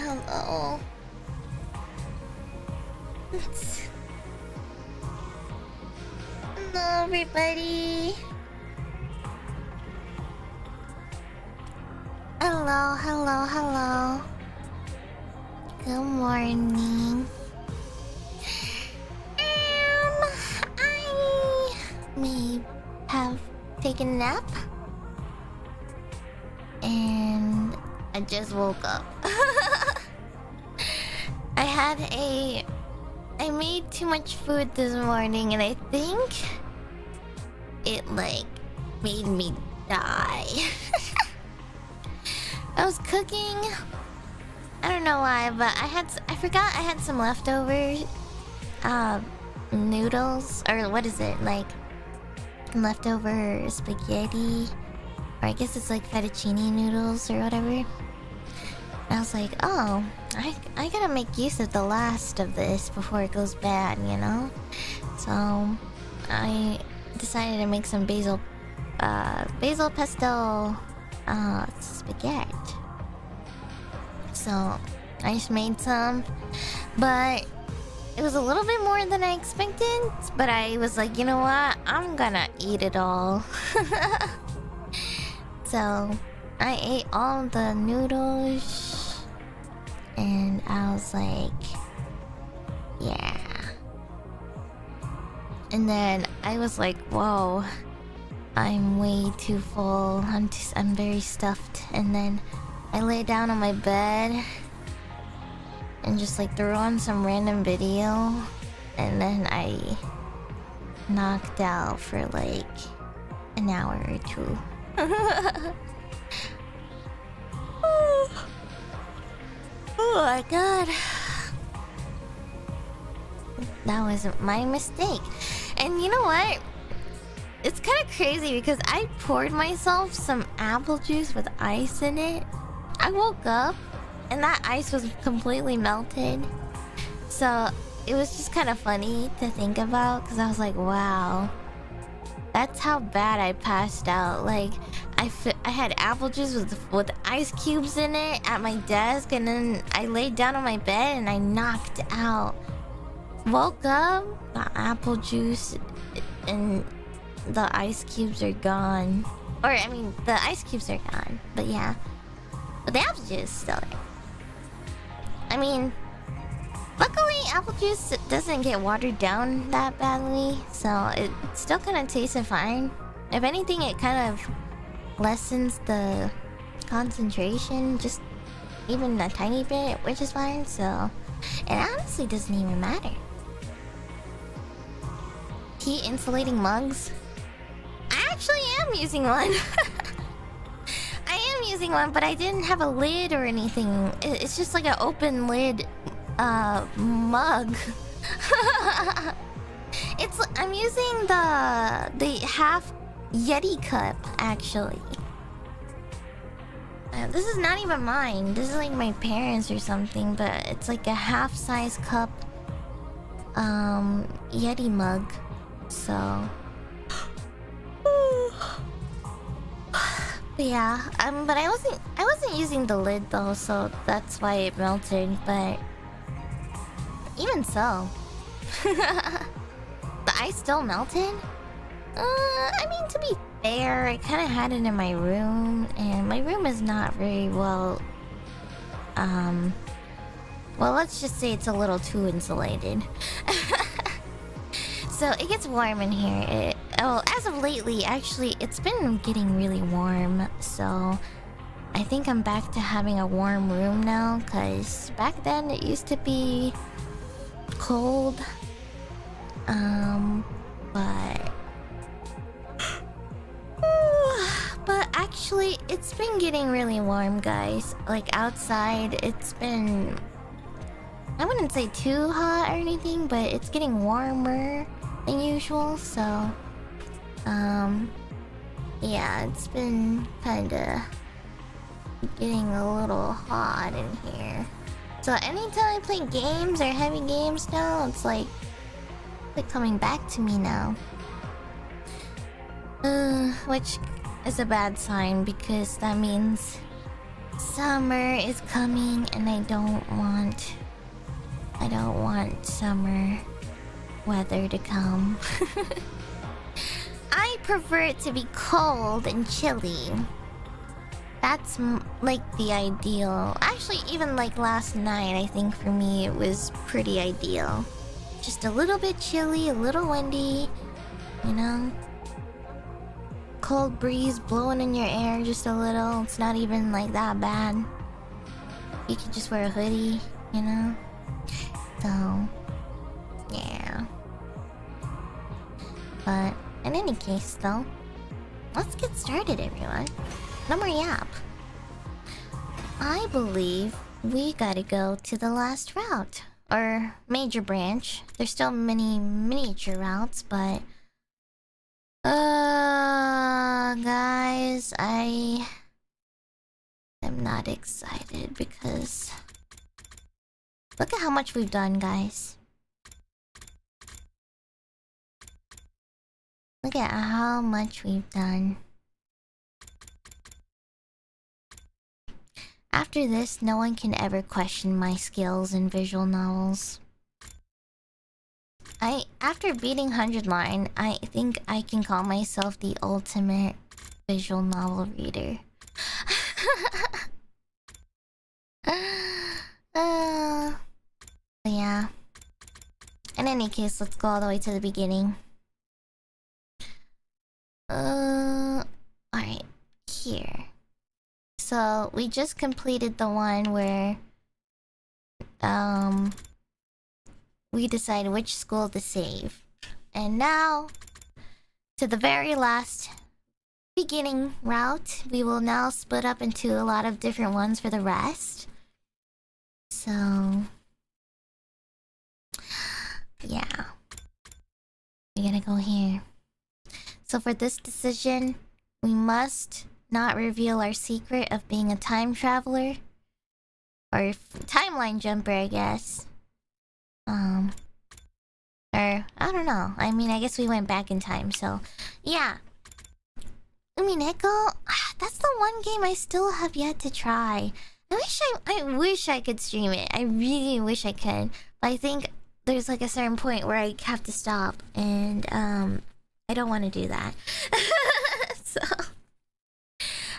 Hello. Hello, everybody. Hello, hello, hello. Good morning. I may have taken a nap. And I just woke up. I made too much food this morning and I think it like made me die. I was cooking. I don't know why, but I forgot I had some leftover noodles, or what is it, like leftover spaghetti, or I guess it's like fettuccine noodles or whatever. I was like, oh, I gotta make use of the last of this before it goes bad, you know? So I decided to make some basil pesto spaghetti. So I just made some, but it was a little bit more than I expected. But I was like, you know what? I'm gonna eat it all. So I ate all the noodles and I was like, yeah. And then I was like, whoa, I'm way too full. I'm very stuffed. And then I lay down on my bed and just like threw on some random video, and then I knocked out for like an hour or two. Oh my god. That was my mistake. And you know what? It's kind of crazy because I poured myself some apple juice with ice in it. I woke up and that ice was completely melted. So it was just kind of funny to think about because I was like, wow. That's how bad I passed out. Like, I had apple juice with ice cubes in it at my desk, and then I laid down on my bed and I knocked out. Woke up, the apple juice and the ice cubes are gone. Or, I mean, the ice cubes are gone. But yeah. But the apple juice is still there. I mean, luckily apple juice doesn't get watered down that badly, so it still kind of tasted fine. If anything, it kind of lessens the concentration, just even a tiny bit, which is fine. So it honestly doesn't even matter. Heat insulating mugs. I actually am using one. I am using one, but I didn't have a lid or anything. It's just like an open lid mug. I'm using the half Yeti cup actually. This is not even mine. This is like my parents or something, but it's like a half size cup Yeti mug. So but yeah, but I wasn't using the lid though, so that's why it melted. But even so, the ice still melted. I mean, to be fair, I kind of had it in my room, and my room is not very well. Well, let's just say it's a little too insulated. So it gets warm in here. As of lately, actually, it's been getting really warm. So I think I'm back to having a warm room now, because back then it used to be cold. But actually, it's been getting really warm, guys. Like outside, it's been, I wouldn't say too hot or anything, but it's getting warmer than usual. So yeah, it's been kinda getting a little hot in here. So anytime I play games or heavy games now, it's like coming back to me now. Which is a bad sign, because that means Summer is coming and I don't want summer weather to come. I prefer it to be cold and chilly. That's like the ideal. Actually, even like last night, I think for me it was pretty ideal. Just a little bit chilly, a little windy, you know? Cold breeze blowing in your air just a little. It's not even like that bad. You could just wear a hoodie, you know? So, yeah. But in any case though, let's get started, everyone. No more yap. I believe we gotta go to the last route. Or major branch. There's still many miniature routes, but... guys, I am not excited because... Look at how much we've done, guys. Look at how much we've done. After this, no one can ever question my skills in visual novels. After beating 100 line, I think I can call myself the ultimate visual novel reader. But yeah. In any case, let's go all the way to the beginning. Alright. Here. So, we just completed the one where... we decide which school to save. And now, to the very last beginning route. We will now split up into a lot of different ones for the rest. So... yeah. We're gonna go here. So for this decision, we must not reveal our secret of being a time traveler. Or timeline jumper, I guess. Or, I don't know. I mean, I guess we went back in time, so... yeah. Umineko? That's the one game I still have yet to try. I wish I could stream it. I really wish I could. But I think there's like a certain point where I have to stop. And, I don't want to do that. So...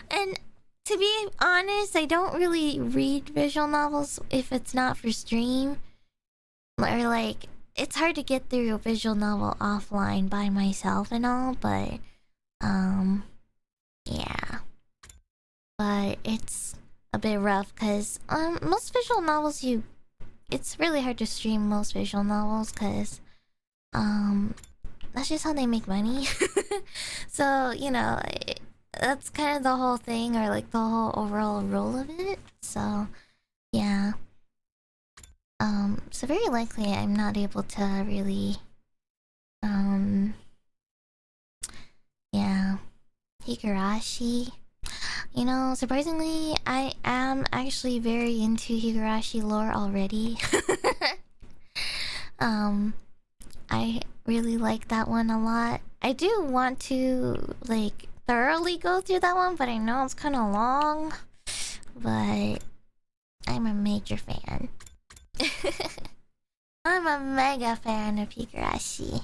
and... to be honest, I don't really read visual novels if it's not for stream. Or like, it's hard to get through a visual novel offline by myself and all, but... yeah. But it's a bit rough because most visual novels it's really hard to stream most visual novels because that's just how they make money. So, you know, that's kind of the whole thing, or like the whole overall rule of it. So, yeah. So very likely I'm not able to really yeah. Higurashi. You know, surprisingly, I am actually very into Higurashi lore already. I really like that one a lot. I do want to, like, thoroughly go through that one, but I know it's kind of long. But I'm a major fan. I'm a mega fan of Higurashi.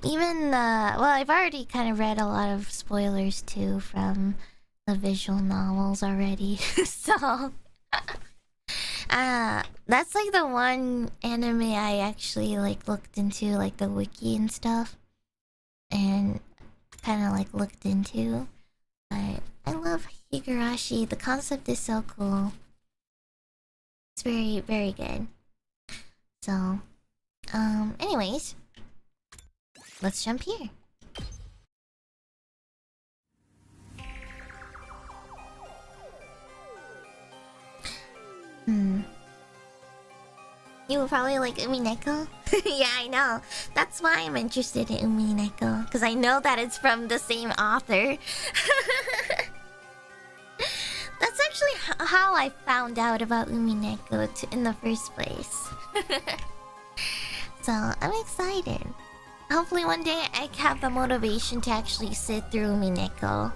Even well, I've already kind of read a lot of spoilers too from the visual novels already. So that's like the one anime I actually like looked into, like the wiki and stuff, and kind of like looked into. But I love Higurashi. The concept is so cool. It's very, very good. So, anyways, let's jump here. You will probably like Umineko? Yeah, I know. That's why I'm interested in Umineko. Because I know that it's from the same author. That's actually how I found out about Umineko in the first place. So, I'm excited. Hopefully one day I have the motivation to actually sit through Umineko.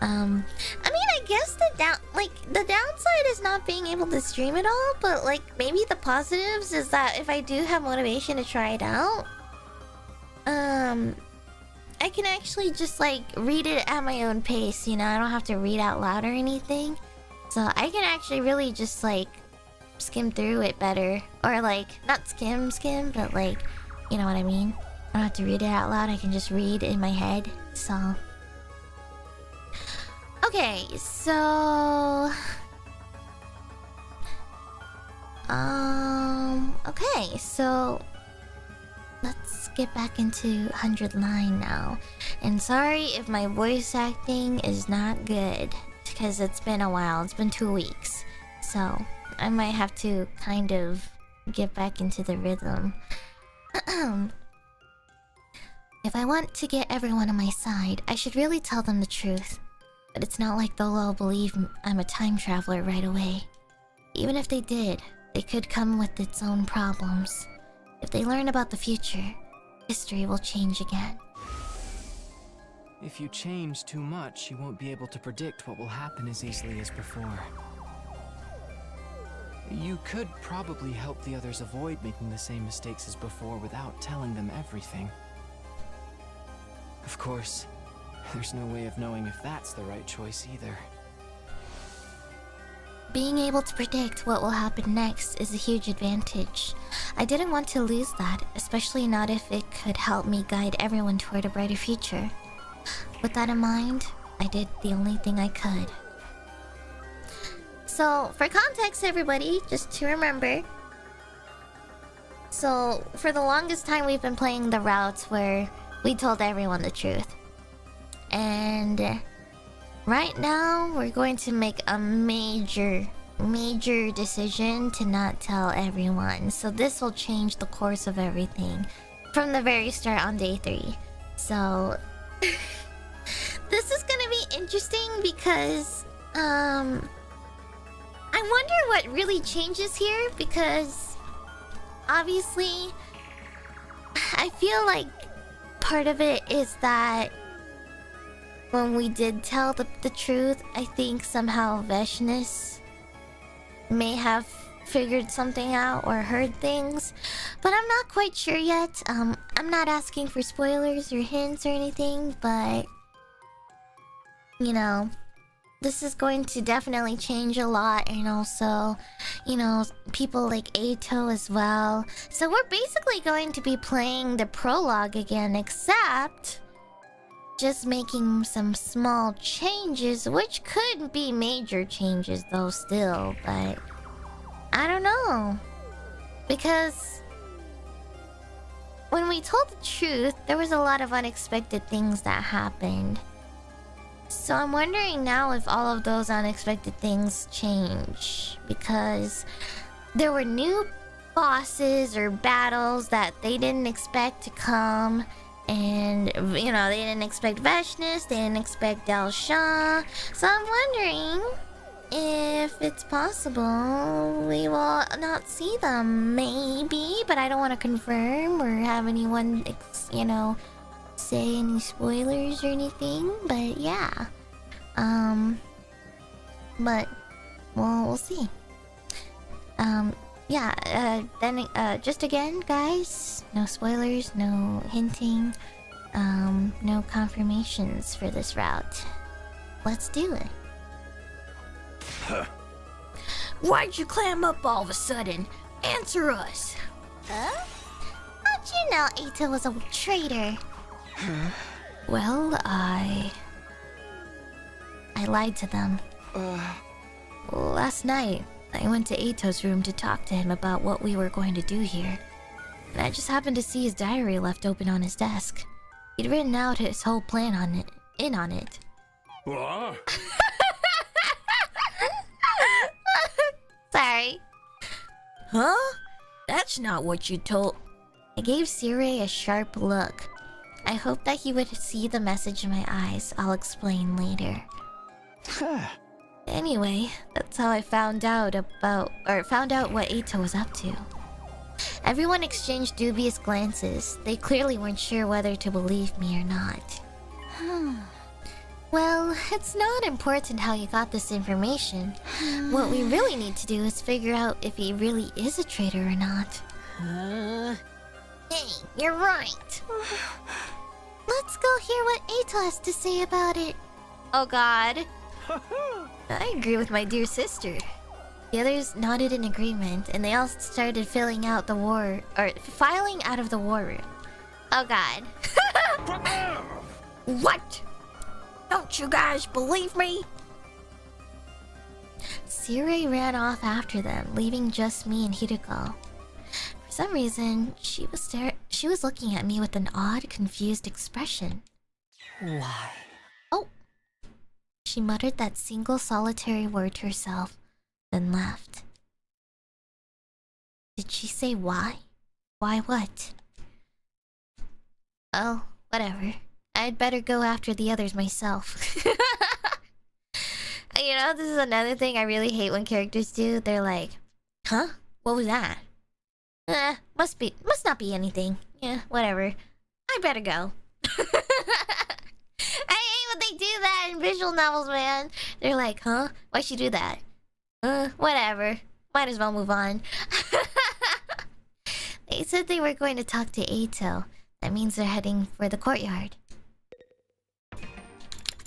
I mean, I guess the downside is not being able to stream it all, but like maybe the positives is that if I do have motivation to try it out, I can actually just like read it at my own pace, you know, I don't have to read out loud or anything. So I can actually really just like skim through it better. Or like, not skim, but like, you know what I mean? I don't have to read it out loud, I can just read in my head, so... Okay, so... Okay, so... Let's get back into 100 line now. And sorry if my voice acting is not good, because it's been a while, it's been 2 weeks. So, I might have to kind of get back into the rhythm. If I want to get everyone on my side, I should really tell them the truth. But it's not like they'll all believe I'm a time traveler right away. Even if they did, they could come with its own problems. If they learn about the future, history will change again. If you change too much, you won't be able to predict what will happen as easily as before. You could probably help the others avoid making the same mistakes as before without telling them everything. Of course, there's no way of knowing if that's the right choice either. Being able to predict what will happen next is a huge advantage. I didn't want to lose that, especially not if it could help me guide everyone toward a brighter future. With that in mind, I did the only thing I could. So, for context everybody, just to remember. So, for the longest time we've been playing the routes where we told everyone the truth. And right now, we're going to make a major decision to not tell everyone. So this will change the course of everything from the very start on day 3. So this is gonna be interesting because I wonder what really changes here, because obviously I feel like part of it is that when we did tell the truth, I think somehow Veshness may have figured something out or heard things, but I'm not quite sure yet. I'm not asking for spoilers or hints or anything, but you know, this is going to definitely change a lot, and also, you know, people like Ato as well. So we're basically going to be playing the prologue again, except just making some small changes, which could be major changes though still, but I don't know. Because when we told the truth, there was a lot of unexpected things that happened. So I'm wondering now if all of those unexpected things change, because there were new bosses or battles that they didn't expect to come. And, you know, they didn't expect Veshness, they didn't expect Dalshan. So I'm wondering if it's possible we will not see them, maybe. But I don't want to confirm or have anyone, you know, say any spoilers or anything. But yeah. But, well, we'll see. Yeah, then, just again, guys, no spoilers, no hinting, no confirmations for this route. Let's do it. Huh. Why'd you clam up all of a sudden? Answer us. Huh? How'd you know Ato was a traitor? Well, I lied to them. Last night, I went to Ato's room to talk to him about what we were going to do here. And I just happened to see his diary left open on his desk. He'd written out his whole plan on it. What? Sorry. Huh? That's not what you told... I gave Sirei a sharp look. I hoped that he would see the message in my eyes. I'll explain later. Anyway, that's how I found out what Ato was up to. Everyone exchanged dubious glances. They clearly weren't sure whether to believe me or not. Well, it's not important how you got this information. What we really need to do is figure out if he really is a traitor or not. Hey, you're right. Let's go hear what Eito has to say about it. Oh god. I agree with my dear sister. The others nodded in agreement, and they all started filing out of the war room. Oh god. What? Don't you guys believe me? Sirei ran off after them, leaving just me and Hiroko. For some reason, she was looking at me with an odd, confused expression. Why? Oh! She muttered that single solitary word to herself, then left. Did she say why? Why what? Oh, whatever. I'd better go after the others myself. You know, this is another thing I really hate when characters do. They're like, huh? What was that? Must not be anything. Yeah, whatever. I better go. I hate when they do that in visual novels, man. They're like, huh? Why'd she do that? Whatever. Might as well move on. They said they were going to talk to Eito. That means they're heading for the courtyard.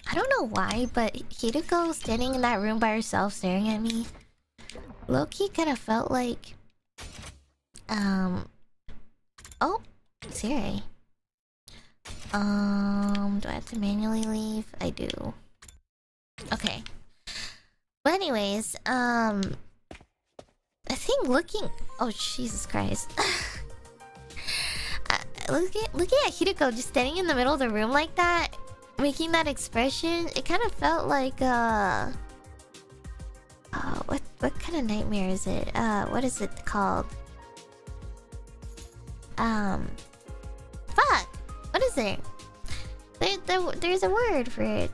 I don't know why, but Hiroko standing in that room by herself staring at me, low-key kind of felt like... Oh, Sirei. Do I have to manually leave? I do. Okay. But anyways, I think looking... Oh, Jesus Christ. Looking at Hiroko just standing in the middle of the room like that, making that expression, it kind of felt like what kind of nightmare is it? What is it called? Fuck! What is it? There's a word for it.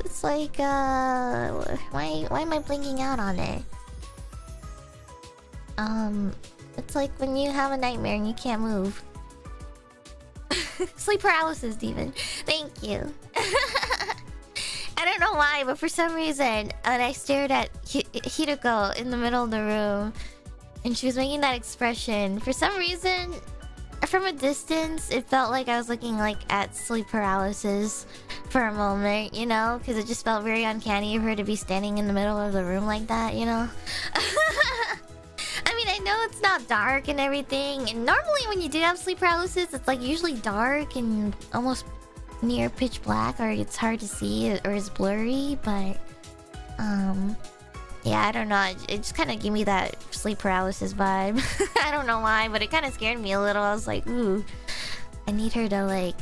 It's like why am I blinking out on it? It's like when you have a nightmare and you can't move. Sleep paralysis, Steven. Thank you. I don't know why, but for some reason, and I stared at Hiroko in the middle of the room, and she was making that expression. For some reason, from a distance, it felt like I was looking like at sleep paralysis for a moment, you know? Because it just felt very uncanny of her to be standing in the middle of the room like that, you know? I mean, I know it's not dark and everything, and normally when you do have sleep paralysis, it's like usually dark and almost near pitch black, or it's hard to see, or it's blurry, but yeah, I don't know, it just kind of gave me that sleep paralysis vibe. I don't know why, but it kind of scared me a little. I was like, ooh, I need her to like,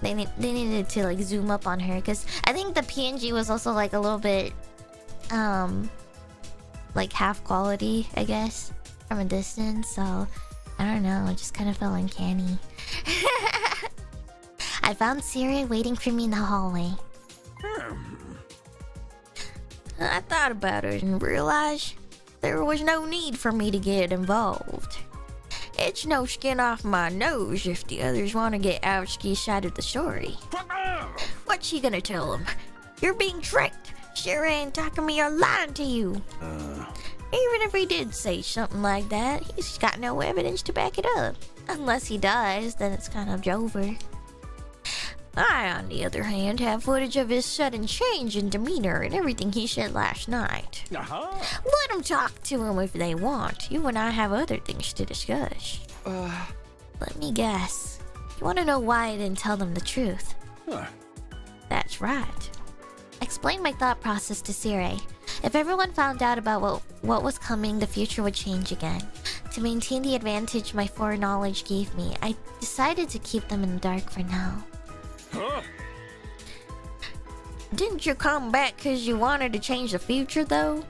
they needed to like zoom up on her, because I think the PNG was also like a little bit like half quality, I guess, from a distance, so I don't know, it just kind of felt uncanny. I found Sirei waiting for me in the hallway. I thought about it and realized there was no need for me to get involved. It's no skin off my nose if the others want to get Aosuke's side of the story. What's she gonna tell them? You're being tricked. Sirei and Takumi are lying to you. Even if he did say something like that, he's got no evidence to back it up. Unless he does, then it's kind of over. I, on the other hand, have footage of his sudden change in demeanor and everything he said last night. Let them talk to him if they want. You and I have other things to discuss. Let me guess. You want to know why I didn't tell them the truth? That's right. Explain my thought process to Sirei. If everyone found out about what was coming, the future would change again. To maintain the advantage my foreknowledge gave me, I decided to keep them in the dark for now. Didn't you come back because you wanted to change the future, though?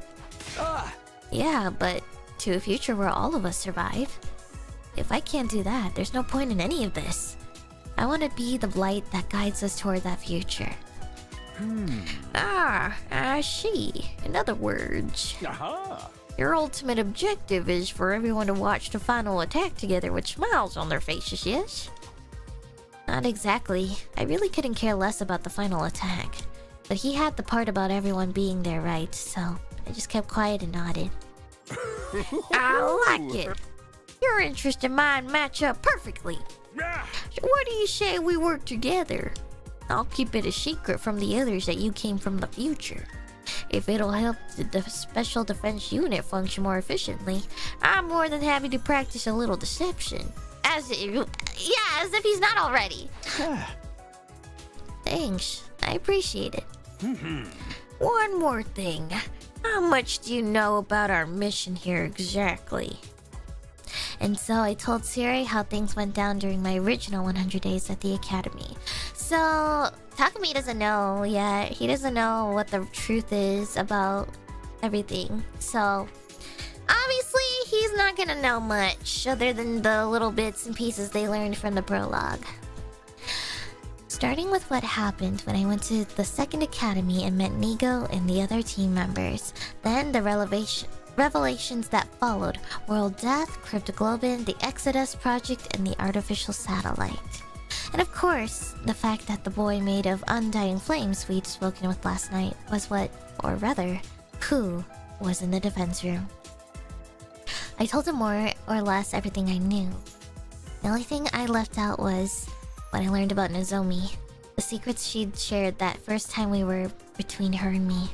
Yeah, but to a future where all of us survive. If I can't do that, there's no point in any of this. I want to be the light that guides us toward that future. I see. In other words, your ultimate objective is for everyone to watch the final attack together with smiles on their faces, yes? Not exactly. I really couldn't care less about the final attack. But he had the part about everyone being there right, so I just kept quiet and nodded. I like it. Your interest and mine match up perfectly. So what do you say we work together? I'll keep it a secret from the others that you came from the future. If it'll help the Special Defense Unit function more efficiently, I'm more than happy to practice a little deception. As if he's not already. Thanks. I appreciate it. One more thing. How much do you know about our mission here exactly? And so I told Siri how things went down during my original 100 days at the academy. So Takumi doesn't know yet. He doesn't know what the truth is about everything. So obviously he's not gonna know much other than the little bits and pieces they learned from the prologue. Starting with what happened when I went to the second academy and met Nigo and the other team members. Then the revelations that followed: World Death, Cryptoglobin, the Exodus Project, and the artificial satellite. And of course, the fact that the boy made of undying flames we'd spoken with last night was what, or rather, who was in the defense room. I told him more or less everything I knew. The only thing I left out was what I learned about Nozomi. The secrets she'd shared that first time we were between her and me.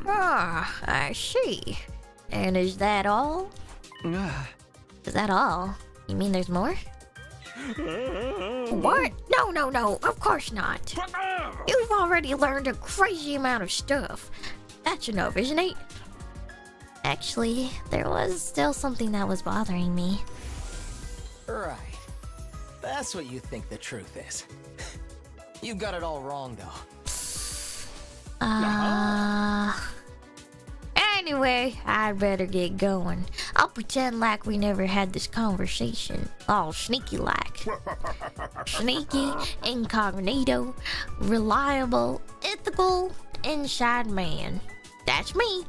Ah, I see. And is that all? Is that all? You mean there's more? What? No, of course not. You've already learned a crazy amount of stuff. That's enough, isn't it? Actually, there was still something that was bothering me. Right. That's what you think the truth is. You got it all wrong, though. Anyway, I'd better get going. I'll pretend like we never had this conversation. All sneaky like. Sneaky, incognito, reliable, ethical, inside man. That's me.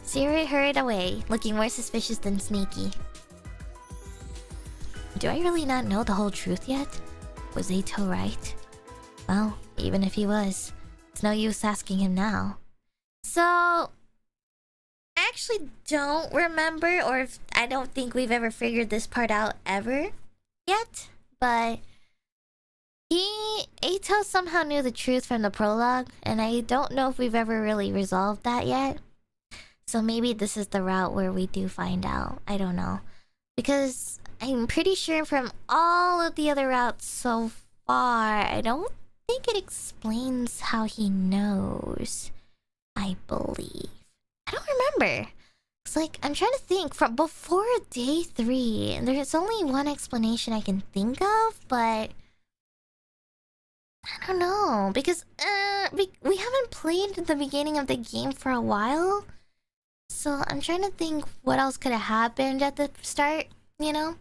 Siri hurried away, looking more suspicious than sneaky. Do I really not know the whole truth yet? Was Eito right? Well, even if he was, it's no use asking him now. So, I actually don't remember, or if I don't think we've ever figured this part out ever yet, but Eito somehow knew the truth from the prologue, and I don't know if we've ever really resolved that yet. So maybe this is the route where we do find out. I don't know. Because I'm pretty sure from all of the other routes so far, I don't think it explains how he knows. I believe. I don't remember. It's like, I'm trying to think from before day 3. There's only one explanation I can think of, but I don't know. Because we haven't played the beginning of the game for a while. So I'm trying to think what else could have happened at the start, you know?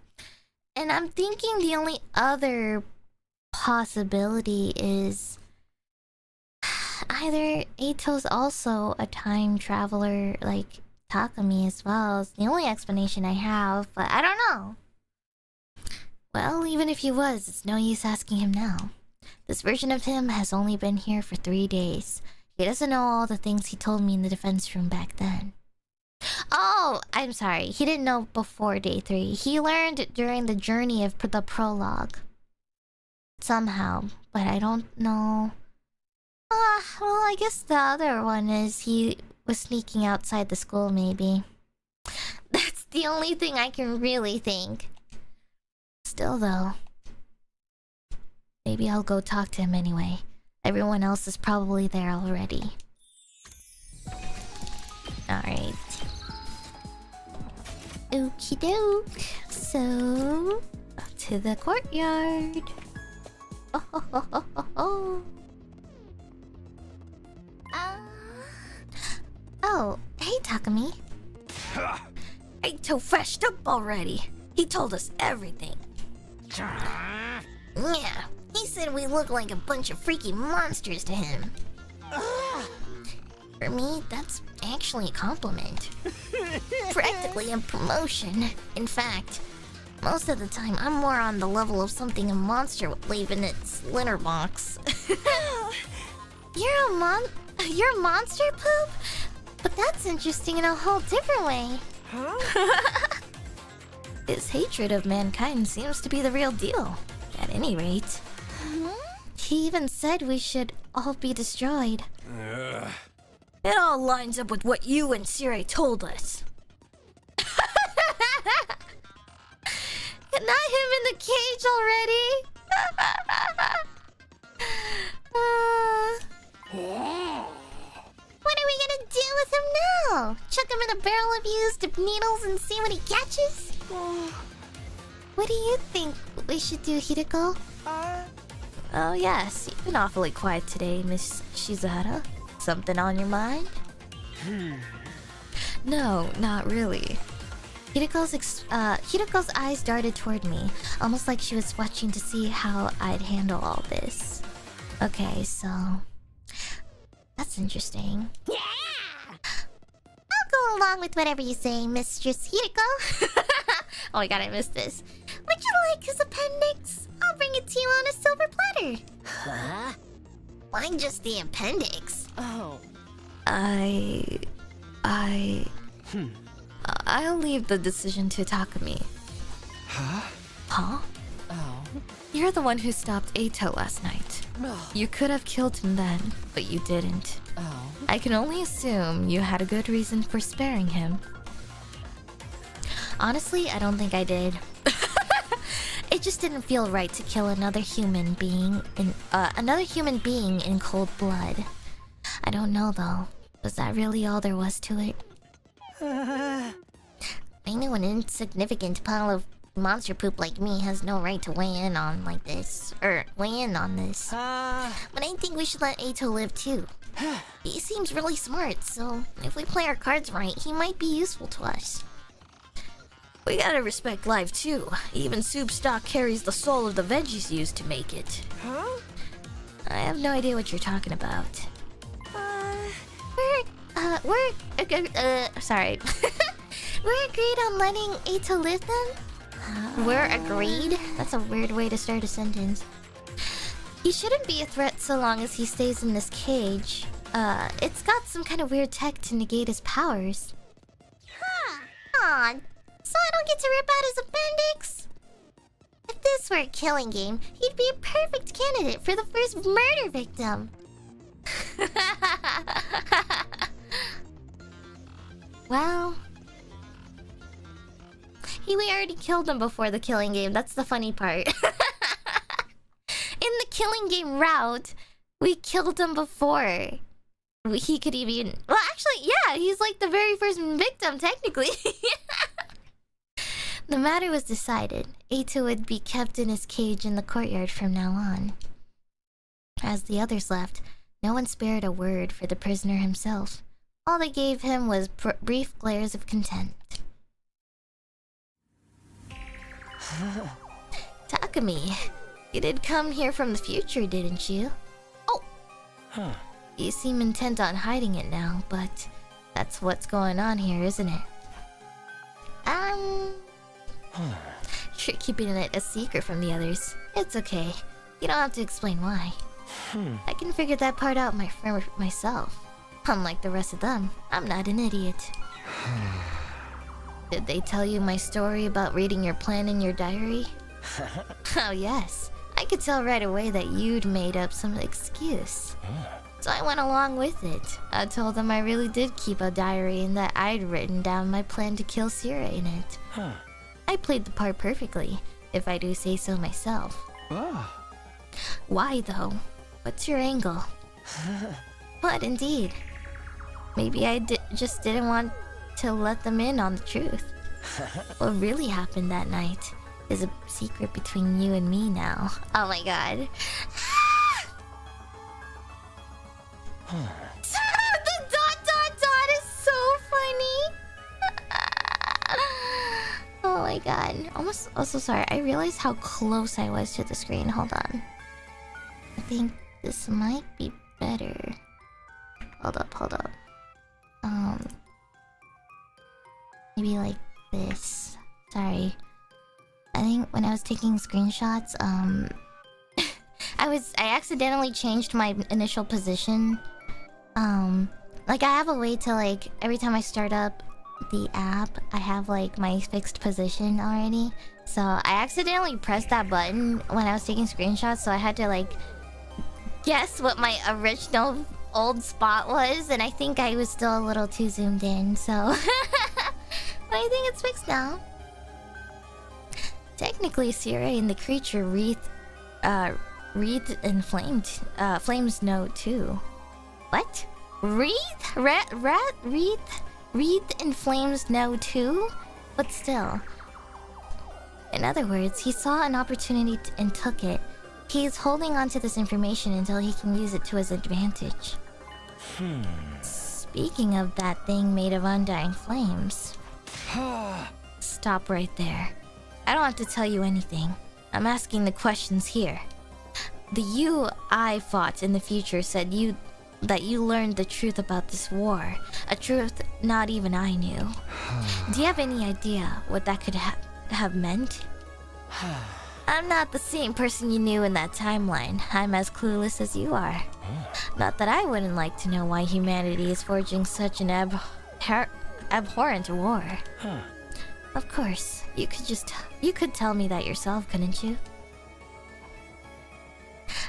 And I'm thinking the only other possibility is either Eito's also a time traveler like Takumi as well. It's the only explanation I have, but I don't know. Well, even if he was, it's no use asking him now. This version of him has only been here for 3 days. He doesn't know all the things he told me in the defense room back then. Oh, I'm sorry. He didn't know before day 3. He learned during the journey of the prologue. Somehow, but I don't know. Well, I guess the other one is he was sneaking outside the school, maybe. That's the only thing I can really think. Still, though, maybe I'll go talk to him anyway. Everyone else is probably there already. Alright. Okie doke. So, to the courtyard. Oh, hey Takumi. Eito fessed up already. He told us everything. Yeah, he said we look like a bunch of freaky monsters to him. For me, that's actually a compliment. Practically a promotion. In fact, Most of the time, I'm more on the level of something a monster would leave in its litter box. You're a monster poop? But that's interesting in a whole different way. Huh? His hatred of mankind seems to be the real deal. At any rate. He even said we should all be destroyed. It all lines up with what you and Sire told us. Not him in the cage already. What are we gonna do with him now? Chuck him in a barrel of used needles and see what he catches? What do you think we should do, Hideko? Oh yes, you've been awfully quiet today, Miss Shizuhara. Something on your mind? No, not really. Hideko's eyes darted toward me, almost like she was watching to see how I'd handle all this. Okay, so... That's interesting. Yeah! I'll go along with whatever you say, Mistress Hideko. Oh my god, I missed this. Would you like his appendix? I'll bring it to you on a silver platter. Huh? Why just the appendix? Oh. I'll leave the decision to Takumi. Huh? Huh? Oh. You're the one who stopped Eito last night. No. You could have killed him then, but you didn't. Oh. I can only assume you had a good reason for sparing him. Honestly, I don't think I did. It just didn't feel right to kill another human being in cold blood. I don't know though. Was that really all there was to it? I know an insignificant pile of monster poop like me has no right to weigh in on this. But I think we should let Eito live too. He seems really smart, so if we play our cards right, he might be useful to us. We gotta respect life too. Even soup stock carries the soul of the veggies used to make it. Huh? I have no idea what you're talking about. Sorry. We're agreed on letting Eito live then? We're agreed? That's a weird way to start a sentence. He shouldn't be a threat so long as he stays in this cage. It's got some kind of weird tech to negate his powers. Huh. Aw, so I don't get to rip out his appendix? If this were a killing game, he'd be a perfect candidate for the first murder victim. Well... we already killed him before the killing game. That's the funny part. In the killing game route, we killed him before he could even... Well, actually, yeah, he's like the very first victim, technically. The matter was decided. Eito would be kept in his cage in the courtyard from now on. As the others left, no one spared a word for the prisoner himself. All they gave him was brief glares of contempt. Takumi, you did come here from the future, didn't you? Oh! Huh. You seem intent on hiding it now, but that's what's going on here, isn't it? You're keeping it a secret from the others. It's okay. You don't have to explain why. I can figure that part out myself. Unlike the rest of them, I'm not an idiot. Did they tell you my story about reading your plan in your diary? Oh yes, I could tell right away that you'd made up some excuse. So I went along with it. I told them I really did keep a diary and that I'd written down my plan to kill Sire in it. I played the part perfectly, if I do say so myself. Why though? What's your angle? What indeed? Maybe I just didn't want to let them in on the truth. What really happened that night is a secret between you and me now. Oh my god. The dot is so funny. Oh my god. Also sorry, I realized how close I was to the screen. Hold on. I think this might be better. Hold up. Maybe like this. Sorry. I think when I was taking screenshots, I accidentally changed my initial position. Like I have a way to like every time I start up the app, I have like my fixed position already. So I accidentally pressed that button when I was taking screenshots, so I had to like guess what my original old spot was, and I think I was still a little too zoomed in, so but I think it's fixed now. Technically, Sierra and the creature wreath and flames know too. What? Wreath and flames know too? But still. In other words, he saw an opportunity and took it. He's holding on to this information until he can use it to his advantage. Speaking of that thing made of undying flames. Stop right there. I don't have to tell you anything. I'm asking the questions here. The you I fought in the future said that you learned the truth about this war. A truth not even I knew. Do you have any idea what that could have meant? I'm not the same person you knew in that timeline. I'm as clueless as you are. Not that I wouldn't like to know why humanity is forging such an abhorrent war. Of course, you could tell me that yourself, couldn't you?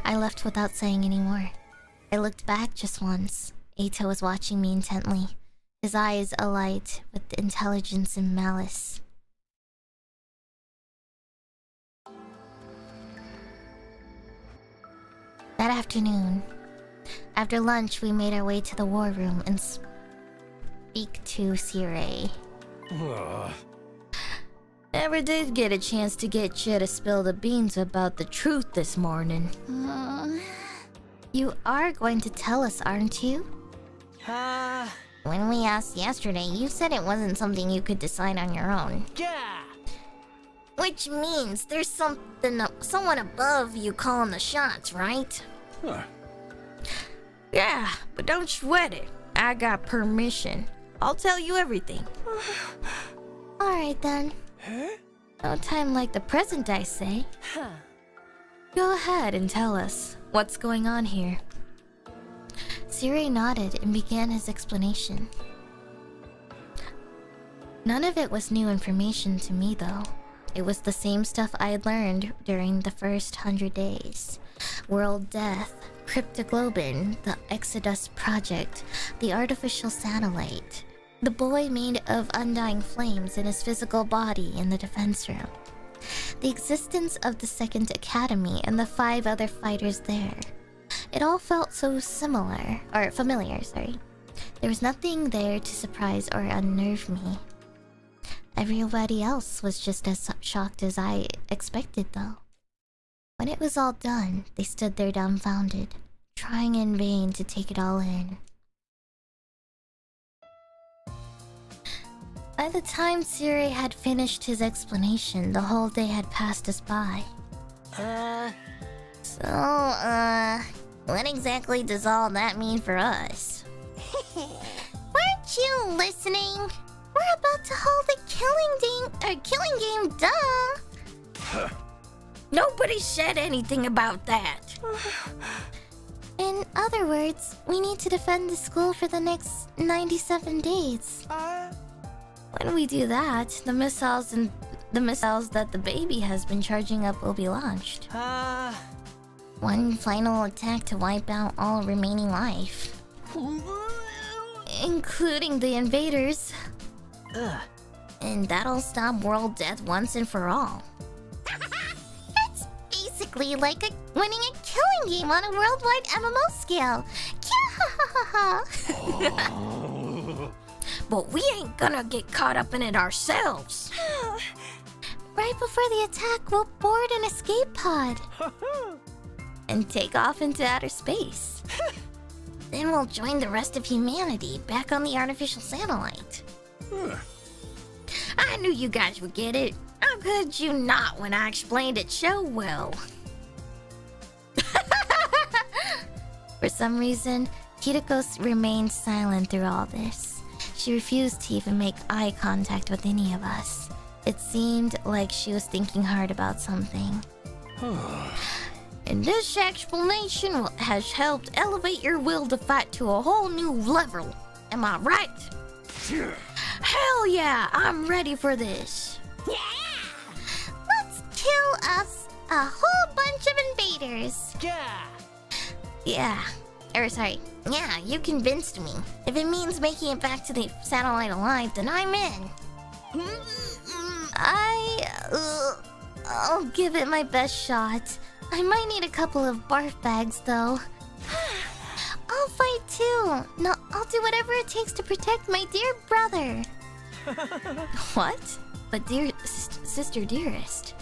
I left without saying any more. I looked back just once. Eito was watching me intently, his eyes alight with intelligence and malice. That afternoon, after lunch, we made our way to the war room and speak to Sire. Never did get a chance to get you to spill the beans about the truth this morning. You are going to tell us, aren't you? When we asked yesterday, you said it wasn't something you could decide on your own. Yeah. Which means there's someone above you calling the shots, right? Yeah, but don't sweat it. I got permission. I'll tell you everything. Alright then. No time like the present, I say. Go ahead and tell us what's going on here. Siri nodded and began his explanation. None of it was new information to me, though. It was the same stuff I had learned during the first 100 days. World Death, Cryptoglobin, the Exodus Project, the artificial satellite, the boy made of undying flames in his physical body in the defense room, the existence of the Second Academy and the 5 other fighters there. It all felt so familiar. There was nothing there to surprise or unnerve me. Everybody else was just as shocked as I expected, though. When it was all done, they stood there dumbfounded, trying in vain to take it all in. By the time Siri had finished his explanation, the whole day had passed us by. What exactly does all that mean for us? Weren't you listening? We're about to hold a killing game, duh! Nobody said anything about that. In other words, we need to defend the school for the next 97 days. When we do that, the missiles that the baby has been charging up will be launched. One final attack to wipe out all remaining life. Including the invaders. And that'll stop world death once and for all. It's basically like winning a killing game on a worldwide MMO scale. But we ain't gonna get caught up in it ourselves. Right before the attack, we'll board an escape pod. And take off into outer space. Then we'll join the rest of humanity back on the artificial satellite. I knew you guys would get it. How could you not when I explained it so well? For some reason, Kiriko remained silent through all this. She refused to even make eye contact with any of us. It seemed like she was thinking hard about something. And this explanation has helped elevate your will to fight to a whole new level. Am I right? Hell yeah, I'm ready for this. Yeah! Let's kill us a whole bunch of invaders. Yeah. Yeah, you convinced me. If it means making it back to the satellite alive, then I'm in. I'll give it my best shot. I might need a couple of barf bags, though. I'll fight too. No, I'll do whatever it takes to protect my dear brother. What? But dear sister dearest.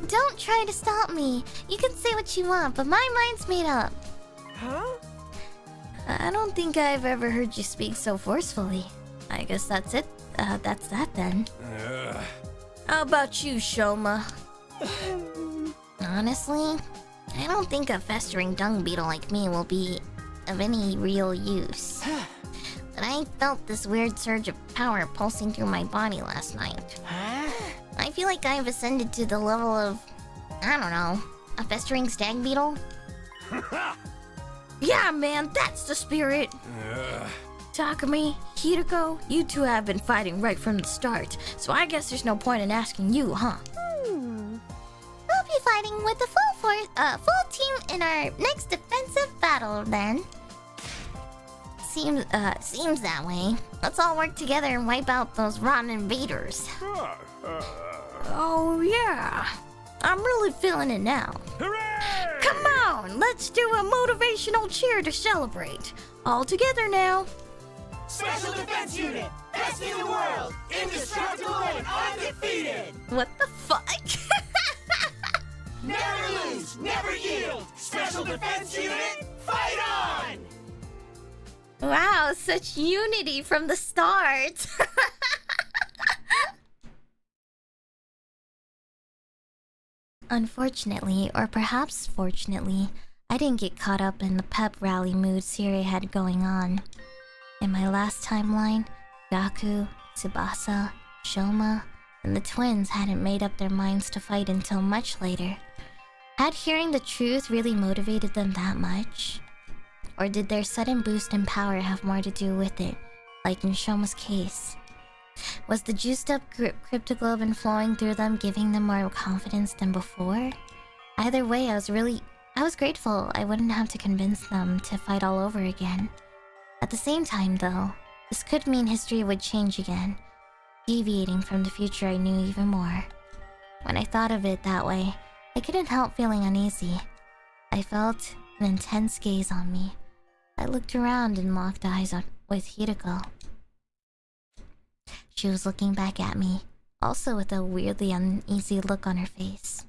Don't try to stop me. You can say what you want, but my mind's made up. Huh? I don't think I've ever heard you speak so forcefully. I guess that's it. That's that then. How about you, Shoma? Honestly, I don't think a festering dung beetle like me will be of any real use. But I felt this weird surge of power pulsing through my body last night. I feel like I've ascended to the level of, I don't know, a festering stag beetle. Yeah, man, that's the spirit. Takumi, Hideko, you two have been fighting right from the start, so I guess there's no point in asking you, huh? We'll be fighting with the full team in our next defensive battle, then. Seems that way. Let's all work together and wipe out those rotten invaders. Oh yeah, I'm really feeling it now. Hooray! Come on, let's do a motivational cheer to celebrate. All together now. Special Defense Unit, best in the world, indestructible and undefeated. What the fuck? Never lose, never yield. Special Defense Unit, fight on! Wow, such unity from the start. Unfortunately, or perhaps fortunately, I didn't get caught up in the pep rally mood Siri had going on. In my last timeline, Gaku, Tsubasa, Shoma, and the twins hadn't made up their minds to fight until much later. Had hearing the truth really motivated them that much? Or did their sudden boost in power have more to do with it, like in Shoma's case? Was the juiced up cryptoglobin flowing through them giving them more confidence than before? Either way, I was grateful I wouldn't have to convince them to fight all over again. At the same time though, this could mean history would change again, deviating from the future I knew even more. When I thought of it that way, I couldn't help feeling uneasy. I felt an intense gaze on me. I looked around and locked eyes with Hideko. She was looking back at me, also with a weirdly uneasy look on her face.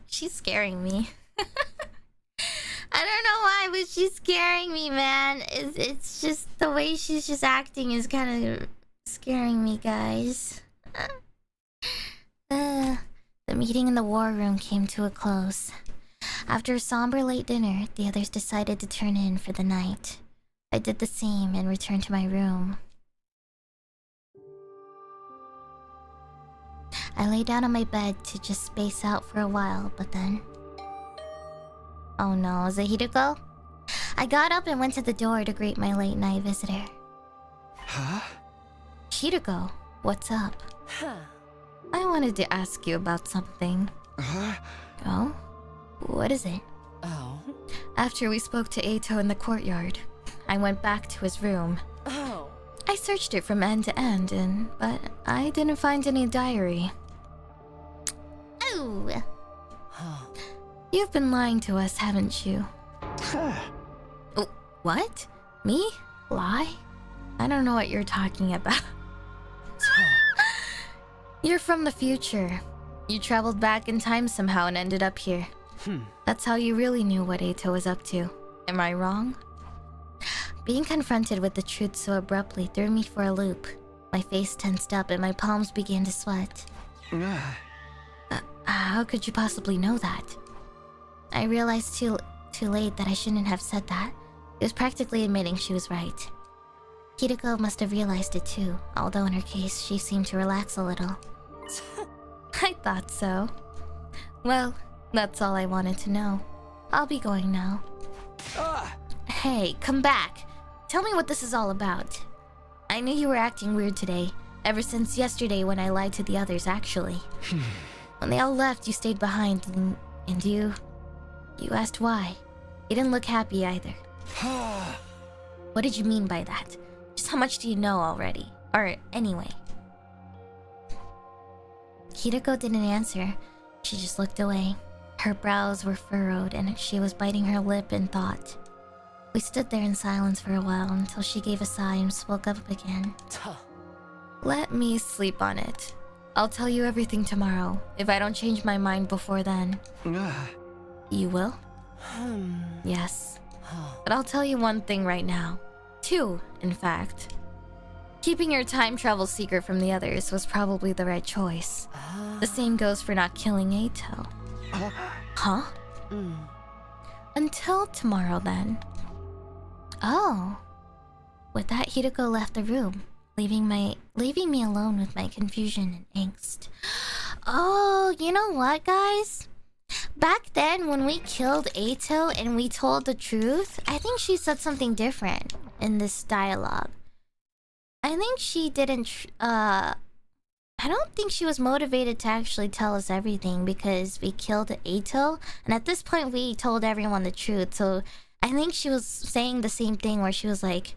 She's scaring me. I don't know why, but she's scaring me, man. It's just the way she's just acting is kind of scaring me, guys. The meeting in the war room came to a close. After a somber late dinner, the others decided to turn in for the night. I did the same and returned to my room. I lay down on my bed to just space out for a while, but then... Oh no, is it Hideko? I got up and went to the door to greet my late night visitor. Huh? Hideko, what's up? I wanted to ask you about something. Oh? What is it? Oh. After we spoke to Eito in the courtyard, I went back to his room. Oh. I searched it from end to end, but I didn't find any diary. Oh! You've been lying to us, haven't you? Oh, what? Me? Lie? I don't know what you're talking about. You're from the future. You traveled back in time somehow and ended up here. That's how you really knew what Eito was up to. Am I wrong? Being confronted with the truth so abruptly threw me for a loop. My face tensed up and my palms began to sweat. How could you possibly know that? I realized too late that I shouldn't have said that. It was practically admitting she was right. Hideko must have realized it too, although in her case, she seemed to relax a little. I thought so. Well, that's all I wanted to know. I'll be going now. Hey, come back. Tell me what this is all about. I knew you were acting weird today, ever since yesterday when I lied to the others, actually. When they all left, you stayed behind, and you asked why. You didn't look happy either. What did you mean by that? Just how much do you know already? Or anyway. Hideko didn't answer. She just looked away. Her brows were furrowed and she was biting her lip in thought. We stood there in silence for a while until she gave a sigh and spoke up again. Let me sleep on it. I'll tell you everything tomorrow, if I don't change my mind before then. You will? Yes. But I'll tell you one thing right now. Two, in fact. Keeping your time travel secret from the others was probably the right choice. The same goes for not killing Eito. Huh? Until tomorrow, then. Oh. With that, Hideko left the room, leaving me alone with my confusion and angst. Oh, you know what, guys? Back then, when we killed Eito and we told the truth, I think she said something different in this dialogue. I think she didn't... I don't think she was motivated to actually tell us everything because we killed Eito, and at this point we told everyone the truth, so I think she was saying the same thing where she was like,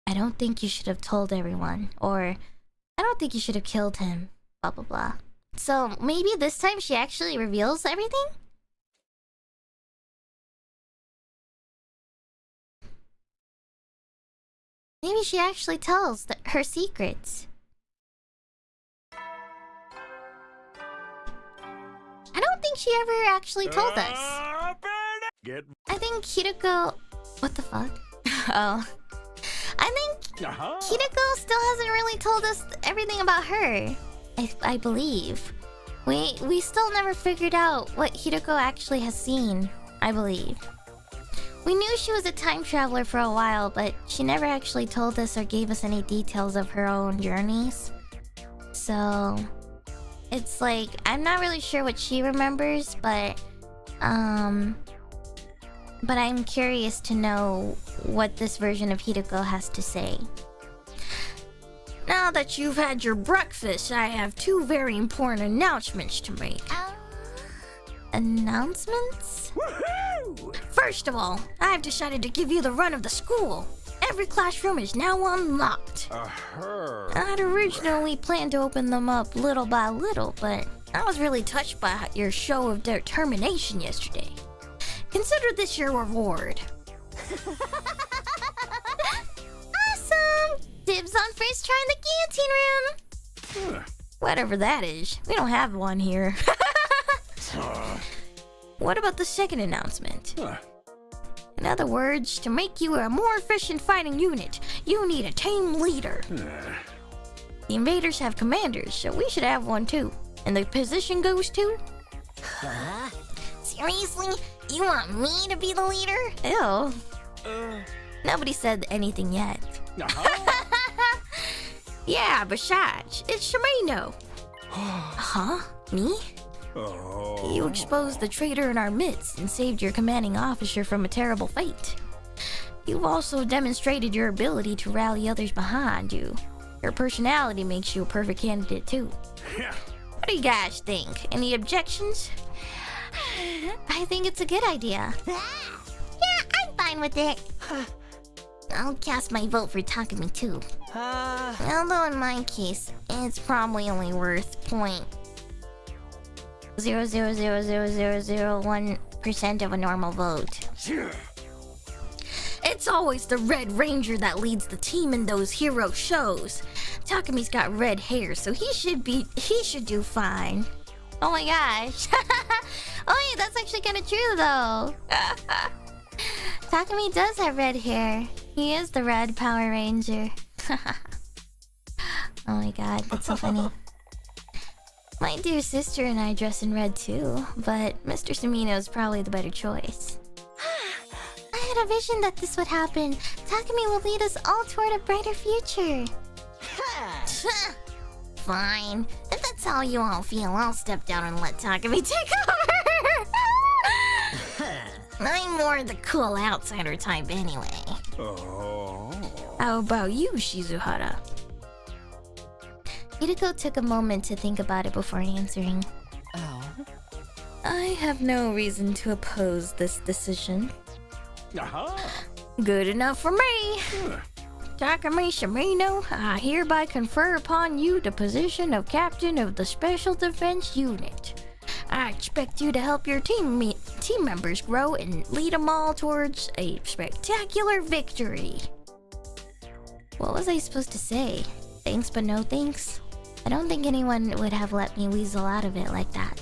I don't think you should have told everyone, or I don't think you should have killed him, blah blah blah. So maybe this time she actually reveals everything? Maybe she actually tells her secrets. I don't think she ever actually told us. I think Hideko... What the fuck? Oh. I think Hideko still hasn't really told us everything about her. I believe. We still never figured out what Hideko actually has seen, I believe. We knew she was a time traveler for a while, but she never actually told us or gave us any details of her own journeys. So... it's like, I'm not really sure what she remembers, but I'm curious to know what this version of Hideko has to say. Now that you've had your breakfast, I have two very important announcements to make. Announcements? Woohoo! First of all, I've decided to give you the run of the school. Every classroom is now unlocked. I'd originally planned to open them up little by little, but I was really touched by your show of determination yesterday. Consider this your reward. Awesome! Dibs on first try in the canteen room. Whatever that is, we don't have one here. What about the second announcement? In other words, to make you a more efficient fighting unit, you need a team leader. The invaders have commanders, so we should have one too. And the position goes to... Seriously? You want me to be the leader? Ew. Nobody said anything yet. Yeah, besides, it's Shimeno. Huh? Me? You exposed the traitor in our midst and saved your commanding officer from a terrible fate. You've also demonstrated your ability to rally others behind you. Your personality makes you a perfect candidate too. What do you guys think? Any objections? I think it's a good idea. Yeah, I'm fine with it. I'll cast my vote for Takumi too. Although in my case, it's probably only worth 0.0000001% of a normal vote. It's always the Red Ranger that leads the team in those hero shows. Takumi's got red hair, so he should do fine. Oh my gosh. Oh yeah, that's actually kind of true though. Takumi does have red hair. He is the Red Power Ranger. Oh my god, that's so funny. My dear sister and I dress in red too, but Mr. Samino is probably the better choice. I had a vision that this would happen. Takumi will lead us all toward a brighter future. Fine. If that's how you all feel, I'll step down and let Takumi take over. I'm more the cool outsider type anyway. How about you, Shizuhara? Hideko took a moment to think about it before answering. Oh. I have no reason to oppose this decision. Good enough for me. Takumi Shimino, I hereby confer upon you the position of captain of the Special Defense Unit. I expect you to help your team members grow and lead them all towards a spectacular victory. What was I supposed to say? Thanks but no thanks? I don't think anyone would have let me weasel out of it like that.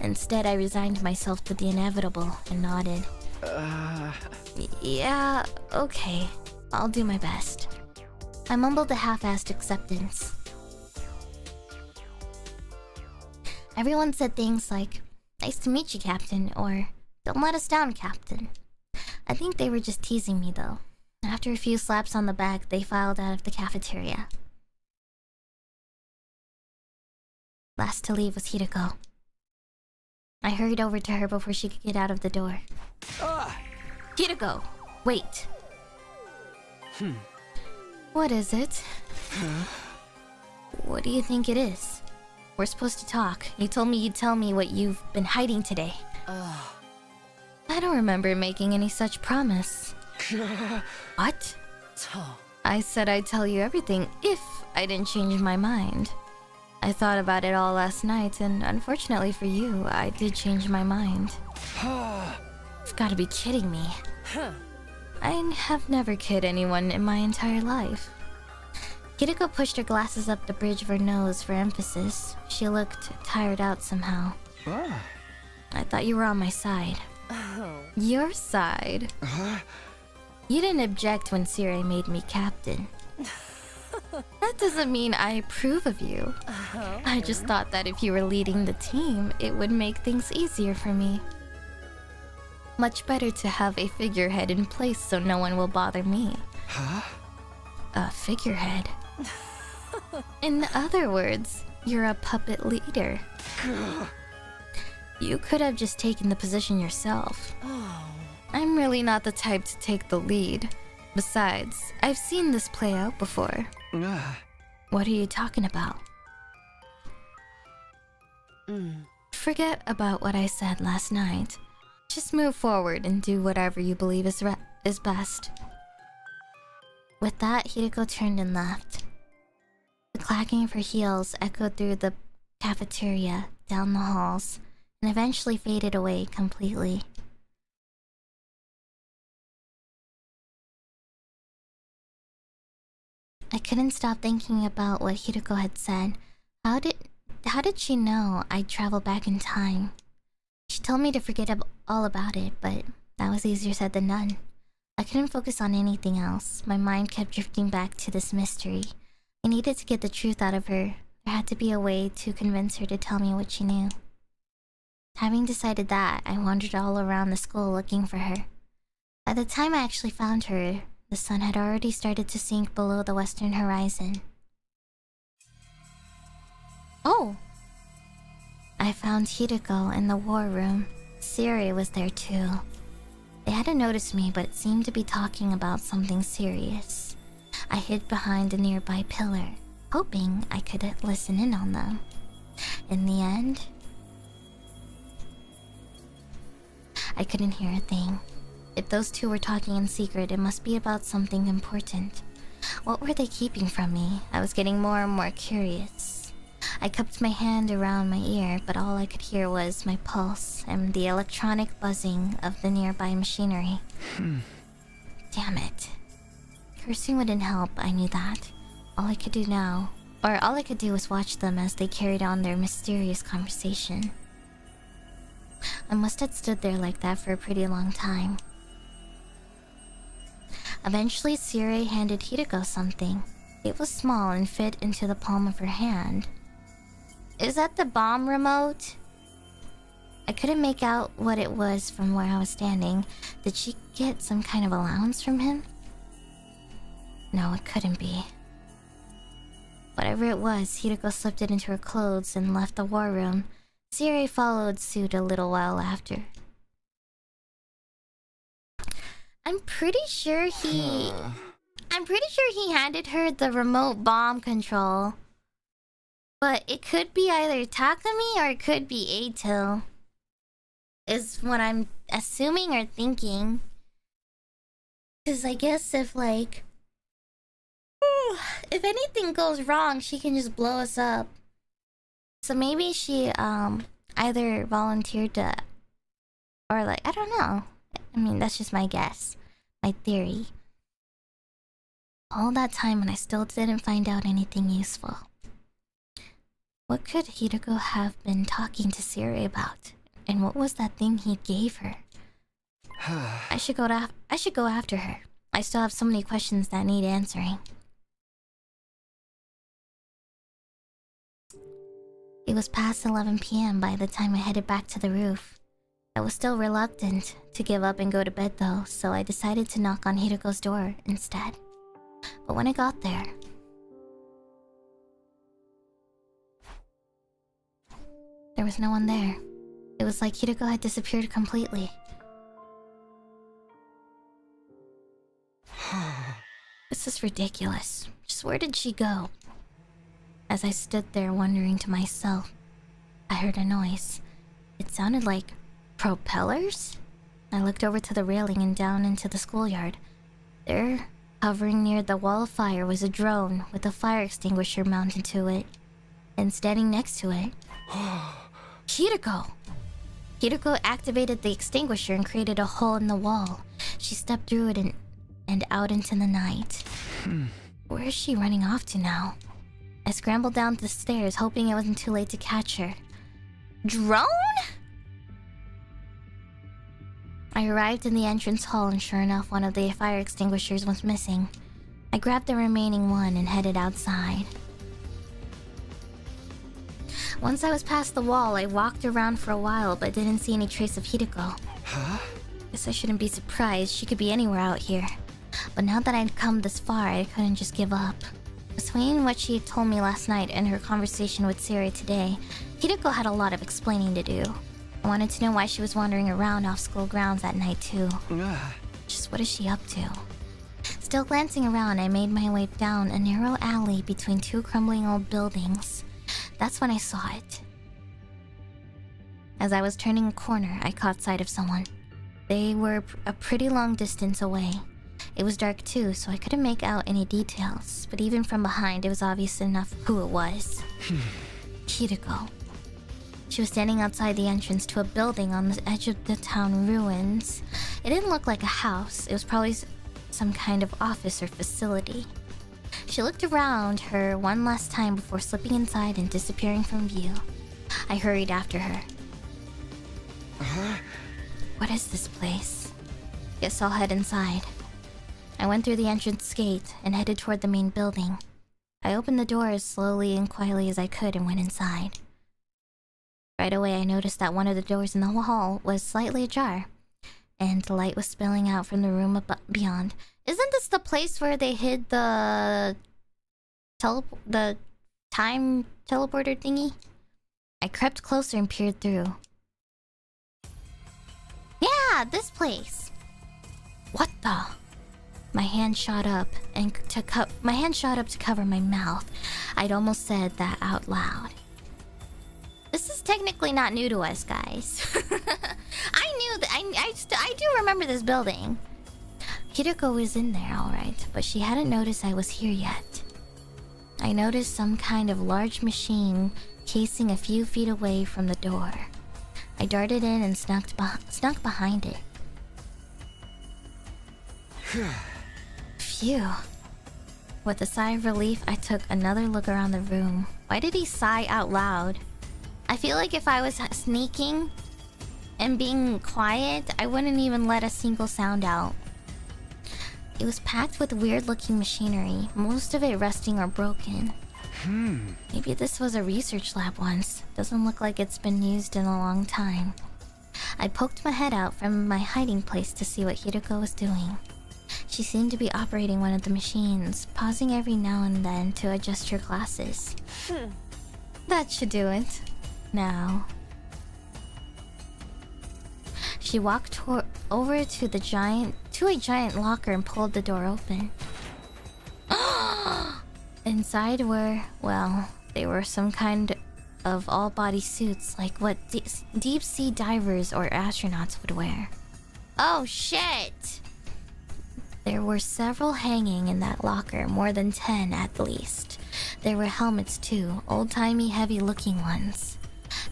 Instead, I resigned myself to the inevitable and nodded. Yeah, okay. I'll do my best. I mumbled a half-assed acceptance. Everyone said things like, "Nice to meet you, Captain," or "Don't let us down, Captain." I think they were just teasing me, though. After a few slaps on the back, they filed out of the cafeteria. Last to leave was Hideko. I hurried over to her before she could get out of the door. Hideko, wait. What is it? What do you think it is? We're supposed to talk. You told me you'd tell me what you've been hiding today. I don't remember making any such promise. What? I said I'd tell you everything if I didn't change my mind. I thought about it all last night, and unfortunately for you, I did change my mind. You've got to be kidding me. I have never kid anyone in my entire life. Hideko pushed her glasses up the bridge of her nose for emphasis. She looked tired out somehow. I thought you were on my side. Your side? You didn't object when Sire made me captain. That doesn't mean I approve of you. I just thought that if you were leading the team, it would make things easier for me. Much better to have a figurehead in place so no one will bother me. A figurehead? In other words, you're a puppet leader. You could have just taken the position yourself. I'm really not the type to take the lead. Besides, I've seen this play out before. What are you talking about? Forget about what I said last night. Just move forward and do whatever you believe is best. With that, Hideko turned and left. The clacking of her heels echoed through the cafeteria, down the halls, and eventually faded away completely. I couldn't stop thinking about what Hideko had said. How did she know I'd travel back in time? She told me to forget all about it, but that was easier said than done. I couldn't focus on anything else. My mind kept drifting back to this mystery. I needed to get the truth out of her. There had to be a way to convince her to tell me what she knew. Having decided that, I wandered all around the school looking for her. By the time I actually found her, the sun had already started to sink below the western horizon. Oh! I found Hideko in the war room. Siri was there too. They hadn't noticed me, but seemed to be talking about something serious. I hid behind a nearby pillar, hoping I could listen in on them. In the end, I couldn't hear a thing. If those two were talking in secret, it must be about something important. What were they keeping from me? I was getting more and more curious. I cupped my hand around my ear, but all I could hear was my pulse and the electronic buzzing of the nearby machinery. Damn it. Cursing wouldn't help, I knew that. All I could do was watch them as they carried on their mysterious conversation. I must have stood there like that for a pretty long time. Eventually, Sire handed Hideko something. It was small and fit into the palm of her hand. Is that the bomb remote? I couldn't make out what it was from where I was standing. Did she get some kind of allowance from him? No, it couldn't be. Whatever it was, Hiroko slipped it into her clothes and left the war room. Siri followed suit a little while after. I'm pretty sure he handed her the remote bomb control. But it could be either Takumi or it could be Ato. Is what I'm assuming or thinking. Because I guess if like... if anything goes wrong, she can just blow us up. So maybe she either volunteered to... or like, I don't know. I mean, that's just my guess. My theory. All that time and I still didn't find out anything useful. What could Hiroko have been talking to Siri about? And what was that thing he gave her? I should go after her. I still have so many questions that need answering. It was past 11 p.m. by the time I headed back to the roof. I was still reluctant to give up and go to bed though, so I decided to knock on Hiroko's door instead. But when I got there... there was no one there. It was like Hiroko had disappeared completely. This is ridiculous. Just where did she go? As I stood there wondering to myself, I heard a noise. It sounded like propellers? I looked over to the railing and down into the schoolyard. There, hovering near the wall of fire, was a drone with a fire extinguisher mounted to it. And standing next to it... Hiroko! Hiroko activated the extinguisher and created a hole in the wall. She stepped through it and out into the night. Where is she running off to now? I scrambled down the stairs, hoping it wasn't too late to catch her. Drone? I arrived in the entrance hall and sure enough, one of the fire extinguishers was missing. I grabbed the remaining one and headed outside. Once I was past the wall, I walked around for a while but didn't see any trace of Hiroko. Guess I shouldn't be surprised, she could be anywhere out here. But now that I'd come this far, I couldn't just give up. Between what she had told me last night and her conversation with Siri today, Hiroko had a lot of explaining to do. I wanted to know why she was wandering around off school grounds at night too. Just what is she up to? Still glancing around, I made my way down a narrow alley between two crumbling old buildings. That's when I saw it. As I was turning a corner, I caught sight of someone. They were a pretty long distance away. It was dark too, so I couldn't make out any details, but even from behind, it was obvious enough who it was. Hiroko. She was standing outside the entrance to a building on the edge of the town ruins. It didn't look like a house. It was probably some kind of office or facility. She looked around her one last time before slipping inside and disappearing from view. I hurried after her. What is this place? Guess I'll head inside. I went through the entrance gate and headed toward the main building. I opened the door as slowly and quietly as I could and went inside. Right away, I noticed that one of the doors in the hall was slightly ajar, and the light was spilling out from the room beyond. Isn't this the place where they hid the time teleporter thingy? I crept closer and peered through. Yeah, this place. What the? My hand shot up to cover my mouth. I'd almost said that out loud. This is technically not new to us, guys. I knew that. I do remember this building. Hiroko was in there, alright, but she hadn't noticed I was here yet. I noticed some kind of large machine casing a few feet away from the door. I darted in and snuck behind it. Phew. With a sigh of relief, I took another look around the room. Why did he sigh out loud? I feel like if I was sneaking and being quiet, I wouldn't even let a single sound out. It was packed with weird-looking machinery, most of it rusting or broken. Maybe this was a research lab once. Doesn't look like it's been used in a long time. I poked my head out from my hiding place to see what Hiroko was doing. She seemed to be operating one of the machines, pausing every now and then to adjust her glasses. That should do it. Now... She walked over to a giant locker and pulled the door open. Inside were, well, they were some kind of all-body suits like what deep-sea divers or astronauts would wear. Oh shit! There were several hanging in that locker, more than 10 at least. There were helmets too, old-timey heavy-looking ones.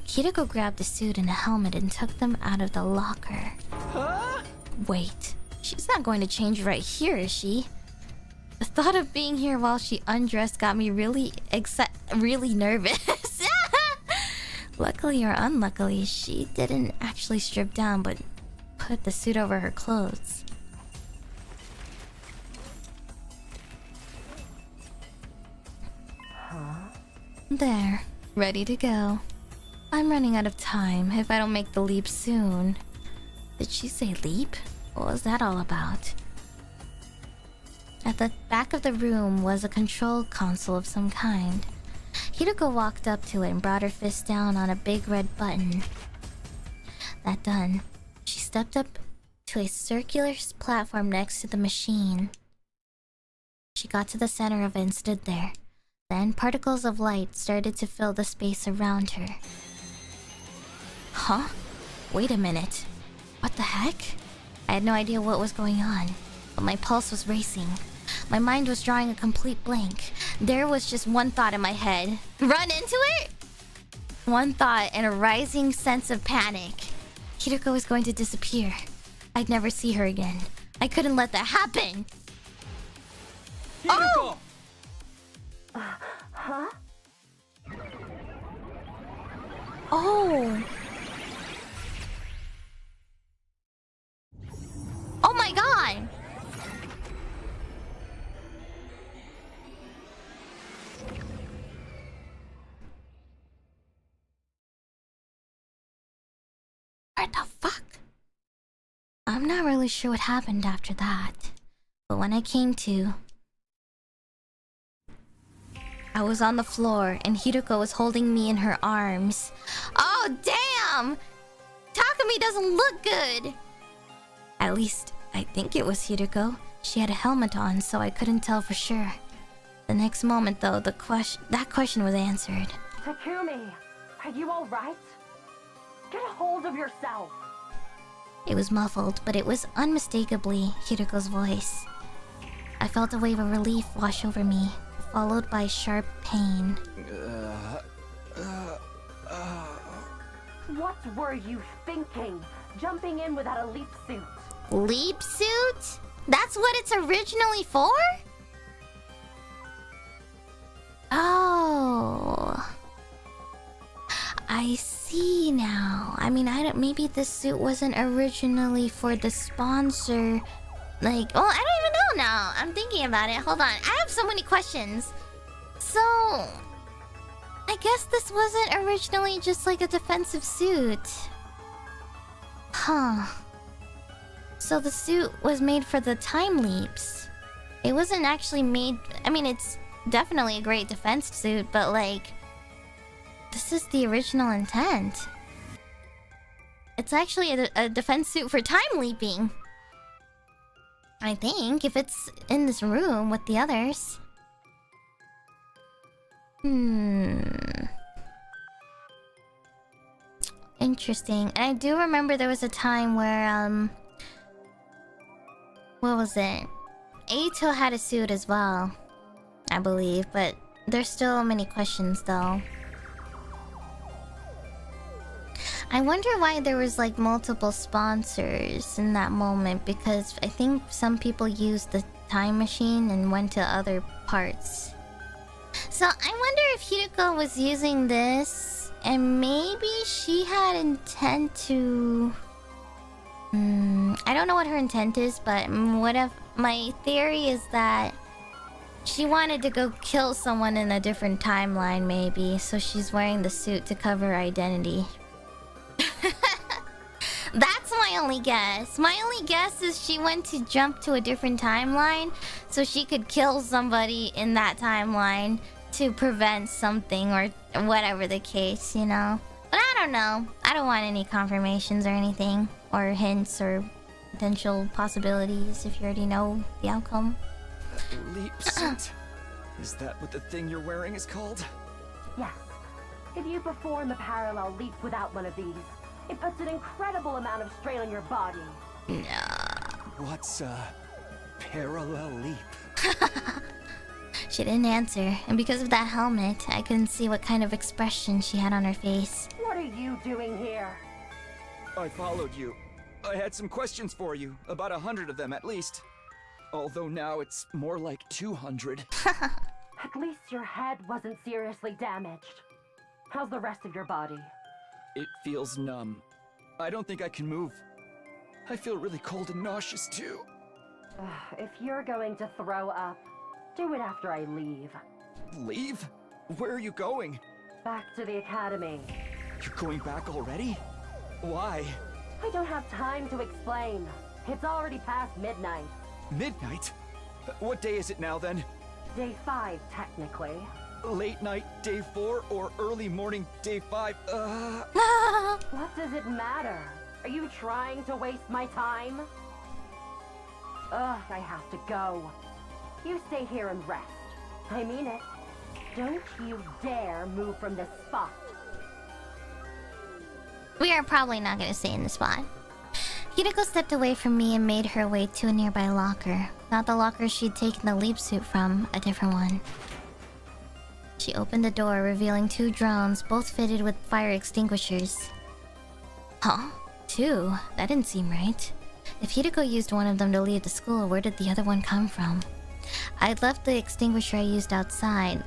Kiriko grabbed a suit and a helmet and took them out of the locker. Huh? Wait, she's not going to change right here, is she? The thought of being here while she undressed got me really nervous. Luckily or unluckily, she didn't actually strip down, but put the suit over her clothes. There, ready to go. I'm running out of time if I don't make the leap soon. Did she say leap? What was that all about? At the back of the room was a control console of some kind. Hiroko walked up to it and brought her fist down on a big red button. That done, she stepped up to a circular platform next to the machine. She got to the center of it and stood there. Then particles of light started to fill the space around her. Huh? Wait a minute. What the heck? I had no idea what was going on, but my pulse was racing. My mind was drawing a complete blank. There was just one thought in my head. Run into it? One thought and a rising sense of panic. Hiroko was going to disappear. I'd never see her again. I couldn't let that happen. Hiroko! Oh! Huh? Oh. Oh my god. What the fuck? I'm not really sure what happened after that. But when I came to, I was on the floor and Hiroko was holding me in her arms. Oh damn! Takumi doesn't look good! At least, I think it was Hiroko. She had a helmet on, so I couldn't tell for sure. The next moment though, that question was answered. Takumi, are you alright? Get a hold of yourself! It was muffled, but it was unmistakably Hiroko's voice. I felt a wave of relief wash over me, followed by sharp pain. What were you thinking? Jumping in without a leap suit? Leap suit? That's what it's originally for? Oh, I see now. I mean, maybe this suit wasn't originally for the sponsor. Like, well, I don't even know now. I'm thinking about it. Hold on. I have so many questions. So, I guess this wasn't originally just like a defensive suit. Huh. So the suit was made for the time leaps. It wasn't actually made... I mean, it's definitely a great defense suit, but like... This is the original intent. It's actually a defense suit for time leaping. I think, if it's in this room with the others. Interesting. And I do remember there was a time where, what was it? Eito had a suit as well, I believe, but there's still many questions though. I wonder why there was like multiple sponsors in that moment, because I think some people used the time machine and went to other parts. So I wonder if Hiroko was using this and maybe she had intent to... I don't know what her intent is, but my theory is that she wanted to go kill someone in a different timeline maybe, so she's wearing the suit to cover her identity. That's my only guess. My only guess is she went to jump to a different timeline so she could kill somebody in that timeline to prevent something or whatever the case, you know? But I don't know. I don't want any confirmations or anything, or hints or potential possibilities if you already know the outcome. Leap suit? Is that what the thing you're wearing is called? Yes. If you perform a parallel leap without one of these, it puts an incredible amount of strain on your body. What's a parallel leap? She didn't answer, and because of that helmet, I couldn't see what kind of expression she had on her face. What are you doing here? I followed you. I had some questions for you, about 100 of them at least. Although now it's more like 200. At least your head wasn't seriously damaged. How's the rest of your body? It feels numb. I don't think I can move. I feel really cold and nauseous too. If you're going to throw up, do it after I leave. Leave? Where are you going? Back to the academy. You're going back already? Why? I don't have time to explain. It's already past midnight. Midnight? What day is it now then? Day 5, technically. Late night, day 4, or early morning, day 5? What does it matter? Are you trying to waste my time? I have to go. You stay here and rest. I mean it. Don't you dare move from this spot. We are probably not going to stay in the spot. Hideko stepped away from me and made her way to a nearby locker. Not the locker she'd taken the leap suit from, a different one. She opened the door, revealing 2 drones, both fitted with fire extinguishers. Huh? 2? That didn't seem right. If Hideko used one of them to leave the school, where did the other one come from? I'd left the extinguisher I used outside,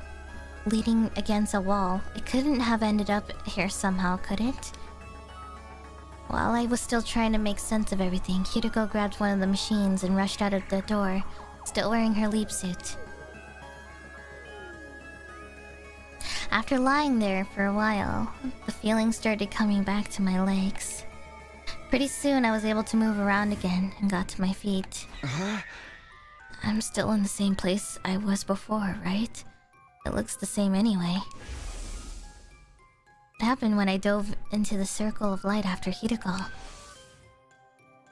leaning against a wall. It couldn't have ended up here somehow, could it? While I was still trying to make sense of everything, Hideko grabbed one of the machines and rushed out of the door, still wearing her leap suit. After lying there for a while, the feeling started coming back to my legs. Pretty soon I was able to move around again and got to my feet. I'm still in the same place I was before, right? It looks the same anyway. It happened when I dove into the circle of light after Hideko.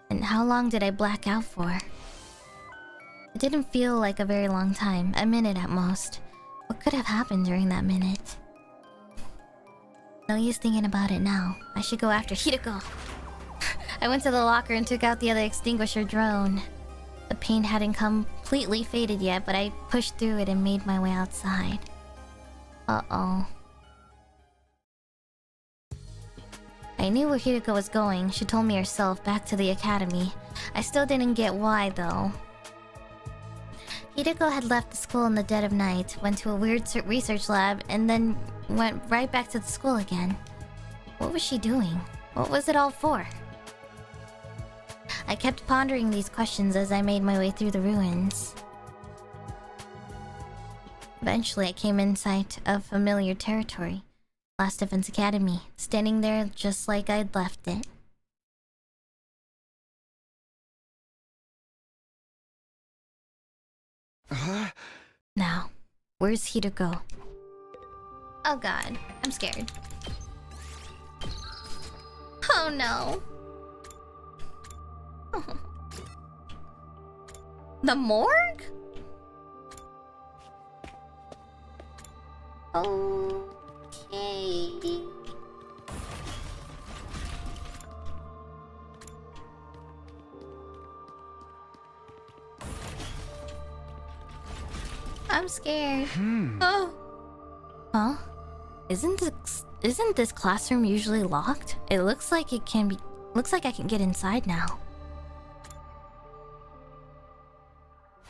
And how long did I black out for? It didn't feel like a very long time, a minute at most. What could have happened during that minute? No use thinking about it now. I should go after Hideko. I went to the locker and took out the other extinguisher drone. The paint hadn't completely faded yet, but I pushed through it and made my way outside. Uh-oh. I knew where Hideko was going. She told me herself, back to the academy. I still didn't get why, though. Hideko had left the school in the dead of night, went to a weird research lab, and then went right back to the school again. What was she doing? What was it all for? I kept pondering these questions as I made my way through the ruins. Eventually, I came in sight of familiar territory. Last Defense Academy, standing there just like I'd left it. Now, where's Hideko? Oh god, I'm scared. Oh no. The morgue? Okay. I'm scared. Oh. Huh? Isn't this classroom usually locked? It looks like it can be. Looks like I can get inside now.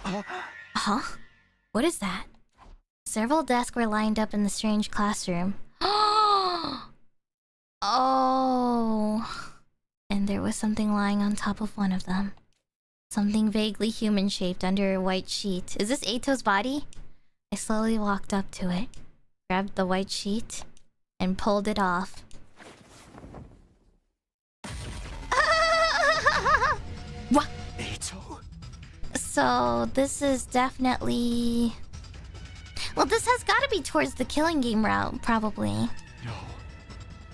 Huh? What is that? Several desks were lined up in the strange classroom. Oh. And there was something lying on top of one of them. Something vaguely human-shaped under a white sheet. Is this Eito's body? I slowly walked up to it, grabbed the white sheet, and pulled it off. Ah! What? Eito? So this is definitely... Well, this has got to be towards the killing game route, probably. No,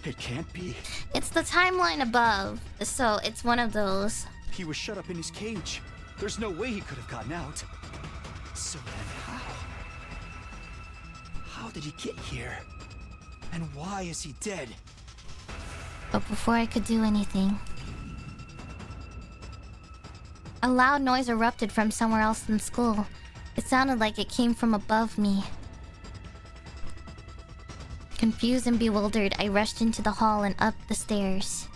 it can't be. It's the timeline above, so it's one of those. He was shut up in his cage. There's no way he could have gotten out. So then how? How did he get here? And why is he dead? But before I could do anything, a loud noise erupted from somewhere else in school. It sounded like it came from above me. Confused and bewildered, I rushed into the hall and up the stairs.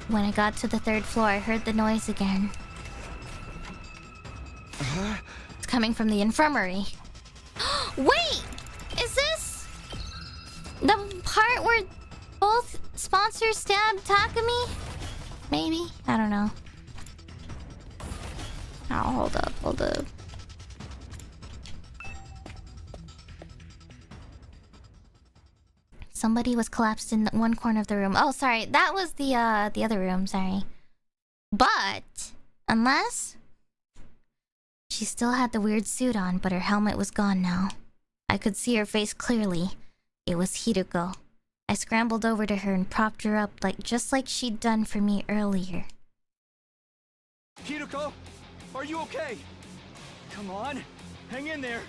When I got to the 3rd floor, I heard the noise again. It's coming from the infirmary. Wait! Is this the part where both sponsors stabbed Takumi? Maybe? I don't know. Oh, hold up. Somebody was collapsed in one corner of the room. Oh, sorry. That was the other room, sorry. But, unless... She still had the weird suit on, but her helmet was gone now. I could see her face clearly. It was Hiruko. I scrambled over to her and propped her up just like she'd done for me earlier. Hiruko, are you okay? Come on, hang in there.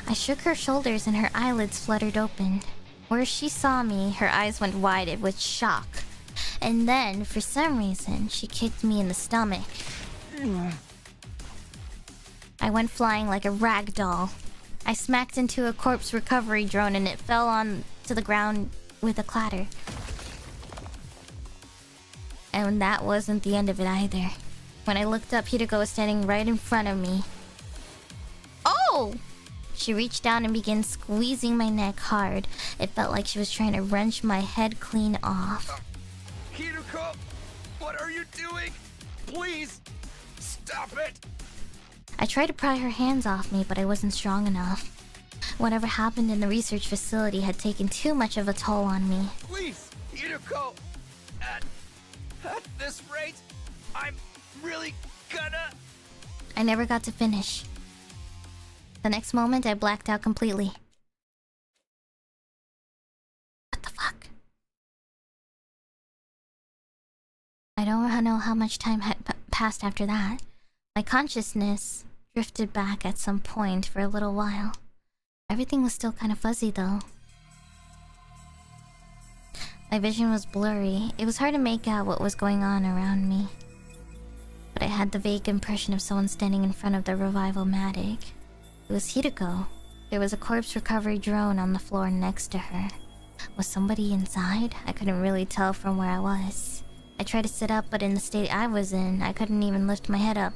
I shook her shoulders and her eyelids fluttered open. Where she saw me, her eyes went wide with shock. And then, for some reason, she kicked me in the stomach. I went flying like a rag doll. I smacked into a corpse recovery drone and it fell to the ground with a clatter. And that wasn't the end of it either. When I looked up, Hiruko was standing right in front of me. Oh! She reached down and began squeezing my neck hard. It felt like she was trying to wrench my head clean off. Hiruko, what are you doing? Please, stop it! I tried to pry her hands off me, but I wasn't strong enough. Whatever happened in the research facility had taken too much of a toll on me. Please, Hiruko, at this rate, I'm really gonna... I never got to finish. The next moment, I blacked out completely. What the fuck? I don't know how much time had passed after that. My consciousness drifted back at some point for a little while. Everything was still kind of fuzzy though. My vision was blurry. It was hard to make out what was going on around me. But I had the vague impression of someone standing in front of the revival-matic. It was Hiruko. There was a corpse recovery drone on the floor next to her. Was somebody inside? I couldn't really tell from where I was. I tried to sit up, but in the state I was in, I couldn't even lift my head up.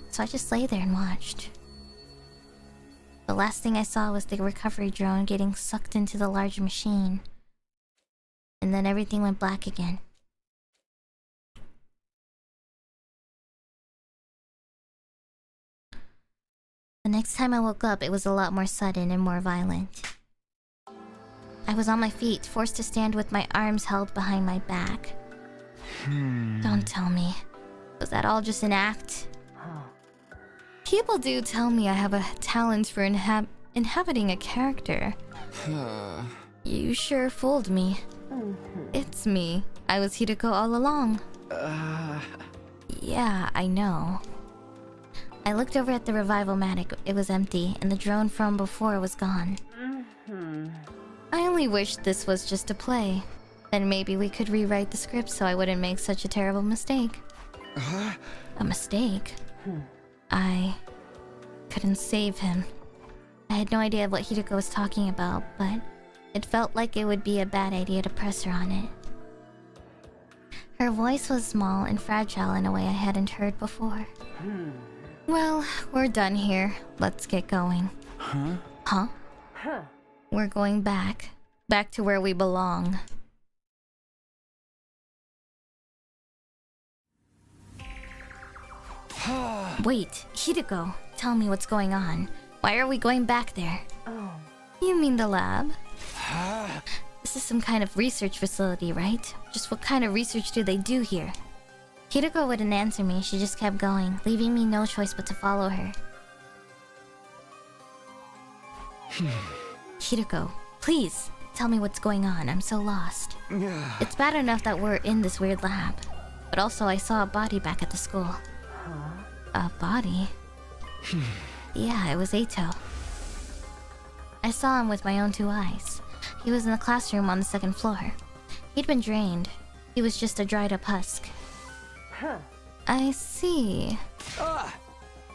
So I just lay there and watched. The last thing I saw was the recovery drone getting sucked into the large machine. And then everything went black again. The next time I woke up, it was a lot more sudden and more violent. I was on my feet, forced to stand with my arms held behind my back. Don't tell me. Was that all just an act? People do tell me I have a talent for inhabiting a character. You sure fooled me. It's me. I was Hiruko all along. Yeah, I know. I looked over at the revival-matic. It was empty, and the drone from before was gone. I only wish this was just a play. Then maybe we could rewrite the script so I wouldn't make such a terrible mistake. A mistake? I couldn't save him. I had no idea what Hiruko was talking about, but it felt like it would be a bad idea to press her on it. Her voice was small and fragile in a way I hadn't heard before. Well, we're done here. Let's get going. Huh? We're going back. Back to where we belong. Wait, Hiruko, tell me what's going on. Why are we going back there? You mean the lab? This is some kind of research facility, right? Just what kind of research do they do here? Kiriko wouldn't answer me, she just kept going, leaving me no choice but to follow her. Kiriko, please, tell me what's going on, I'm so lost. It's bad enough that we're in this weird lab, but also I saw a body back at the school. A body? Yeah, it was Eito. I saw him with my own 2 eyes. He was in the classroom on the 2nd floor. He'd been drained. He was just a dried up husk. I see.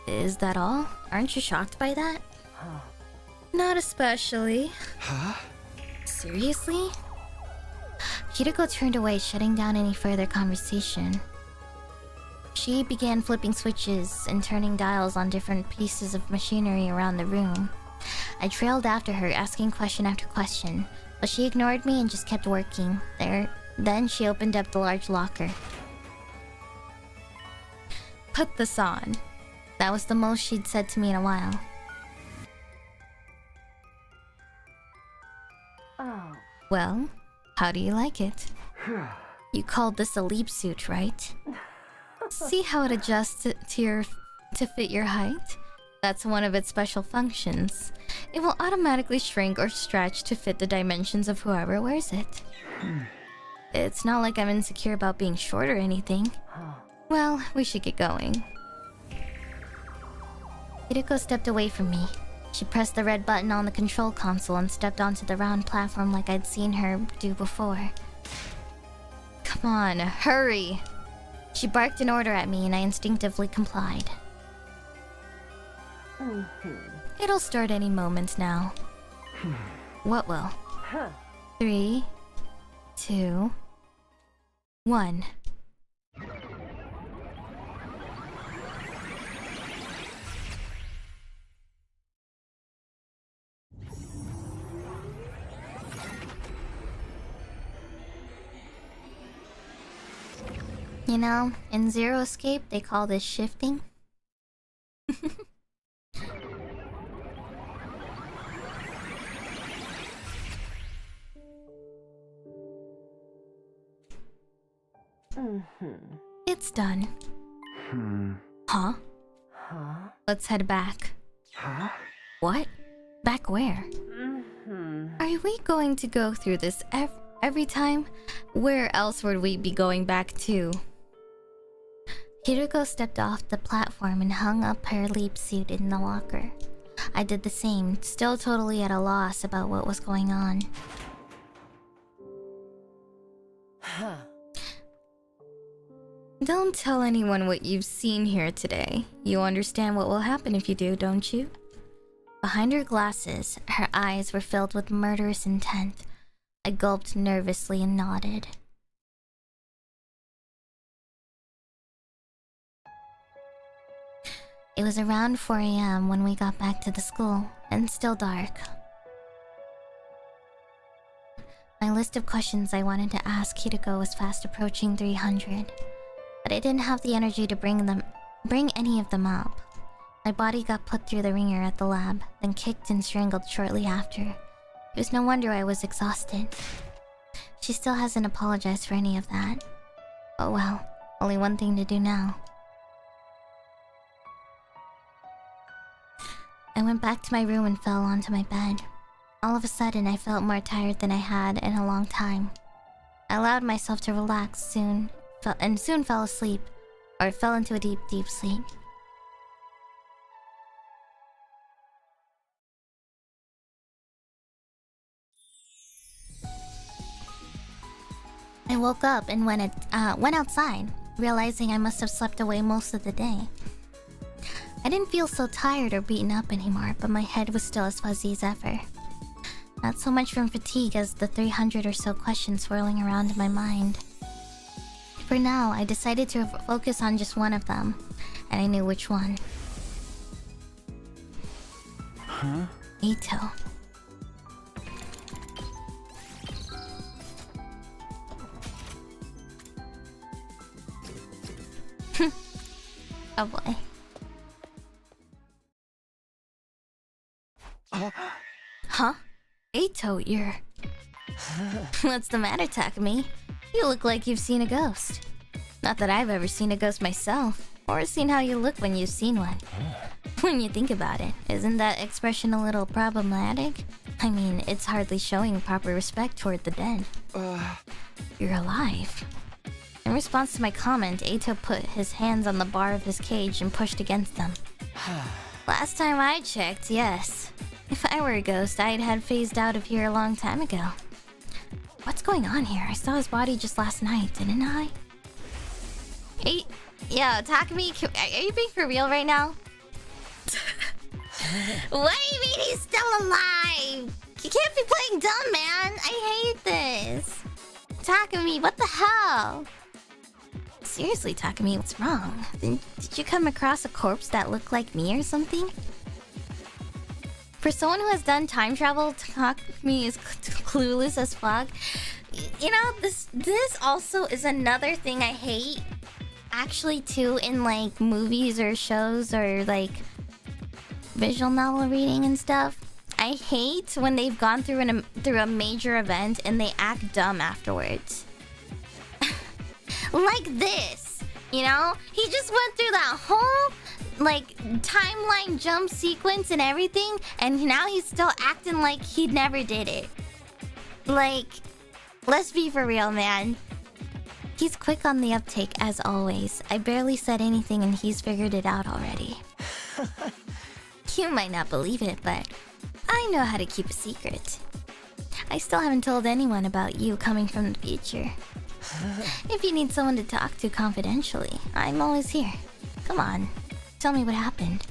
Is that all? Aren't you shocked by that? Not especially. Seriously? Kiriko turned away, shutting down any further conversation. She began flipping switches and turning dials on different pieces of machinery around the room. I trailed after her, asking question after question, but she ignored me and just kept working. Then she opened up the large locker. Put this on. That was the most she'd said to me in a while. Oh. Well, how do you like it? You called this a leap suit, right? See how it adjusts to fit your height? That's one of its special functions. It will automatically shrink or stretch to fit the dimensions of whoever wears it. It's not like I'm insecure about being short or anything. Well, we should get going. Kiriko stepped away from me. She pressed the red button on the control console and stepped onto the round platform like I'd seen her do before. Come on, hurry! She barked an order at me and I instinctively complied. It'll start any moment now. What will? 3, 2, 1. You know, in Zero Escape, they call this shifting. It's done. Huh? Let's head back. What? Back where? Are we going to go through this every time? Where else would we be going back to? Kiriko stepped off the platform and hung up her leap suit in the locker. I did the same, still totally at a loss about what was going on. Don't tell anyone what you've seen here today. You understand what will happen if you do, don't you? Behind her glasses, her eyes were filled with murderous intent. I gulped nervously and nodded. It was around 4 a.m. when we got back to the school, and still dark. My list of questions I wanted to ask Kiriko was fast approaching 300, but I didn't have the energy to bring any of them up. My body got put through the ringer at the lab, then kicked and strangled shortly after. It was no wonder I was exhausted. She still hasn't apologized for any of that. Oh well, only one thing to do now. I went back to my room and fell onto my bed. All of a sudden, I felt more tired than I had in a long time. I allowed myself to relax soon fell asleep, or fell into a deep, deep sleep. I woke up and went outside, realizing I must have slept away most of the day. I didn't feel so tired or beaten up anymore, but my head was still as fuzzy as ever. Not so much from fatigue as the 300 or so questions swirling around in my mind. For now, I decided to focus on just one of them, and I knew which one. Eito. Oh boy. Huh? Eito, you're... What's the matter, Takumi? You look like you've seen a ghost. Not that I've ever seen a ghost myself, or seen how you look when you've seen one. When you think about it, isn't that expression a little problematic? I mean, it's hardly showing proper respect toward the dead. You're alive. In response to my comment, Eito put his hands on the bar of his cage and pushed against them. Last time I checked, yes. If I were a ghost, I'd had phased out of here a long time ago. What's going on here? I saw his body just last night, didn't I? Hey, yo, Takumi, are you being for real right now? What do you mean he's still alive? You can't be playing dumb, man. I hate this. Takumi, what the hell? Seriously, Takumi, what's wrong? Did you come across a corpse that looked like me or something? For someone who has done time travel, Takumi is clueless as fuck. You know, this also is another thing I hate. Actually, too, in like movies or shows or like visual novel reading and stuff. I hate when they've gone through a major event and they act dumb afterwards. Like this, you know? He just went through that whole like timeline jump sequence and everything, and now he's still acting like he never did it. Like, let's be for real, man. He's quick on the uptake as always. I barely said anything and he's figured it out already. You might not believe it, but I know how to keep a secret. I still haven't told anyone about you coming from the future. If you need someone to talk to confidentially, I'm always here. Come on, tell me what happened.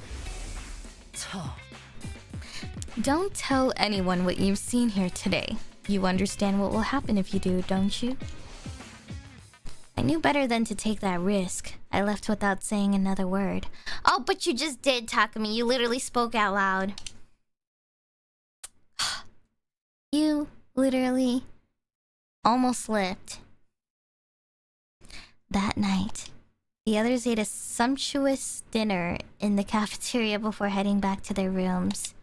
Don't tell anyone what you've seen here today. You understand what will happen if you do, don't you? I knew better than to take that risk. I left without saying another word. Oh, but you just did, Takumi. You literally spoke out loud. You literally almost slipped. That night, the others ate a sumptuous dinner in the cafeteria before heading back to their rooms.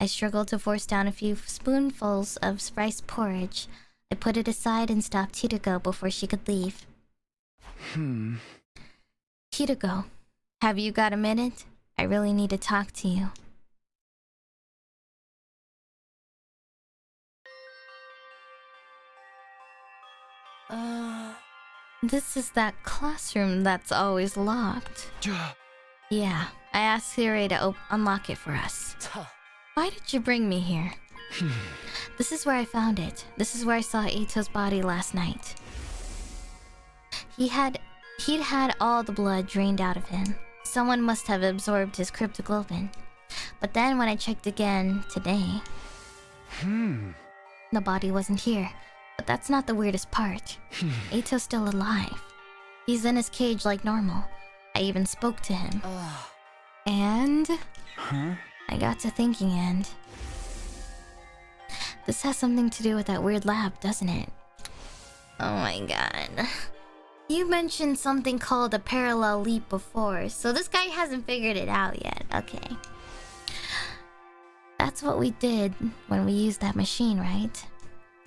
I struggled to force down a few spoonfuls of rice porridge. I put it aside and stopped TooKyo before she could leave. TooKyo, have you got a minute? I really need to talk to you. This is that classroom that's always locked. Yeah, I asked Siri to unlock it for us. Why did you bring me here? This is where I found it. This is where I saw Eito's body last night. He'd had all the blood drained out of him. Someone must have absorbed his cryptoglobin. But then when I checked again today, the body wasn't here. But that's not the weirdest part. Eito's still alive. He's in his cage like normal. I even spoke to him. And I got to thinking, and this has something to do with that weird lab, doesn't it? Oh my god. You mentioned something called a parallel leap before, so this guy hasn't figured it out yet. Okay. That's what we did when we used that machine, right?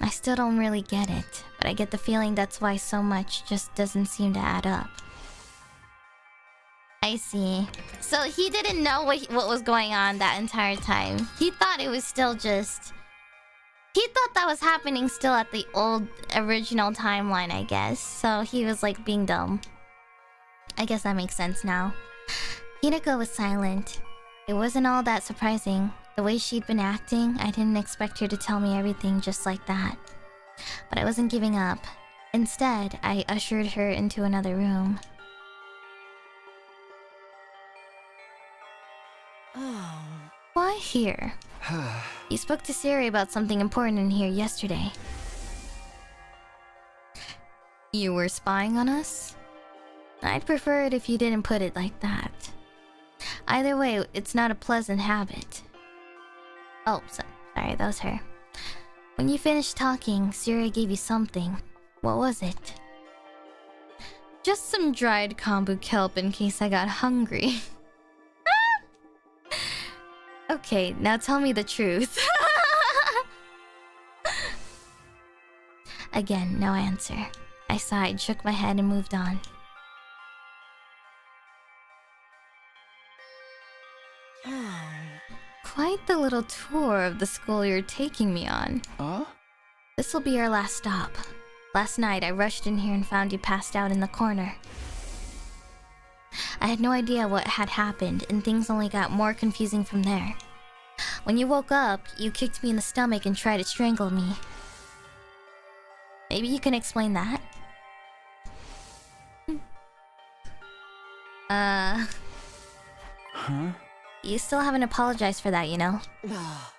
I still don't really get it, but I get the feeling that's why so much just doesn't seem to add up. I see. So he didn't know what was going on that entire time. He thought it was still just... He thought that was happening still at the old original timeline, I guess. So he was like being dumb. I guess that makes sense now. Hinako was silent. It wasn't all that surprising. The way she'd been acting, I didn't expect her to tell me everything just like that. But I wasn't giving up. Instead, I ushered her into another room. Why here? You spoke to Siri about something important in here yesterday. You were spying on us? I'd prefer it if you didn't put it like that. Either way, it's not a pleasant habit. Oh, sorry, that was her. When you finished talking, Siri gave you something. What was it? Just some dried kombu kelp in case I got hungry. Okay, now tell me the truth. Again, no answer. I sighed, shook my head, and moved on. Quite the little tour of the school you're taking me on. Huh? This will be our last stop. Last night, I rushed in here and found you passed out in the corner. I had no idea what had happened, and things only got more confusing from there. When you woke up, you kicked me in the stomach and tried to strangle me. Maybe you can explain that? Huh? You still haven't apologized for that, you know? I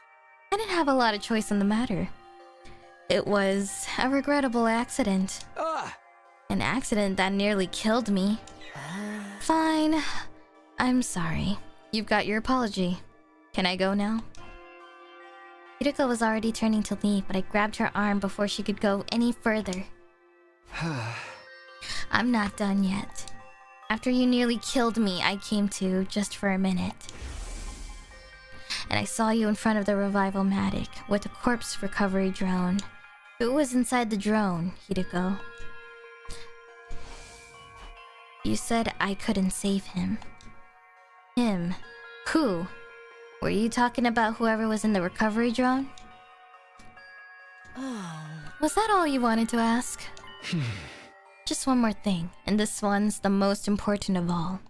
didn't have a lot of choice in the matter. It was a regrettable accident. An accident that nearly killed me. Fine. I'm sorry. You've got your apology. Can I go now? Kiriko was already turning to leave, but I grabbed her arm before she could go any further. I'm not done yet. After you nearly killed me, I came to just for a minute. And I saw you in front of the revival-matic with a corpse recovery drone. Who was inside the drone, Kiriko? You said I couldn't save him. Him? Who? Were you talking about whoever was in the recovery drone? Was that all you wanted to ask? Just one more thing, and this one's the most important of all.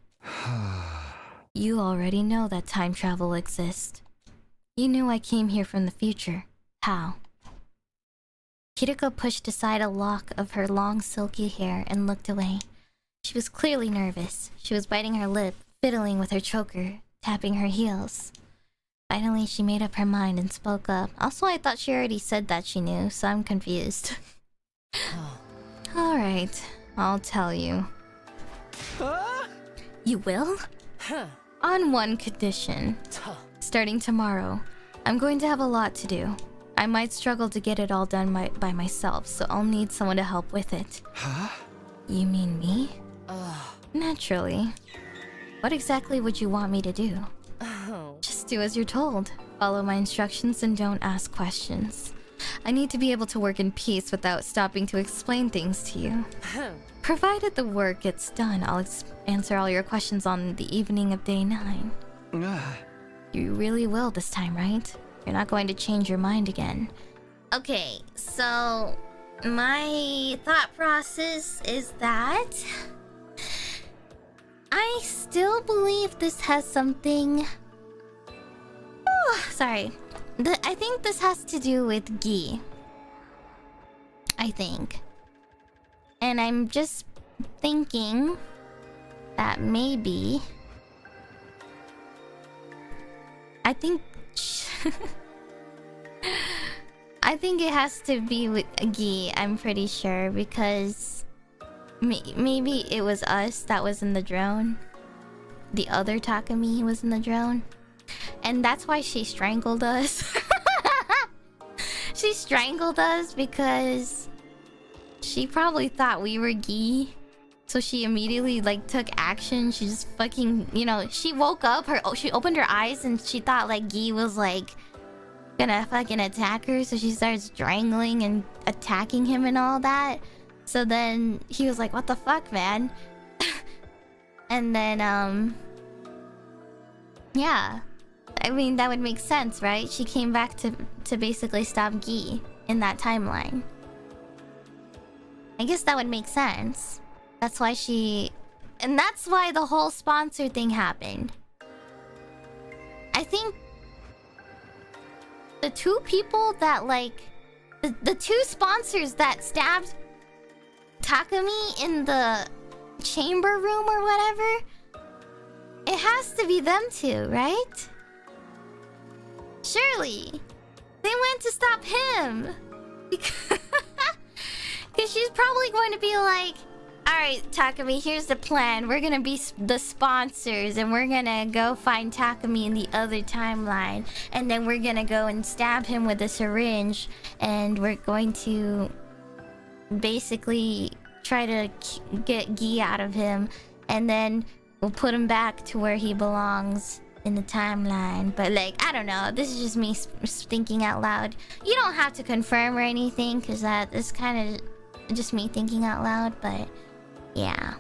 You already know that time travel exists. You knew I came here from the future. How? Kiriko pushed aside a lock of her long silky hair and looked away. She was clearly nervous. She was biting her lip, fiddling with her choker, tapping her heels. Finally, she made up her mind and spoke up. Also, I thought she already said that she knew, so I'm confused. Alright, I'll tell you. You will? On one condition. Starting tomorrow, I'm going to have a lot to do. I might struggle to get it all done by myself, so I'll need someone to help with it. Huh? You mean me? Naturally. What exactly would you want me to do? Just do as you're told. Follow my instructions and don't ask questions. I need to be able to work in peace without stopping to explain things to you. Provided the work gets done, I'll answer all your questions on the evening of day 9. You really will this time, right? You're not going to change your mind again. Okay, so my thought process is that I still believe this has something... sorry. I think this has to do with Gi. I think. And I'm just thinking that maybe... I think it has to be with Gi, I'm pretty sure, because maybe it was us that was in the drone. The other Takumi was in the drone. And that's why she strangled us. She strangled us because she probably thought we were Gi. So she immediately like took action. She just fucking, you know, she woke up, she opened her eyes and she thought like Gi was like gonna fucking attack her. So she started strangling and attacking him and all that. So then he was like, what the fuck, man? And then yeah, I mean that would make sense, right? She came back to basically stop Gi in that timeline. I guess that would make sense. That's why and that's why the whole sponsor thing happened. I think the two people that like the two sponsors that stabbed Takumi in the chamber room or whatever, it has to be them two, right? Surely they went to stop him because she's probably going to be like, alright, Takumi, here's the plan. We're gonna be the sponsors and we're gonna go find Takumi in the other timeline. And then we're gonna go and stab him with a syringe. And we're going to basically try to get Gi out of him. And then we'll put him back to where he belongs in the timeline, but like, I don't know. This is just me thinking out loud. You don't have to confirm or anything, because that is kind of just me thinking out loud, but yeah.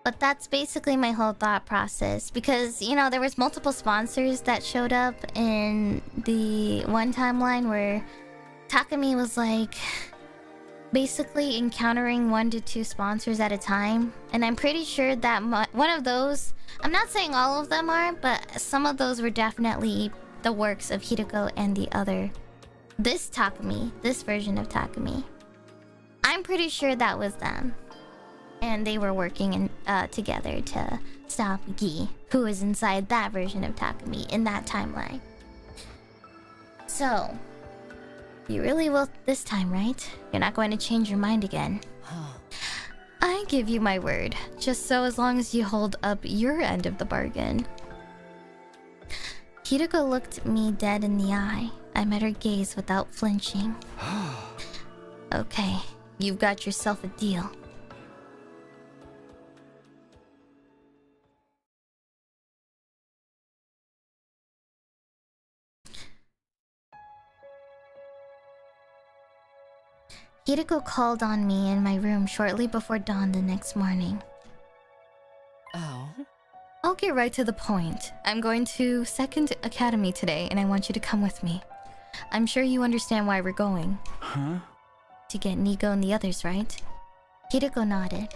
But that's basically my whole thought process, because, you know, there was multiple sponsors that showed up in the one timeline where Takumi was like basically encountering 1 to 2 sponsors at a time, and I'm pretty sure that one of those, I'm not saying all of them are, but some of those were definitely the works of Hideko and the other, this Takumi, this version of Takumi. I'm pretty sure that was them, and they were working together to stop Gi, who is inside that version of Takumi in that timeline. So you really will this time, right? You're not going to change your mind again. I give you my word. Just so as long as you hold up your end of the bargain. Hideko looked me dead in the eye. I met her gaze without flinching. Okay, you've got yourself a deal. Hideko called on me in my room shortly before dawn the next morning. Oh? I'll get right to the point. I'm going to Second Academy today, and I want you to come with me. I'm sure you understand why we're going. Huh? To get Nigo and the others, right? Hideko nodded.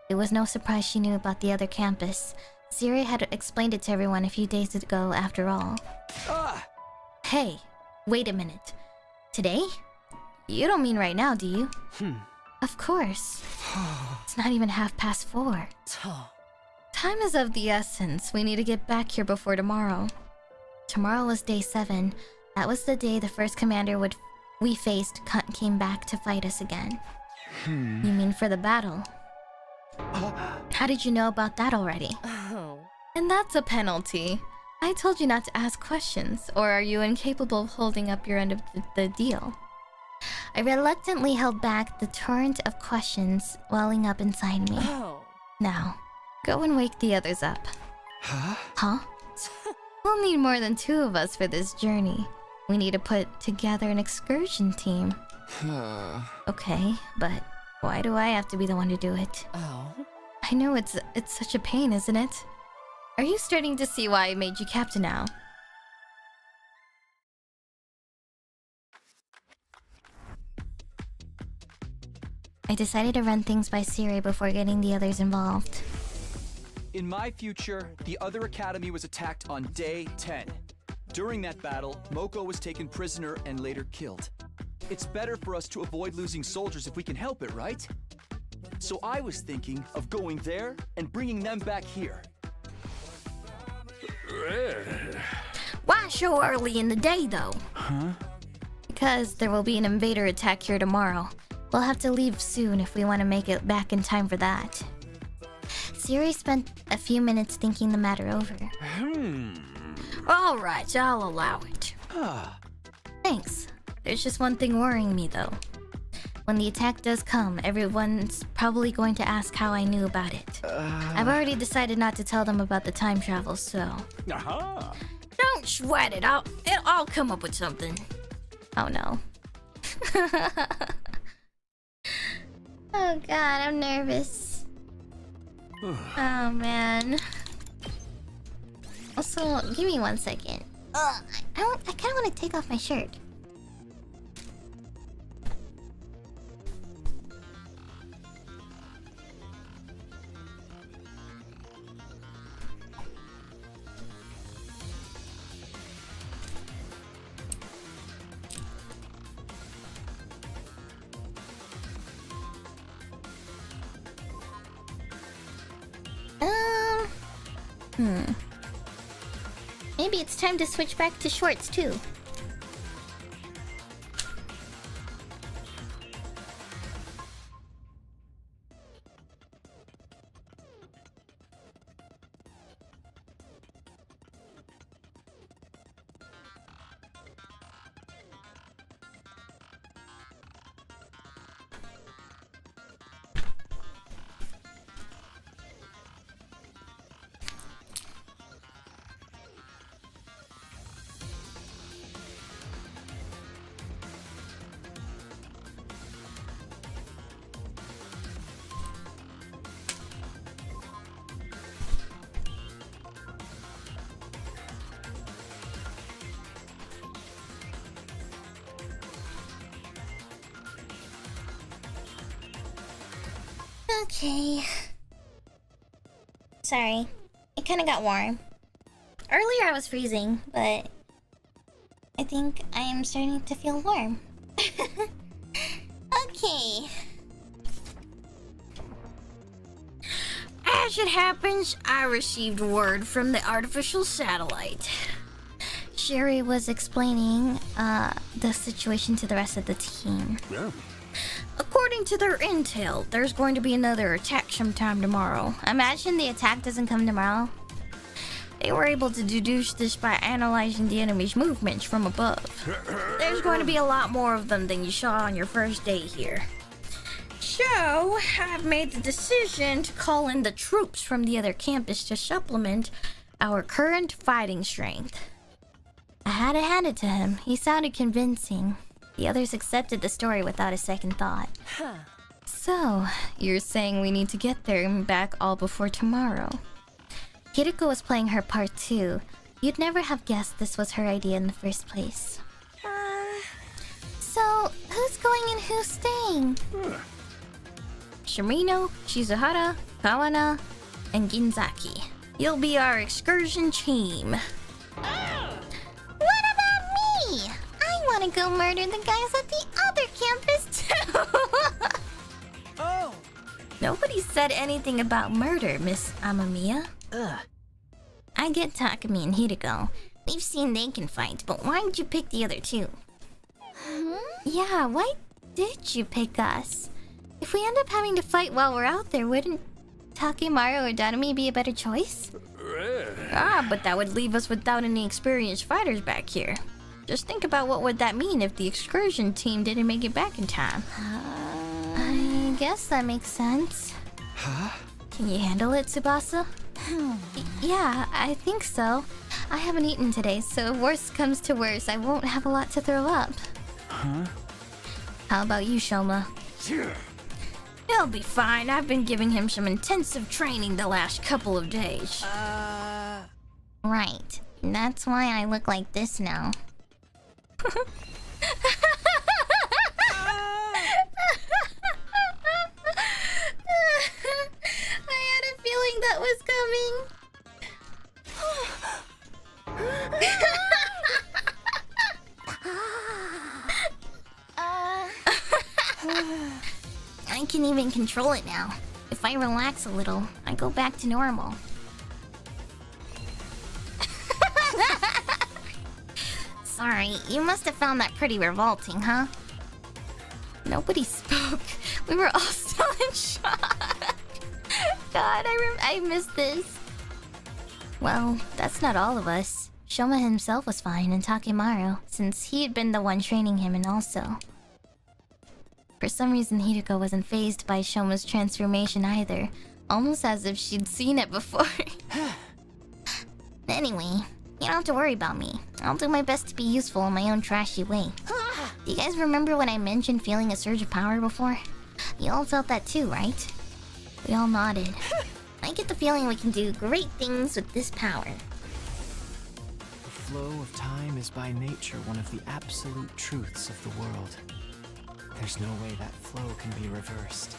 It was no surprise she knew about the other campus. Siri had explained it to everyone a few days ago after all. Ah! Hey, wait a minute. Today? You don't mean right now, do you? Of course. It's not even 4:30. Time is of the essence. We need to get back here before tomorrow. Tomorrow was day 7. That was the day the first commander we faced came back to fight us again. You mean for the battle? How did you know about that already? And that's a penalty. I told you not to ask questions, or are you incapable of holding up your end of the deal? I reluctantly held back the torrent of questions welling up inside me. Now, go and wake the others up. Huh? We'll need more than 2 of us for this journey. We need to put together an excursion team. Okay, but why do I have to be the one to do it? I know it's such a pain, isn't it? Are you starting to see why I made you captain now? I decided to run things by Siri before getting the others involved. In my future, the other academy was attacked on day 10. During that battle, Moko was taken prisoner and later killed. It's better for us to avoid losing soldiers if we can help it, right? So I was thinking of going there and bringing them back here. Why so early in the day, though? Because there will be an invader attack here tomorrow. We'll have to leave soon if we want to make it back in time for that. Siri spent a few minutes thinking the matter over. Alright, I'll allow it. Thanks. There's just one thing worrying me, though. When the attack does come, everyone's probably going to ask how I knew about it. I've already decided not to tell them about the time travel, so... Don't sweat it. I'll come up with something. Oh no. Oh god, I'm nervous. Oh man. Also, give me 1 second. I kind of want to take off my shirt. Maybe it's time to switch back to shorts too. Okay. Sorry. It kind of got warm. Earlier I was freezing, but I think I am starting to feel warm. Okay. As it happens, I received word from the artificial satellite. Sherry was explaining the situation to the rest of the team. Yeah. According to their intel, there's going to be another attack sometime tomorrow. Imagine the attack doesn't come tomorrow. They were able to deduce this by analyzing the enemy's movements from above. There's going to be a lot more of them than you saw on your first day here. So, I've made the decision to call in the troops from the other campus to supplement our current fighting strength. I had to hand it to him. He sounded convincing. The others accepted the story without a second thought. So, you're saying we need to get there and back all before tomorrow? Hiriko was playing her part too. You'd never have guessed this was her idea in the first place. So, who's going and who's staying? Shimino, Shizuhara, Kawana, and Ginzaki. You'll be our excursion team. What about me? I want to go murder the guys at the other campus too. Oh! Nobody said anything about murder, Miss Amamiya. I get Takumi and Hiriko. We've seen they can fight, but why did you pick the other two? Yeah, why did you pick us? If we end up having to fight while we're out there, wouldn't Takemaru or Danami be a better choice? But that would leave us without any experienced fighters back here. Just think about what would that mean if the excursion team didn't make it back in time. I guess that makes sense. Can you handle it, Tsubasa? Yeah, I think so. I haven't eaten today, so if worst comes to worst, I won't have a lot to throw up. How about you, Shoma? He'll be fine. I've been giving him some intensive training the last couple of days. Right. That's why I look like this now. I had a feeling that was coming. I can even control it now. If I relax a little, I go back to normal. Sorry, you must have found that pretty revolting, huh? Nobody spoke. We were all still in shock. God, I missed this. Well, that's not all of us. Shoma himself was fine, and Takemaru, since he had been the one training him and also. For some reason, Hiriko wasn't fazed by Shoma's transformation either. Almost as if she'd seen it before. Anyway, you don't have to worry about me. I'll do my best to be useful in my own trashy way. Do you guys remember when I mentioned feeling a surge of power before? You all felt that too, right? We all nodded. I get the feeling we can do great things with this power. The flow of time is by nature one of the absolute truths of the world. There's no way that flow can be reversed.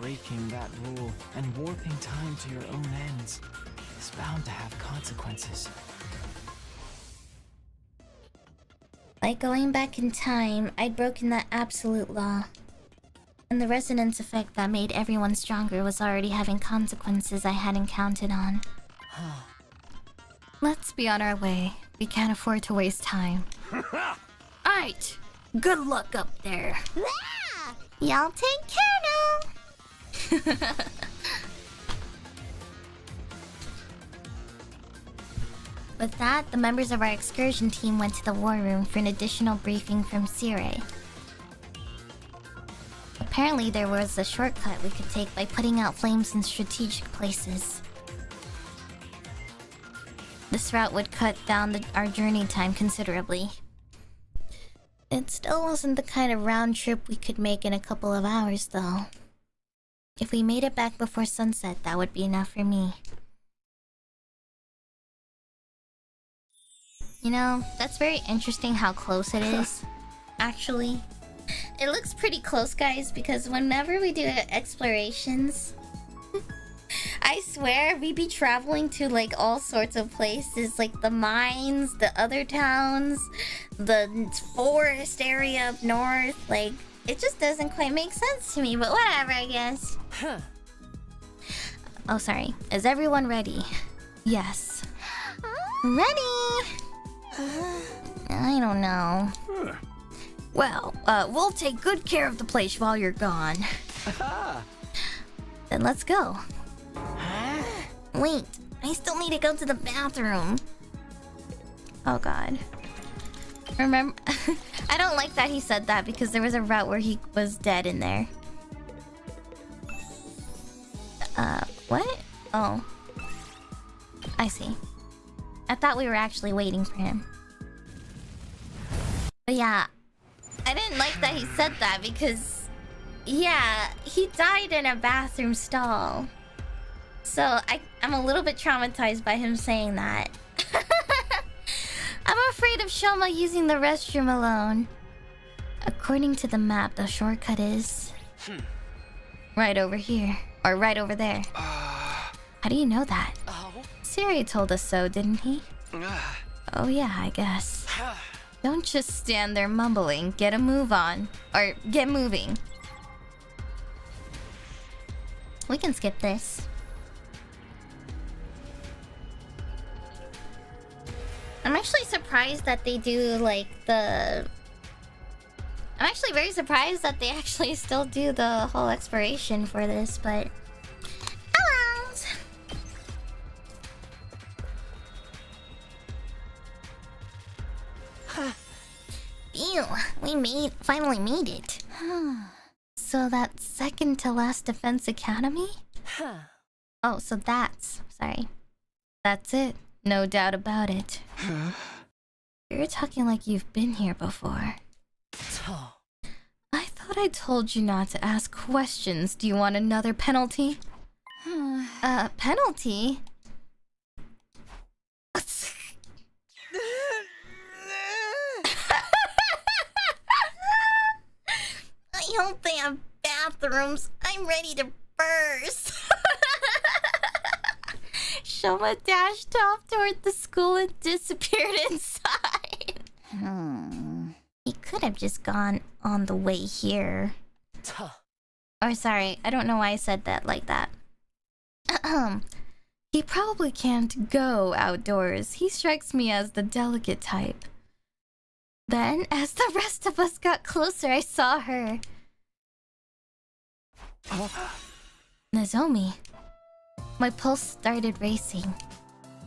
Breaking that rule and warping time to your own ends is bound to have consequences. By going back in time, I'd broken that absolute law. And the resonance effect that made everyone stronger was already having consequences I hadn't counted on. Let's be on our way. We can't afford to waste time. Alright, good luck up there. Y'all take care now! With that, the members of our excursion team went to the war room for an additional briefing from Sire. Apparently there was a shortcut we could take by putting out flames in strategic places. This route would cut down our journey time considerably. It still wasn't the kind of round trip we could make in a couple of hours, though. If we made it back before sunset, that would be enough for me. You know, that's very interesting how close it is, actually. It looks pretty close, guys, because whenever we do explorations, I swear we be traveling to like all sorts of places, like the mines, the other towns, the forest area up north. Like, it just doesn't quite make sense to me, but whatever, I guess. Oh, sorry. Is everyone ready? Yes. Ready? I don't know. Well, we'll take good care of the place while you're gone. Then let's go. Wait, I still need to go to the bathroom. Oh god. Remember, I don't like that he said that because there was a route where he was dead in there. What? Oh. I see. I thought we were actually waiting for him. But yeah, I didn't like that he said that because, yeah, he died in a bathroom stall. So I'm a little bit traumatized by him saying that. I'm afraid of Shoma using the restroom alone. According to the map, the shortcut is right over here. Or right over there. How do you know that? Siri told us so, didn't he? Oh yeah, I guess. Don't just stand there mumbling. Get a move on. Or get moving. We can skip this. I'm actually surprised that they do like the... I'm actually very surprised that they actually still do the whole exploration for this, but... Ew, we finally made it. So that second to last defense academy? Oh, so that's... Sorry. That's it. No doubt about it. You're talking like you've been here before. I thought I told you not to ask questions. Do you want another penalty? Penalty? I hope they have bathrooms. I'm ready to burst. Shoma dashed off toward the school and disappeared inside. He could have just gone on the way here. Oh, sorry. I don't know why I said that like that. He probably can't go outdoors. He strikes me as the delicate type. Then, as the rest of us got closer, I saw her. Nozomi. My pulse started racing.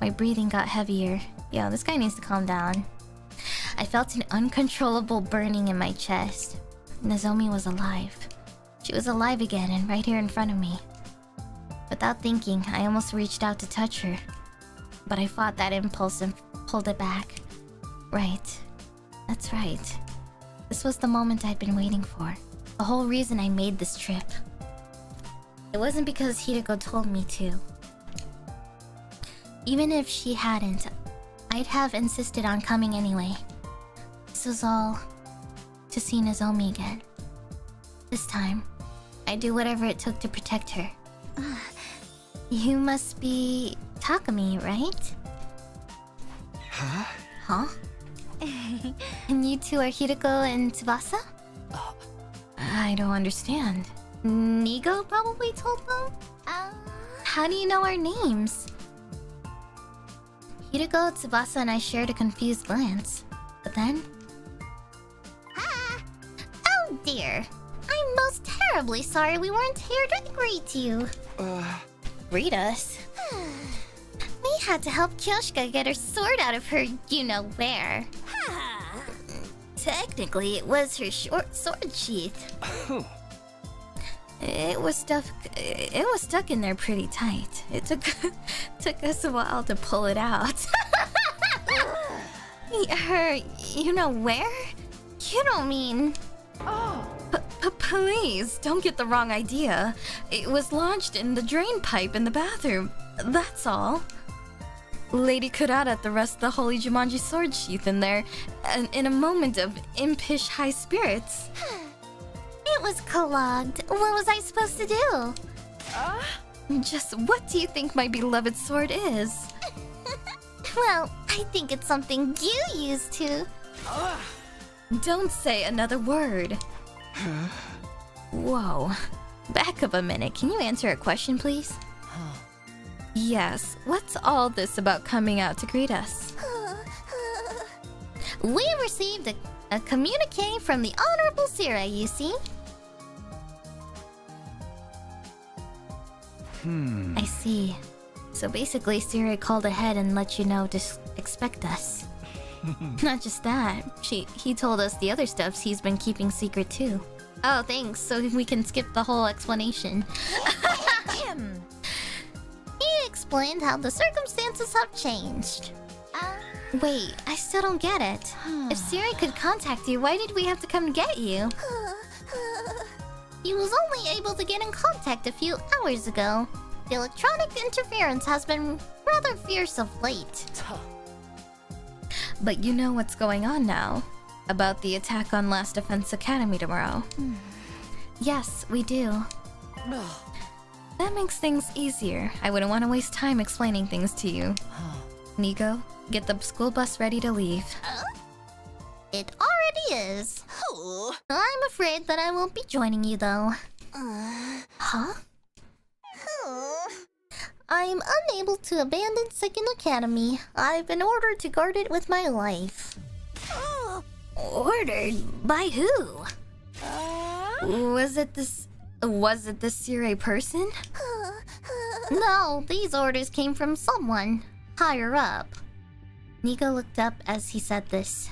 My breathing got heavier. Yo, this guy needs to calm down. I felt an uncontrollable burning in my chest. Nozomi was alive. She was alive again and right here in front of me. Without thinking, I almost reached out to touch her. But I fought that impulse and pulled it back. Right. That's right. This was the moment I'd been waiting for. The whole reason I made this trip. It wasn't because Hideko told me to. Even if she hadn't, I'd have insisted on coming anyway. This was all to see Nozomi again. This time, I'd do whatever it took to protect her. You must be Takumi, right? Huh? And you two are Hideko and Tsubasa? I don't understand. Nigo probably told them? How do you know our names? Hideko, Tsubasa, and I shared a confused glance. But then... Oh dear. I'm most terribly sorry we weren't here to greet you. Greet us? We had to help Kyoshika get her sword out of her you-know-where. Technically, it was her short sword sheath. It was stuck in there pretty tight. It took us a while to pull it out. Her, you know where? You don't mean... Please, don't get the wrong idea. It was launched in the drain pipe in the bathroom. That's all. Lady Kurata thrust the holy Jumanji sword sheath in there, in a moment of impish high spirits. it was clogged. What was I supposed to do? Just what do you think my beloved sword is? Well, I think it's something you used to. Don't say another word. Whoa. Back up a minute. Can you answer a question, please? Yes. What's all this about coming out to greet us? We received a communique from the Honorable Sira, you see. I see. So basically, Siri called ahead and let you know to expect us. Not just that. He told us the other stuffs he's been keeping secret too. Oh, thanks. So we can skip the whole explanation. He explained how the circumstances have changed. Wait, I still don't get it. If Siri could contact you, why did we have to come to get you? He was only able to get in contact a few hours ago. The electronic interference has been rather fierce of late. But you know what's going on now? About the attack on Last Defense Academy tomorrow. Yes, we do. That makes things easier. I wouldn't want to waste time explaining things to you. Nico, get the school bus ready to leave. It already is. I'm afraid that I won't be joining you, though. Huh? I'm unable to abandon Second Academy. I've been ordered to guard it with my life. Ordered? By who? Was it this Siri person? No, these orders came from someone higher up. Nico looked up as he said this.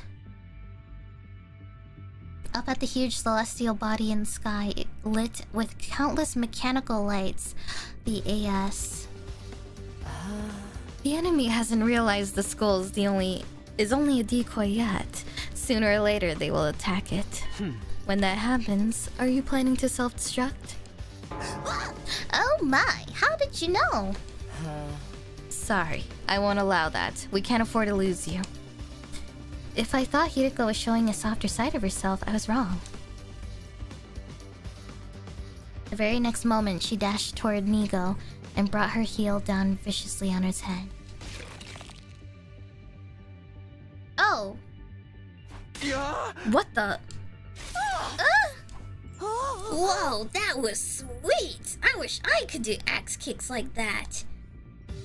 Up at the huge celestial body in the sky, lit with countless mechanical lights, the AS. The enemy hasn't realized the skull is only a decoy yet. Sooner or later, they will attack it. When that happens, are you planning to self-destruct? Oh my, how did you know? Sorry, I won't allow that. We can't afford to lose you. If I thought Hiriko was showing a softer side of herself, I was wrong. The very next moment, she dashed toward Nigo and brought her heel down viciously on his head. Oh! What the? Whoa, that was sweet! I wish I could do axe kicks like that.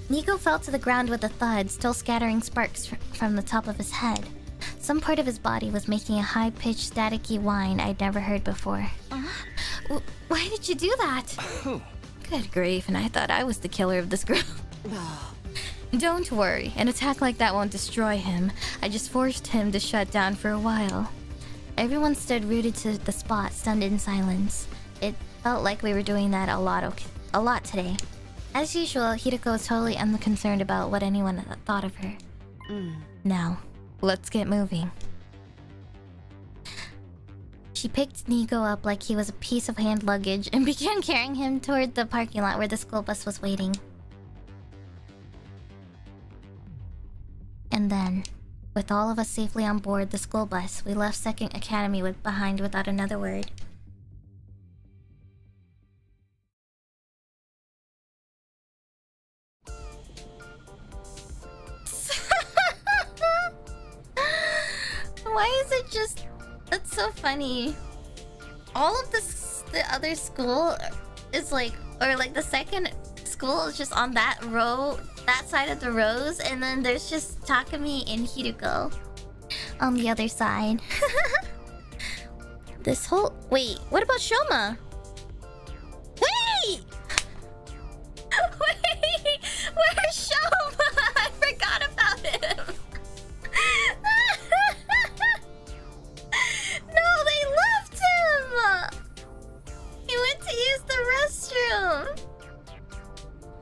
Nigo fell to the ground with a thud, still scattering sparks from the top of his head. Some part of his body was making a high-pitched, staticky whine I'd never heard before. Why did you do that? Good grief, and I thought I was the killer of this group. Don't worry, an attack like that won't destroy him. I just forced him to shut down for a while. Everyone stood rooted to the spot, stunned in silence. It felt like we were doing that a lot today. As usual, Hiriko was totally unconcerned about what anyone thought of her. Now, let's get moving. She picked Nigo up like he was a piece of hand luggage and began carrying him toward the parking lot where the school bus was waiting. And then, with all of us safely on board the school bus, we left Second Academy behind without another word. Why is it just... That's so funny. All of the other school is like... Or like the second school is just on that row... That side of the rows, and then there's just Takumi and Hiriko on the other side. This whole... Wait, what about Shoma? Wait! Wait! Where's Shoma? I forgot about him. No, they left him! He went to use the restroom.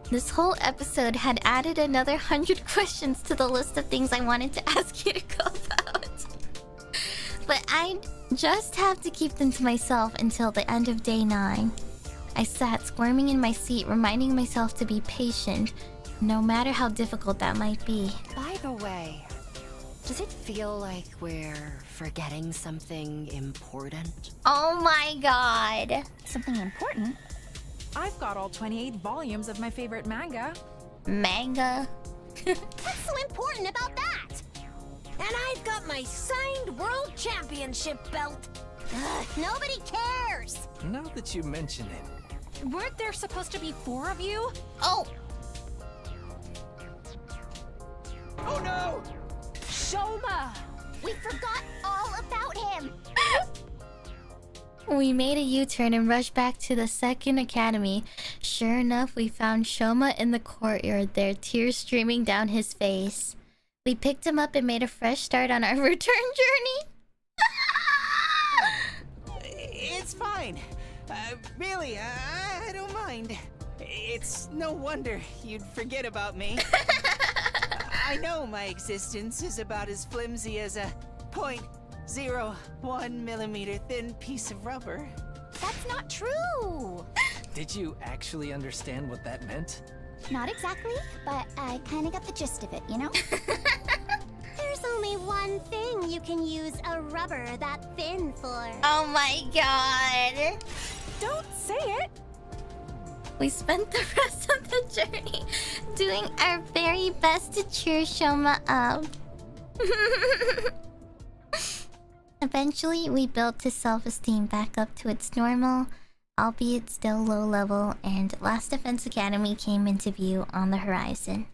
This whole episode had added another 100 questions to the list of things I wanted to ask Hiriko about. But I'd just have to keep them to myself until the end of day 9. I sat squirming in my seat, reminding myself to be patient, no matter how difficult that might be. By the way, Does it feel like we're forgetting something important? Oh my god. Something important? I've got all 28 volumes of my favorite manga. Manga? What's so important about that? And I've got my signed world championship belt. Ugh, nobody cares. Now that you mention it. Weren't there supposed to be 4 of you? Oh. Oh no! Shoma! We forgot all about him. We made a U-turn and rushed back to the second academy. Sure enough, we found Shoma in the courtyard there, tears streaming down his face. We picked him up and made a fresh start on our return journey. It's fine. Really, I don't mind. It's no wonder you'd forget about me. I know my existence is about as flimsy as a 0.01 millimeter thin piece of rubber. That's not true. Did you actually understand what that meant? Not exactly, but I kind of got the gist of it, you know? There's only one thing you can use a rubber that thin for. Oh my god. Don't say it. We spent the rest of the journey doing our very best to cheer Shoma up. Eventually, we built his self-esteem back up to its normal, albeit still low level, and Last Defense Academy came into view on the horizon.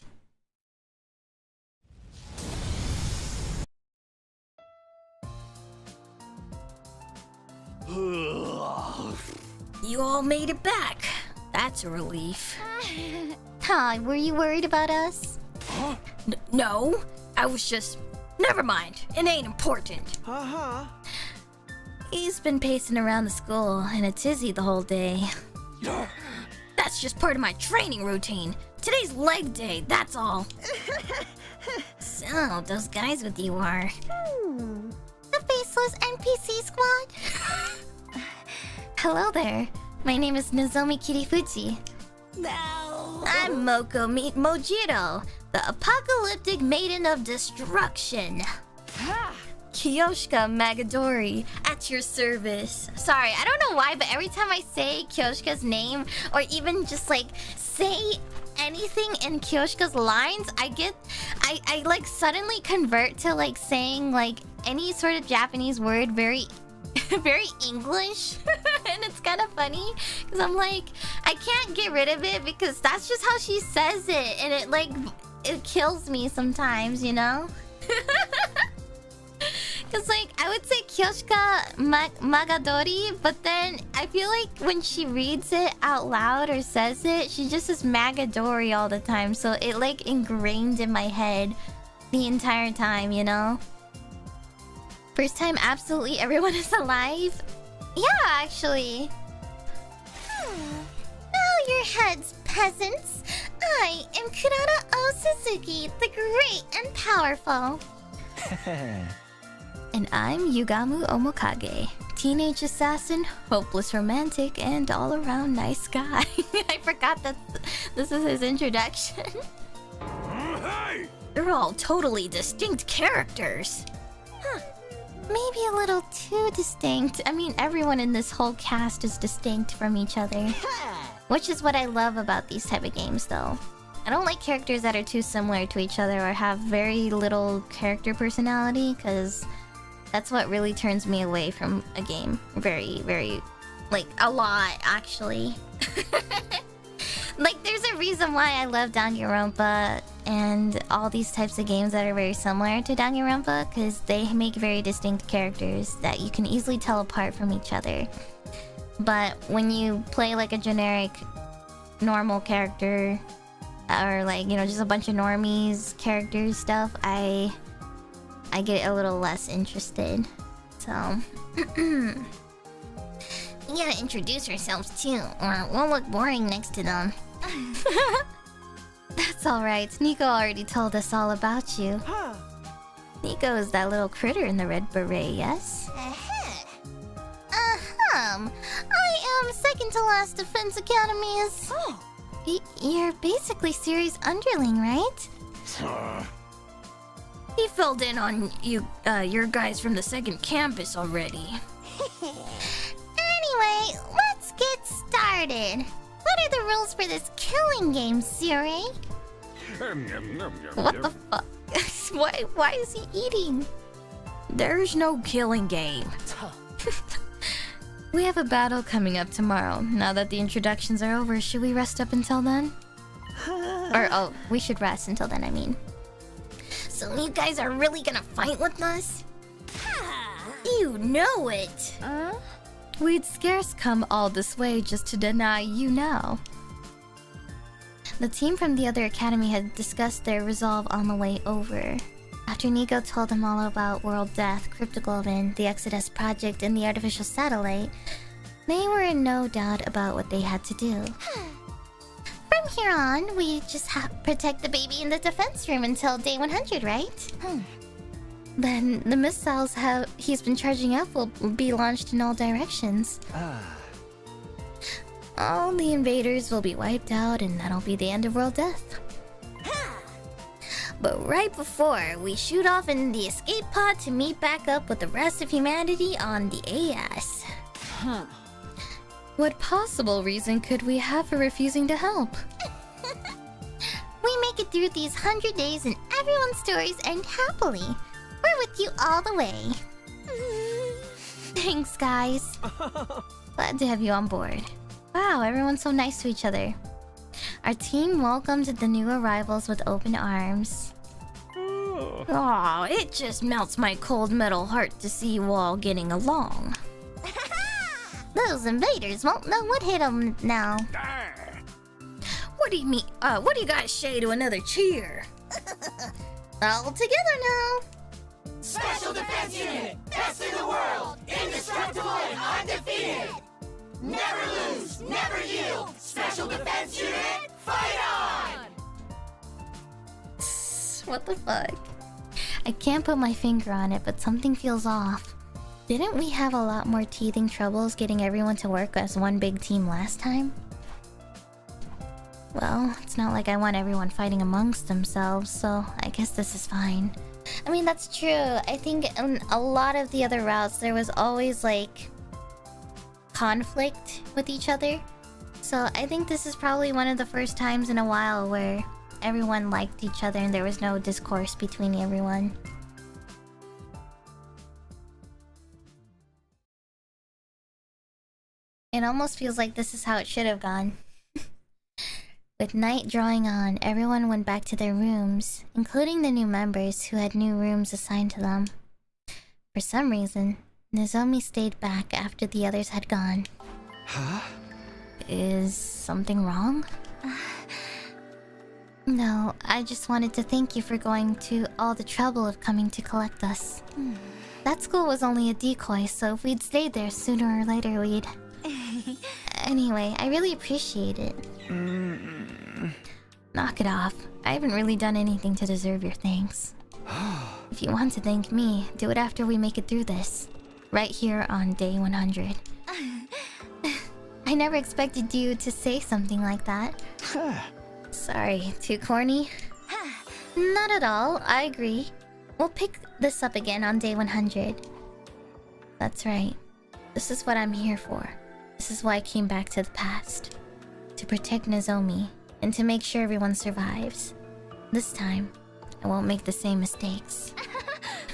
You all made it back. That's a relief. Hi, were you worried about us? No, I was just... Never mind, it ain't important. He's been pacing around the school in a tizzy the whole day. That's just part of my training routine. Today's leg day, that's all. So, those guys with you are... The faceless NPC squad? Hello there. My name is Nozomi Kirifuchi. No. I'm Moko Mojiro, the apocalyptic maiden of destruction. Kiyoshika Magadori, at your service. Sorry, I don't know why, but every time I say Kiyoshika's name, or even just like say anything in Kiyoshika's lines, I like suddenly convert to like saying like any sort of Japanese word very English. And it's kind of funny because I'm like, I can't get rid of it because that's just how she says it, and it kills me sometimes, you know. Because like I would say Kiyoshika Magadori, but then I feel like when she reads it out loud or says it, she just says Magadori all the time, so it like ingrained in my head the entire time, you know. First time absolutely everyone is alive? Yeah, actually. Bow your heads, peasants. I am Kurara O Suzuki, the great and powerful. And I'm Yugamu Omokage, teenage assassin, hopeless romantic, and all-around nice guy. I forgot that this is his introduction. They're all totally distinct characters. Maybe a little too distinct. I mean, everyone in this whole cast is distinct from each other. Which is what I love about these type of games, though. I don't like characters that are too similar to each other or have very little character personality, because that's what really turns me away from a game. Very, very... like, a lot, actually. Like, there's a reason why I love Danganronpa and all these types of games that are very similar to Danganronpa, because they make very distinct characters that you can easily tell apart from each other. But when you play like a generic normal character, or like, you know, just a bunch of normies characters stuff, I get a little less interested. So you gotta introduce yourselves too, or it won't look boring next to them. That's alright, Nico already told us all about you. Nico is that little critter in the red beret, yes? I am second to last Defense Academy's. You're basically Siri's underling, right? He filled in on you, your guys from the second campus already. Anyway, let's get started. What are the rules for this killing game, Siri? What the fuck? Why is he eating? There's no killing game. We have a battle coming up tomorrow. Now that the introductions are over, should we rest up until then? Oh, we should rest until then, I mean. So you guys are really gonna fight with us? You know it! We'd scarce come all this way just to deny you now. The team from the other academy had discussed their resolve on the way over. After Nico told them all about World Death, Cryptogloben, the Exodus Project, and the artificial satellite, they were in no doubt about what they had to do. From here on, we just protect the baby in the defense room until day 100, right? Then the missiles he's been charging up will be launched in all directions. All the invaders will be wiped out, and that'll be the end of World Death. But right before, we shoot off in the escape pod to meet back up with the rest of humanity on the AS. What possible reason could we have for refusing to help? We make it through these 100 days and everyone's stories end happily. We're with you all the way. Thanks, guys. Glad to have you on board. Wow, everyone's so nice to each other. Our team welcomed the new arrivals with open arms. Oh, it just melts my cold metal heart to see you all getting along. Those invaders won't know what hit them now. What do you mean? What do you guys say to another cheer? All together now. Special Defense Unit, best in the world, indestructible and undefeated. Never lose, never yield. Special Defense Unit, fight on! What the fuck? I can't put my finger on it, but something feels off. Didn't we have a lot more teething troubles getting everyone to work as one big team last time? Well, it's not like I want everyone fighting amongst themselves, so I guess this is fine. I mean, that's true. I think in a lot of the other routes, there was always, like, conflict with each other. So I think this is probably one of the first times in a while where everyone liked each other and there was no discourse between everyone. It almost feels like this is how it should have gone. With night drawing on, everyone went back to their rooms, including the new members who had new rooms assigned to them. For some reason, Nozomi stayed back after the others had gone. Huh? Is something wrong? No, I just wanted to thank you for going to all the trouble of coming to collect us. That school was only a decoy, so if we'd stayed there sooner or later, we'd... Anyway, I really appreciate it. Knock it off. I haven't really done anything to deserve your thanks. If you want to thank me, do it after we make it through this. Right here on day 100. I never expected you to say something like that. Sorry, too corny? Not at all, I agree. We'll pick this up again on day 100. That's right. This is what I'm here for. This is why I came back to the past. To protect Nozomi, and to make sure everyone survives. This time, I won't make the same mistakes.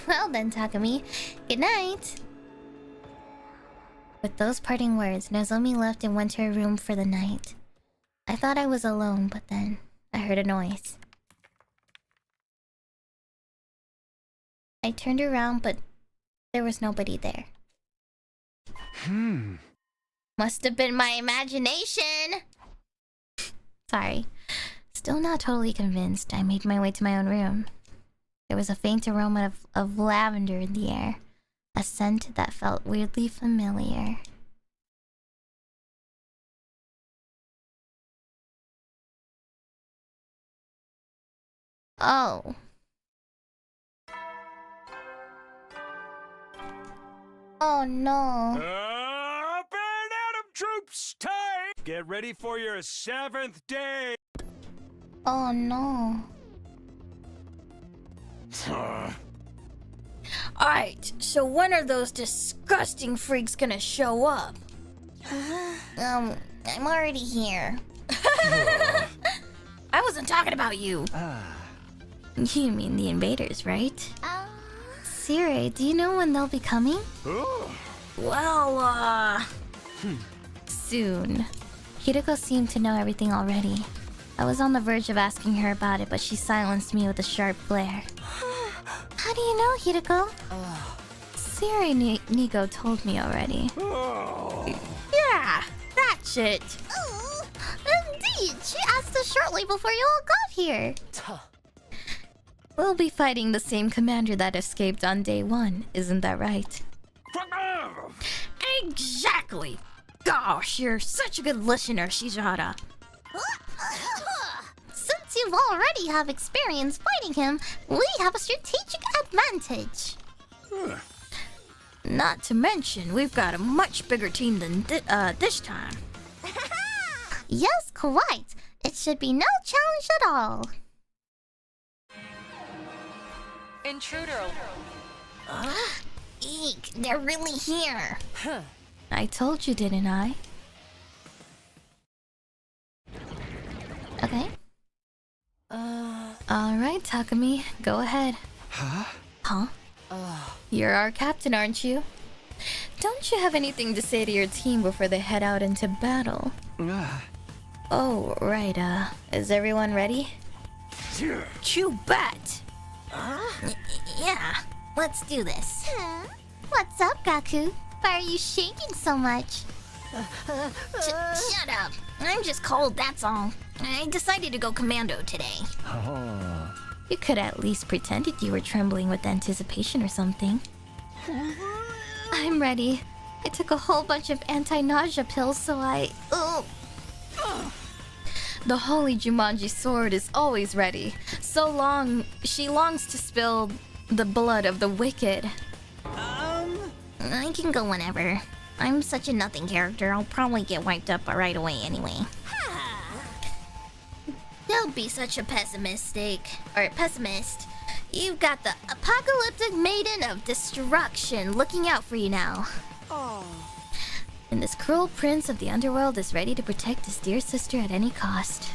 Well then, Takumi. Good night! With those parting words, Nozomi left and went to her room for the night. I thought I was alone, but then I heard a noise. I turned around, but there was nobody there. Must have been my imagination! Sorry. Still not totally convinced. I made my way to my own room. There was a faint aroma of lavender in the air. A scent that felt weirdly familiar. Oh. Oh no. Up and Atom troops, time! Get ready for your 7th day! Oh no. Alright, so when are those disgusting freaks gonna show up? I'm already here. I wasn't talking about you. You mean the invaders, right? Siri, do you know when they'll be coming? Well, Soon. Hiroko seemed to know everything already. I was on the verge of asking her about it, but she silenced me with a sharp glare. How do you know, Hiroko? Siri Nigo told me already. yeah, that's it. Indeed, she asked us shortly before you all got here. We'll be fighting the same commander that escaped on day 1, isn't that right? Exactly. Gosh, you're such a good listener, Shizahara. Since you already have experience fighting him, we have a strategic advantage. Not to mention, we've got a much bigger team than this time. Yes, quite. It should be no challenge at all. Intruder. Eek, they're really here. I told you, didn't I? Okay. Alright, Takumi, go ahead. Huh? You're our captain, aren't you? Don't you have anything to say to your team before they head out into battle? Oh, right, is everyone ready? You bet! Yeah, let's do this. What's up, Gaku? Why are you shaking so much? Shut up! I'm just cold, that's all. I decided to go commando today. You could at least pretended you were trembling with anticipation or something. I'm ready. I took a whole bunch of anti-nausea pills, so I... The holy Jumanji sword is always ready. So long, she longs to spill the blood of the wicked. I can go whenever. I'm such a nothing character, I'll probably get wiped up right away anyway. Don't be such a pessimist. You've got the apocalyptic maiden of destruction looking out for you now. And this cruel prince of the underworld is ready to protect his dear sister at any cost.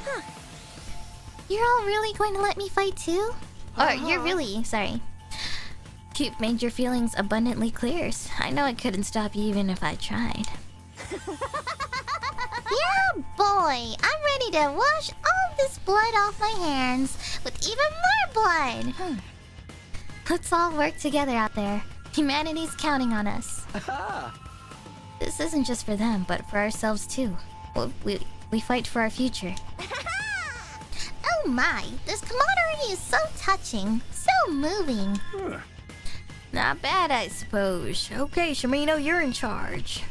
You're all really going to let me fight too? Or you're really... sorry. You've made your feelings abundantly clear. I know I couldn't stop you even if I tried. Yeah, boy! I'm ready to wash all this blood off my hands with even more blood! Let's all work together out there. Humanity's counting on us. This isn't just for them, but for ourselves too. We fight for our future. Oh my, this camaraderie is so touching, so moving. Not bad, I suppose. Okay, Shimino, you're in charge.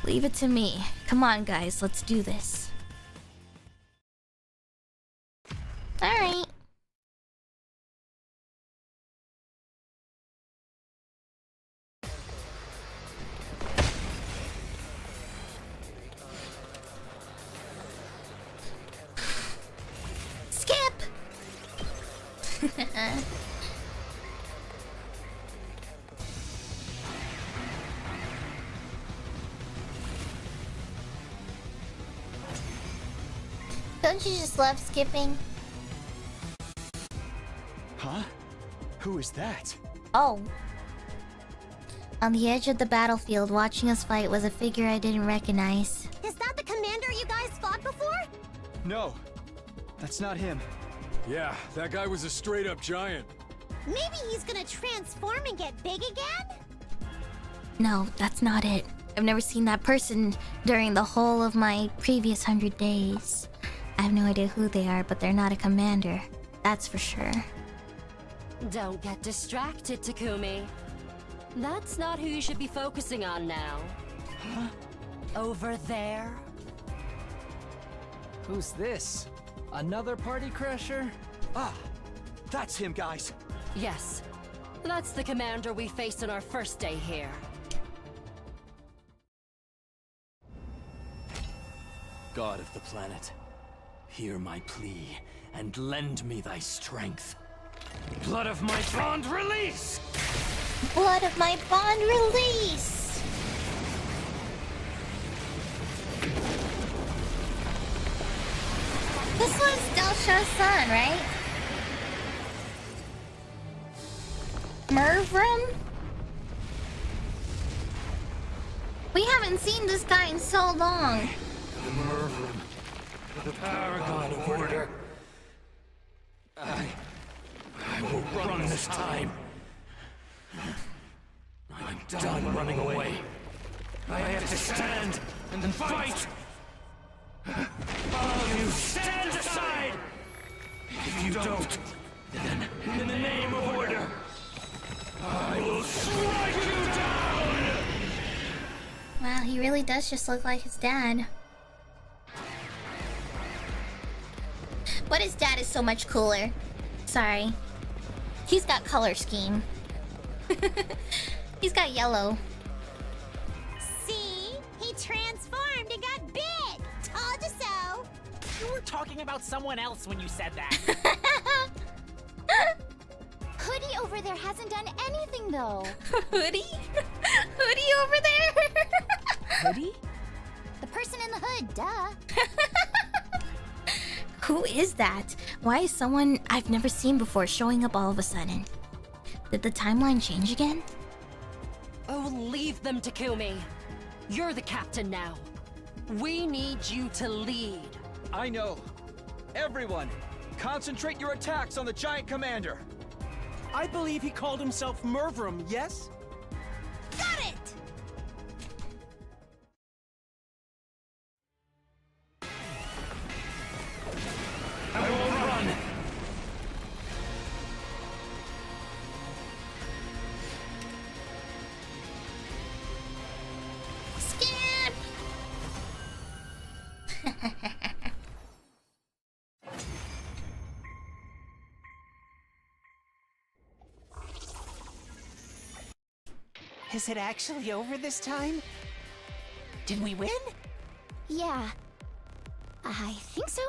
Leave it to me. Come on, guys, let's do this. Alright. Skip! Don't you just love skipping? Huh? Who is that? Oh. On the edge of the battlefield, watching us fight was a figure I didn't recognize. Is that the commander you guys fought before? No, that's not him. Yeah, that guy was a straight-up giant. Maybe he's gonna transform and get big again? No, that's not it. I've never seen that person during the whole of my previous 100 days. I have no idea who they are, but they're not a commander. That's for sure. Don't get distracted, Takumi. That's not who you should be focusing on now. Huh? Over there? Who's this? Another party crasher? Ah, that's him, guys. Yes. That's the commander we faced on our first day here. God of the planet, hear my plea and lend me thy strength. Blood of my bond release! Blood of my bond release! This was Delsha's son, right? Mervrum? We haven't seen this guy in so long. Mervrum, the paragon of order. I will run this time. I'm done running away. I have to stand and fight. All of you stand aside! If you don't, then in the name of order, I will strike you down! Wow, he really does just look like his dad. But his dad is so much cooler. Sorry. He's got color scheme. He's got yellow. See? He transformed and got bit! Told you so! You were talking about someone else when you said that. Hoodie over there hasn't done anything, though. Hoodie? Hoodie over there? Hoodie? The person in the hood, duh. Who is that? Why is someone I've never seen before showing up all of a sudden? Did the timeline change again? Oh, leave them, Takumi. You're the captain now. We need you to lead. I know. Everyone, concentrate your attacks on the giant commander. I believe he called himself Mervrum, yes? Got it! I will run! Skip! Is it actually over this time? Did we win? Yeah. I think so.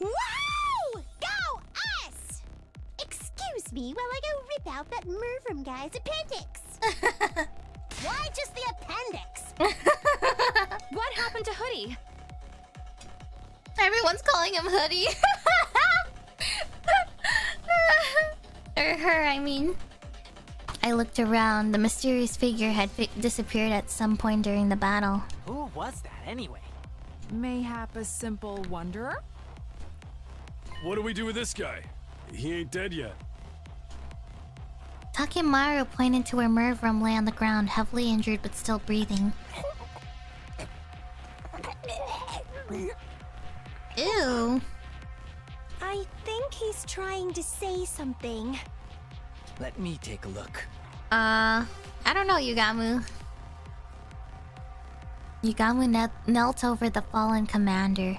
Wow! Go us! Excuse me while I go rip out that Mervrum guy's appendix. Why just the appendix? What happened to Hoodie? Everyone's calling him Hoodie. Or her, I mean. I looked around. The mysterious figure had disappeared at some point during the battle. Who was that anyway? Mayhap a simple wanderer? What do we do with this guy? He ain't dead yet. Takemaru pointed to where Mervrum lay on the ground, heavily injured but still breathing. Ew. I think he's trying to say something. Let me take a look. I don't know, Yugamu. Yugamu knelt over the fallen commander.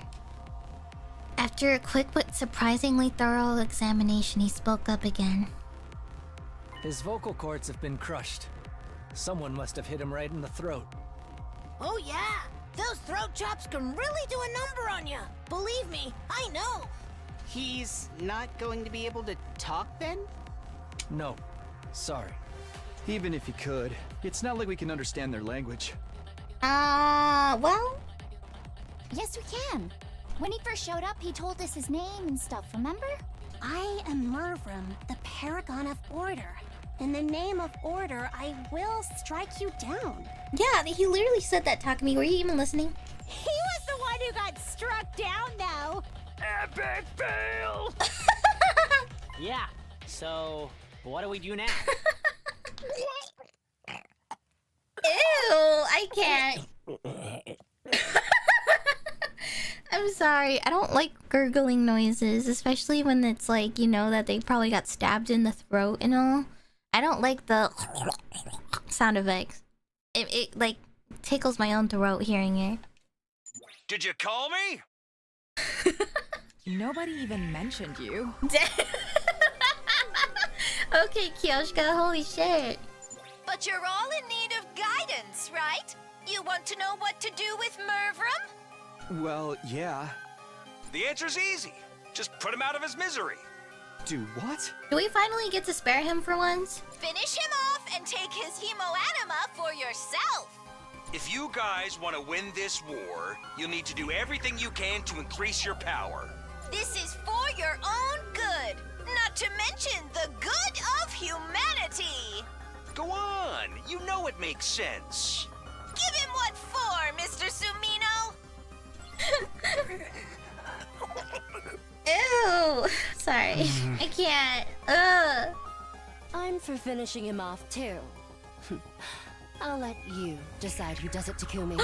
After a quick but surprisingly thorough examination, he spoke up again. His vocal cords have been crushed. Someone must have hit him right in the throat. Oh yeah, those throat chops can really do a number on you. Believe me, I know. He's not going to be able to talk then? No, sorry. Even if he could, it's not like we can understand their language. Well? Yes, we can. When he first showed up, he told us his name and stuff, remember? I am Mervrum, the Paragon of Order. In the name of order, I will strike you down. Yeah, he literally said that, Takumi. Were you even listening? He was the one who got struck down, though. Epic fail! Yeah, so what do we do now? Ew, I can't. I'm sorry. I don't like gurgling noises, especially when it's like, you know, that they probably got stabbed in the throat and all. I don't like the sound effects. It like tickles my own throat hearing it. Did you call me? Nobody even mentioned you. Okay, Kyoshka, holy shit. But you're all in need of guidance, right? You want to know what to do with Mervrum? Well, yeah. The answer's easy. Just put him out of his misery. Do what? Do we finally get to spare him for once? Finish him off and take his hemo-anima for yourself! If you guys want to win this war, you'll need to do everything you can to increase your power. This is for your own good, not to mention the good of humanity! Go on, you know it makes sense. Give him what for, Mr. Sumino? Ew! Sorry. I can't. Ugh. I'm for finishing him off too. I'll let you decide who does it, Takumi.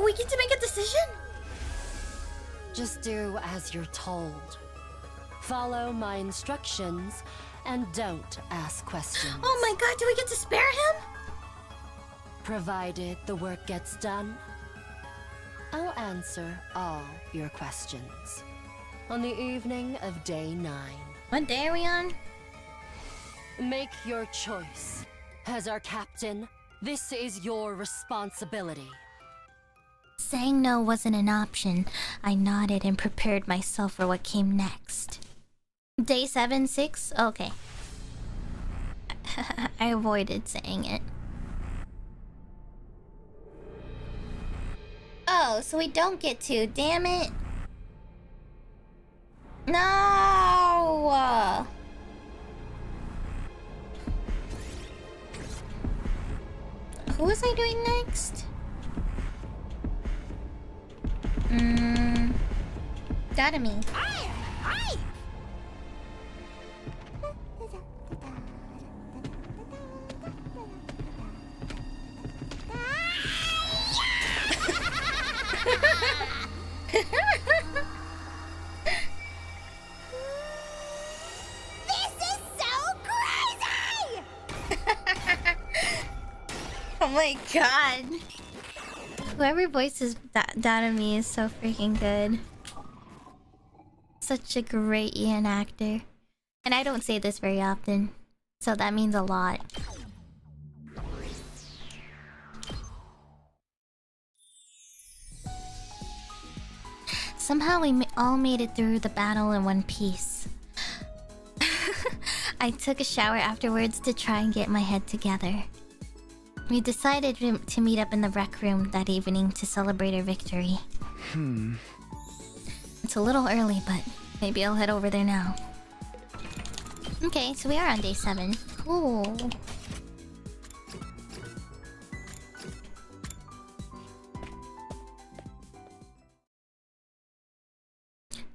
We get to make a decision? Just do as you're told. Follow my instructions and don't ask questions. Oh my god, do we get to spare him? Provided the work gets done, I'll answer all your questions. On the evening of day 9. What day are we on? Make your choice. As our captain, this is your responsibility. Saying no wasn't an option. I nodded and prepared myself for what came next. Day 7, 6? Okay. I avoided saying it. Oh, so we don't get to. Damn it. No! Who was I doing next? Gotta me. Oh my god. Whoever voices Dadami is so freaking good. Such a great Ian actor. And I don't say this very often, so that means a lot. Somehow we all made it through the battle in one piece. I took a shower afterwards to try and get my head together. We decided to meet up in the rec room that evening to celebrate our victory. It's a little early, but maybe I'll head over there now. Okay, so we are on day 7. Cool.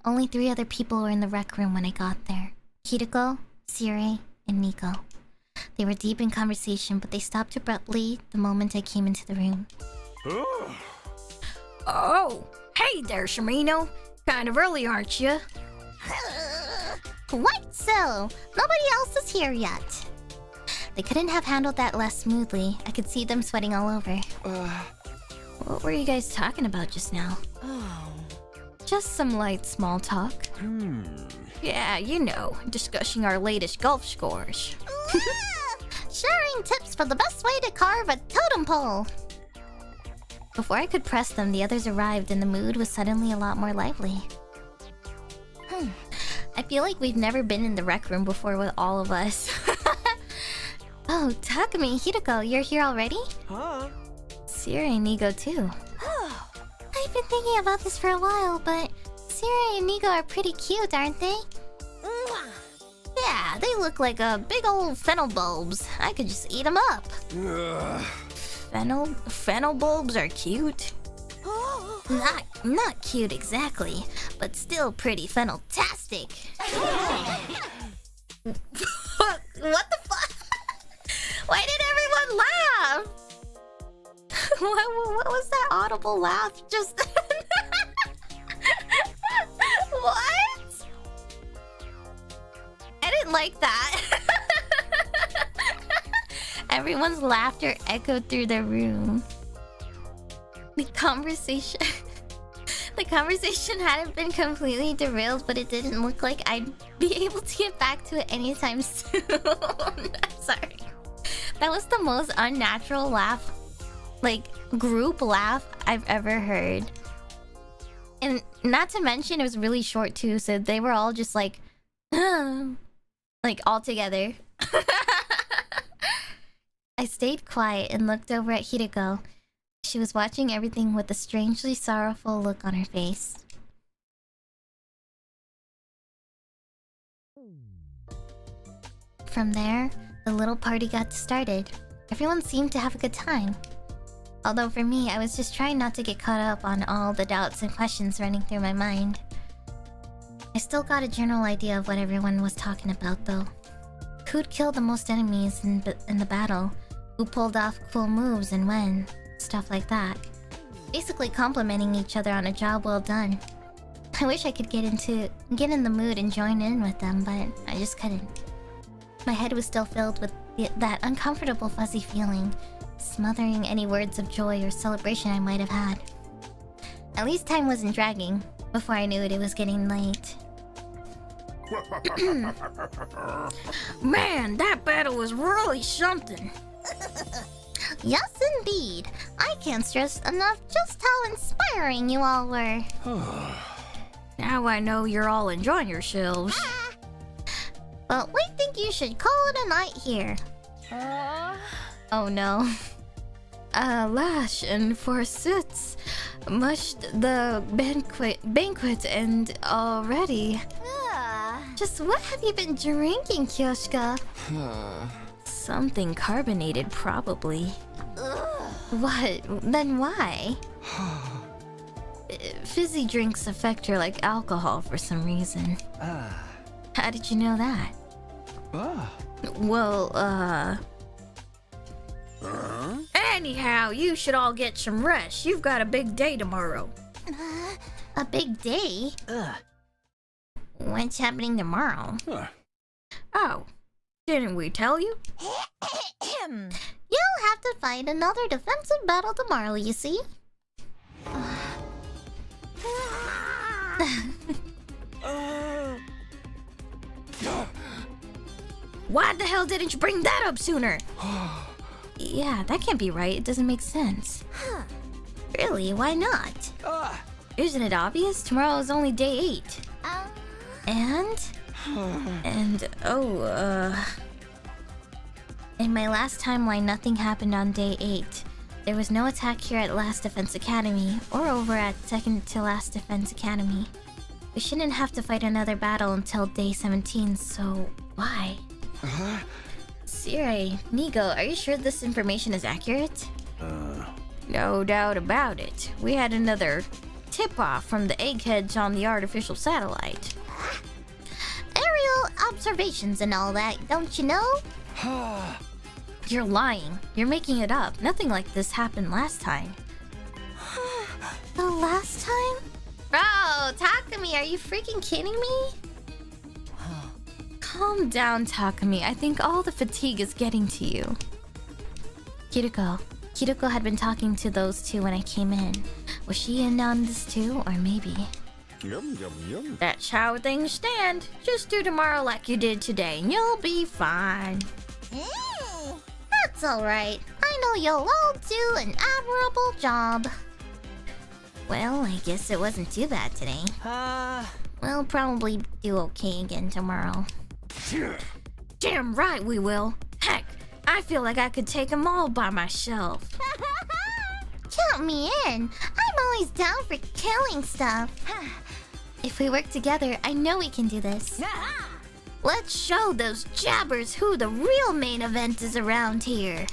Only 3 other people were in the rec room when I got there. Hideko, Sire, and Nico. They were deep in conversation, but they stopped abruptly the moment I came into the room. Oh, hey there, Shimino. Kind of early, aren't you? Quite so. Nobody else is here yet. They couldn't have handled that less smoothly. I could see them sweating all over. What were you guys talking about just now? Just some light small talk. Yeah, you know, discussing our latest golf scores. Sharing tips for the best way to carve a totem pole. Before I could press them, the others arrived and the mood was suddenly a lot more lively. I feel like we've never been in the rec room before with all of us. Oh, Takumi, Hideko, you're here already? Huh? Sire and Nigo too. I've been thinking about this for a while, but Sire and Nigo are pretty cute, aren't they? Yeah, they look like big old fennel bulbs. I could just eat them up. Fennel bulbs are cute. Not cute exactly, but still pretty fennel-tastic. What the fuck? Why did everyone laugh? What was that audible laugh just then? What? I didn't like that. Everyone's laughter echoed through the room. The conversation hadn't been completely derailed, but it didn't look like I'd be able to get back to it anytime soon. I'm sorry. That was the most unnatural laugh, like group laugh I've ever heard. And not to mention it was really short too, so they were all just like Like, all together. I stayed quiet and looked over at Hiriko. She was watching everything with a strangely sorrowful look on her face. From there, the little party got started. Everyone seemed to have a good time. Although for me, I was just trying not to get caught up on all the doubts and questions running through my mind. I still got a general idea of what everyone was talking about, though. Who'd killed the most enemies in the battle? Who pulled off cool moves and when? Stuff like that. Basically complimenting each other on a job well done. I wish I could get in the mood and join in with them, but I just couldn't. My head was still filled with that uncomfortable fuzzy feeling, smothering any words of joy or celebration I might have had. At least time wasn't dragging. Before I knew it, it was getting late. Man, that battle was really something. Yes, indeed. I can't stress enough just how inspiring you all were. Now I know you're all enjoying yourselves. But we think you should call it a night here. Oh no. Alas, and forsooth, must the banquet end already. Just what have you been drinking, Kyoshika? Something carbonated, probably. What? Then why? Fizzy drinks affect her like alcohol for some reason. How did you know that? Well, anyhow, you should all get some rest. You've got a big day tomorrow. A big day? What's happening tomorrow? Oh, didn't we tell you? You'll have to fight another defensive battle tomorrow, you see? Why the hell didn't you bring that up sooner? Yeah, that can't be right. It doesn't make sense. Really? Why not? Isn't it obvious? Tomorrow is only day 8. In my last timeline, nothing happened on day 8. There was no attack here at Last Defense Academy, or over at Second to Last Defense Academy. We shouldn't have to fight another battle until day 17, so why? Sire, Nigo, are you sure this information is accurate? No doubt about it. We had another tip-off from the eggheads on the artificial satellite. Aerial observations and all that, don't you know? You're lying. You're making it up. Nothing like this happened last time. The last time? Bro, Takumi, are you freaking kidding me? Calm down, Takumi. I think all the fatigue is getting to you. Kiriko had been talking to those two when I came in. Was she in on this too, or maybe? That's how things stand. Just do tomorrow like you did today, and you'll be fine. That's alright. I know you'll all do an admirable job. Well, I guess it wasn't too bad today. We'll probably do okay again tomorrow. Damn right we will. Heck, I feel like I could take them all by myself. Count me in. I'm always down for killing stuff. If we work together, I know we can do this. Let's show those jabbers who the real main event is around here.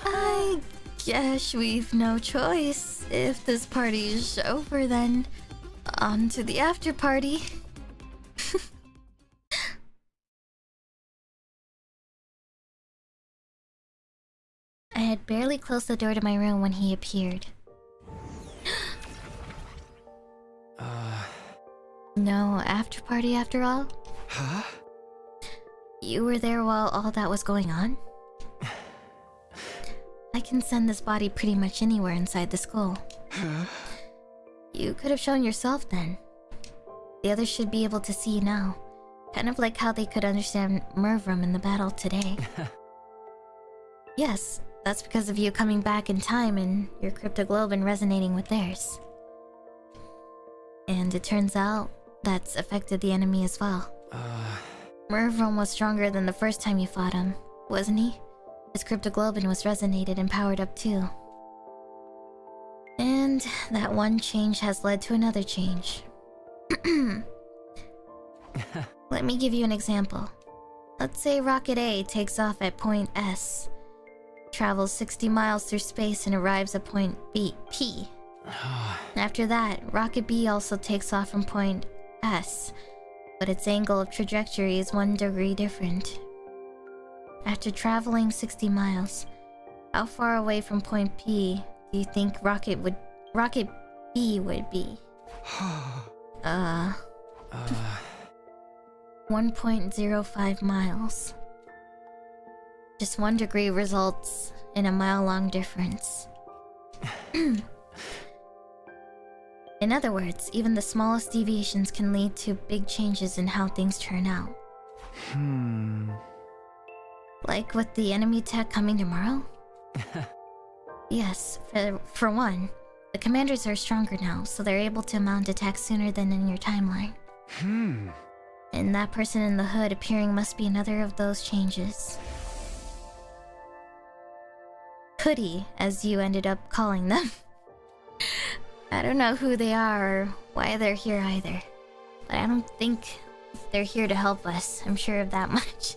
I guess we've no choice. If this party is over, then on to the after party. I had barely closed the door to my room when he appeared. No after party after all? Huh? You were there while all that was going on? I can send this body pretty much anywhere inside the school. You could have shown yourself then. The others should be able to see you now. Kind of like how they could understand Mervram in the battle today. Yes, that's because of you coming back in time and your cryptoglobin resonating with theirs. And it turns out that's affected the enemy as well. Mervron was stronger than the first time you fought him, wasn't he? His cryptoglobin was resonated and powered up too. And that one change has led to another change. Let me give you an example. Let's say Rocket A takes off at point S, travels 60 miles through space and arrives at point P. After that, Rocket B also takes off from point S, but its angle of trajectory is 1 degree different. After traveling 60 miles, how far away from point P do you think Rocket B would be? 1.05 miles. Just 1 degree results in a mile-long difference. In other words, even the smallest deviations can lead to big changes in how things turn out. Like with the enemy tech coming tomorrow? Yes, for one, the commanders are stronger now, so they're able to mount attacks sooner than in your timeline. And that person in the hood appearing must be another of those changes. Hoodie, as you ended up calling them. I don't know who they are or why they're here either. But I don't think they're here to help us. I'm sure of that much.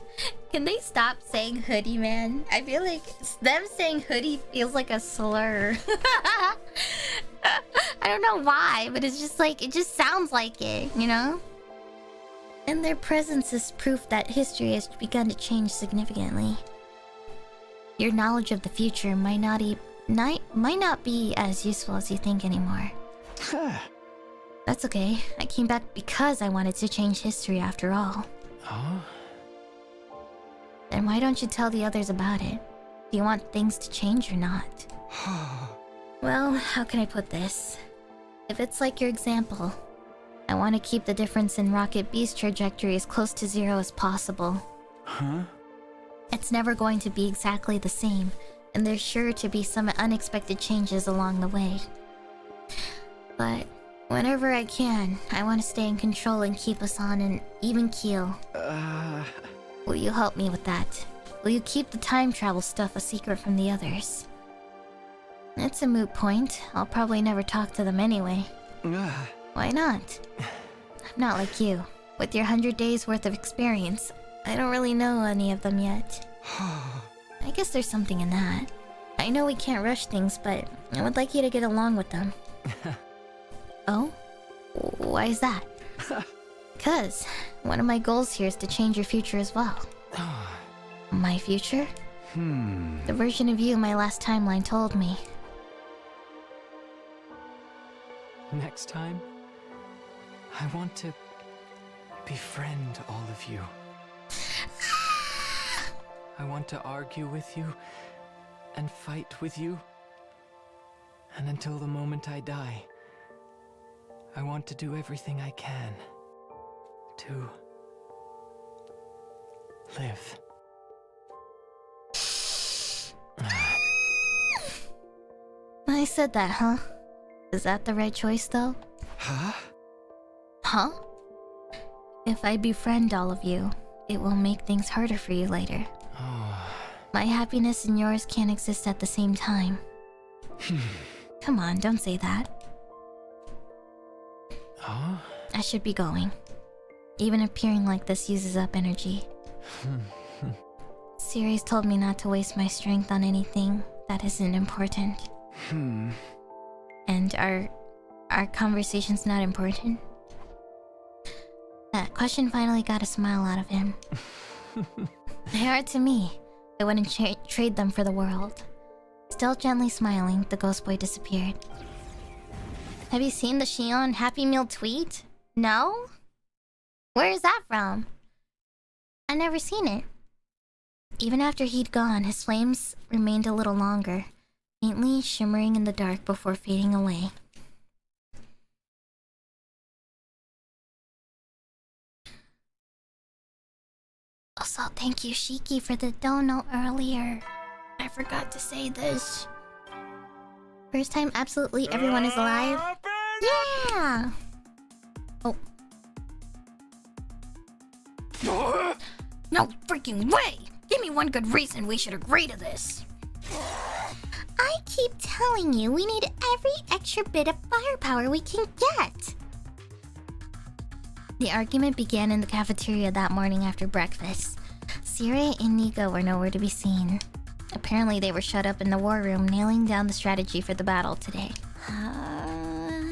Can they stop saying hoodie, man? I feel like them saying hoodie feels like a slur. I don't know why, but it's just like, it just sounds like it, you know? And their presence is proof that history has begun to change significantly. Your knowledge of the future might not be as useful as you think anymore. That's okay. I came back because I wanted to change history after all. Then why don't you tell the others about it? Do you want things to change or not? Well, how can I put this? If it's like your example, I want to keep the difference in Rocket B's trajectory as close to 0 as possible. It's never going to be exactly the same, and there's sure to be some unexpected changes along the way. But whenever I can, I want to stay in control and keep us on an even keel. Will you help me with that? Will you keep the time travel stuff a secret from the others? It's a moot point. I'll probably never talk to them anyway. Why not? I'm not like you. With your 100 days worth of experience, I don't really know any of them yet. I guess there's something in that. I know we can't rush things, but I would like you to get along with them. Oh? Why is that? Because one of my goals here is to change your future as well. My future? The version of you my last timeline told me. Next time, I want to befriend all of you. I want to argue with you and fight with you. And until the moment I die, I want to do everything I can to live. I said that, huh? Is that the right choice, though? Huh? If I befriend all of you, it will make things harder for you later. My happiness and yours can't exist at the same time. Come on, don't say that. I should be going. Even appearing like this uses up energy. Siri's told me not to waste my strength on anything that isn't important. And our conversation's not important? That question finally got a smile out of him. They are to me. I wouldn't trade them for the world. Still gently smiling, the ghost boy disappeared. Have you seen the Shion Happy Meal tweet? No? Where is that from? I never seen it. Even after he'd gone, his flames remained a little longer, faintly shimmering in the dark before fading away. Also, thank you, Shiki, for the dono earlier. I forgot to say this. First time absolutely everyone is alive? Yeah! Oh. No freaking way! Give me one good reason we should agree to this. I keep telling you, we need every extra bit of firepower we can get. The argument began in the cafeteria that morning after breakfast. Sire and Nico were nowhere to be seen. Apparently they were shut up in the war room, nailing down the strategy for the battle today.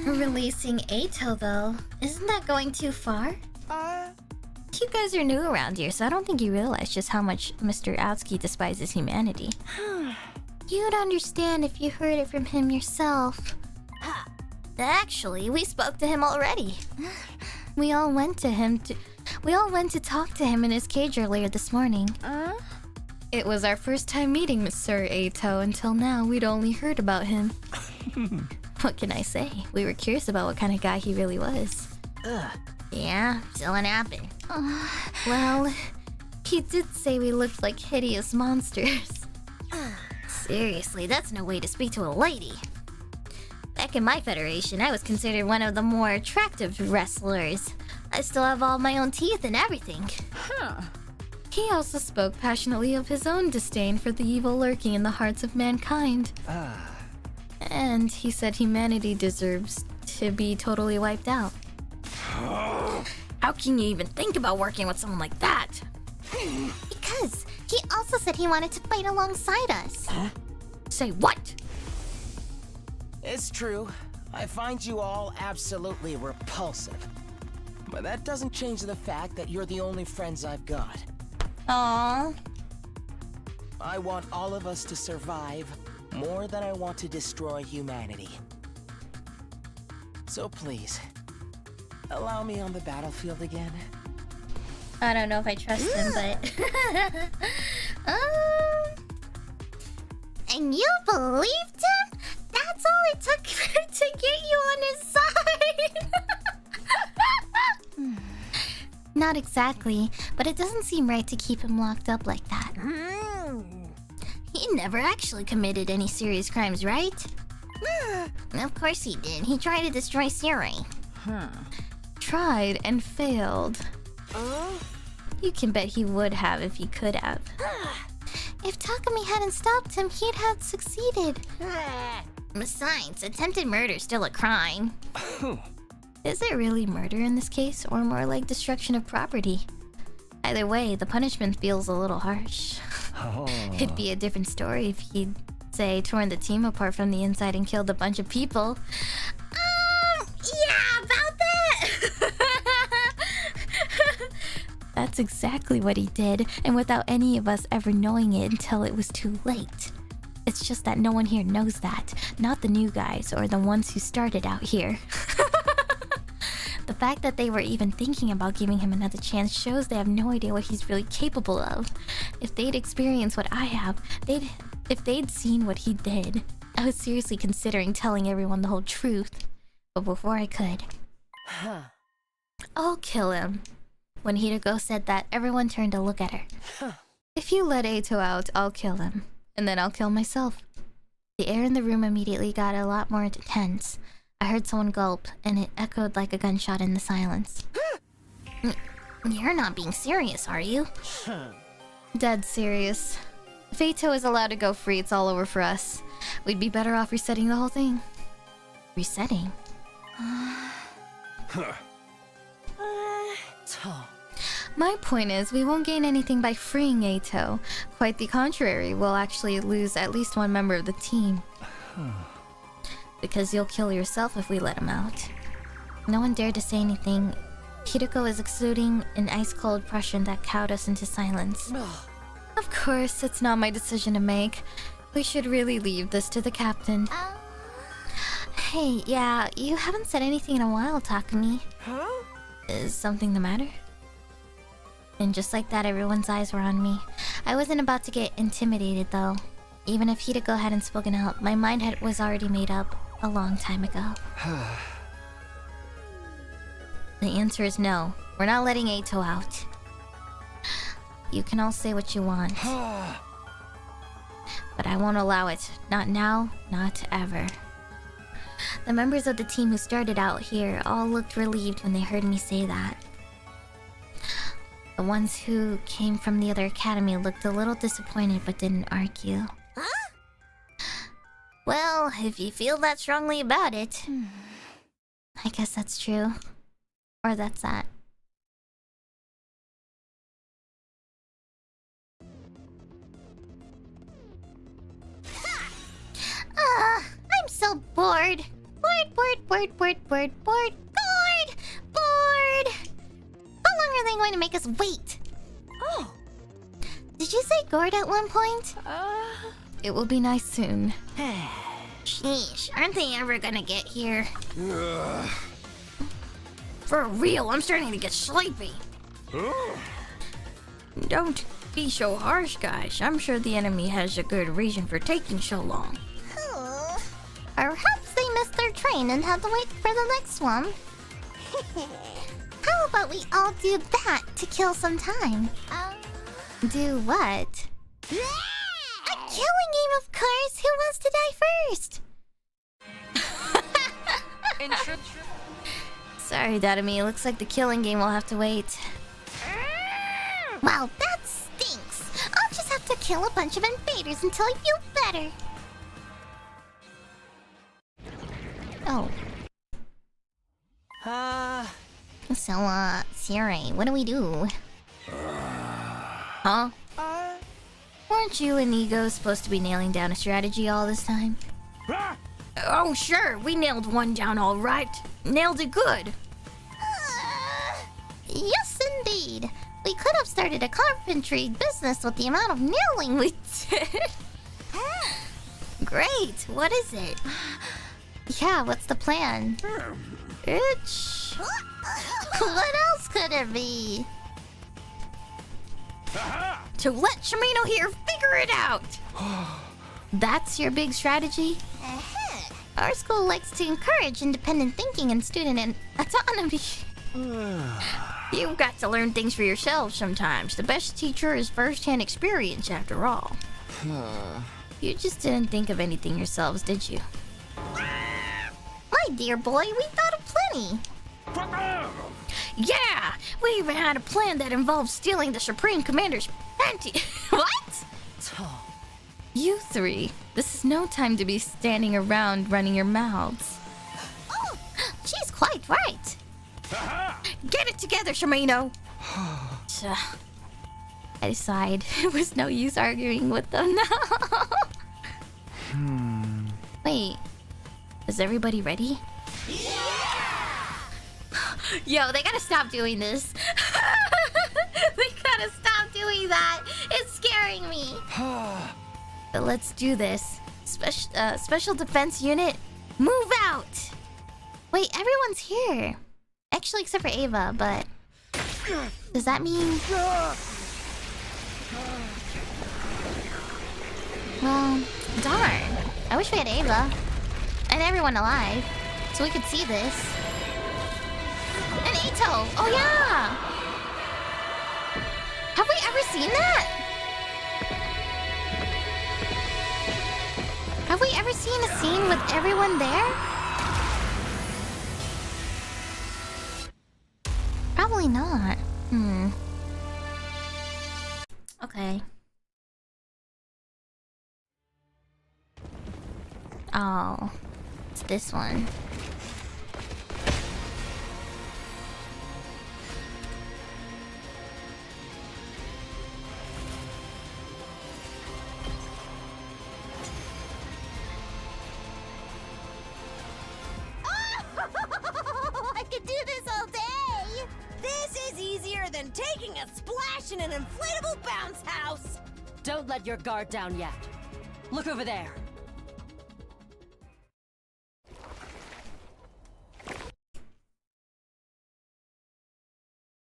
Releasing Ato, though. Isn't that going too far? You guys are new around here, so I don't think you realize just how much Mr. Aoki despises humanity. You'd understand if you heard it from him yourself. Actually, we spoke to him already. We all went to talk to him in his cage earlier this morning. It was our first time meeting Sir Ato. Until now, we'd only heard about him. What can I say? We were curious about what kind of guy he really was. Yeah, so what happened? Well, he did say we looked like hideous monsters. Seriously, that's no way to speak to a lady. Back in my federation, I was considered one of the more attractive wrestlers. I still have all my own teeth and everything. He also spoke passionately of his own disdain for the evil lurking in the hearts of mankind. And he said humanity deserves to be totally wiped out. How can you even think about working with someone like that? Because he also said he wanted to fight alongside us. Say what? It's true. I find you all absolutely repulsive. But that doesn't change the fact that you're the only friends I've got. Aww. I want all of us to survive more than I want to destroy humanity. So please, allow me on the battlefield again. I don't know if I trust him, but... And you believed him? That's all it took to get you on his side! Not exactly, but it doesn't seem right to keep him locked up like that. He never actually committed any serious crimes, right? Of course he did. He tried to destroy Siri. Tried and failed. You can bet he would have if he could have. If Takumi hadn't stopped him, he'd have succeeded. Besides, attempted murder's still a crime. Is it really murder in this case, or more like destruction of property? Either way, the punishment feels a little harsh. It'd be a different story if he'd, say, torn the team apart from the inside and killed a bunch of people. Yeah, about that! That's exactly what he did, and without any of us ever knowing it until it was too late. It's just that no one here knows that, not the new guys or the ones who started out here. The fact that they were even thinking about giving him another chance shows they have no idea what he's really capable of. If they'd experienced what I have, if they'd seen what he did. I was seriously considering telling everyone the whole truth, but before I could. I'll kill him. When Hideko said that, everyone turned to look at her. If you let Ato out, I'll kill him. And then I'll kill myself. The air in the room immediately got a lot more tense. I heard someone gulp, and it echoed like a gunshot in the silence. You're not being serious, are you? Dead serious. If Ato is allowed to go free, it's all over for us. We'd be better off resetting the whole thing. Resetting? My point is, we won't gain anything by freeing Ato. Quite the contrary, we'll actually lose at least one member of the team. Because you'll kill yourself if we let him out. No one dared to say anything. Hideko is exuding an ice-cold pressure that cowed us into silence. Of course, it's not my decision to make. We should really leave this to the captain. Hey, yeah, you haven't said anything in a while, Takumi. Is something the matter? And just like that, everyone's eyes were on me. I wasn't about to get intimidated, though. Even if Hideko hadn't spoken out, my mind was already made up a long time ago. The answer is no. We're not letting Ato out. You can all say what you want. But I won't allow it. Not now, not ever. The members of the team who started out here all looked relieved when they heard me say that. The ones who came from the other academy looked a little disappointed but didn't argue. Huh? Well, if you feel that strongly about it, I guess that's true. Or that's that. I'm so bored. Bored. Bored. How long are they going to make us wait? Oh. Did you say gourd at one point? It will be nice soon. Sheesh, aren't they ever gonna get here? For real, I'm starting to get sleepy. Don't be so harsh, guys. I'm sure the enemy has a good reason for taking so long. Perhaps they missed their train and had to wait for the next one. How about we all do that to kill some time? Do what? A killing game, of course! Who wants to die first? Sorry, Dadami. It looks like the killing game will have to wait. Well, that stinks. I'll just have to kill a bunch of invaders until I feel better. Oh. So, Siri, what do we do? Huh? Weren't you and Ego supposed to be nailing down a strategy all this time? Oh, sure. We nailed one down all right. Nailed it good. Yes, indeed. We could have started a carpentry business with the amount of nailing we did. Great. What is it? Yeah, what's the plan? Itch. What else could it be? To let Shimino here figure it out. That's your big strategy? Our school likes to encourage independent thinking and student autonomy. You've got to learn things for yourself sometimes. The best teacher is first-hand experience, after all. You just didn't think of anything yourselves, did you? My dear boy, we thought of plenty. Yeah! We even had a plan that involved stealing the Supreme Commander's panty. What? You three, this is no time to be standing around running your mouths. Oh, she's quite right. Get it together, Shimino! I decide it was no use arguing with them now. Wait, is everybody ready? Yo, they gotta stop doing this. They gotta stop doing that. It's scaring me. But let's do this. Special defense unit, move out. Wait, everyone's here. Actually, except for Ava, but does that mean? Well, darn. I wish we had Ava and everyone alive, so we could see this. And Ito! Oh yeah! Have we ever seen that? Have we ever seen a scene with everyone there? Probably not. Okay. Oh, it's this one. I could do this all day! This is easier than taking a splash in an inflatable bounce house! Don't let your guard down yet. Look over there.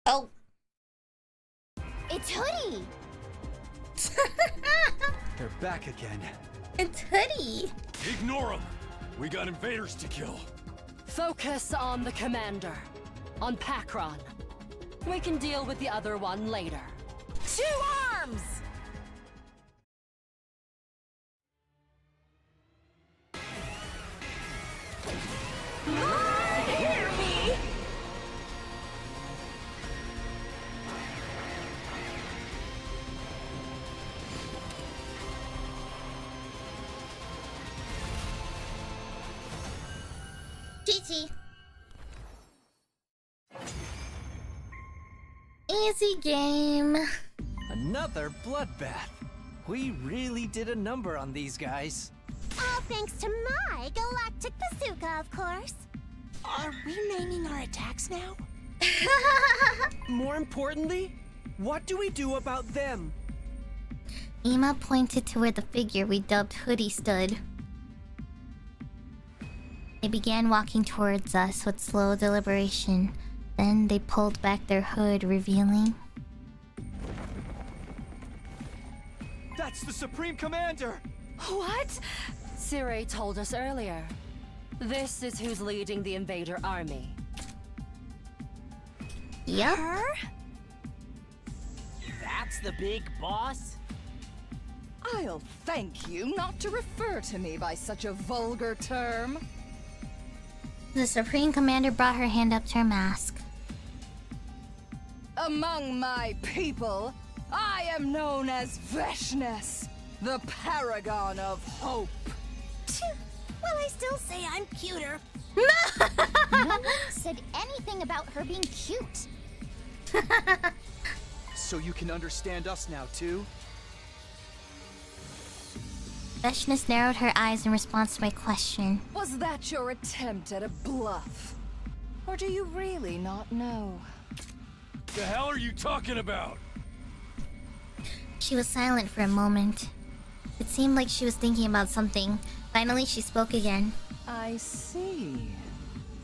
Oh. It's Hoodie! They're back again. It's Hoodie. Ignore them. We got invaders to kill. Focus on the commander. On Pakron. We can deal with the other one later. Two arms! Hear me! Ichi. Easy game. Another bloodbath. We really did a number on these guys. All thanks to my galactic bazooka, of course. Are we naming our attacks now? More importantly, what do we do about them? Ima pointed to where the figure we dubbed Hoodie stood. They began walking towards us with slow deliberation. Then they pulled back their hood, revealing... That's the Supreme Commander! What? Sirei told us earlier. This is who's leading the invader army. Yep. Her? That's the big boss? I'll thank you not to refer to me by such a vulgar term. The Supreme Commander brought her hand up to her mask. Among my people, I am known as Veshness, the paragon of hope. Well, I still say I'm cuter. No one said anything about her being cute. So you can understand us now, too? Veshness narrowed her eyes in response to my question. Was that your attempt at a bluff? Or do you really not know? The hell are you talking about? She was silent for a moment. It seemed like she was thinking about something. Finally, she spoke again. I see.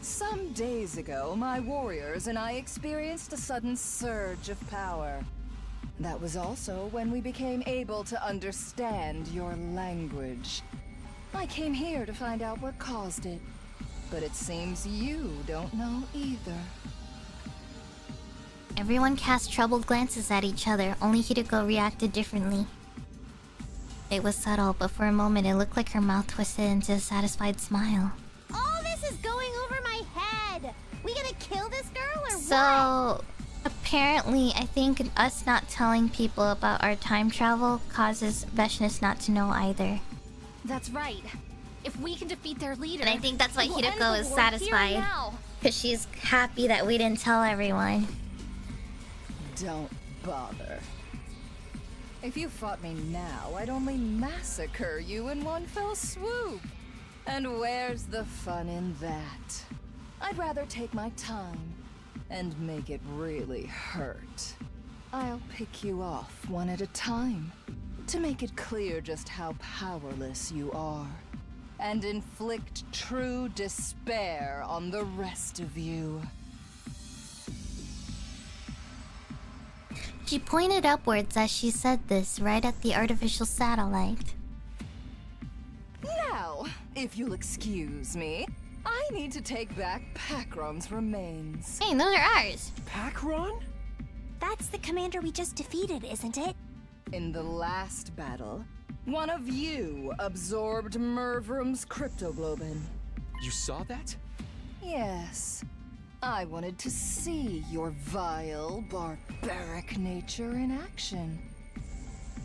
Some days ago, my warriors and I experienced a sudden surge of power. That was also when we became able to understand your language. I came here to find out what caused it, but it seems you don't know either. Everyone cast troubled glances at each other, only Hideko reacted differently. It was subtle, but for a moment it looked like her mouth twisted into a satisfied smile. All this is going over my head. We gonna kill this girl or what? So, apparently, I think us not telling people about our time travel causes Veshness not to know either. That's right. If we can defeat their leader... And I think that's why we'll end Hideko the is war satisfied. here now. Because she's happy that we didn't tell everyone. Don't bother. If you fought me now, I'd only massacre you in one fell swoop. And where's the fun in that? I'd rather take my time and make it really hurt. I'll pick you off one at a time to make it clear just how powerless you are, and inflict true despair on the rest of you. She pointed upwards as she said this, right at the artificial satellite. Now, if you'll excuse me, I need to take back Pakron's remains. Hey, those are ours. Pakron? That's the commander we just defeated, isn't it? In the last battle, one of you absorbed Mervrum's cryptoglobin. You saw that? Yes. I wanted to see your vile, barbaric nature in action.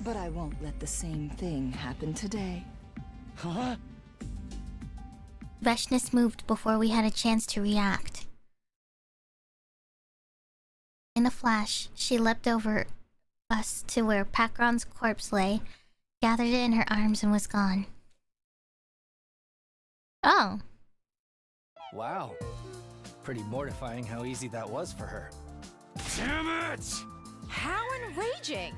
But I won't let the same thing happen today. Huh? Veshness moved before we had a chance to react. In a flash, she leapt over us to where Pakron's corpse lay, gathered it in her arms, and was gone. Oh. Wow. Pretty mortifying how easy that was for her. Damn it! How enraging!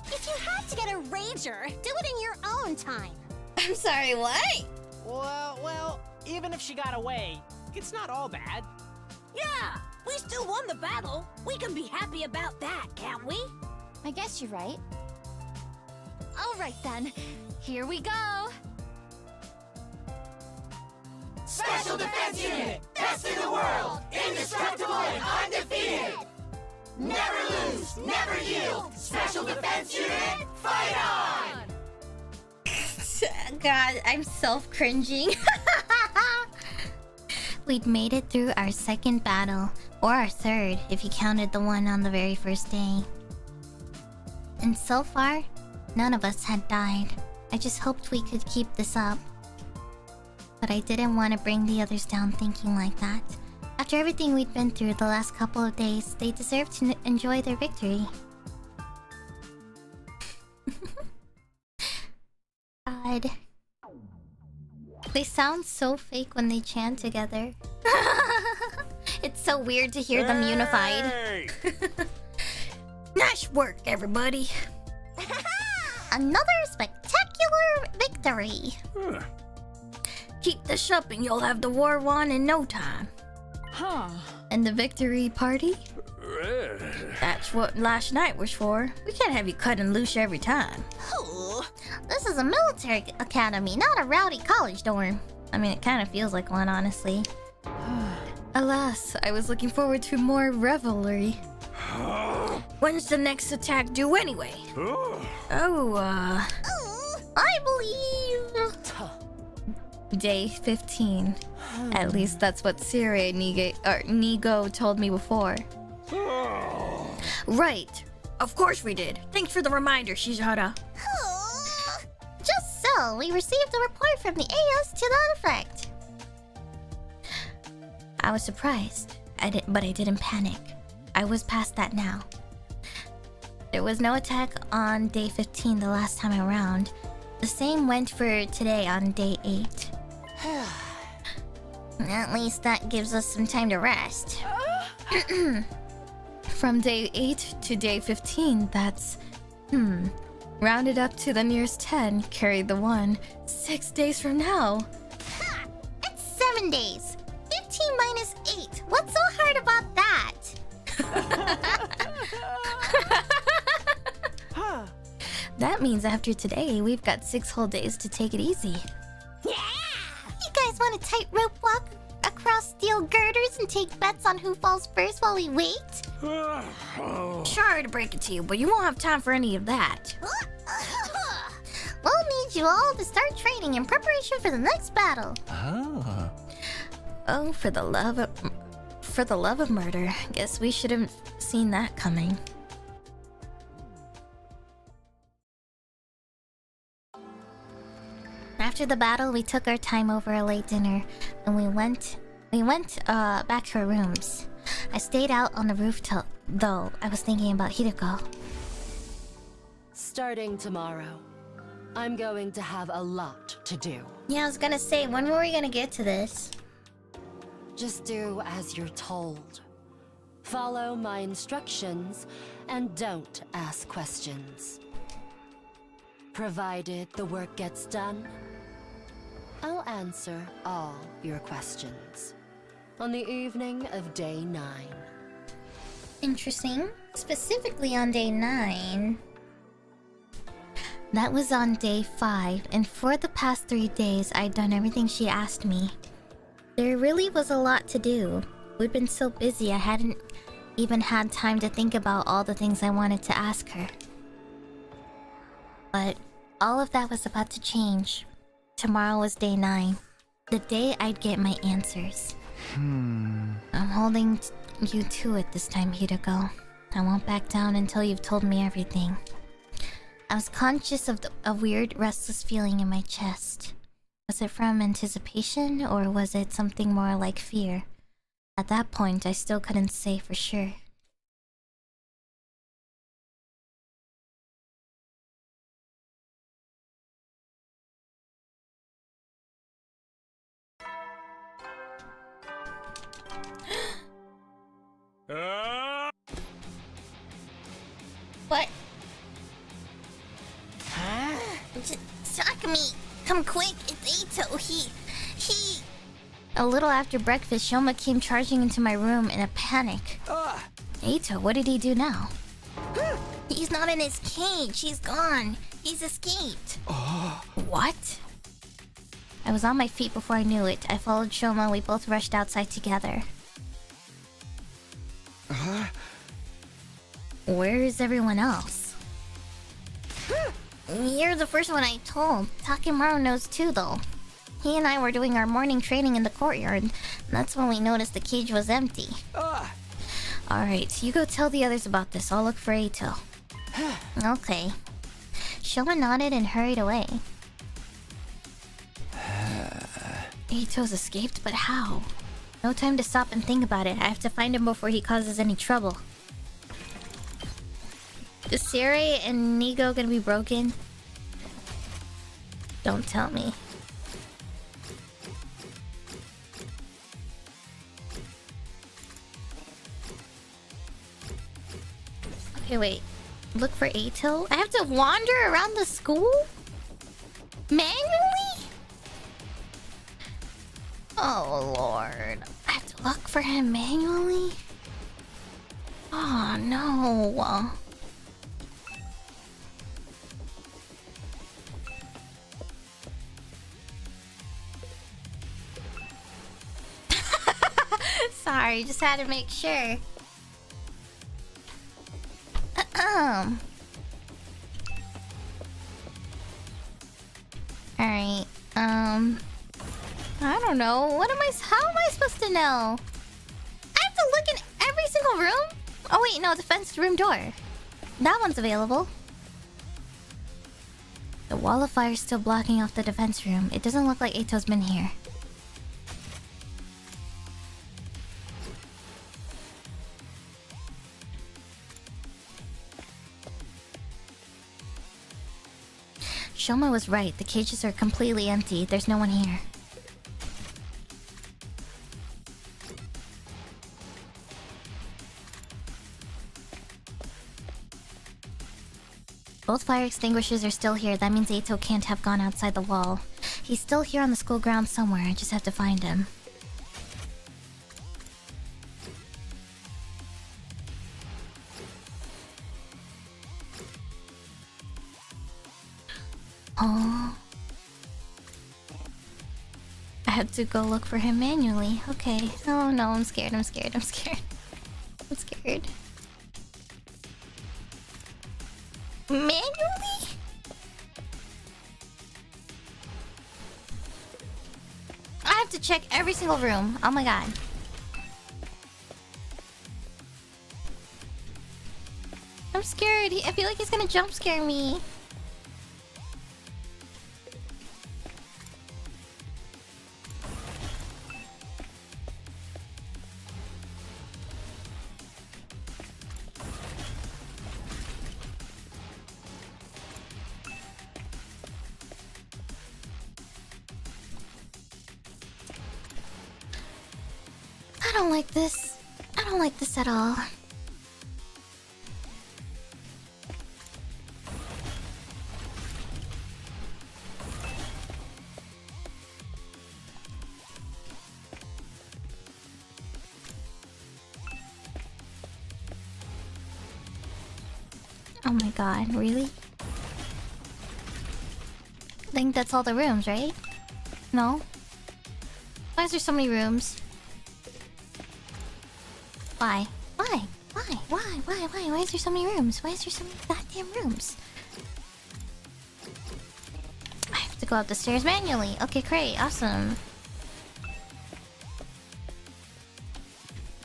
If you have to get a rager, do it in your own time. I'm sorry, what? Well, even if she got away, it's not all bad. Yeah, we still won the battle. We can be happy about that, can't we? I guess you're right. All right then, here we go. Special Defense Unit! Best in the world! Indestructible and undefeated! Never lose! Never yield! Special Defense Unit, fight on! God, I'm self-cringing. We'd made it through our second battle, or our third, if you counted the one on the very first day. And so far, none of us had died. I just hoped we could keep this up. But I didn't want to bring the others down thinking like that. After everything we'd been through the last couple of days, they deserve to enjoy their victory. God. They sound so fake when they chant together. It's so weird to hear them unified. Nice work, everybody. Another spectacular victory. Keep this up and you'll have the war won in no time. Huh. And the victory party? That's what last night was for. We can't have you cutting loose every time. This is a military academy, not a rowdy college dorm. I mean, it kind of feels like one, honestly. Alas, I was looking forward to more revelry. When's the next attack due anyway? I believe... Day 15. At least that's what Siri Nigo told me before. Right. Of course we did. Thanks for the reminder, Shizara. Just so, we received a report from the AS to that effect. I was surprised, but I didn't panic. I was past that now. There was no attack on day 15 the last time around. The same went for today on day 8. At least that gives us some time to rest. From day 8 to day 15, that's... rounded up to the nearest 10, carry the 1. 6 days from now. Ha! It's 7 days. 15 minus 8. What's so hard about that? That means after today, we've got 6 whole days to take it easy. Yeah! You guys want a tightrope walk across steel girders and take bets on who falls first while we wait? Sorry to break it to you, but you won't have time for any of that. We'll need you all to start training in preparation for the next battle. Oh, for the love of murder. Guess we should have seen that coming. After the battle, we took our time over a late dinner, and we went back to our rooms. I stayed out on the roof though I was thinking about Hideko. Starting tomorrow, I'm going to have a lot to do. Yeah, I was gonna say, when were we gonna get to this? Just do as you're told. Follow my instructions and don't ask questions. Provided the work gets done, I'll answer all your questions on the evening of day 9. Interesting. Specifically on day 9. That was on day 5, and for the past 3 days, I'd done everything she asked me. There really was a lot to do. We'd been so busy, I hadn't even had time to think about all the things I wanted to ask her. But all of that was about to change. Tomorrow was day 9. The day I'd get my answers. I'm holding you to it this time, Hideko. I won't back down until you've told me everything. I was conscious of a weird, restless feeling in my chest. Was it from anticipation, or was it something more like fear? At that point, I still couldn't say for sure. What? Takumi, come quick, it's Ito. He... A little after breakfast, Shoma came charging into my room in a panic. Ito, what did he do now? He's not in his cage, he's gone. He's escaped. What? I was on my feet before I knew it. I followed Shoma, we both rushed outside together. Where is everyone else? You're the first one I told. Takemaru knows too, though. He and I were doing our morning training in the courtyard. That's when we noticed the cage was empty. Alright, you go tell the others about this. I'll look for Ito. Okay. Shoma nodded and hurried away. Ito's escaped, but how? No time to stop and think about it. I have to find him before he causes any trouble. Is Siri and Nigo gonna be broken? Don't tell me. Okay, wait. Look for Ito? I have to wander around the school? Manually? Oh, Lord. I have to look for him manually? Oh, no. Sorry, just had to make sure. Alright, I don't know. How am I supposed to know? I have to look in every single room? Oh wait, no, the fenced room door. That one's available. The wall of fire is still blocking off the defense room. It doesn't look like Ito's been here. Shoma was right. The cages are completely empty. There's no one here. Both fire extinguishers are still here. That means Ito can't have gone outside the wall. He's still here on the school grounds somewhere. I just have to find him. Oh. I have to go look for him manually. Okay. Oh no, I'm scared. I'm scared. I'm scared. I'm scared. Manually? I have to check every single room. Oh my god. I'm scared. I feel like he's gonna jump scare me. I don't like this. I don't like this at all. Oh my god, really? I think that's all the rooms, right? No? Why is there so many rooms? Why? Why? Why is there so many rooms? Why is there so many goddamn rooms? I have to go up the stairs manually. Okay, great. Awesome.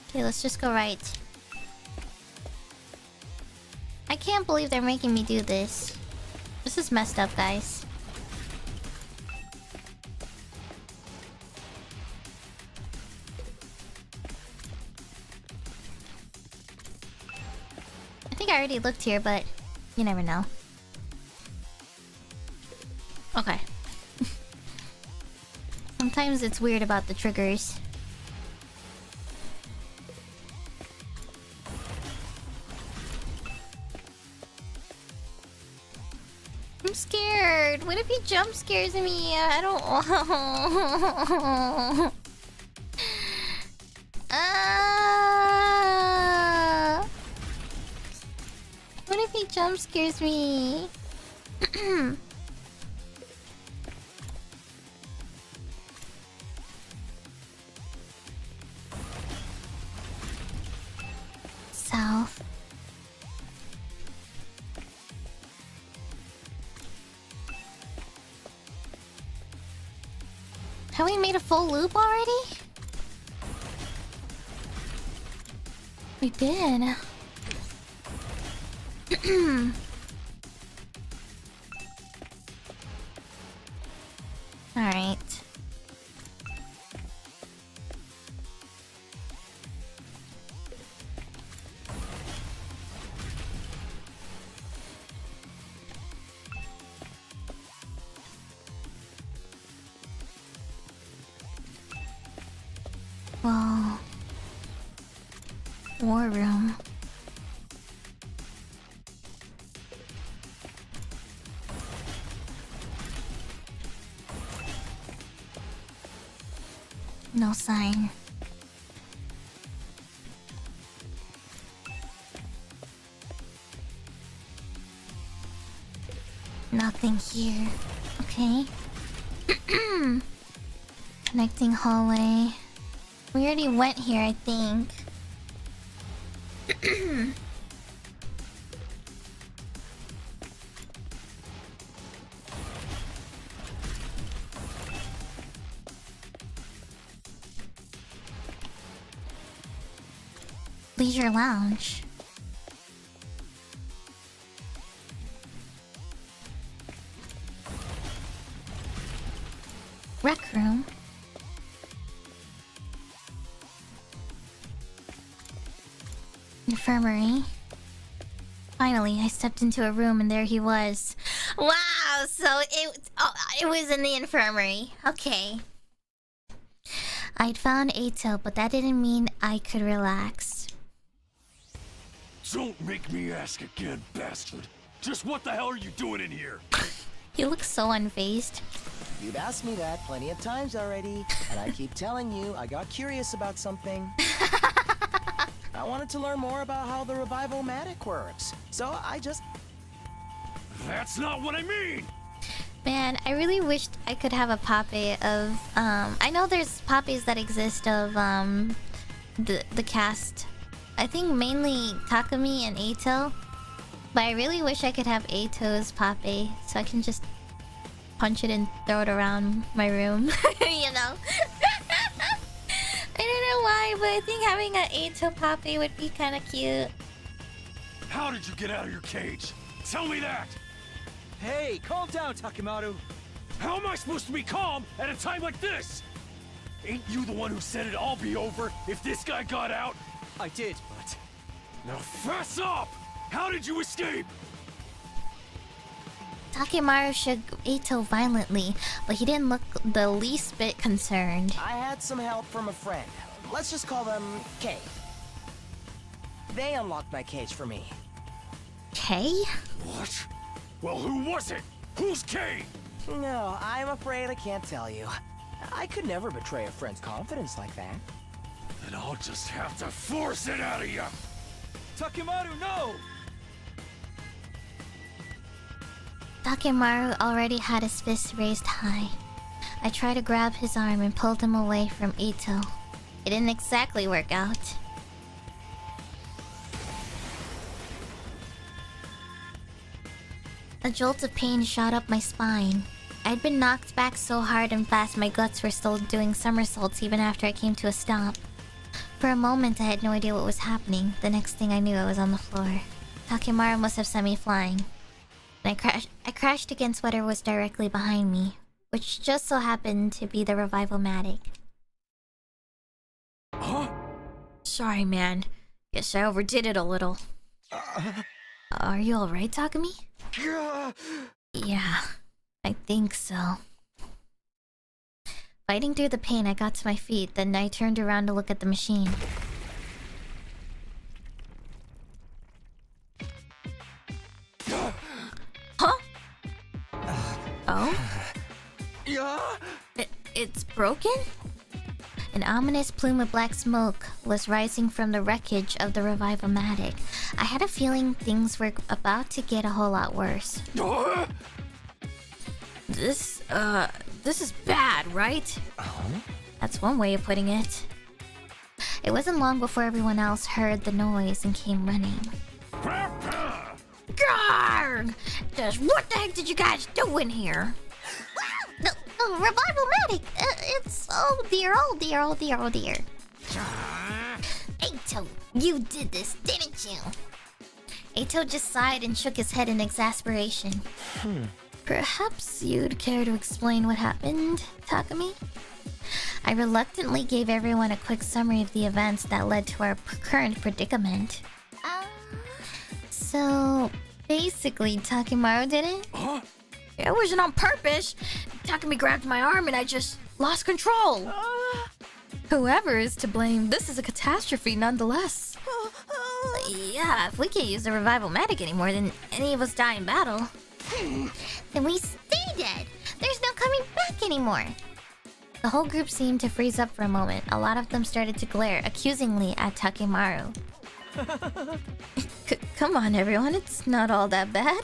Okay, let's just go right. I can't believe they're making me do this. This is messed up, guys. I think I already looked here, but you never know. Okay. Sometimes it's weird about the triggers. I'm scared. What if he jump scares me? I don't want. What if he jump scares me? South. Have we made a full loop already? We did. Alright. war room. No sign. Nothing here. Okay. Connecting hallway. We already went here, I think. Leisure lounge. Rec room. Infirmary. Finally, I stepped into a room and there he was. Wow, so it was in the infirmary. Okay. I'd found Ato, but that didn't mean I could relax. Don't make me ask again, bastard. Just what the hell are you doing in here? He looks so unfazed. You've asked me that plenty of times already, and I keep telling you I got curious about something. I wanted to learn more about how the revival-matic works, so I just... That's not what I mean! Man, I really wished I could have a Pape of, I know there's Papes that exist of, the cast. I think mainly Takumi and Ato. But I really wish I could have Ato's Pape, so I can just punch it and throw it around my room, you know? I don't know why, but I think having an Ato Pape would be kind of cute. How did you get out of your cage? Tell me that! Hey, calm down, Takemaru. How am I supposed to be calm at a time like this? Ain't you the one who said it'd all be over if this guy got out? I did, but... Now fess up! How did you escape? Takemaru shook Ato violently, but he didn't look the least bit concerned. I had some help from a friend. Let's just call them K. They unlocked my cage for me. K? What? Well, who was it? Who's K? No, I'm afraid I can't tell you. I could never betray a friend's confidence like that. Then I'll just have to force it out of you. Takemaru, no! Takemaru already had his fist raised high. I tried to grab his arm and pulled him away from Ito. It didn't exactly work out. A jolt of pain shot up my spine. I'd been knocked back so hard and fast my guts were still doing somersaults even after I came to a stop. For a moment I had no idea what was happening. The next thing I knew I was on the floor. Takemaru must have sent me flying. And I crashed against whatever was directly behind me, which just so happened to be the revival-matic. Huh? Sorry, man. Guess I overdid it a little. Are you alright, Takumi? Yeah, I think so. Fighting through the pain, I got to my feet, then I turned around to look at the machine. Huh? Oh? Yeah? It's broken? An ominous plume of black smoke was rising from the wreckage of the revival-matic. I had a feeling things were about to get a whole lot worse. This is bad, right? That's one way of putting it. It wasn't long before everyone else heard the noise and came running. Garg! Just what the heck did you guys do in here? The revival-matic! It's... oh dear, oh dear, oh dear, oh dear. Ato, you did this, didn't you? Ato just sighed and shook his head in exasperation. Perhaps you'd care to explain what happened, Takumi? I reluctantly gave everyone a quick summary of the events that led to our current predicament. So, basically, Takemaru did it? Huh? It wasn't on purpose. Takumi grabbed my arm and I just lost control. Whoever is to blame, this is a catastrophe nonetheless. Yeah, if we can't use the revival-matic anymore, then any of us die in battle. Then we stay dead. There's no coming back anymore. The whole group seemed to freeze up for a moment. A lot of them started to glare accusingly at Takemaru. Come on, everyone. It's not all that bad.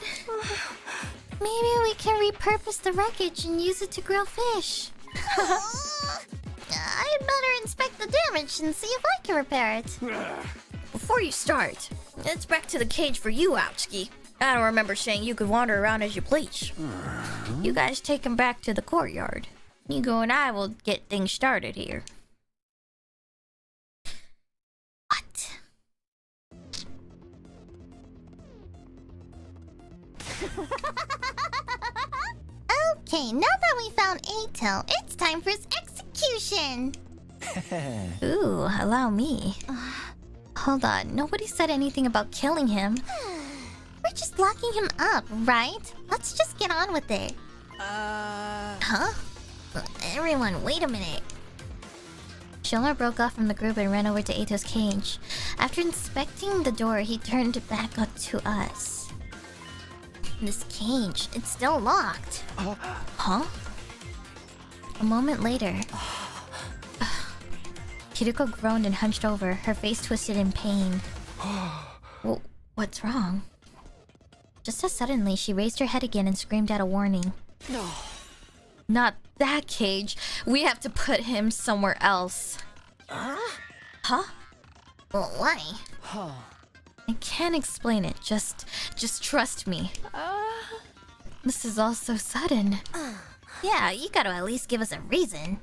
Maybe we can repurpose the wreckage and use it to grill fish. I'd better inspect the damage and see if I can repair it. Before you start, it's back to the cage for you, Outski. I don't remember saying you could wander around as you please. You guys take him back to the courtyard. Nigo and I will get things started here. What? Okay, now that we found Ato, it's time for his execution. Ooh, allow me. Hold on, nobody said anything about killing him. We're just locking him up, right? Let's just get on with it. Huh? Everyone, wait a minute. Shilmar broke off from the group and ran over to Ato's cage. After inspecting the door, he turned back up to us. This cage, it's still locked. Huh? A moment later, Kiriko groaned and hunched over, her face twisted in pain. What's wrong? Just as suddenly, she raised her head again and screamed out a warning. No. Not that cage. We have to put him somewhere else. Huh? Well, why? I can't explain it. Just trust me. This is all so sudden. Yeah, you gotta at least give us a reason.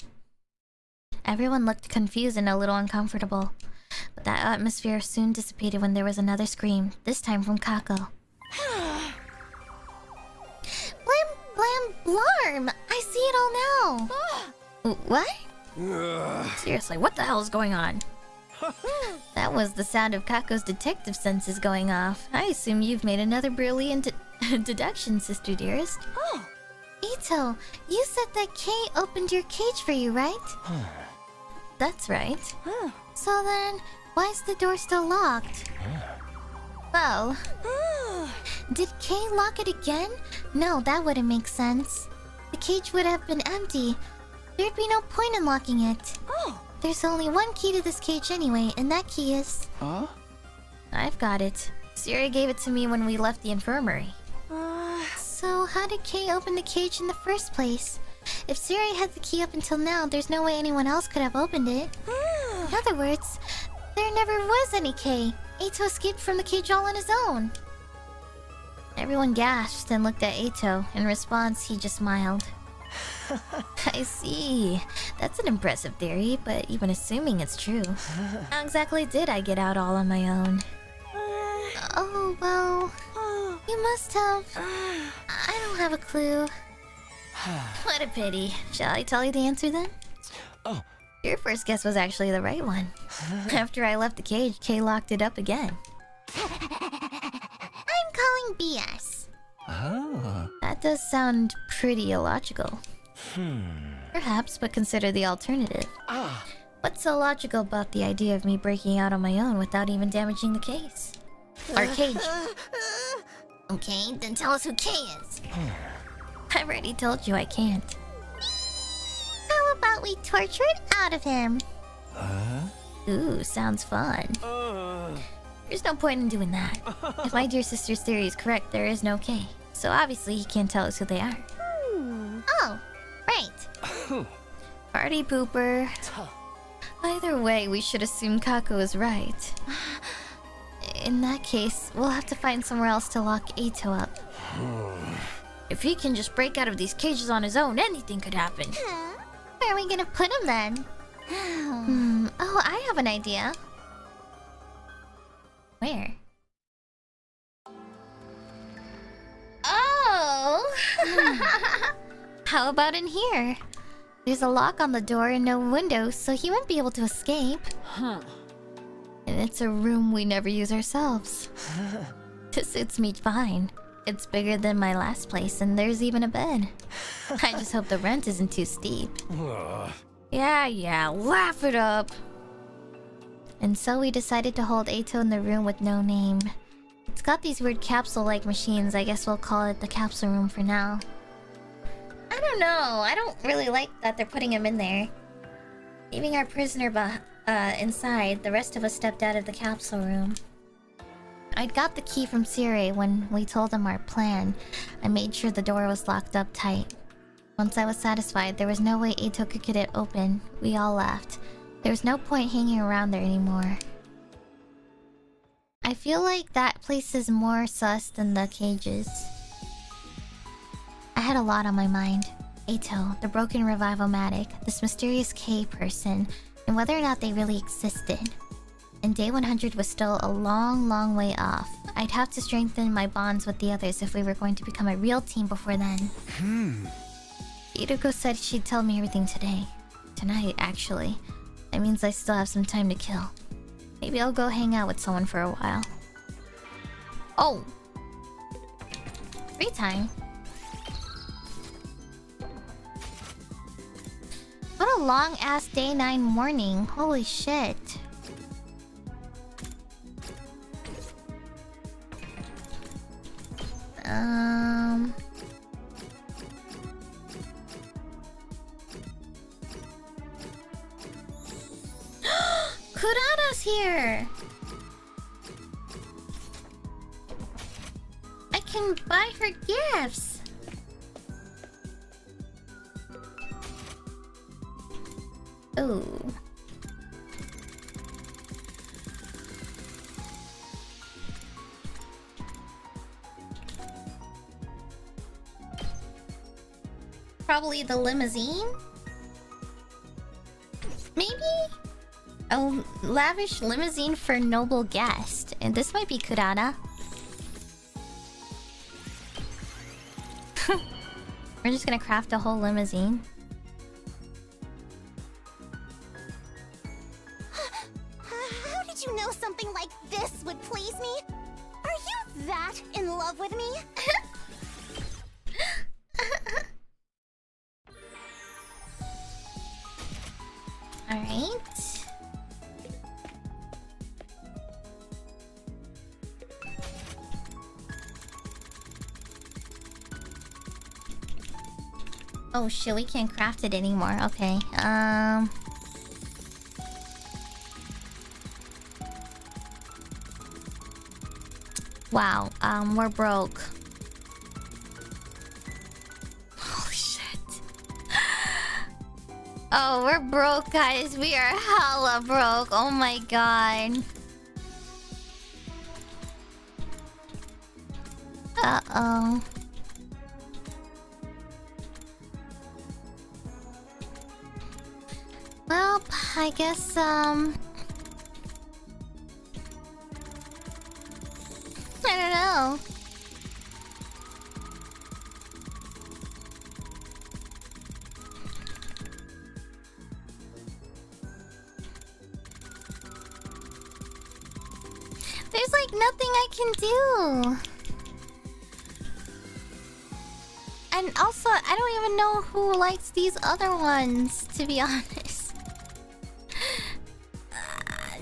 Everyone looked confused and a little uncomfortable. But that atmosphere soon dissipated when there was another scream, this time from Kako. Blam, blam, blarm! I see it all now! What? Seriously, what the hell is going on? That was the sound of Kako's detective senses going off. I assume you've made another brilliant deduction, sister dearest. Ito, you said that Kay opened your cage for you, right? That's right. So then, why is the door still locked? Well... Did Kay lock it again? No, that wouldn't make sense. The cage would have been empty. There'd be no point in locking it. There's only one key to this cage anyway, and that key is... I've got it. Siri gave it to me when we left the infirmary. So how did Kay open the cage in the first place? If Siri had the key up until now, there's no way anyone else could have opened it. In other words, there never was any Kay. Ato escaped from the cage all on his own. Everyone gasped and looked at Ato. In response, he just smiled. I see. That's an impressive theory, but even assuming it's true, how exactly did I get out all on my own? Oh, well... You must have... I don't have a clue. What a pity. Shall I tell you the answer then? Your first guess was actually the right one. After I left the cage, Kay locked it up again. I'm calling BS. That does sound pretty illogical. Perhaps, but consider the alternative. What's so logical about the idea of me breaking out on my own without even damaging the case? Our cage. Okay, then tell us who Kay is. I've already told you I can't. How about we torture it out of him? Ooh, sounds fun. There's no point in doing that. If my dear sister's theory is correct, there is no K. So obviously he can't tell us who they are. Oh, right. Party pooper. Either way, we should assume Kako is right. In that case, we'll have to find somewhere else to lock Ato up. If he can just break out of these cages on his own, anything could happen. Where are we gonna put him then? Oh, I have an idea. Where? Oh! How about in here? There's a lock on the door and no windows, so he won't be able to escape. And it's a room we never use ourselves. This suits me fine. It's bigger than my last place, and there's even a bed. I just hope the rent isn't too steep. Yeah, laugh it up. And so we decided to hold Eito in the room with no name. It's got these weird capsule-like machines. I guess we'll call it the capsule room for now. I don't know. I don't really like that they're putting him in there. Leaving our prisoner inside, the rest of us stepped out of the capsule room. I'd got the key from Sire when we told him our plan. I made sure the door was locked up tight. Once I was satisfied there was no way Eito could get it open, we all left. There was no point hanging around there anymore. I feel like that place is more sus than the cages. I had a lot on my mind. Eito, the broken revival-matic, this mysterious K person, and whether or not they really existed. And day 100 was still a long, long way off. I'd have to strengthen my bonds with the others if we were going to become a real team before then. Iruko said she'd tell me everything today. Tonight, actually. That means I still have some time to kill. Maybe I'll go hang out with someone for a while. Oh! Free time. What a long-ass day 9 morning. Holy shit. Kurada's here! I can buy her gifts! Ooh. Probably the limousine? Maybe? A lavish limousine for noble guest. And this might be Kurada. We're just gonna craft a whole limousine. How did you know something like this would please me? Are you that in love with me? Alright. Oh shit, we can't craft it anymore. Okay, wow, we're broke. Holy shit. Oh, we're broke, guys. We are hella broke. Oh my god. Uh-oh. Well, I guess, I don't know. There's like nothing I can do. And also, I don't even know who likes these other ones, to be honest.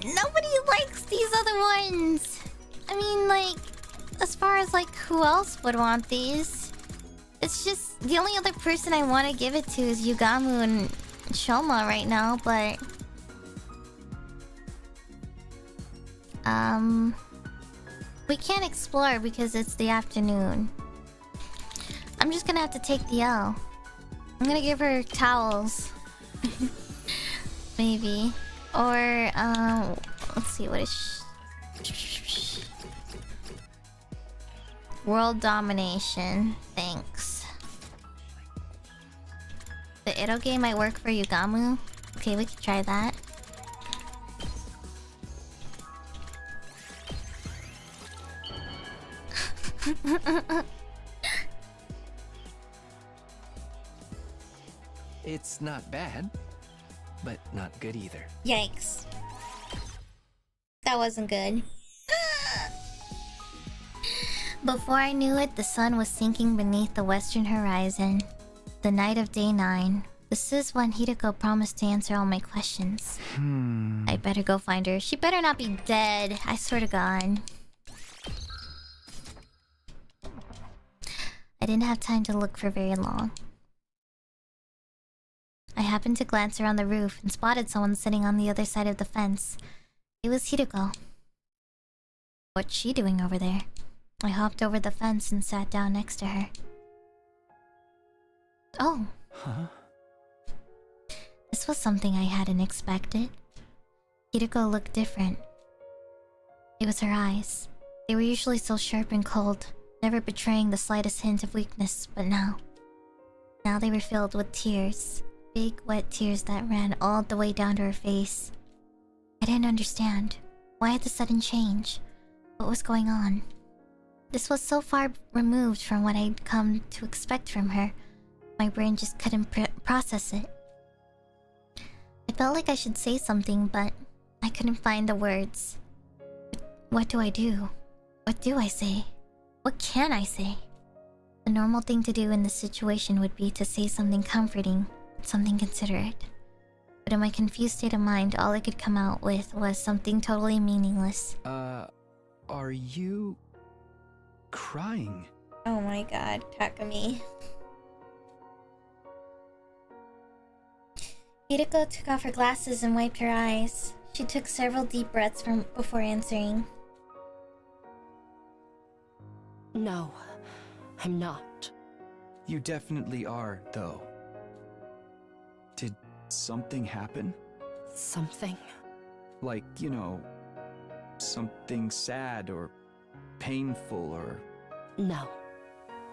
Nobody likes these other ones. I mean, like, as far as like who else would want these? It's just the only other person I want to give it to is Yugamu and Shoma right now, but we can't explore because it's the afternoon. I'm just gonna have to take the L. I'm gonna give her towels. Maybe. Or, let's see, what is world domination. Thanks. The eroge might work for Yugamu. Okay, we can try that. It's not bad, but not good either. Yikes. That wasn't good. Before I knew it, the sun was sinking beneath the western horizon. The night of day 9. This is when Hideko promised to answer all my questions. I better go find her. She better not be dead. I swear to God. I didn't have time to look for very long. I happened to glance around the roof and spotted someone sitting on the other side of the fence. It was Hideko. What's she doing over there? I hopped over the fence and sat down next to her. Oh. Huh? This was something I hadn't expected. Hideko looked different. It was her eyes. They were usually so sharp and cold, never betraying the slightest hint of weakness, but now they were filled with tears. Big, wet tears that ran all the way down to her face. I didn't understand. Why had the sudden change? What was going on? This was so far removed from what I'd come to expect from her. My brain just couldn't process it. I felt like I should say something, but I couldn't find the words. What do I do? What do I say? What can I say? The normal thing to do in this situation would be to say something comforting, something considerate. But in my confused state of mind, all I could come out with was something totally meaningless. Are you crying? Oh my god, Takumi. Hideko took off her glasses and wiped her eyes. She took several deep breaths before answering. No, I'm not. You definitely are, though. Did something happen? Something? Like, you know, something sad or painful or... No,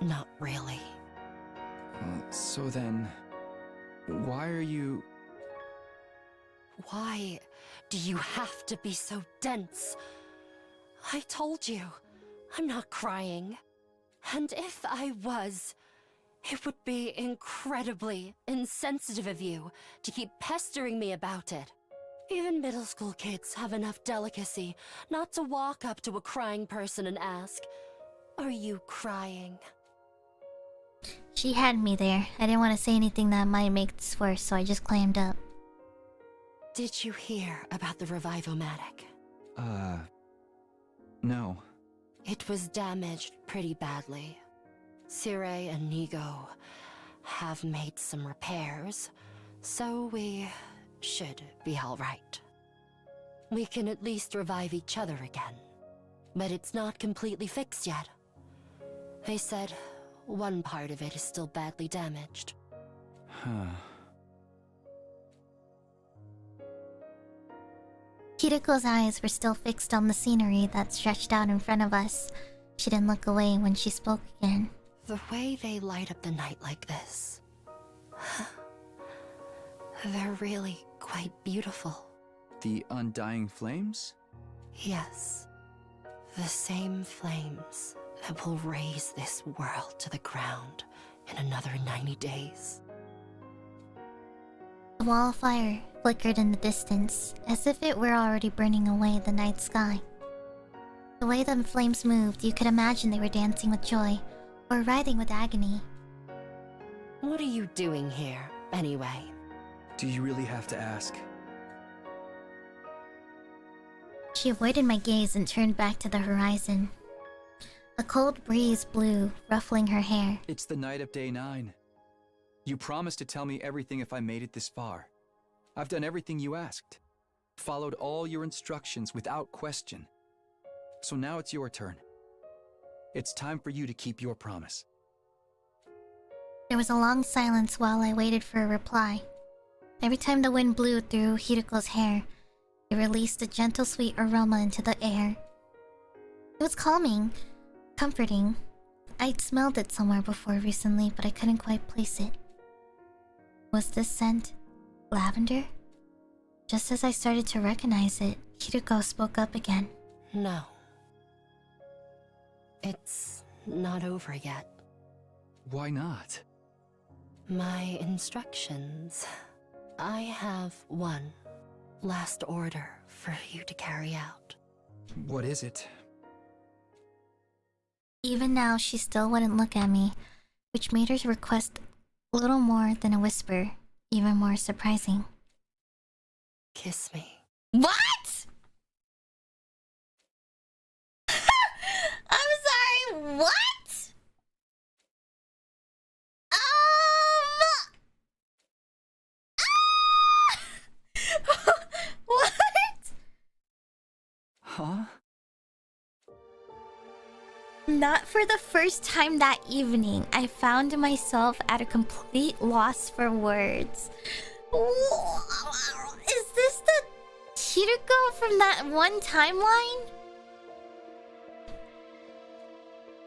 not really. So then, why are you... Why do you have to be so dense? I told you, I'm not crying. And if I was, it would be incredibly insensitive of you to keep pestering me about it. Even middle school kids have enough delicacy not to walk up to a crying person and ask, "Are you crying?" She had me there. I didn't want to say anything that might make this worse, so I just clammed up. Did you hear about the Revivomatic? No. It was damaged pretty badly. Sire and Nigo have made some repairs, so we should be alright. We can at least revive each other again. But it's not completely fixed yet. They said one part of it is still badly damaged. Huh. Hideko's eyes were still fixed on the scenery that stretched out in front of us. She didn't look away when she spoke again. The way they light up the night like this... they're really quite beautiful. The undying flames? Yes. The same flames that will raise this world to the ground in another 90 days. The wall of fire flickered in the distance, as if it were already burning away the night sky. The way the flames moved, you could imagine they were dancing with joy, or writhing with agony. What are you doing here, anyway? Do you really have to ask? She avoided my gaze and turned back to the horizon. A cold breeze blew, ruffling her hair. It's the night of day 9. You promised to tell me everything if I made it this far. I've done everything you asked. Followed all your instructions without question. So now it's your turn. It's time for you to keep your promise. There was a long silence while I waited for a reply. Every time the wind blew through Hideko's hair, it released a gentle sweet aroma into the air. It was calming, comforting. I'd smelled it somewhere before recently, but I couldn't quite place it. Was this scent lavender? Just as I started to recognize it, Hideko spoke up again. No. It's not over yet. Why not? My instructions. I have one last order for you to carry out. What is it? Even now, she still wouldn't look at me, which made her request little more than a whisper. even more surprising. Kiss me. What? I'm sorry, what? What? Huh? Not for the first time that evening, I found myself at a complete loss for words. Is this the Chiriko from that one timeline?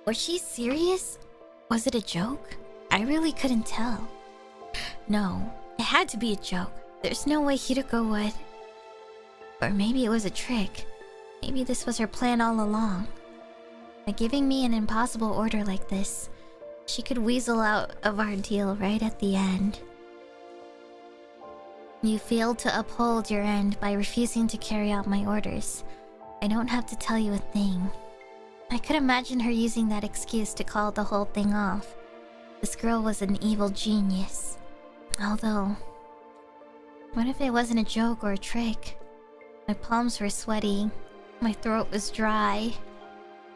Was she serious? Was it a joke? I really couldn't tell. No, it had to be a joke. There's no way Hiroko would. Or maybe it was a trick. Maybe this was her plan all along. By giving me an impossible order like this, she could weasel out of our deal right at the end. You failed to uphold your end by refusing to carry out my orders. I don't have to tell you a thing. I could imagine her using that excuse to call the whole thing off. This girl was an evil genius. Although, what if it wasn't a joke or a trick? My palms were sweaty. My throat was dry.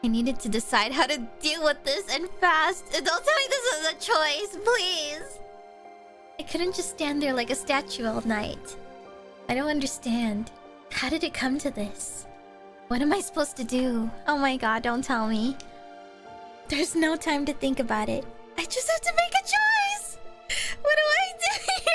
I needed to decide how to deal with this and fast. Don't tell me this is a choice, please. I couldn't just stand there like a statue all night. I don't understand. How did it come to this? What am I supposed to do? Oh my god, don't tell me. There's no time to think about it. I just have to make a choice! What do I do here?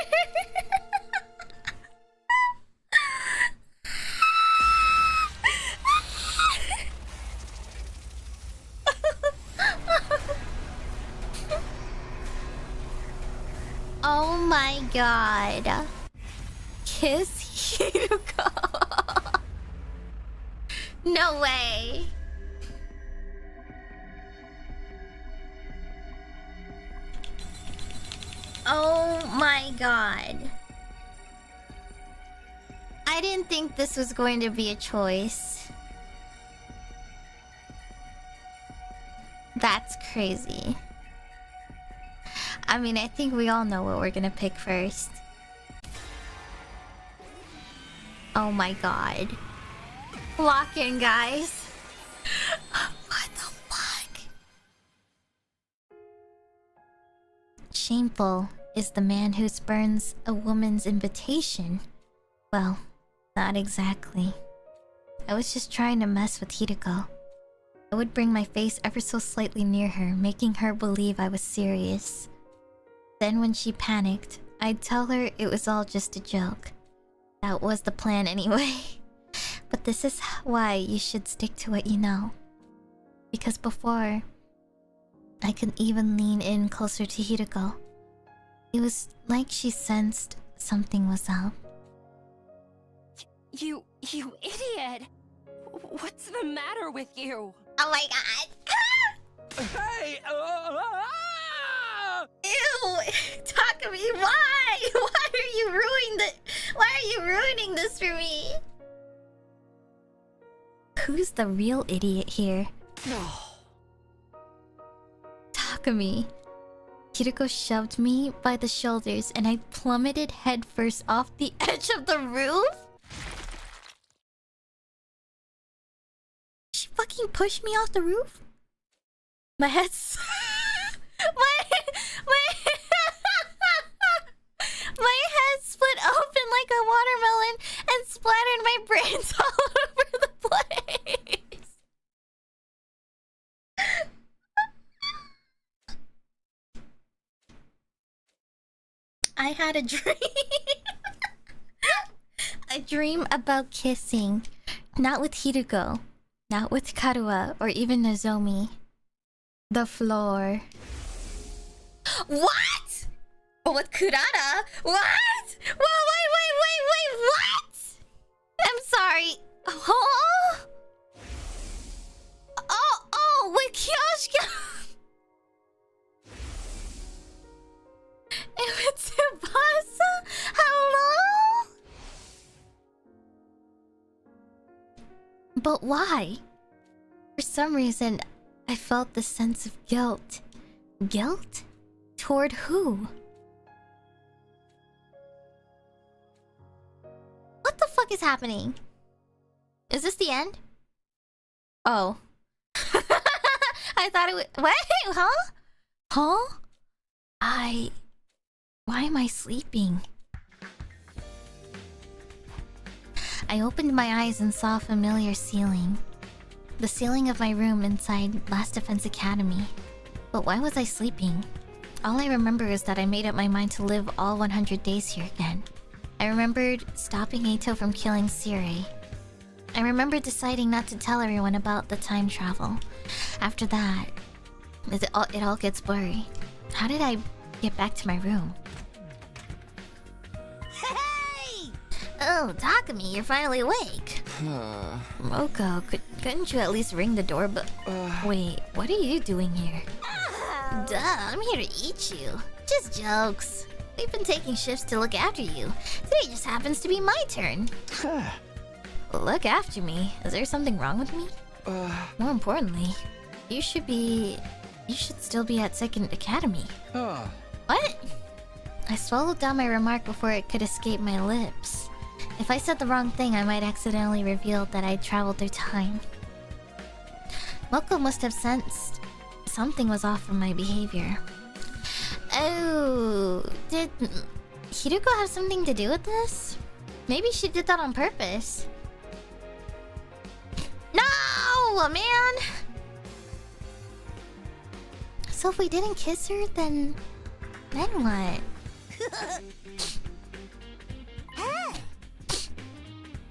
Oh my god. Kiss Hiruko. No way. Oh my god. I didn't think this was going to be a choice. That's crazy. I mean, I think we all know what we're gonna pick first. Oh my god. Lock in, guys. What the fuck? Shameful is the man who spurns a woman's invitation. Well, not exactly. I was just trying to mess with Hiroko. I would bring my face ever so slightly near her, making her believe I was serious. Then when she panicked, I'd tell her it was all just a joke. That was the plan anyway. But this is why you should stick to what you know. Because before, I could even lean in closer to Hiroko. It was like she sensed something was up. You idiot! What's the matter with you? Oh my god! Hey! Ew! Takumi, why? Why are you ruining this for me? Who's the real idiot here? Takumi. Hiroko shoved me by the shoulders and I plummeted headfirst off the edge of the roof? She fucking pushed me off the roof? My head's... My head split open like a watermelon and splattered my brains all over the place. I had a dream. A dream about kissing. Not with Hiroko. Not with Karuha or even Nozomi. The floor. What? With Kurata? What? Wait, what? I'm sorry. Huh? Oh, with Kyoshika. And with Tsubasa? Hello? But why? For some reason, I felt the sense of guilt. Guilt? Toward who? fuck is happening? Is this the end? Oh. I thought it was... What? Huh? Huh? Why am I sleeping? I opened my eyes and saw a familiar ceiling. The ceiling of my room inside Last Defense Academy. But why was I sleeping? All I remember is that I made up my mind to live all 100 days here again. I remembered stopping Eito from killing Sirei. I remember deciding not to tell everyone about the time travel. After that, it all gets blurry. How did I get back to my room? Hey! Oh, Takumi, you're finally awake. Moko, couldn't you at least ring the doorbell? Wait, what are you doing here? Duh, I'm here to eat you. Just jokes. We've been taking shifts to look after you. Today just happens to be my turn. Look after me? Is there something wrong with me? More importantly, you should still be at Second Academy. What? I swallowed down my remark before it could escape my lips. If I said the wrong thing, I might accidentally reveal that I'd traveled through time. Moko must have sensed something was off from my behavior. Oh, did Hiruko have something to do with this? Maybe she did that on purpose. No, man! So if we didn't kiss her, then what?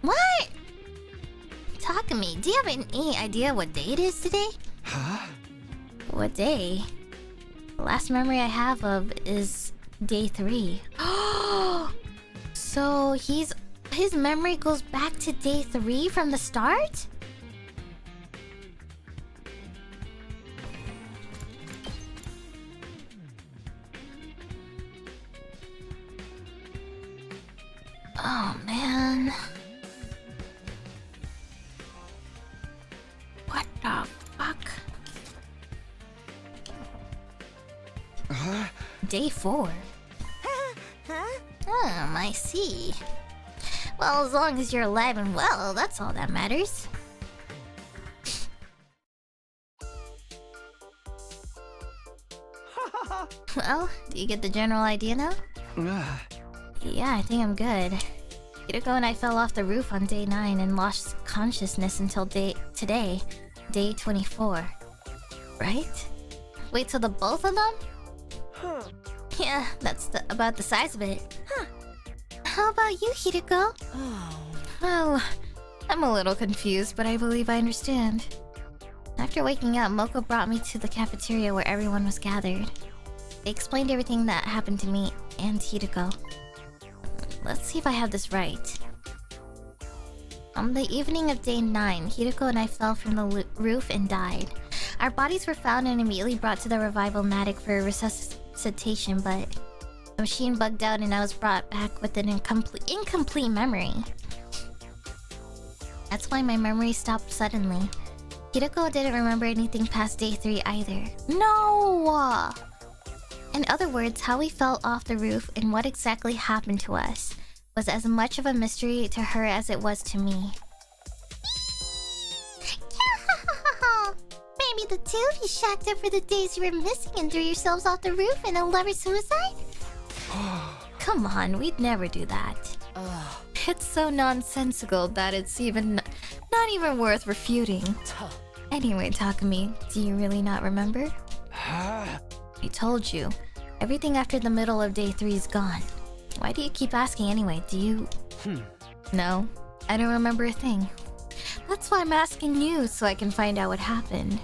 What? Takumi, do you have any idea what day it is today? Huh? What day? The last memory I have of is day 3. So his memory goes back to day 3 from the start? Oh man. What the fuck? Day 4. I see. Well, as long as you're alive and well, that's all that matters. Well, do you get the general idea now? Yeah, I think I'm good. Hiruko and I fell off the roof on day 9 and lost consciousness until today, day 24. Right? Wait, so the both of them? Yeah, that's about the size of it. How about you, Hiruko? Oh, I'm a little confused, but I believe I understand. After waking up, Moko brought me to the cafeteria where everyone was gathered. They explained everything that happened to me and Hiruko. Let's see if I have this right. On the evening of day 9, Hiruko and I fell from the roof and died. Our bodies were found and immediately brought to the revival-matic for resuscitation, but the machine bugged out and I was brought back with an incomplete memory. That's why my memory stopped suddenly. Hiruko didn't remember anything past day 3 either. No! In other words, how we fell off the roof and what exactly happened to us was as much of a mystery to her as it was to me. Maybe the two of you shacked up for the days you were missing and threw yourselves off the roof in a lover's suicide? Come on, we'd never do that. It's so nonsensical that it's not even worth refuting. Anyway, Takumi, do you really not remember? I told you. Everything after the middle of day 3 is gone. Why do you keep asking anyway? Do you... No, I don't remember a thing. That's why I'm asking you, so I can find out what happened.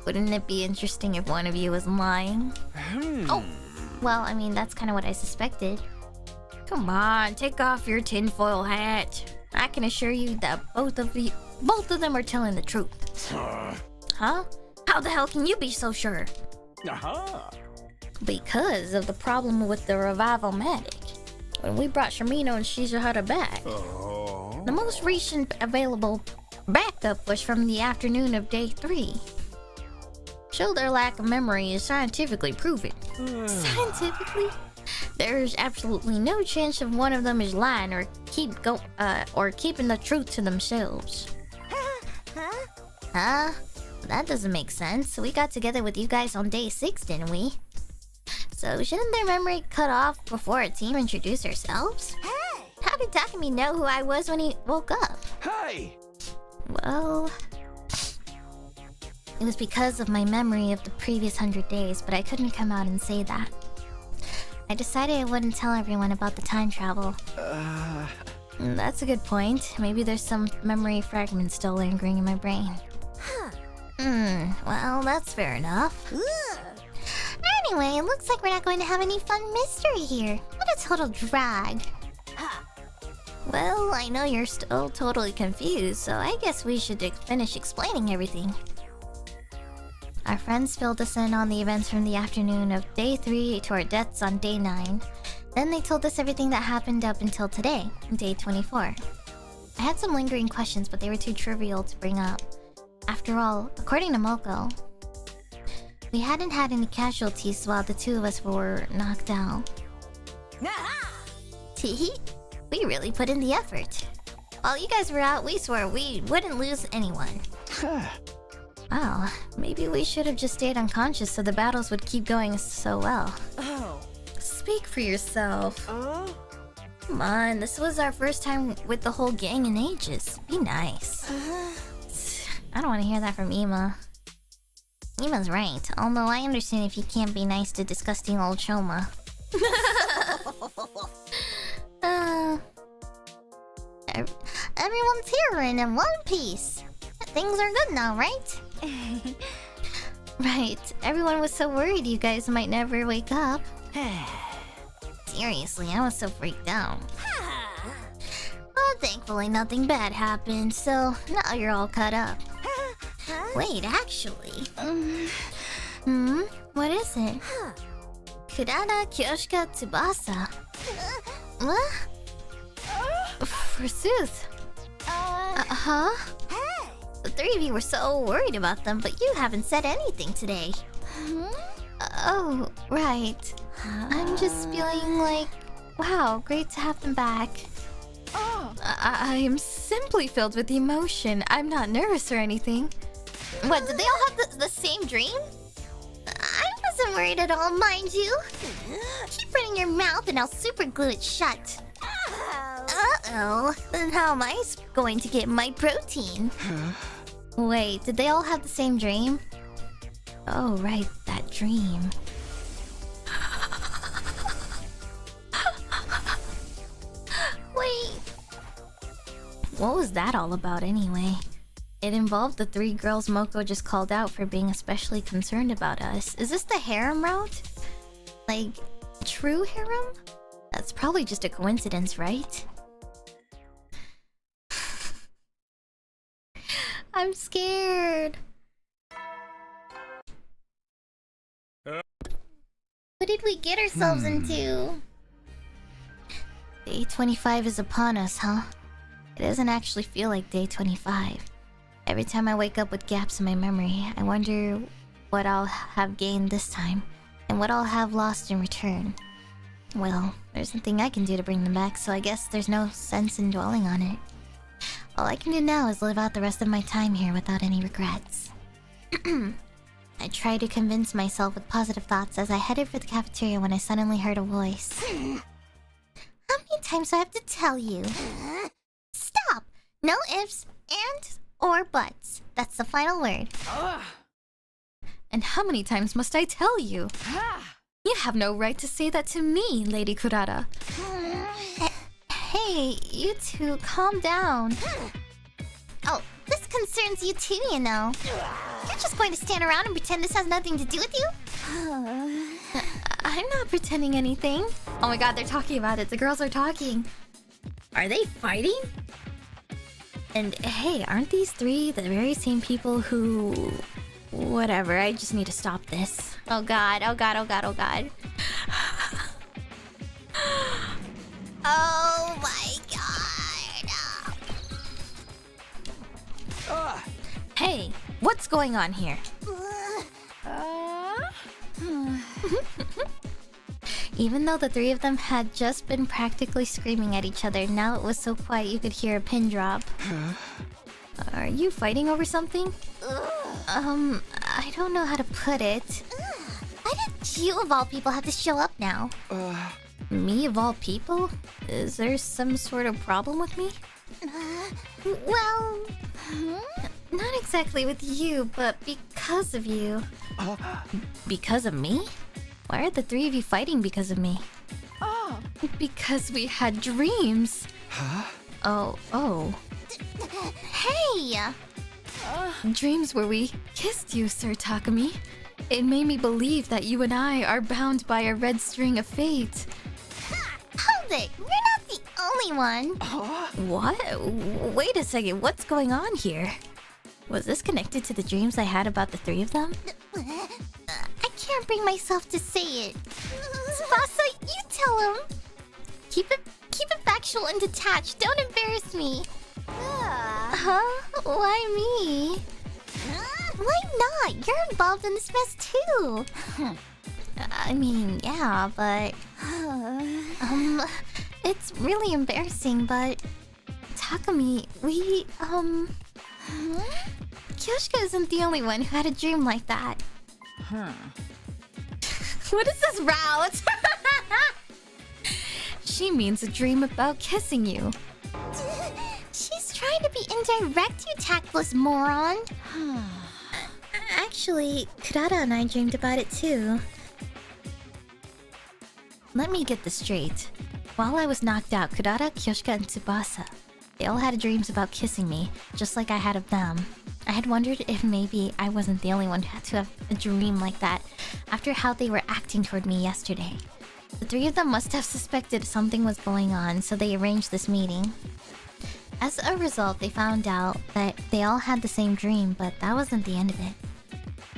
Wouldn't it be interesting if one of you was lying? Oh, well, I mean, that's kind of what I suspected. Come on, take off your tinfoil hat. I can assure you that both of them are telling the truth. Huh? How the hell can you be so sure? Because of the problem with the revival-matic. When we brought Shamino and Shizuhara back, the most recent available backup was from the afternoon of day 3. Show their lack of memory is scientifically proven. Scientifically? There's absolutely no chance of one of them is lying or keeping the truth to themselves. Huh? That doesn't make sense. We got together with you guys on day 6, didn't we? So shouldn't their memory cut off before our team introduced ourselves? Hey! How did Takumi know who I was when he woke up? Hey! Well, it was because of my memory of the previous 100 days, but I couldn't come out and say that. I decided I wouldn't tell everyone about the time travel. That's a good point. Maybe there's some memory fragment still lingering in my brain. Well, that's fair enough. Anyway, it looks like we're not going to have any fun mystery here. What a total drag. Well, I know you're still totally confused, so I guess we should finish explaining everything. Our friends filled us in on the events from the afternoon of day 3 to our deaths on day 9. Then they told us everything that happened up until today, day 24. I had some lingering questions, but they were too trivial to bring up. After all, according to Moko, we hadn't had any casualties while the two of us were knocked out. Teehee, we really put in the effort. While you guys were out, we swore we wouldn't lose anyone. Wow, maybe we should have just stayed unconscious so the battles would keep going so well. Oh. Speak for yourself. Come on, this was our first time with the whole gang in ages. Be nice. I don't want to hear that from Ima. Ima's right, although I understand if you can't be nice to disgusting old Choma. Everyone's here and in one piece. Things are good now, right? Right, everyone was so worried you guys might never wake up. Seriously, I was so freaked out. Well, thankfully nothing bad happened, so now you're all caught up. Wait, actually... What is it? Kurada Kyoshika Tsubasa. What? Forsooth. Huh? The three of you were so worried about them, but you haven't said anything today. Oh, right. I'm just feeling like... Wow, great to have them back. I am simply filled with emotion. I'm not nervous or anything. What, did they all have the same dream? I wasn't worried at all, mind you. Keep running your mouth and I'll super glue it shut. Uh-oh. Then how am I going to get my protein? Wait, did they all have the same dream? Oh, right, that dream. Wait. What was that all about anyway? It involved the 3 girls Moko just called out for being especially concerned about us. Is this the harem route? Like, true harem? That's probably just a coincidence, right? I'm scared. What did we get ourselves into? Day 25 is upon us, huh? It doesn't actually feel like day 25. Every time I wake up with gaps in my memory, I wonder what I'll have gained this time, and what I'll have lost in return. Well, there's nothing I can do to bring them back, so I guess there's no sense in dwelling on it. All I can do now is live out the rest of my time here without any regrets. I tried to convince myself with positive thoughts as I headed for the cafeteria when I suddenly heard a voice. How many times do I have to tell you? Stop! No ifs, ands, or buts. That's the final word. And how many times must I tell you? You have no right to say that to me, Lady Kurata. Hey, you two, calm down. Oh, this concerns you too, you know. You're just going to stand around and pretend this has nothing to do with you? I'm not pretending anything. Oh my god, they're talking about it. The girls are talking. Are they fighting? And hey, aren't these 3 the very same people who... Whatever, I just need to stop this. Oh god, oh god, oh god, oh god. Oh my god. Hey, what's going on here? Even though the three of them had just been practically screaming at each other, now it was so quiet you could hear a pin drop. Are you fighting over something? I don't know how to put it. Why did you of all people have to show up now? Me of all people? Is there some sort of problem with me? Well... Not exactly with you, but because of you. Because of me? Why are the three of you fighting because of me? Because we had dreams. Oh. Hey! Dreams where we kissed you, Sir Takumi. It made me believe that you and I are bound by a red string of fate. Hold it! You're not the only one! What? Wait a second, what's going on here? Was this connected to the dreams I had about the three of them? I can't bring myself to say it. Tsubasa, you tell him! Keep it factual and detached, don't embarrass me! Huh? Why me? Why not? You're involved in this mess too! I mean, yeah, but... It's really embarrassing, but... Takumi, we, Kyoshika isn't the only one who had a dream like that. What is this route? She means a dream about kissing you. She's trying to be indirect, you tactless moron! Actually, Kurata and I dreamed about it too. Let me get this straight. While I was knocked out, Kurata, Kyoshika, and Tsubasa, they all had dreams about kissing me, just like I had of them. I had wondered if maybe I wasn't the only one who had to have a dream like that after how they were acting toward me yesterday. The three of them must have suspected something was going on, so they arranged this meeting. As a result, they found out that they all had the same dream, but that wasn't the end of it.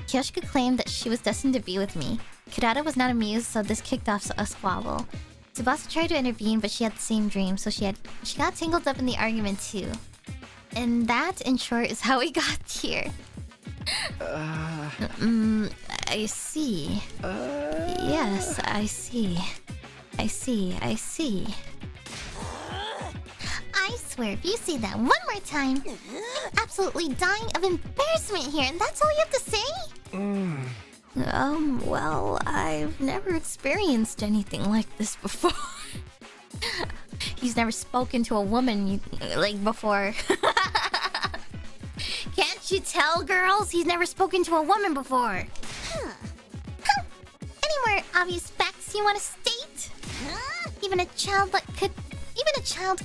Kyoshika claimed that she was destined to be with me. Kurata was not amused, so this kicked off a squabble. Tsubasa tried to intervene, but she had the same dream, so she got tangled up in the argument too. And that, in short, is how we got here. I see. Yes, I see. I see. I swear, if you say that one more time, I'm absolutely dying of embarrassment here, and that's all you have to say? Well, I've never experienced anything like this before. He's never spoken to a woman like before. Can't you tell, girls? He's never spoken to a woman before. Any more obvious facts you want to state? Even a child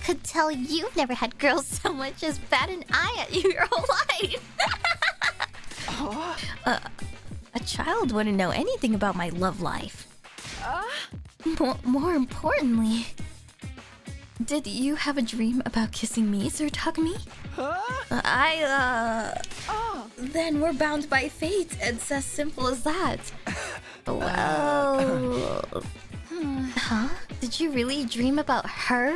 could tell you've never had girls so much as bat an eye at you your whole life. A child wouldn't know anything about my love life. More importantly, did you have a dream about kissing me, Sir Takumi? Then we're bound by fate. It's as simple as that. Well... Huh? Did you really dream about her?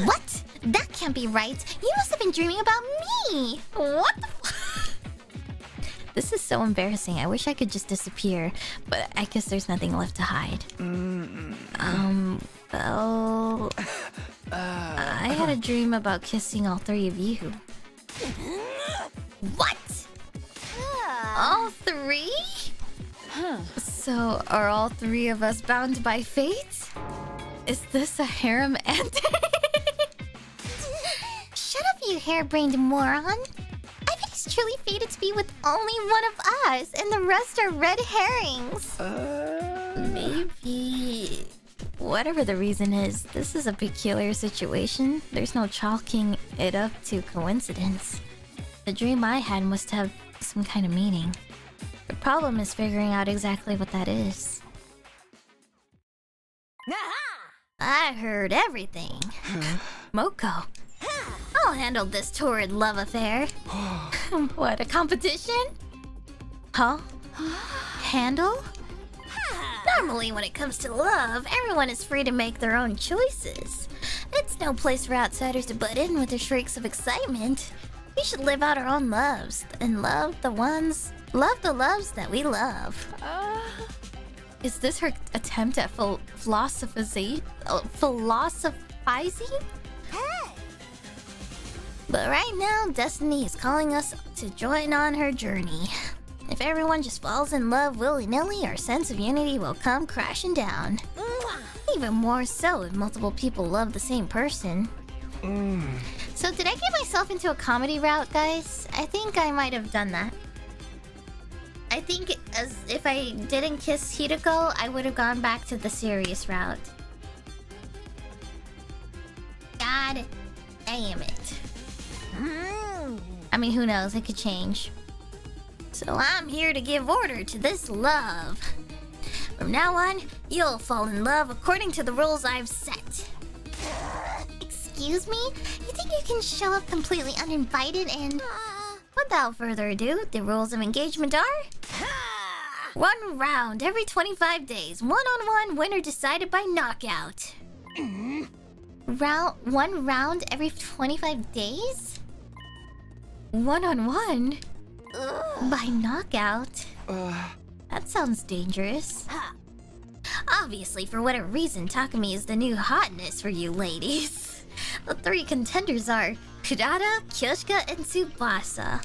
What? That can't be right. You must have been dreaming about me. What the This is so embarrassing. I wish I could just disappear, but I guess there's nothing left to hide. Well... I had a dream about kissing all three of you. What? All three? So, are all three of us bound by fate? Is this a harem ending? Shut up, you harebrained moron. I bet he's truly fated to be with only one of us, and the rest are red herrings. Maybe... Whatever the reason is, this is a peculiar situation. There's no chalking it up to coincidence. The dream I had must have some kind of meaning. The problem is figuring out exactly what that is. I heard everything. Moko, I'll handle this torrid love affair. what, a competition? Huh? Handle? Normally, when it comes to love, everyone is free to make their own choices. It's no place for outsiders to butt in with their shrieks of excitement. We should live out our own loves and love the loves that we love. Is this her attempt at philosophizing? But right now, Destiny is calling us to join on her journey. If everyone just falls in love willy-nilly, our sense of unity will come crashing down. Even more so if multiple people love the same person. So did I get myself into a comedy route, guys? I think I might have done that. I think as if I didn't kiss Hideko, I would have gone back to the serious route. God damn it. I mean, who knows? It could change. So I'm here to give order to this love. From now on, you'll fall in love according to the rules I've set. Excuse me? You think you can show up completely uninvited and... Without further ado, the rules of engagement are... 1 round every 25 days. One-on-one, winner decided by knockout. 1 round every 25 days? One-on-one? By knockout? That sounds dangerous. Obviously, for whatever reason, Takumi is the new hotness for you ladies. The 3 contenders are Kurata, Kyoshika, and Tsubasa.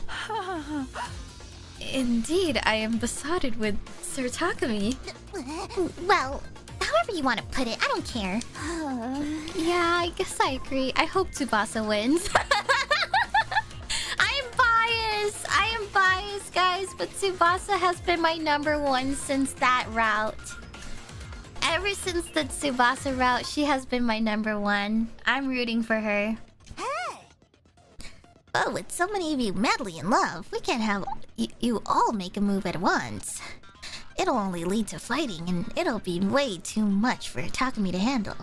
Indeed, I am besotted with Sir Takumi. Well, however you want to put it, I don't care. Yeah, I guess I agree. I hope Tsubasa wins. I am biased, guys, but Tsubasa has been my #1 since that route. Ever since the Tsubasa route, she has been my #1. I'm rooting for her. But with so many of you madly in love, we can't have you all make a move at once. It'll only lead to fighting, and it'll be way too much for Takumi to handle.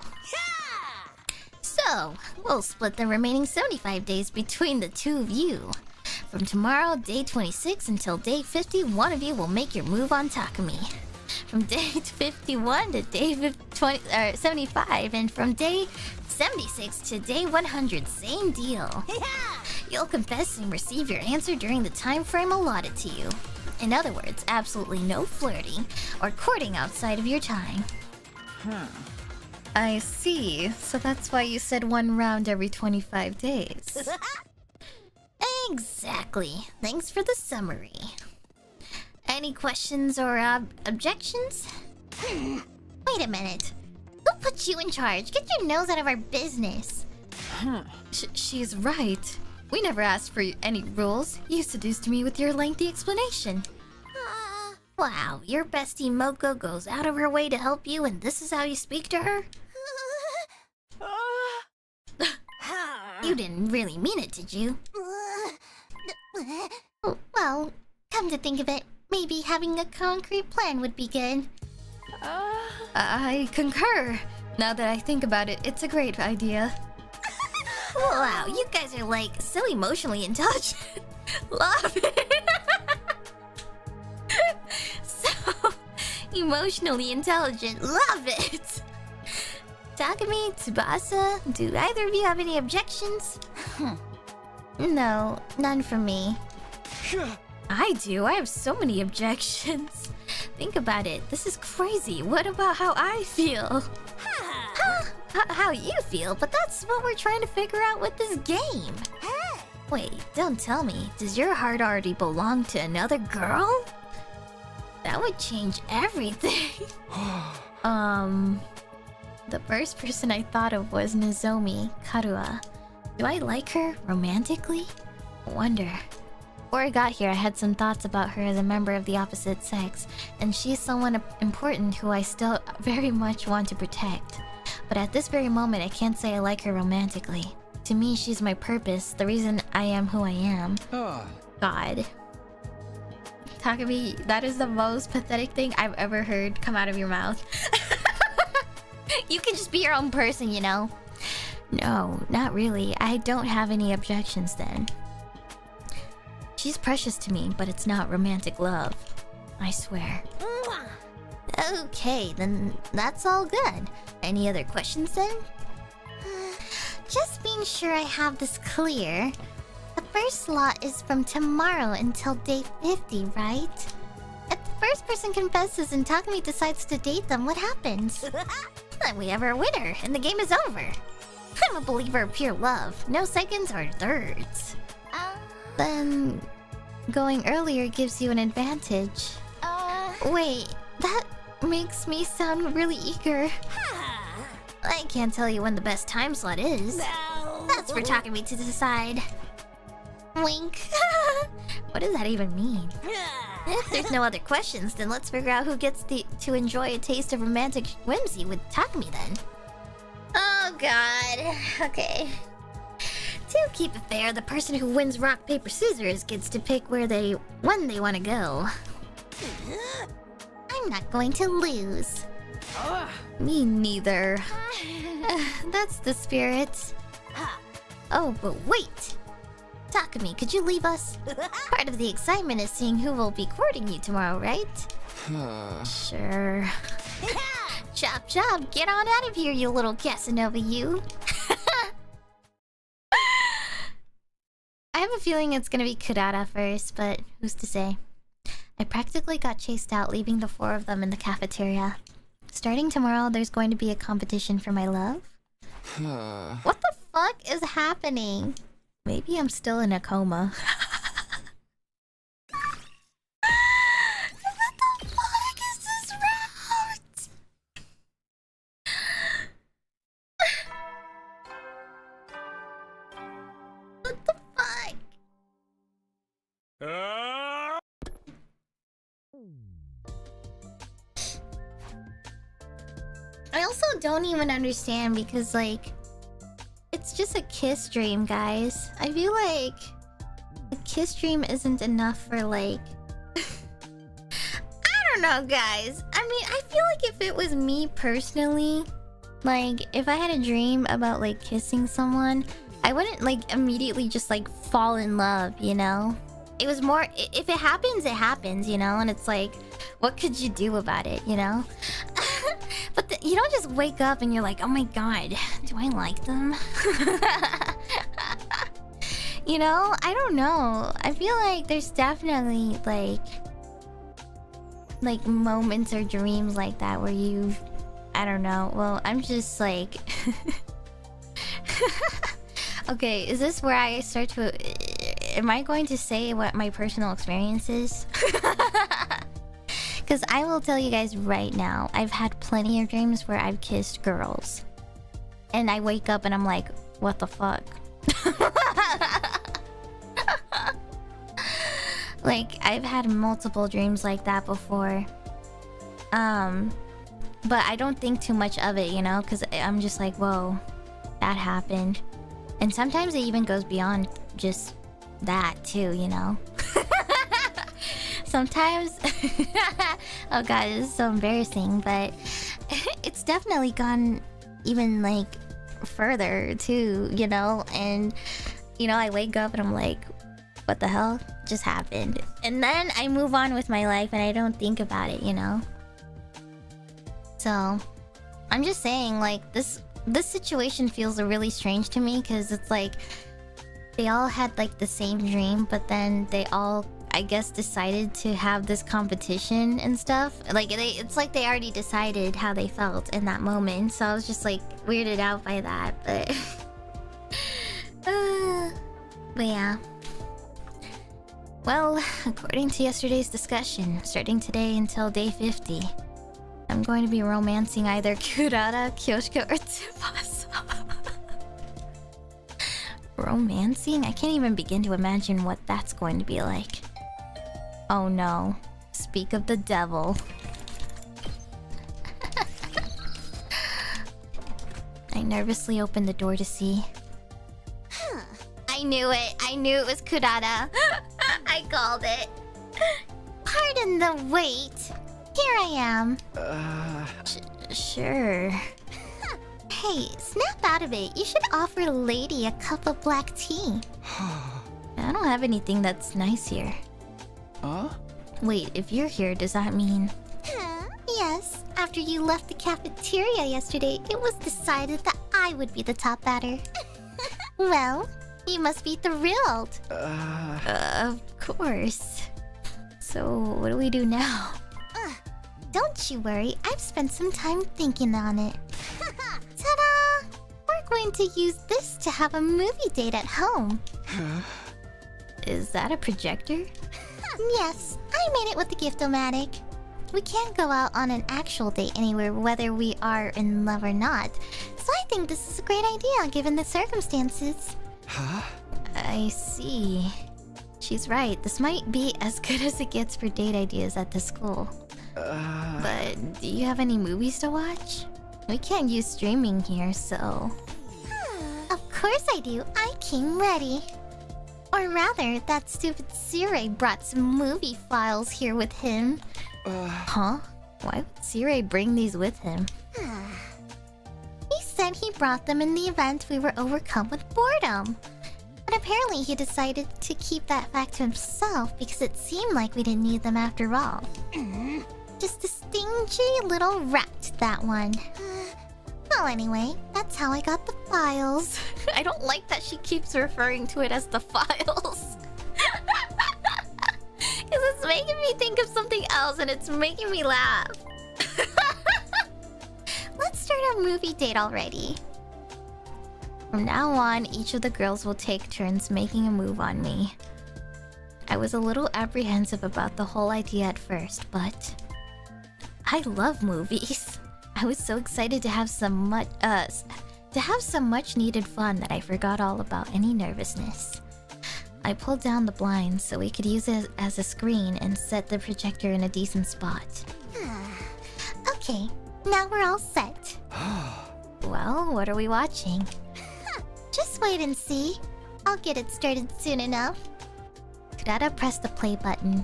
So, we'll split the remaining 75 days between the 2 of you. From tomorrow, day 26, until day 50, one of you will make your move on Takumi. From day 51 to day 75, and from day 76 to day 100, same deal. You'll confess and receive your answer during the time frame allotted to you. In other words, absolutely no flirting or courting outside of your time. I see. So that's why you said 1 round every 25 days. Exactly. Thanks for the summary. Any questions or objections? Wait a minute. Who put you in charge? Get your nose out of our business. She's right. We never asked for any rules. You seduced me with your lengthy explanation. Wow, your bestie Moko goes out of her way to help you, and this is how you speak to her? You didn't really mean it, did you? Well, come to think of it, maybe having a concrete plan would be good. I concur. Now that I think about it, it's a great idea. Wow, you guys are like so emotionally intelligent. Love it. So emotionally intelligent. Love it. Takumi, Tsubasa, do either of you have any objections? No, none from me. I do. I have so many objections. Think about it. This is crazy. What about how I feel? How you feel, but that's what we're trying to figure out with this game. Wait, don't tell me. Does your heart already belong to another girl? That would change everything. The first person I thought of was Nozomi Karua. Do I like her romantically? I wonder. Before I got here, I had some thoughts about her as a member of the opposite sex, and she's someone important who I still very much want to protect. But at this very moment, I can't say I like her romantically. To me, she's my purpose, the reason I am who I am. God. Takumi, that is the most pathetic thing I've ever heard come out of your mouth. You can just be your own person, you know? No, not really. I don't have any objections then. She's precious to me, but it's not romantic love. I swear. Okay, then that's all good. Any other questions then? Just being sure I have this clear. The first slot is from tomorrow until day 50, right? At the first person confesses and Takumi decides to date them, what happens? Then we have our winner, and the game is over. I'm a believer of pure love. No seconds or thirds. Then... going earlier gives you an advantage. Wait, that makes me sound really eager. I can't tell you when the best time slot is. That's for Takumi to decide. Wink. What does that even mean? If there's no other questions, then let's figure out who gets to enjoy a taste of romantic whimsy with Takumi then. Oh god. Okay. To keep it fair, the person who wins rock, paper, scissors gets to pick when they want to go. I'm not going to lose. Me neither. That's the spirit. Oh, but wait! Takumi, could you leave us? Part of the excitement is seeing who will be courting you tomorrow, right? Sure. Chop chop, get on out of here, you little Casanova, you. I have a feeling it's gonna be Kurata first, but who's to say? I practically got chased out, leaving the 4 of them in the cafeteria. Starting tomorrow, there's going to be a competition for my love. What the fuck is happening? Maybe I'm still in a coma. What the fuck is this route? What the fuck? I also don't even understand because, like, it's just a kiss dream, guys. I feel like a kiss dream isn't enough for, like... I don't know, guys. I mean, I feel like if it was me personally, like, if I had a dream about, like, kissing someone, I wouldn't, like, immediately just, like, fall in love, you know? It was more... If it happens, it happens, you know? And it's like, what could you do about it, you know? But you don't just wake up and you're like, oh my god, do I like them? You know? I don't know. I feel like there's definitely like moments or dreams like that where you... I don't know. Well, I'm just like... Okay, is this where I start to... Am I going to say what my personal experience is? Because I will tell you guys right now, I've had plenty of dreams where I've kissed girls. And I wake up and I'm like, what the fuck? Like, I've had multiple dreams like that before. But I don't think too much of it, you know? Because I'm just like, whoa, that happened. And sometimes it even goes beyond just that too, you know? Sometimes... Oh god, this is so embarrassing, but it's definitely gone even, like, further too, you know? And, you know, I wake up and I'm like, what the hell just happened? And then I move on with my life and I don't think about it, you know? So, I'm just saying, like, this situation feels really strange to me because it's like they all had, like, the same dream, but then they all, I guess, decided to have this competition and stuff. Like, it's like they already decided how they felt in that moment. So I was just, like, weirded out by that. But... but yeah. Well, according to yesterday's discussion, starting today until day 50, I'm going to be romancing either Kurata, Kyoshika, or Tsubasa. Romancing? I can't even begin to imagine what that's going to be like. Oh no. Speak of the devil. I nervously opened the door to see. I knew it. I knew it was Kurata. I called it. Pardon the wait. Here I am. Sure. Hey, snap out of it. You should offer a lady a cup of black tea. I don't have anything that's nice here. Huh? Wait, if you're here, does that mean... Yes. After you left the cafeteria yesterday, it was decided that I would be the top batter. Well, you must be thrilled. Of course. So, what do we do now? don't you worry. I've spent some time thinking on it. Ta-da! We're going to use this to have a movie date at home. Is that a projector? Yes, I made it with the Gift-O-Matic. We can't go out on an actual date anywhere whether we are in love or not. So I think this is a great idea given the circumstances. Huh? I see. She's right. This might be as good as it gets for date ideas at the school. But do you have any movies to watch? We can't use streaming here, so... Of course I do. I came ready. Or rather, that stupid Sire brought some movie files here with him. Huh? Why would Sire bring these with him? He said he brought them in the event we were overcome with boredom. But apparently he decided to keep that fact to himself because it seemed like we didn't need them after all. Just a stingy little rat, that one. Well, anyway, that's how I got the files. I don't like that she keeps referring to it as the files. Because it's making me think of something else and it's making me laugh. Let's start our movie date already. From now on, each of the girls will take turns making a move on me. I was a little apprehensive about the whole idea at first, but... I love movies. I was so excited to have some much needed fun that I forgot all about any nervousness. I pulled down the blinds so we could use it as a screen and set the projector in a decent spot. Okay, now we're all set. Well, what are we watching? Just wait and see. I'll get it started soon enough. Kurata pressed the play button.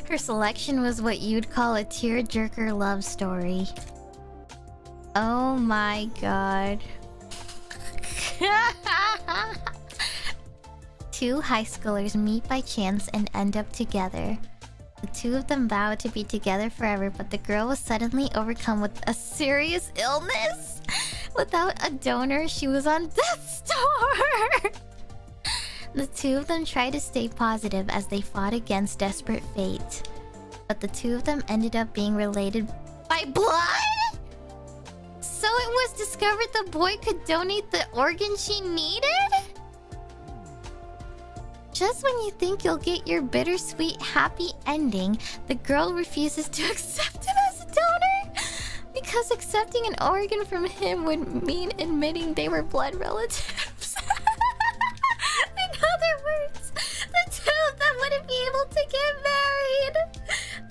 Her selection was what you'd call a tearjerker love story. Oh my god. Two high schoolers meet by chance and end up together. The two of them vow to be together forever, but the girl was suddenly overcome with a serious illness. Without a donor, she was on death's door. The two of them tried to stay positive as they fought against desperate fate. But the two of them ended up being related by blood? So it was discovered the boy could donate the organ she needed? Just when you think you'll get your bittersweet happy ending, the girl refuses to accept him as a donor? Because accepting an organ from him would mean admitting they were blood relatives. In other words, the two of them wouldn't be able to get married.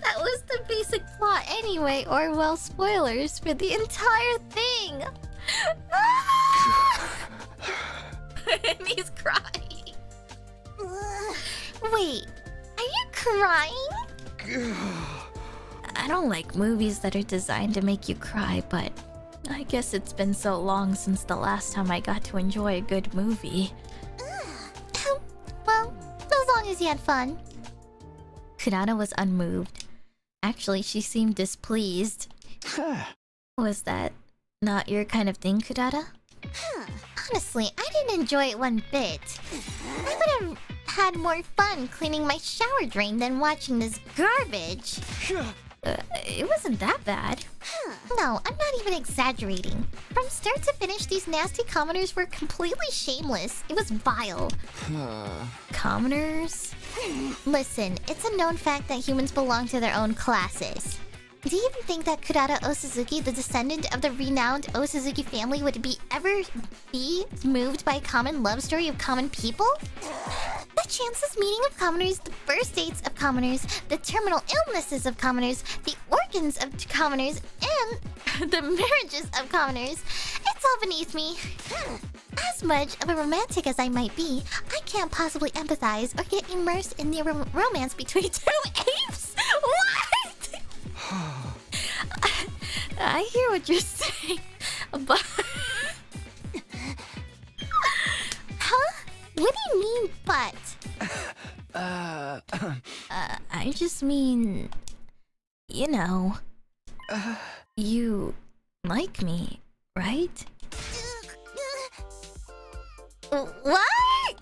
That was the basic plot anyway, or well, spoilers for the entire thing. And he's crying. Wait, are you crying? I don't like movies that are designed to make you cry, but I guess it's been so long since the last time I got to enjoy a good movie. Well, as long as you had fun. Kurata was unmoved. Actually, she seemed displeased. Was that not your kind of thing, Kurata? Honestly, I didn't enjoy it one bit. I would have had more fun cleaning my shower drain than watching this garbage. It wasn't that bad. No, I'm not even exaggerating. From start to finish, these nasty commoners were completely shameless. It was vile. Commoners? Listen, it's a known fact that humans belong to their own classes. Do you even think that Kurata Osuzuki, the descendant of the renowned Osuzuki family, would ever be moved by a common love story of common people? The chances meeting of commoners, the birth dates of commoners, the terminal illnesses of commoners, the organs of commoners, and the marriages of commoners, it's all beneath me. As much of a romantic as I might be, I can't possibly empathize or get immersed in the romance between two apes. What? I hear what you're saying, but... Huh? What do you mean, but? I just mean... You know... You like me, right? What?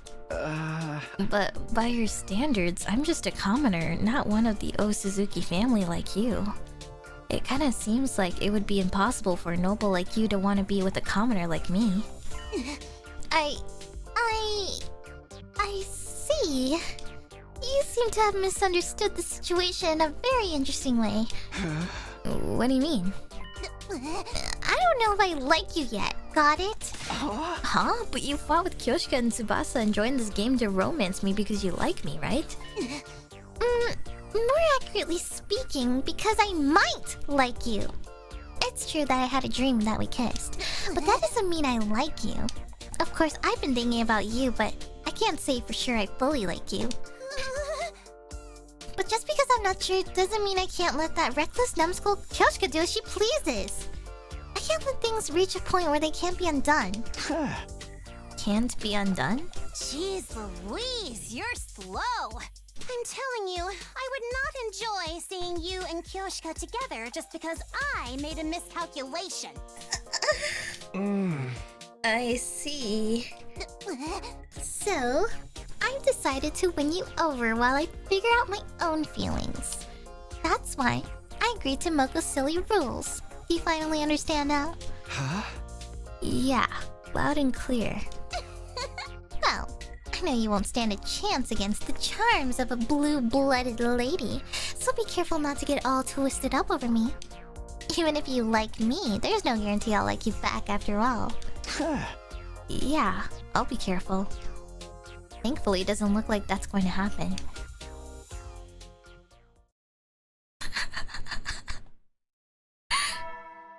But by your standards, I'm just a commoner, not one of the O Suzuki family like you. It kinda seems like it would be impossible for a noble like you to want to be with a commoner like me. I see. You seem to have misunderstood the situation in a very interesting way. What do you mean? I don't know if I like you yet. Got it? Huh? But you fought with Kyoshika and Tsubasa and joined this game to romance me because you like me, right? More accurately speaking, because I might like you. It's true that I had a dream that we kissed, but that doesn't mean I like you. Of course, I've been thinking about you, but I can't say for sure I fully like you. But just because I'm not sure doesn't mean I can't let that reckless numbskull Kyoshika do as she pleases. I can't let things reach a point where they can't be undone. Can't be undone? Jeez Louise, you're slow. I'm telling you, I would not enjoy seeing you and Kyoshika together just because I made a miscalculation. I see. So, I've decided to win you over while I figure out my own feelings. That's why I agreed to Moko's silly rules. Do you finally understand now? Huh? Yeah, loud and clear. Well, I know you won't stand a chance against the charms of a blue-blooded lady, so be careful not to get all twisted up over me. Even if you like me, there's no guarantee I'll like you back after all. Yeah, I'll be careful. Thankfully, it doesn't look like that's going to happen.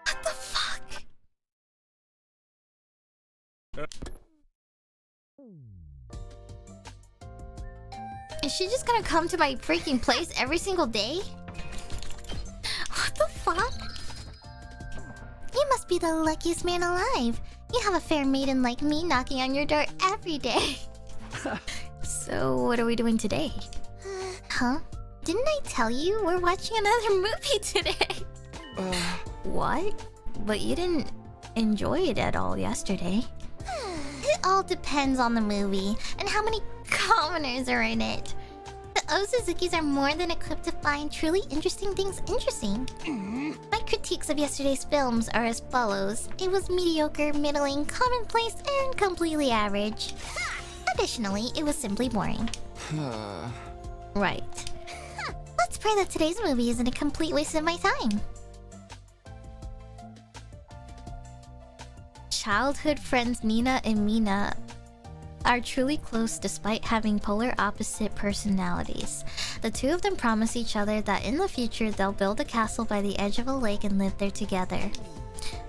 What the fuck? Is she just gonna come to my freaking place every single day? What the fuck? You must be the luckiest man alive. You have a fair maiden like me knocking on your door every day. So, what are we doing today? Huh? Didn't I tell you we're watching another movie today? What? But you didn't enjoy it at all yesterday. It all depends on the movie and how many commoners are in it. The Osuzukis are more than equipped to find truly interesting things interesting. My critiques of yesterday's films are as follows. It was mediocre, middling, commonplace, and completely average. Additionally, it was simply boring. Right. Let's pray that today's movie isn't a complete waste of my time. Childhood friends Nina and Mina are truly close despite having polar opposite personalities. The two of them promise each other that in the future they'll build a castle by the edge of a lake and live there together.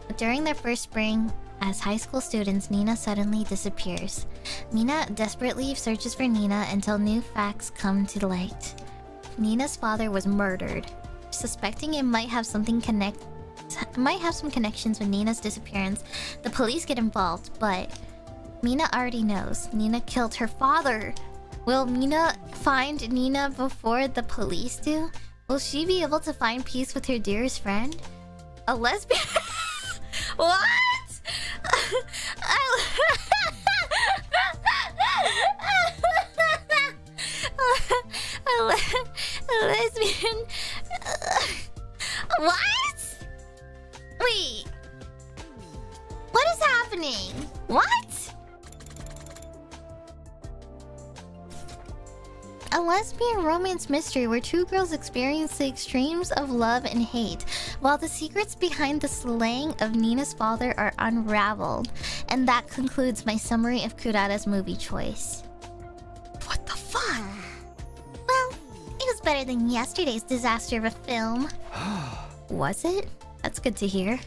But during their first spring as high school students, Nina suddenly disappears. Mina desperately searches for Nina until new facts come to light. Nina's father was murdered. Suspecting it might have some connections with Nina's disappearance, the police get involved, but Mina already knows. Nina killed her father. Will Mina find Nina before the police do? Will she be able to find peace with her dearest friend? A lesbian? What? A lesbian? What? Wait. What is happening? What? A lesbian romance mystery where two girls experience the extremes of love and hate, while the secrets behind the slaying of Nina's father are unraveled. And that concludes my summary of Kurata's movie choice. What the fuck? Well, it was better than yesterday's disaster of a film. Was it? That's good to hear.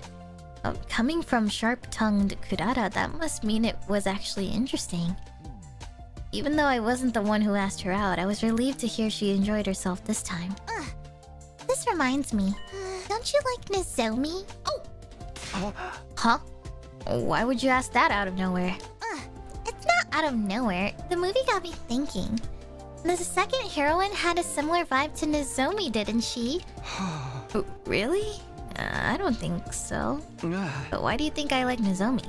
Coming from sharp-tongued Kurata, that must mean it was actually interesting. Even though I wasn't the one who asked her out, I was relieved to hear she enjoyed herself this time. This reminds me. Don't you like Nozomi? Huh? Why would you ask that out of nowhere? It's not out of nowhere. The movie got me thinking. The second heroine had a similar vibe to Nozomi, didn't she? Really? I don't think so. But why do you think I like Nozomi?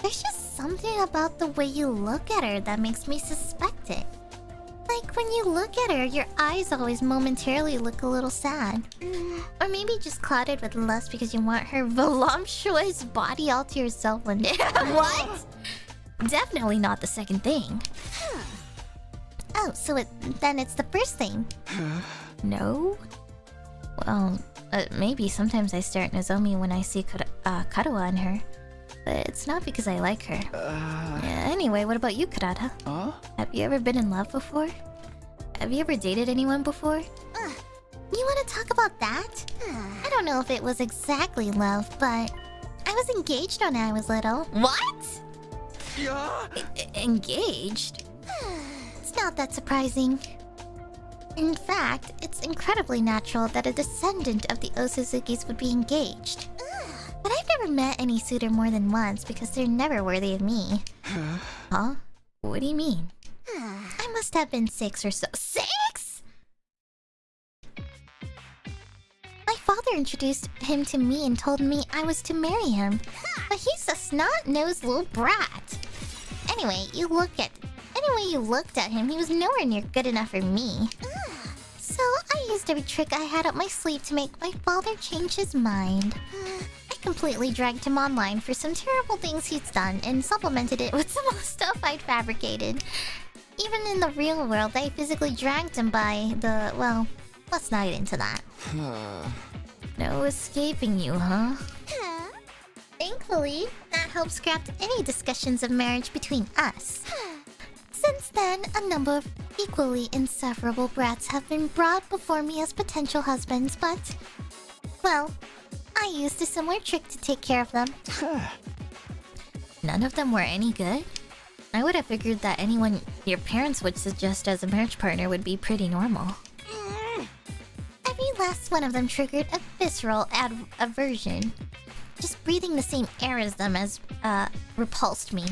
There's just something about the way you look at her that makes me suspect expect it. Like, when you look at her, your eyes always momentarily look a little sad. Or maybe just clouded with lust because you want her voluptuous body all to yourself one day. What? Definitely not the second thing. Oh, so then it's the first thing. No? Well, maybe sometimes I stare at Nozomi when I see Karawa in her. But it's not because I like her. Anyway, what about you, Karada? Have you ever been in love before? Have you ever dated anyone before? You want to talk about that? I don't know if it was exactly love, but I was engaged when I was little. What? Engaged? It's not that surprising. In fact, it's incredibly natural that a descendant of the Osuzukis would be engaged. But I've never met any suitor more than once because they're never worthy of me. Huh? What do you mean? I must have been 6 or so. 6?! My father introduced him to me and told me I was to marry him. But he's a snot-nosed little brat. Anyway, you looked at him, he was nowhere near good enough for me. So I used every trick I had up my sleeve to make my father change his mind. I completely dragged him online for some terrible things he's done and supplemented it with some stuff I'd fabricated. Even in the real world, I physically dragged him by the... well, let's not get into that. No escaping you, huh? Thankfully, that helped scrap any discussions of marriage between us. Since then, a number of equally insufferable brats have been brought before me as potential husbands, but... well, I used a similar trick to take care of them. None of them were any good? I would have figured that anyone your parents would suggest as a marriage partner would be pretty normal. Every last one of them triggered a visceral aversion. Just breathing the same air as them repulsed me.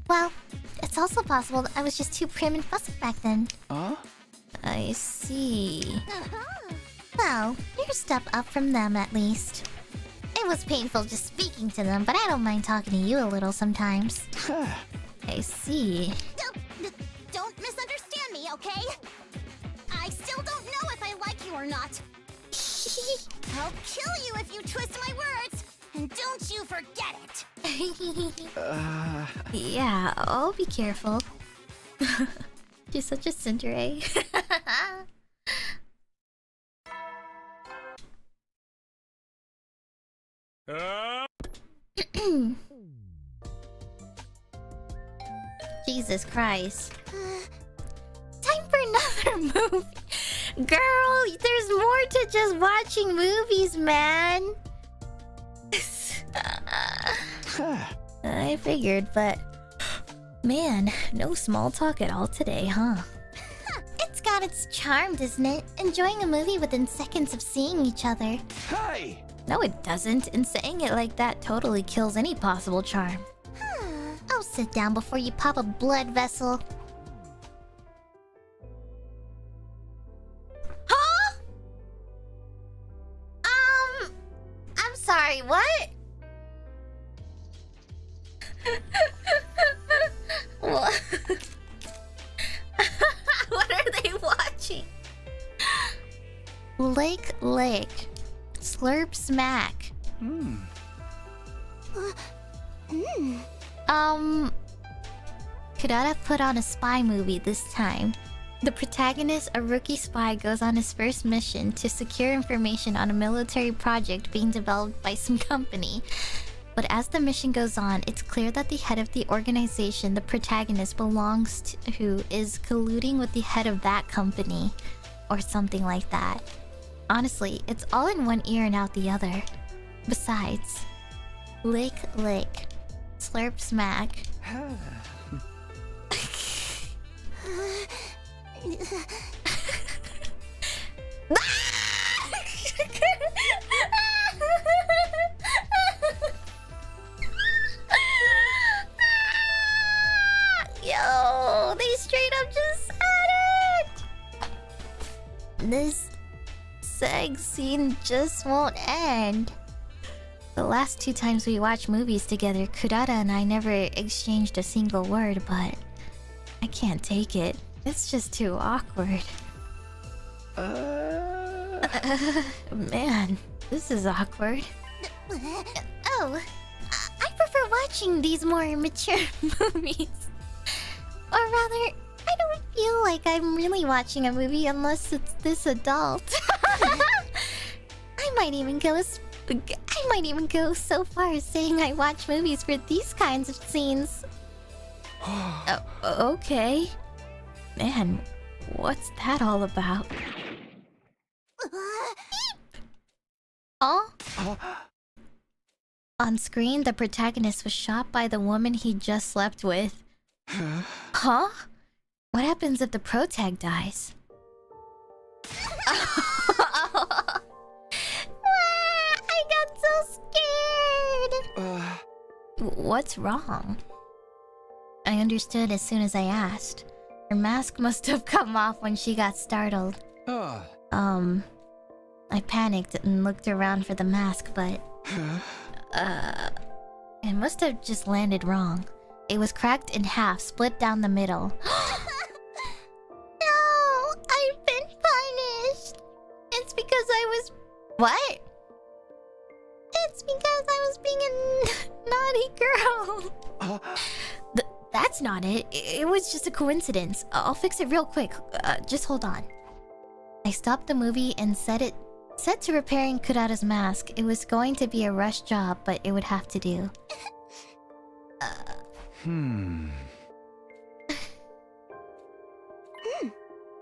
Well, it's also possible that I was just too prim and fussy back then. I see. Well, you're a step up from them at least. It was painful just speaking to them, but I don't mind talking to you a little sometimes. I see. Don't misunderstand me, okay? I still don't know if I like you or not. I'll kill you if you twist my words, and don't you forget it. Yeah, I'll be careful. She's such a tsundere. Jesus Christ. Time for another movie. Girl, there's more to just watching movies, man. I figured, but... man, no small talk at all today, huh? It's got its charm, doesn't it? Enjoying a movie within seconds of seeing each other. Hey! No, it doesn't, and saying it like that totally kills any possible charm. Oh, sit down before you pop a blood vessel. Huh? I'm sorry, what? What? What are they watching? Lick. Slurp smack. Kurata put on a spy movie this time. The protagonist, a rookie spy, goes on his first mission to secure information on a military project being developed by some company. But as the mission goes on, it's clear that the head of the organization the protagonist belongs to is colluding with the head of that company. Or something like that. Honestly, it's all in one ear and out the other. Besides, lick. Slurp smack. Yo, they straight up just said it! This sex scene just won't end. The last 2 times we watched movies together, Kurata and I never exchanged a single word, but I can't take it. It's just too awkward. Man, this is awkward. Oh, I prefer watching these more mature movies. Or rather, I don't feel like I'm really watching a movie unless it's this adult. I might even go so far as saying I watch movies for these kinds of scenes. Okay. Man, what's that all about? Oh? On screen, the protagonist was shot by the woman he just slept with. Huh? What happens if the protag dies? I got so scared! What's wrong? I understood as soon as I asked. Her mask must have come off when she got startled. I panicked and looked around for the mask, but... it must have just landed wrong. It was cracked in half, split down the middle. No! I've been punished! It's because I was... What? It's because I was being a naughty girl. That's not it. It was just a coincidence. I'll fix it real quick. Just hold on. I stopped the movie and set to repairing Kurata's mask. It was going to be a rush job, but it would have to do.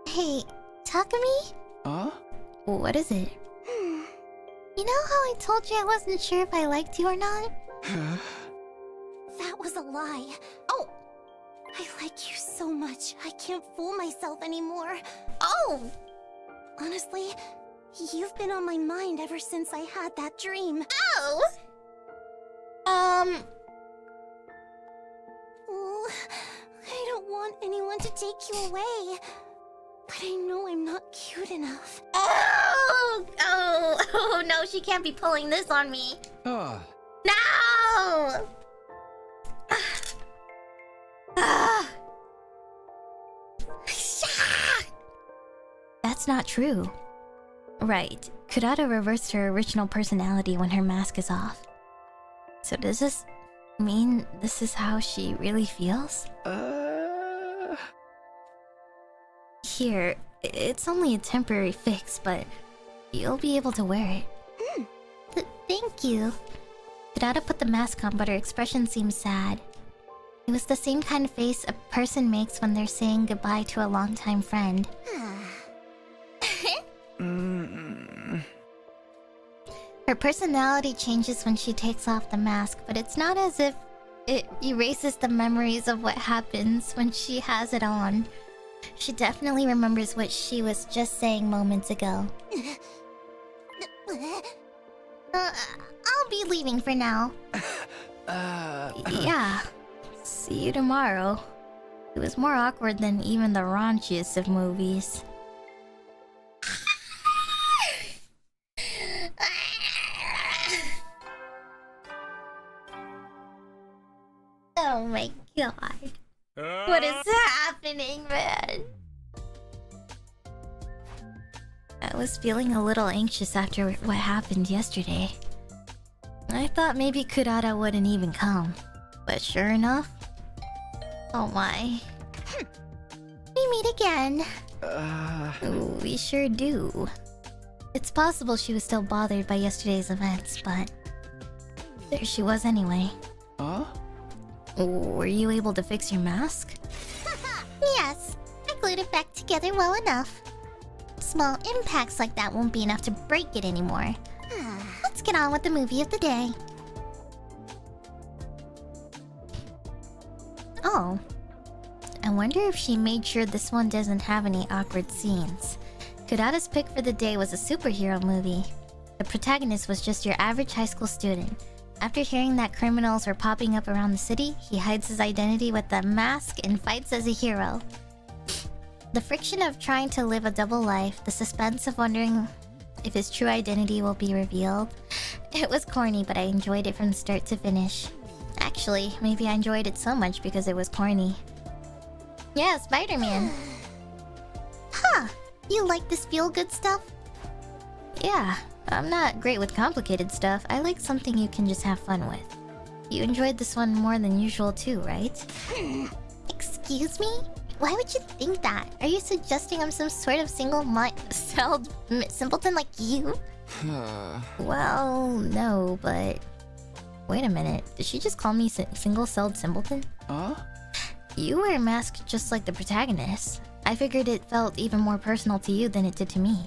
Hey, Takumi? Huh? What is it? You know how I told you I wasn't sure if I liked you or not? That was a lie. Oh! I like you so much, I can't fool myself anymore. Oh! Honestly, you've been on my mind ever since I had that dream. Oh! Oh, I don't want anyone to take you away. But I know I'm not cute enough. Oh no, she can't be pulling this on me. No! That's not true. Right. Kurata reversed her original personality when her mask is off. So does this mean this is how she really feels? Here, it's only a temporary fix, but you'll be able to wear it. Thank you. Kurata put the mask on, but her expression seemed sad. It was the same kind of face a person makes when they're saying goodbye to a longtime friend. Her personality changes when she takes off the mask, but it's not as if it erases the memories of what happens when she has it on. She definitely remembers what she was just saying moments ago. I'll be leaving for now. Yeah. See you tomorrow. It was more awkward than even the raunchiest of movies. Oh my god. What is happening, man? I was feeling a little anxious after what happened yesterday. I thought maybe Kurata wouldn't even come. But sure enough... Oh my. We meet again. We sure do. It's possible she was still bothered by yesterday's events, but... there she was anyway. Huh? Were you able to fix your mask? Yes, I glued it back together well enough. Small impacts like that won't be enough to break it anymore. Let's get on with the movie of the day. Oh. I wonder if she made sure this one doesn't have any awkward scenes. Kurata's pick for the day was a superhero movie. The protagonist was just your average high school student. After hearing that criminals were popping up around the city, he hides his identity with a mask and fights as a hero. The friction of trying to live a double life, the suspense of wondering if his true identity will be revealed. It was corny, but I enjoyed it from start to finish. Actually, maybe I enjoyed it so much because it was corny. Yeah, Spider-Man. Huh. You like this feel-good stuff? Yeah. I'm not great with complicated stuff. I like something you can just have fun with. You enjoyed this one more than usual too, right? Excuse me? Why would you think that? Are you suggesting I'm some sort of single-celled simpleton like you? Well, no, but... Wait a minute. Did she just call me single-celled simpleton? Huh? You wear a mask just like the protagonist. I figured it felt even more personal to you than it did to me.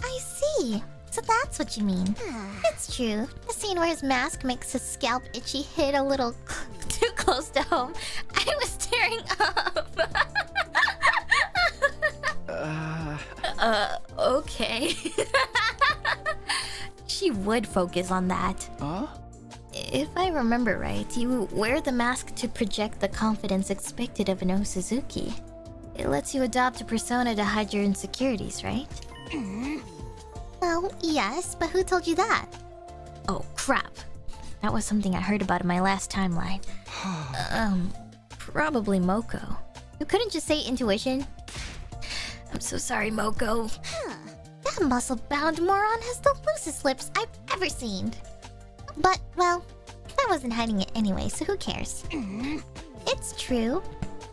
I see. So that's what you mean. It's true. The scene where his mask makes his scalp itchy hit a little too close to home. I was tearing up. Okay. She would focus on that. Huh? If I remember right, you wear the mask to project the confidence expected of an Osuzuki. It lets you adopt a persona to hide your insecurities, right? Well, yes, but who told you that? Oh, crap. That was something I heard about in my last timeline. Probably Moko. You couldn't just say intuition? I'm so sorry, Moko. That muscle-bound moron has the loosest lips I've ever seen. But, well, I wasn't hiding it anyway, so who cares? It's true.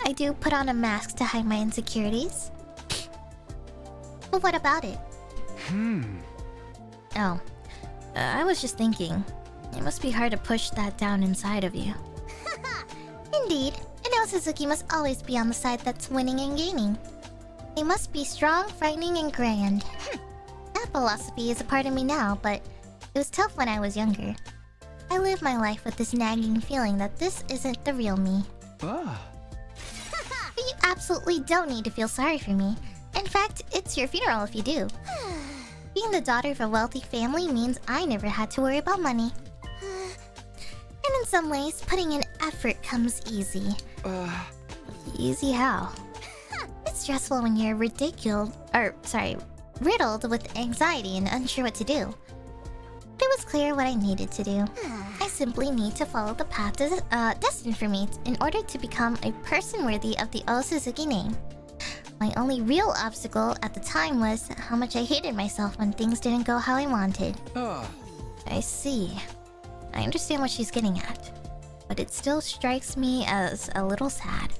I do put on a mask to hide my insecurities. But what about it? Oh. I was just thinking. It must be hard to push that down inside of you. Indeed. An Osuzuki must always be on the side that's winning and gaining. They must be strong, frightening, and grand. That philosophy is a part of me now, but it was tough when I was younger. I live my life with this nagging feeling that this isn't the real me. But you absolutely don't need to feel sorry for me. In fact, it's your funeral if you do. Being the daughter of a wealthy family means I never had to worry about money. And in some ways, putting in effort comes easy. Easy how? It's stressful when you're riddled with anxiety and unsure what to do. But it was clear what I needed to do. I simply need to follow the path destined for me in order to become a person worthy of the Osuzuki name. My only real obstacle at the time was how much I hated myself when things didn't go how I wanted. I see. I understand what she's getting at. But it still strikes me as a little sad.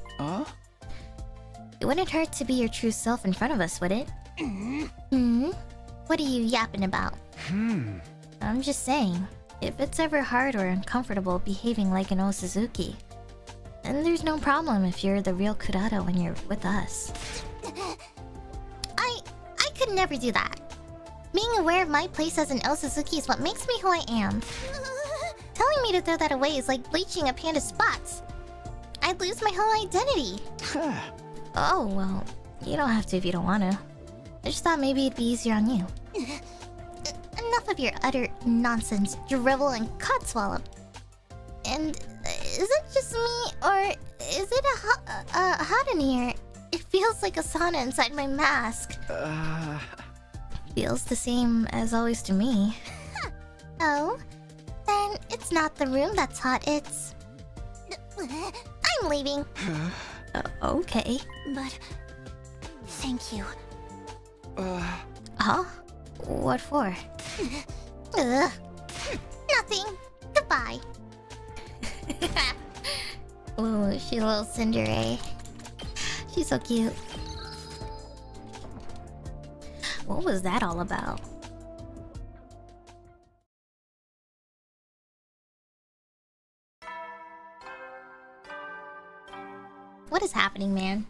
It wouldn't hurt to be your true self in front of us, would it? What are you yapping about? I'm just saying, if it's ever hard or uncomfortable behaving like an Osuzuki, then there's no problem if you're the real Kurata when you're with us. I could never do that. Being aware of my place as an Osuzuki is what makes me who I am. Telling me to throw that away is like bleaching a panda's spots. I'd lose my whole identity. Oh, well, you don't have to if you don't want to. I just thought maybe it'd be easier on you. Enough of your utter nonsense, drivel, and codswallop. And is it just me, or is it hot in here? It feels like a sauna inside my mask. Feels the same as always to me. Oh? Then it's not the room that's hot, it's... I'm leaving. Okay. But... thank you. Huh? What for? Nothing. Goodbye. Ooh, she's a little Cinderella. She's so cute. What was that all about? What is happening, man?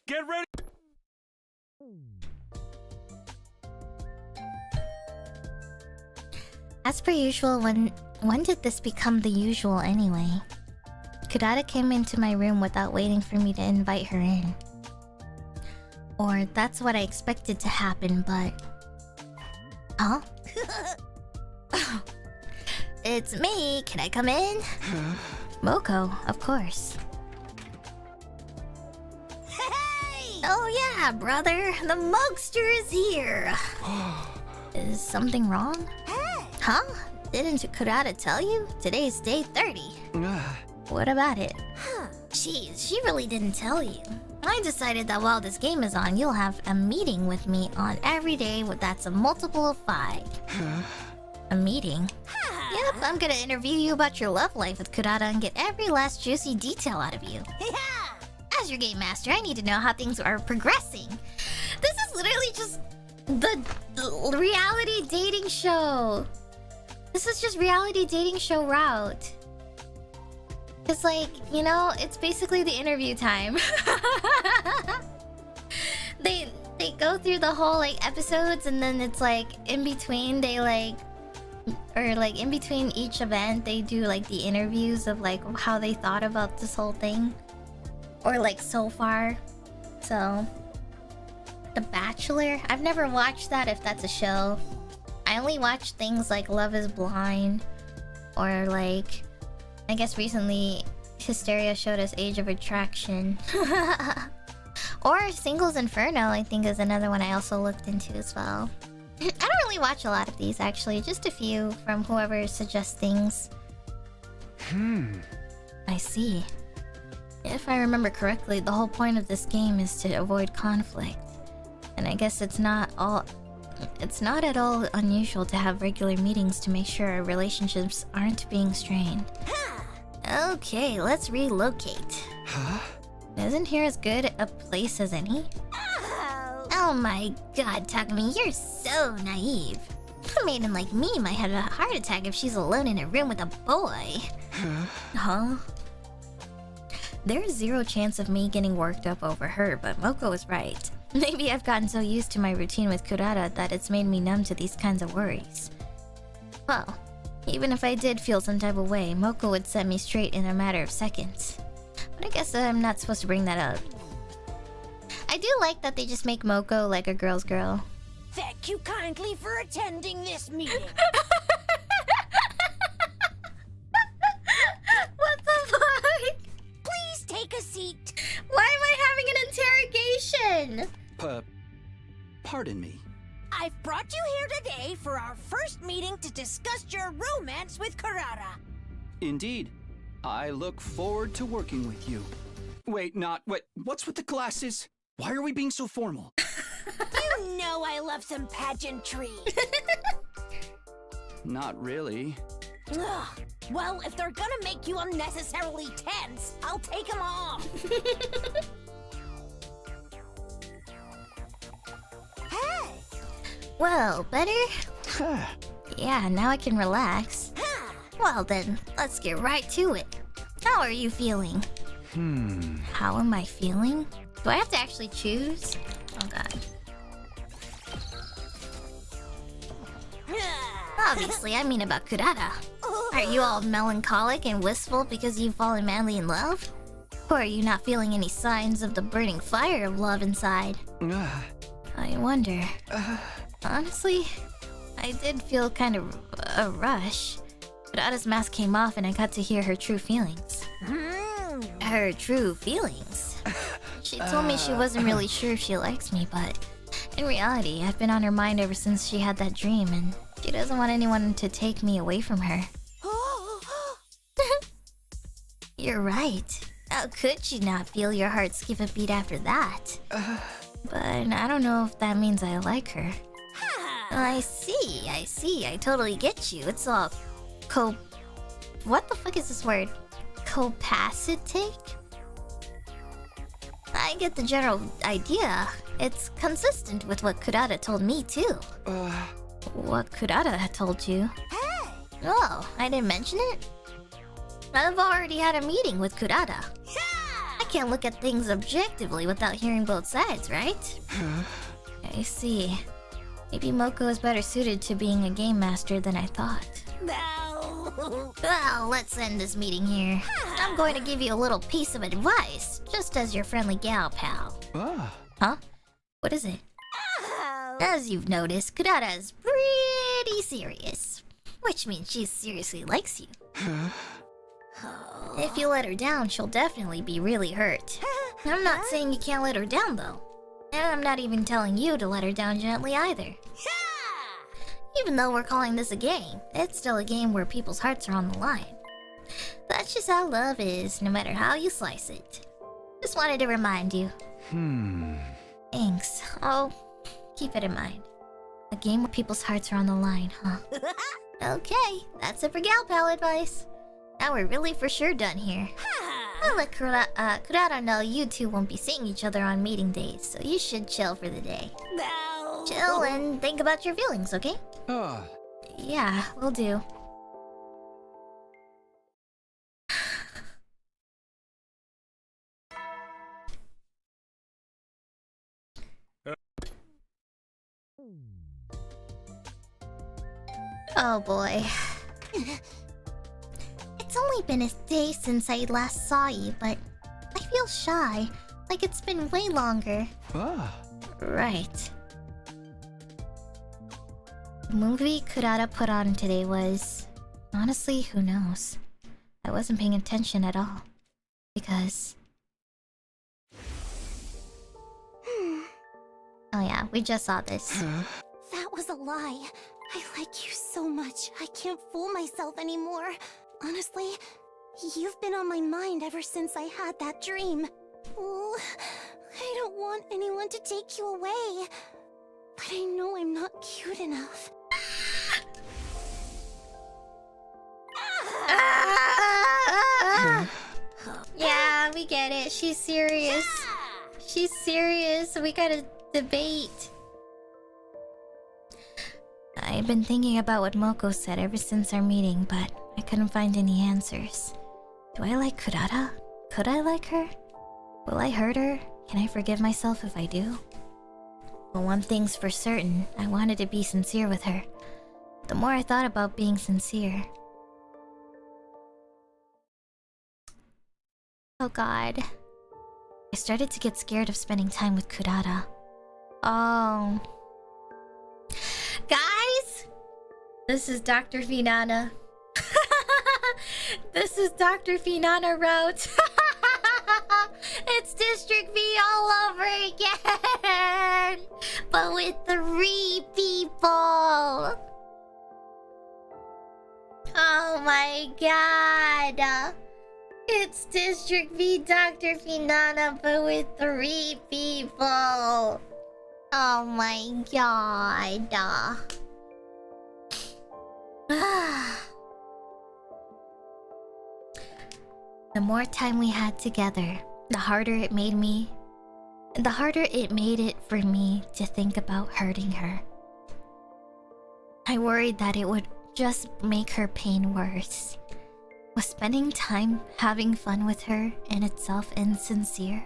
Get ready! As per usual, when did this become the usual anyway? Kurata came into my room without waiting for me to invite her in. Or that's what I expected to happen, but... Huh? It's me, can I come in? Moko, of course. Hey! Oh yeah, brother, the Mokester is here! Is something wrong? Hey! Huh? Didn't Kurata tell you? Today's day 30. What about it? She really didn't tell you. I decided that while this game is on, you'll have a meeting with me on every day that's a multiple of 5. A meeting? Yep, I'm gonna interview you about your love life with Kurata and get every last juicy detail out of you. As your game master, I need to know how things are progressing. This is literally just the reality dating show. This is just reality dating show route. It's like, you know, it's basically the interview time. They go through the whole like episodes, and then it's like in between they like, or like in between each event they do like the interviews of like how they thought about this whole thing, or like so far. So The Bachelor, I've never watched that, if that's a show. I only watch things like Love is Blind, or like, I guess recently Hysteria showed us Age of Attraction. Or Singles Inferno, I think, is another one I also looked into as well. I don't really watch a lot of these, actually. Just a few from whoever suggests things. I see. If I remember correctly, the whole point of this game is to avoid conflict. And I guess it's not at all unusual to have regular meetings to make sure our relationships aren't being strained. Okay, let's relocate. Isn't here as good a place as any? Oh my god, Takumi, you're so naive. A maiden like me might have a heart attack if she's alone in a room with a boy. Huh? There's zero chance of me getting worked up over her, but Moko was right. Maybe I've gotten so used to my routine with Kurata that it's made me numb to these kinds of worries. Well, even if I did feel some type of way, Moko would set me straight in a matter of seconds. But I guess I'm not supposed to bring that up. I do like that they just make Moko like a girl's girl. Thank you kindly for attending this meeting. What the fuck? Please take a seat. Why am I having an interrogation? Pardon me. I've brought you here today for our first meeting to discuss your romance with Kurata. Indeed. I look forward to working with you. Wait, what's with the glasses? Why are we being so formal? You know I love some pageantry. Not really. Ugh. Well, if they're gonna make you unnecessarily tense, I'll take them off. Hey! Well, better? Yeah, now I can relax. Well then, let's get right to it. How are you feeling? How am I feeling? Do I have to actually choose? Oh god. Obviously, I mean about Kurata. Are you all melancholic and wistful because you've fallen madly in love? Or are you not feeling any signs of the burning fire of love inside? I wonder. Honestly, I did feel kind of a rush. Kurata's mask came off and I got to hear her true feelings. Her true feelings? She told me she wasn't really sure if she likes me, but in reality, I've been on her mind ever since she had that dream, and she doesn't want anyone to take me away from her. You're right. How could you not feel your heart skip a beat after that? But I don't know if that means I like her. I see. I totally get you. It's all what the fuck is this word? Copacitate? I get the general idea. It's consistent with what Kurata told me too. What Kurata had told you? Hey! Oh, I didn't mention it? I've already had a meeting with Kurata. I can't look at things objectively without hearing both sides, right? I see. Maybe Moko is better suited to being a game master than I thought. No. Well, let's end this meeting here. I'm going to give you a little piece of advice, just as your friendly gal pal. Huh? What is it? As you've noticed, Kurata is pretty serious. Which means she seriously likes you. If you let her down, she'll definitely be really hurt. I'm not saying you can't let her down, though. And I'm not even telling you to let her down gently either. Even though we're calling this a game, it's still a game where people's hearts are on the line. That's just how love is, no matter how you slice it. Just wanted to remind you. Thanks. I'll keep it in mind. A game where people's hearts are on the line, huh? Okay, that's it for gal pal advice. Now we're really for sure done here. I'll let Kurata know you two won't be seeing each other on meeting days, so you should chill for the day. No. Chill and think about your feelings, okay? Yeah, will do. Oh boy. It's only been a day since I last saw you, but I feel shy. Like it's been way longer. Right. The movie Kurata put on today was... Honestly, who knows? I wasn't paying attention at all. Because... Oh yeah, we just saw this. That was a lie. I like you so much. I can't fool myself anymore. Honestly, you've been on my mind ever since I had that dream. Oh, I don't want anyone to take you away. But I know I'm not cute enough. Yeah, we get it. She's serious. She's serious. We gotta debate. I've been thinking about what Moko said ever since our meeting, but I couldn't find any answers. Do I like Kurata? Could I like her? Will I hurt her? Can I forgive myself if I do? Well, one thing's for certain. I wanted to be sincere with her. The more I thought about being sincere... Oh god. I started to get scared of spending time with Kurata. Oh... Guys! This is Dr. Finana. This is Dr. Finana route. It's District V all over again! But with 3 people! Oh my god! It's District V Dr. Finana, but with 3 people! Oh my god. The more time we had together, the harder it made it for me to think about hurting her. I worried that it would just make her pain worse. Was spending time having fun with her in itself insincere?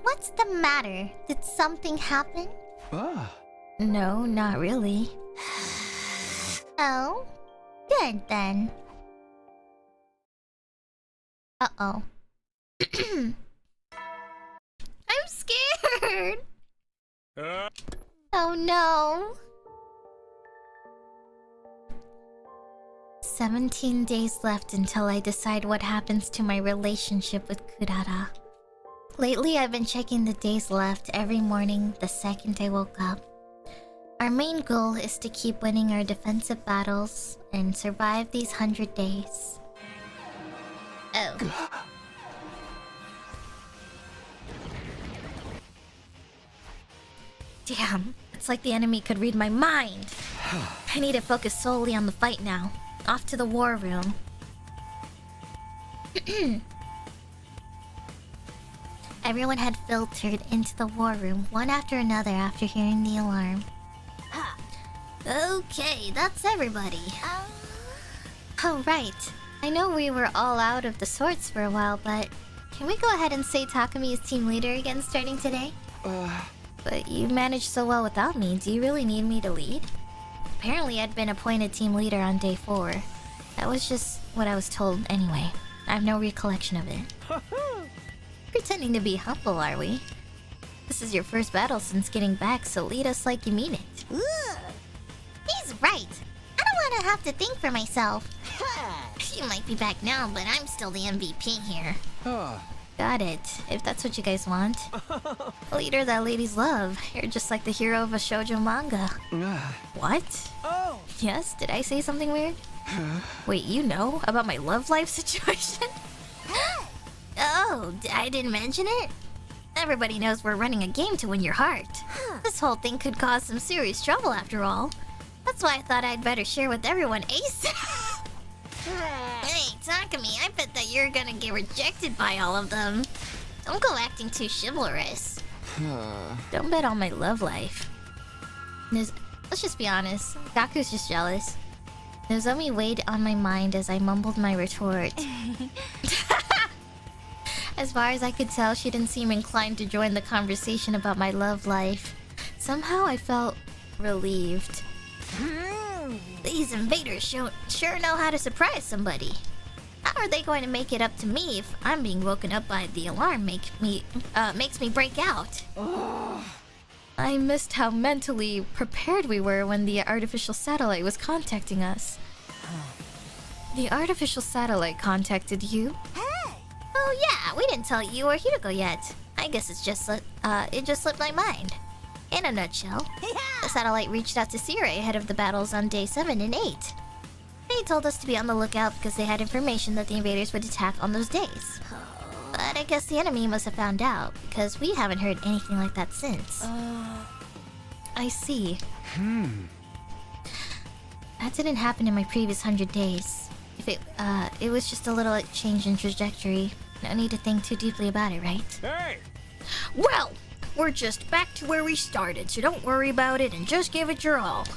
What's the matter? Did something happen? No, not really. Oh? Good then. Uh-oh. I'm scared! Oh no. 17 days left until I decide what happens to my relationship with Kurata. Lately, I've been checking the days left every morning the second I woke up. Our main goal is to keep winning our defensive battles and survive these 100 days. Oh. Damn, it's like the enemy could read my mind. I need to focus solely on the fight now. Off to the war room. Everyone had filtered into the war room, one after another after hearing the alarm. Okay, that's everybody. Oh, right. I know we were all out of the sorts for a while, but... Can we go ahead and say Takumi is team leader again starting today? But you managed so well without me, do you really need me to lead? Apparently I'd been appointed team leader on day 4. That was just what I was told anyway. I have no recollection of it. Pretending to be humble, are we? This is your first battle since getting back, so lead us like you mean it. He's right. I don't want to have to think for myself. You might be back now, but I'm still the MVP here. Got it, if that's what you guys want. A leader that ladies love. You're just like the hero of a shoujo manga. What? Yes, did I say something weird? Wait, you know about my love life situation? Oh, I didn't mention it? Everybody knows we're running a game to win your heart. This whole thing could cause some serious trouble after all. That's why I thought I'd better share with everyone ASAP. Hey, Takumi, I bet that you're gonna get rejected by all of them. Don't go acting too chivalrous. Don't bet on my love life. Let's just be honest. Gaku's just jealous. Nozomi weighed on my mind as I mumbled my retort. As far as I could tell, she didn't seem inclined to join the conversation about my love life. Somehow I felt relieved. These invaders sure know how to surprise somebody. How are they going to make it up to me if I'm being woken up by the alarm makes me break out? I missed how mentally prepared we were when the artificial satellite was contacting us. The artificial satellite contacted you? Hey! Oh yeah, we didn't tell you or Hideko yet. I guess it just slipped my mind. In a nutshell, the satellite reached out to Sire ahead of the battles on day 7 and 8. They told us to be on the lookout because they had information that the invaders would attack on those days. But I guess the enemy must have found out, because we haven't heard anything like that since. I see. That didn't happen in my previous 100 days. If it was just a little change in trajectory. No need to think too deeply about it, right? Hey! Well, we're just back to where we started, so don't worry about it and just give it your all.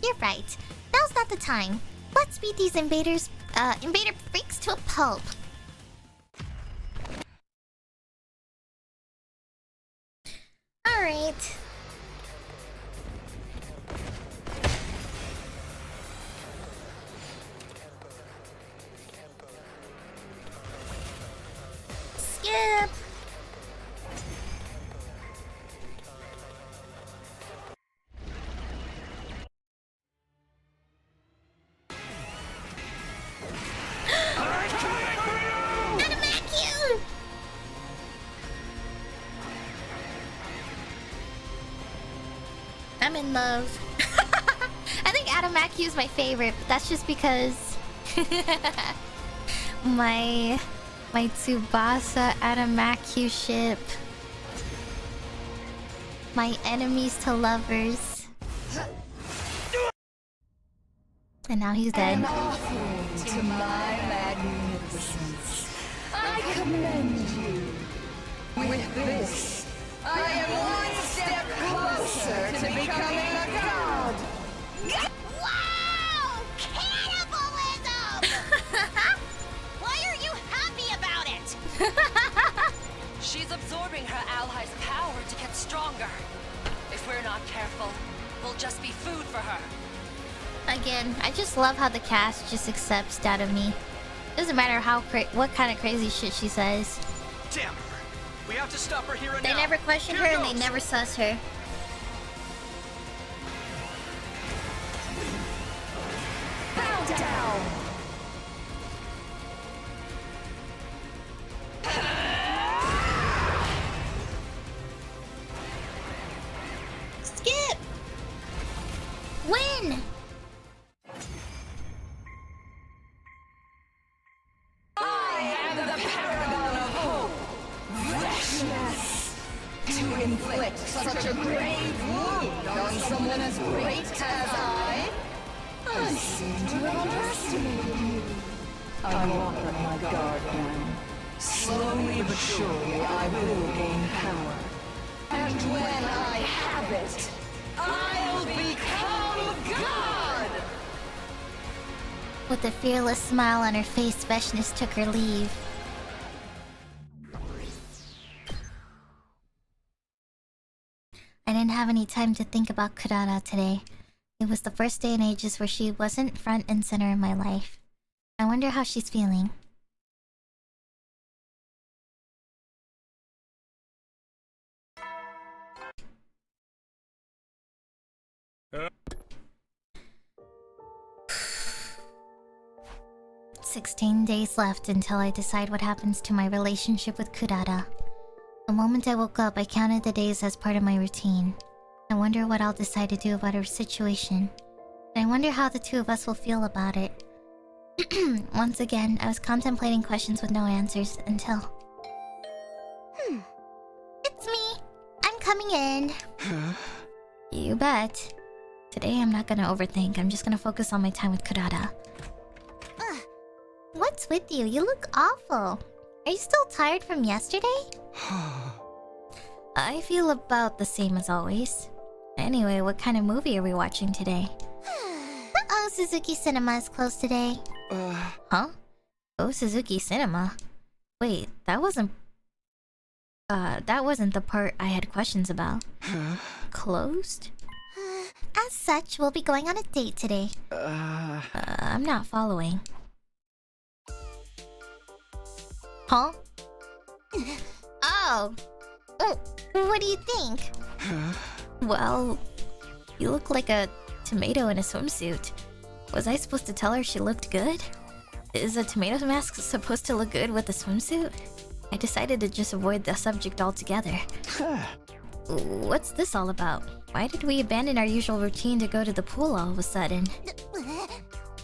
You're right. Now's not the time. Let's beat these invader freaks to a pulp. Alright. Skip. I'm in love. I think Adamakyu is my favorite, but that's just because my Tsubasa Adamakyu ship. My enemies to lovers. And now he's dead. An offering to my magnificence. I commend you. With this, I am one step closer to becoming a god. Wow! Cannibalism! Why are you happy about it? She's absorbing her allies' power to get stronger. If we're not careful, we'll just be food for her. Again, I just love how the cast just accepts that of me. Doesn't matter what kind of crazy shit she says. Damn her! We have to stop her here and They now. never question her and they never sus her. Bow down. Skip. Win. I am the paragon of hope. Freshness. To inflict such a grave wound on someone as great as I seem to have underestimated you. I walk on my guard now. Slowly but surely I will gain power. And when I have it, I'll become God! With a fearless smile on her face, Freshness took her leave. I didn't have any time to think about Kurara today. It was the first day in ages where she wasn't front and center in my life. I wonder how she's feeling. Uh. 16 days left until I decide what happens to my relationship with Kurara. The moment I woke up, I counted the days as part of my routine. I wonder what I'll decide to do about her situation. I wonder how the two of us will feel about it. Once again, I was contemplating questions with no answers until... It's me. I'm coming in. You bet. Today I'm not gonna overthink. I'm just gonna focus on my time with Kurata. What's with you? You look awful. Are you still tired from yesterday? I feel about the same as always. Anyway, what kind of movie are we watching today? Oh, Suzuki Cinema is closed today. Huh? Oh, Suzuki Cinema? Wait, that wasn't the part I had questions about. Closed? As such, we'll be going on a date today. I'm not following. Huh? Oh. What do you think? Well, you look like a tomato in a swimsuit. Was I supposed to tell her she looked good? Is a tomato mask supposed to look good with a swimsuit? I decided to just avoid the subject altogether. What's this all about? Why did we abandon our usual routine to go to the pool all of a sudden?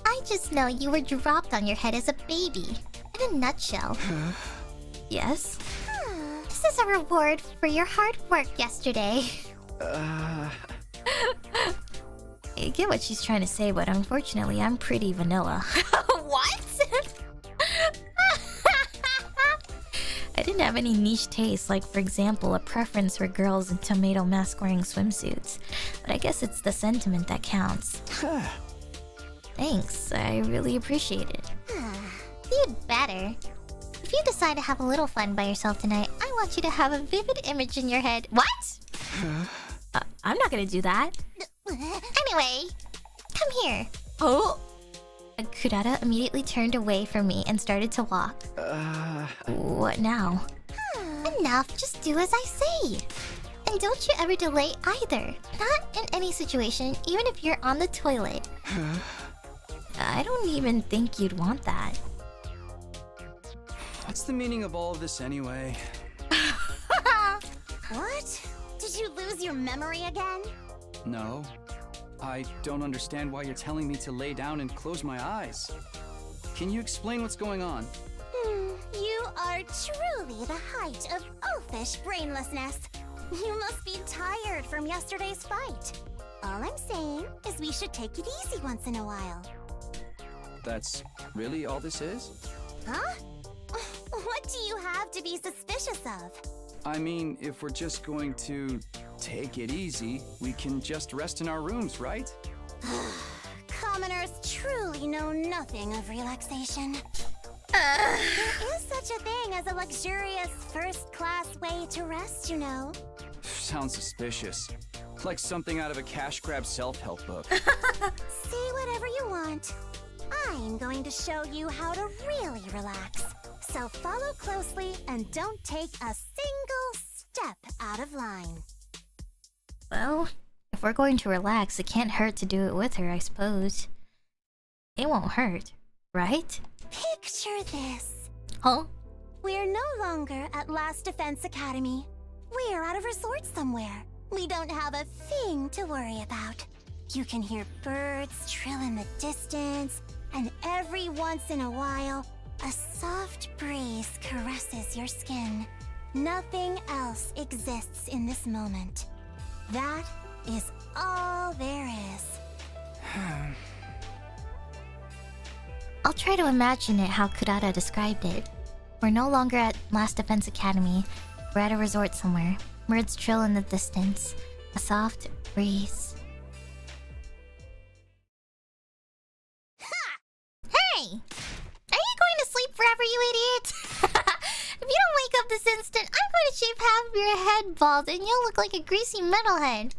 I just know you were dropped on your head as a baby. In a nutshell. Yes? This is a reward for your hard work yesterday. I get what she's trying to say, but unfortunately, I'm pretty vanilla. What? I didn't have any niche tastes, like, for example, a preference for girls in tomato mask-wearing swimsuits. But I guess it's the sentiment that counts. Thanks, I really appreciate it. You'd better. If you decide to have a little fun by yourself tonight, I want you to have a vivid image in your head. What? I'm not gonna do that. Anyway, come here. Oh! Kurata immediately turned away from me and started to walk. What now? Enough, just do as I say. And don't you ever delay either. Not in any situation, even if you're on the toilet. I don't even think you'd want that. What's the meaning of all of this anyway? What? Did you lose your memory again? No. I don't understand why you're telling me to lay down and close my eyes. Can you explain what's going on? You are truly the height of oafish brainlessness. You must be tired from yesterday's fight. All I'm saying is we should take it easy once in a while. That's really all this is? Huh? What do you have to be suspicious of? I mean, if we're just going to take it easy, we can just rest in our rooms, right? Commoners truly know nothing of relaxation. There is such a thing as a luxurious first-class way to rest, you know. Sounds suspicious. Like something out of a cash grab self-help book. Say whatever you want. I'm going to show you how to really relax. So follow closely and don't take a single step out of line. Well, if we're going to relax, it can't hurt to do it with her, I suppose. It won't hurt, right? Picture this. Huh? We're no longer at Last Defense Academy. We're at a resort somewhere. We don't have a thing to worry about. You can hear birds trill in the distance, and every once in a while, a soft breeze caresses your skin. Nothing else exists in this moment. That is all there is. I'll try to imagine it how Kurata described it. We're no longer at Last Defense Academy. We're at a resort somewhere. Birds trill in the distance. A soft breeze. Hey! Are you going to sleep forever, you idiot? If you don't wake up this instant, I'm going to shave half of your head bald and you'll look like a greasy metalhead.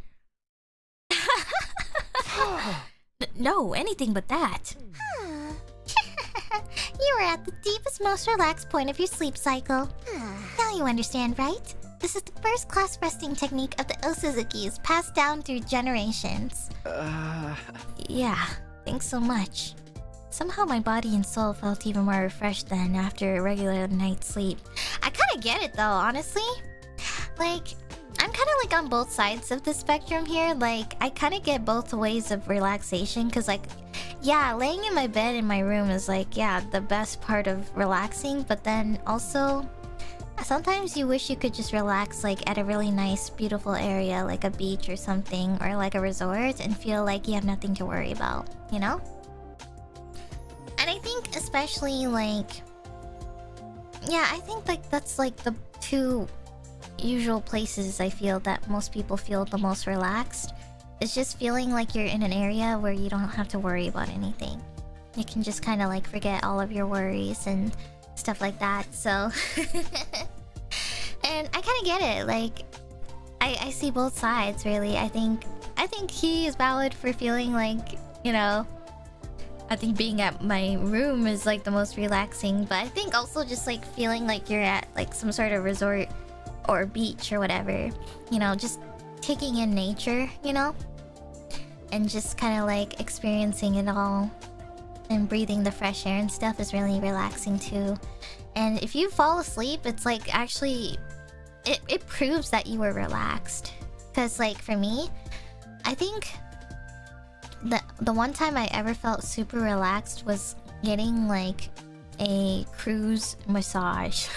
No, anything but that. You are at the deepest, most relaxed point of your sleep cycle. Now you understand, right? This is the first-class resting technique of the Osuzukis, passed down through generations. Yeah, thanks so much. Somehow my body and soul felt even more refreshed than after a regular night's sleep. I kinda get it though, honestly. Like, I I'm kind of like on both sides of the spectrum here. Like, I kind of get both ways of relaxation. Because, like, yeah, laying in my bed in my room is, like, yeah, the best part of relaxing. But then also, sometimes you wish you could just relax, like, at a really nice, beautiful area, like a beach or something, or like a resort, and feel like you have nothing to worry about, you know? And I think especially, like... yeah, I think, like, that's, like, the two usual places I feel that most people feel the most relaxed. It's just feeling like you're in an area where you don't have to worry about anything. You can just kind of, like, forget all of your worries and stuff like that, so... and I kind of get it, like... I see both sides, really. I think he is valid for feeling like, you know... I think being at my room is, like, the most relaxing, but I think also just, like, feeling like you're at, like, some sort of resort or beach or whatever. You know, just taking in nature, you know? And just kind of, like, experiencing it all. And breathing the fresh air and stuff is really relaxing, too. And if you fall asleep, it's, like, actually... It proves that you were relaxed. Because, like, for me, I think... The one time I ever felt super relaxed was getting, like, a cruise massage.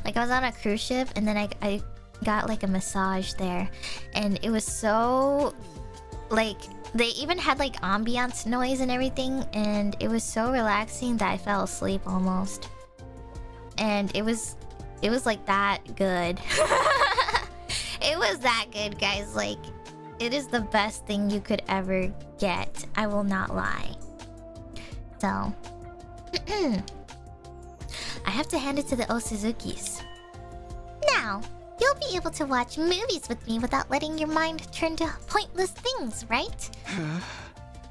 Like, I was on a cruise ship, and then I got, like, a massage there. And it was so... like, they even had, like, ambiance noise and everything, and it was so relaxing that I fell asleep almost. And it was like, that good. It was that good, guys. Like... it is the best thing you could ever get. I will not lie. So... I have to hand it to the Osuzukis. Now, you'll be able to watch movies with me without letting your mind turn to pointless things, right?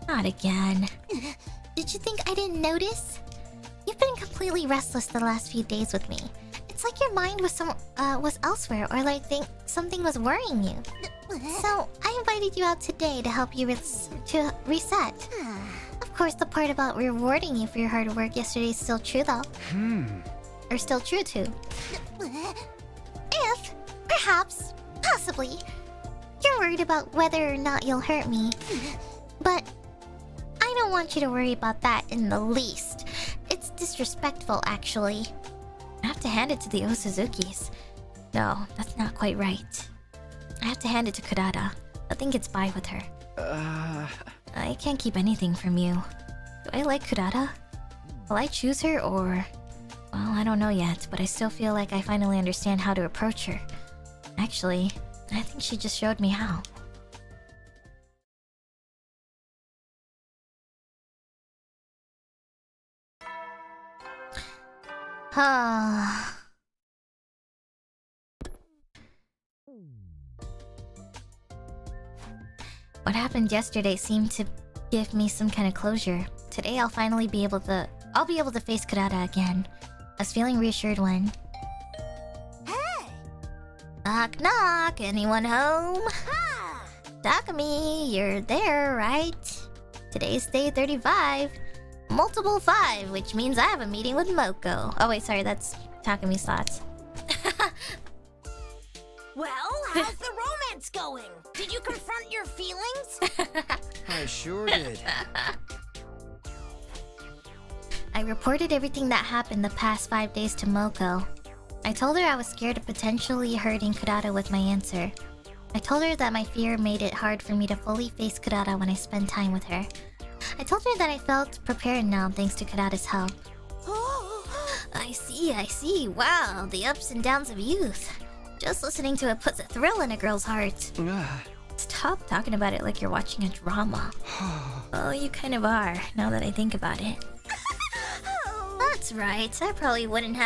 Not again. Did you think I didn't notice? You've been completely restless the last few days with me. It's like your mind was elsewhere, or like something was worrying you. So, I invited you out today to help you reset. Of course, the part about rewarding you for your hard work yesterday is still true, though. Or still true, too. If, perhaps, possibly, you're worried about whether or not you'll hurt me. But I don't want you to worry about that in the least. It's disrespectful, actually. I have to hand it to the Osuzukis. No, that's not quite right. I have to hand it to Kurata. Nothing gets by with her. I can't keep anything from you. Do I like Kurata? Will I choose her, or... well, I don't know yet, but I still feel like I finally understand how to approach her. Actually, I think she just showed me how. What happened yesterday seemed to give me some kind of closure. Today I'll finally be able to... I'll be able to face Kurata again. I was feeling reassured when... Hey! Knock knock, anyone home? Ha! Takumi, you're there, right? Today's day 35. Multiple 5, which means I have a meeting with Moko. Oh wait, sorry, that's Takumi's thoughts. Well, how's the romance going? Did you confront your feelings? I sure did. I reported everything that happened the past 5 days to Moko. I told her I was scared of potentially hurting Kurata with my answer. I told her that my fear made it hard for me to fully face Kurata when I spend time with her. I told her that I felt prepared now thanks to Kurata's help. I see. Wow, the ups and downs of youth. Just listening to it puts a thrill in a girl's heart. Stop talking about it like you're watching a drama. Well, you kind of are, now that I think about it. That's right, I probably wouldn't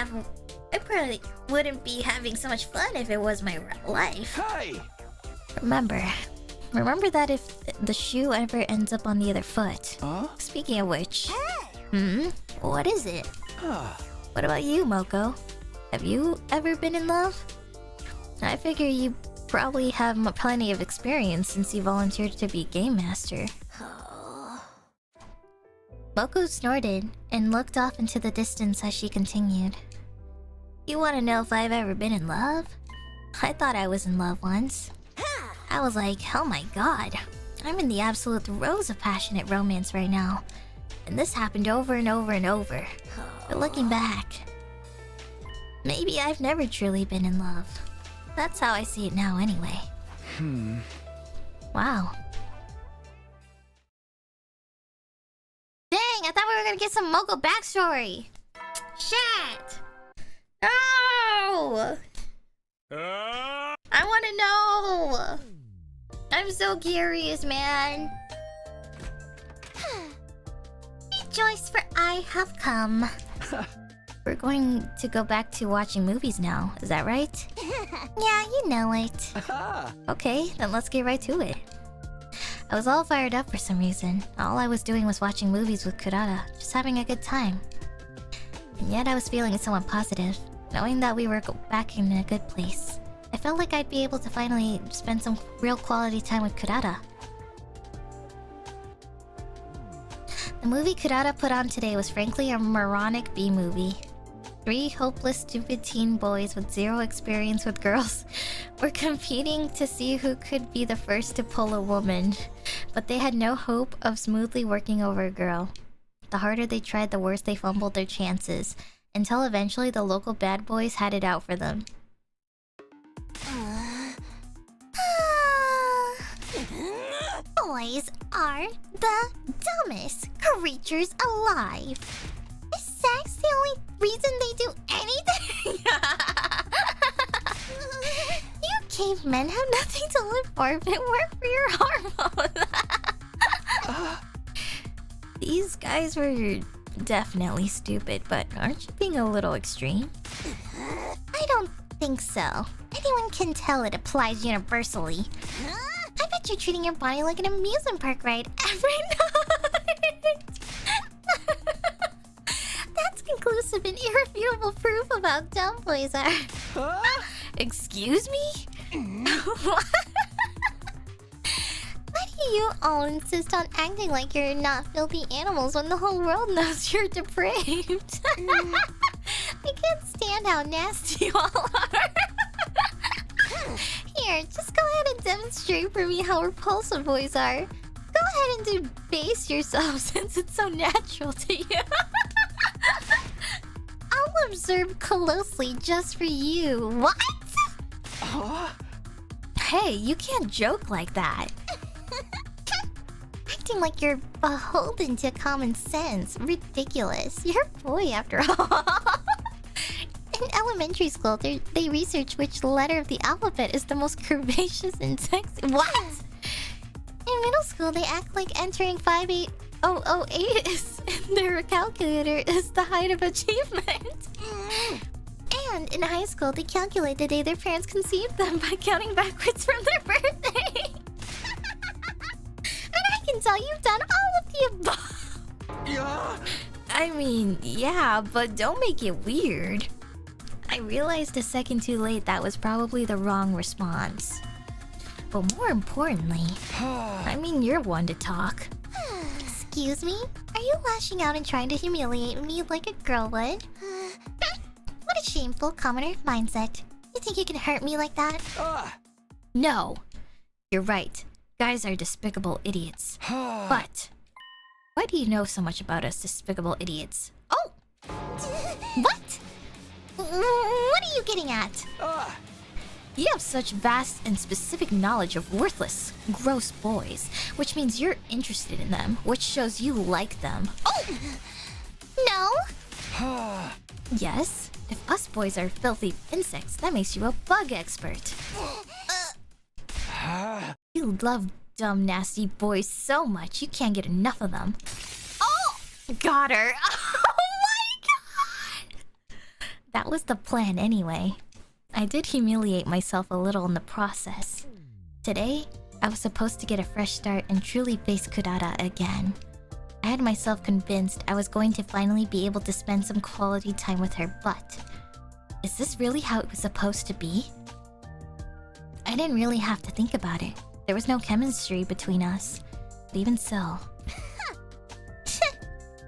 be having so much fun if it was my life. Hey! Remember that if the shoe ever ends up on the other foot. Speaking of which... What is it? What about you, Moko? Have you ever been in love? I figure you probably have plenty of experience since you volunteered to be Game Master. Moko snorted and looked off into the distance as she continued. You want to know if I've ever been in love? I thought I was in love once. I was like, oh my god, I'm in the absolute throes of passionate romance right now. And this happened over and over and over. But looking back, maybe I've never truly been in love. That's how I see it now anyway. Wow. Dang, I thought we were gonna get some Moko backstory. Shit! No! I wanna know! I'm so curious, man. Rejoice, for I have come. We're going to go back to watching movies now, is that right? Yeah, you know it. Okay, then let's get right to it. I was all fired up for some reason. All I was doing was watching movies with Kurata, just having a good time. And yet I was feeling somewhat positive, knowing that we were back in a good place. I felt like I'd be able to finally spend some real quality time with Kurata. The movie Kurata put on today was frankly a moronic B-movie. 3 hopeless, stupid teen boys with zero experience with girls were competing to see who could be the first to pull a woman, but they had no hope of smoothly working over a girl. The harder they tried, the worse they fumbled their chances, until eventually the local bad boys had it out for them. Boys are the dumbest creatures alive. Is sex the only reason they do anything? You cavemen have nothing to live for if it weren't for your hormones. These guys were definitely stupid, but aren't you being a little extreme? I don't think so. Anyone can tell it applies universally. I bet you're treating your body like an amusement park ride every night. That's conclusive and irrefutable proof of how dumb boys are. Excuse me? Why do you all insist on acting like you're not filthy animals when the whole world knows you're depraved? I can't stand how nasty you all are. Here, just go ahead and demonstrate for me how repulsive boys are. Go ahead and debase yourself since it's so natural to you. I'll observe closely just for you. What? Hey, you can't joke like that. Acting like you're beholden to common sense. Ridiculous. You're a boy after all. In elementary school, they research which letter of the alphabet is the most curvaceous and sexy. What? In middle school, they act like entering 58008 in their calculator is the height of achievement. And in high school, they calculate the day their parents conceived them by counting backwards from their birthday. And I can tell you've done all of the above. I mean, yeah, but don't make it weird. I realized a second too late that was probably the wrong response. But more importantly, I mean, you're one to talk. Excuse me? Are you lashing out and trying to humiliate me like a girl would? What a shameful commoner mindset. You think you can hurt me like that? No, you're right. Guys are despicable idiots. But why do you know so much about us despicable idiots? Oh! What? What are you getting at? You have such vast and specific knowledge of worthless, gross boys, which means you're interested in them, which shows you like them. Oh! No? Yes, if us boys are filthy insects, that makes you a bug expert. You love dumb, nasty boys so much, you can't get enough of them. Oh! Got her! Oh my god! That was the plan anyway. I did humiliate myself a little in the process. Today, I was supposed to get a fresh start and truly face Kurata again. I had myself convinced I was going to finally be able to spend some quality time with her, but is this really how it was supposed to be? I didn't really have to think about it. There was no chemistry between us. But even so...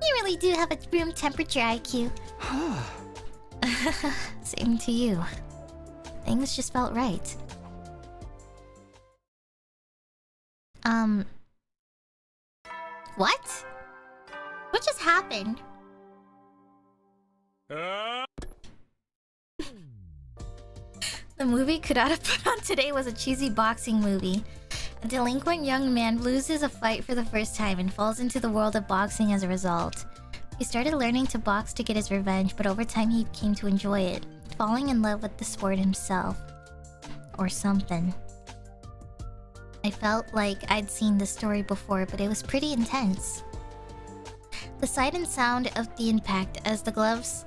You really do have a room temperature IQ. Same to you. Things just felt right. What? What just happened? The movie Kurata put on today was a cheesy boxing movie. A delinquent young man loses a fight for the first time and falls into the world of boxing as a result. He started learning to box to get his revenge, but over time he came to enjoy it, falling in love with the sport himself. Or something. I felt like I'd seen this story before, but it was pretty intense. The sight and sound of the impact as the gloves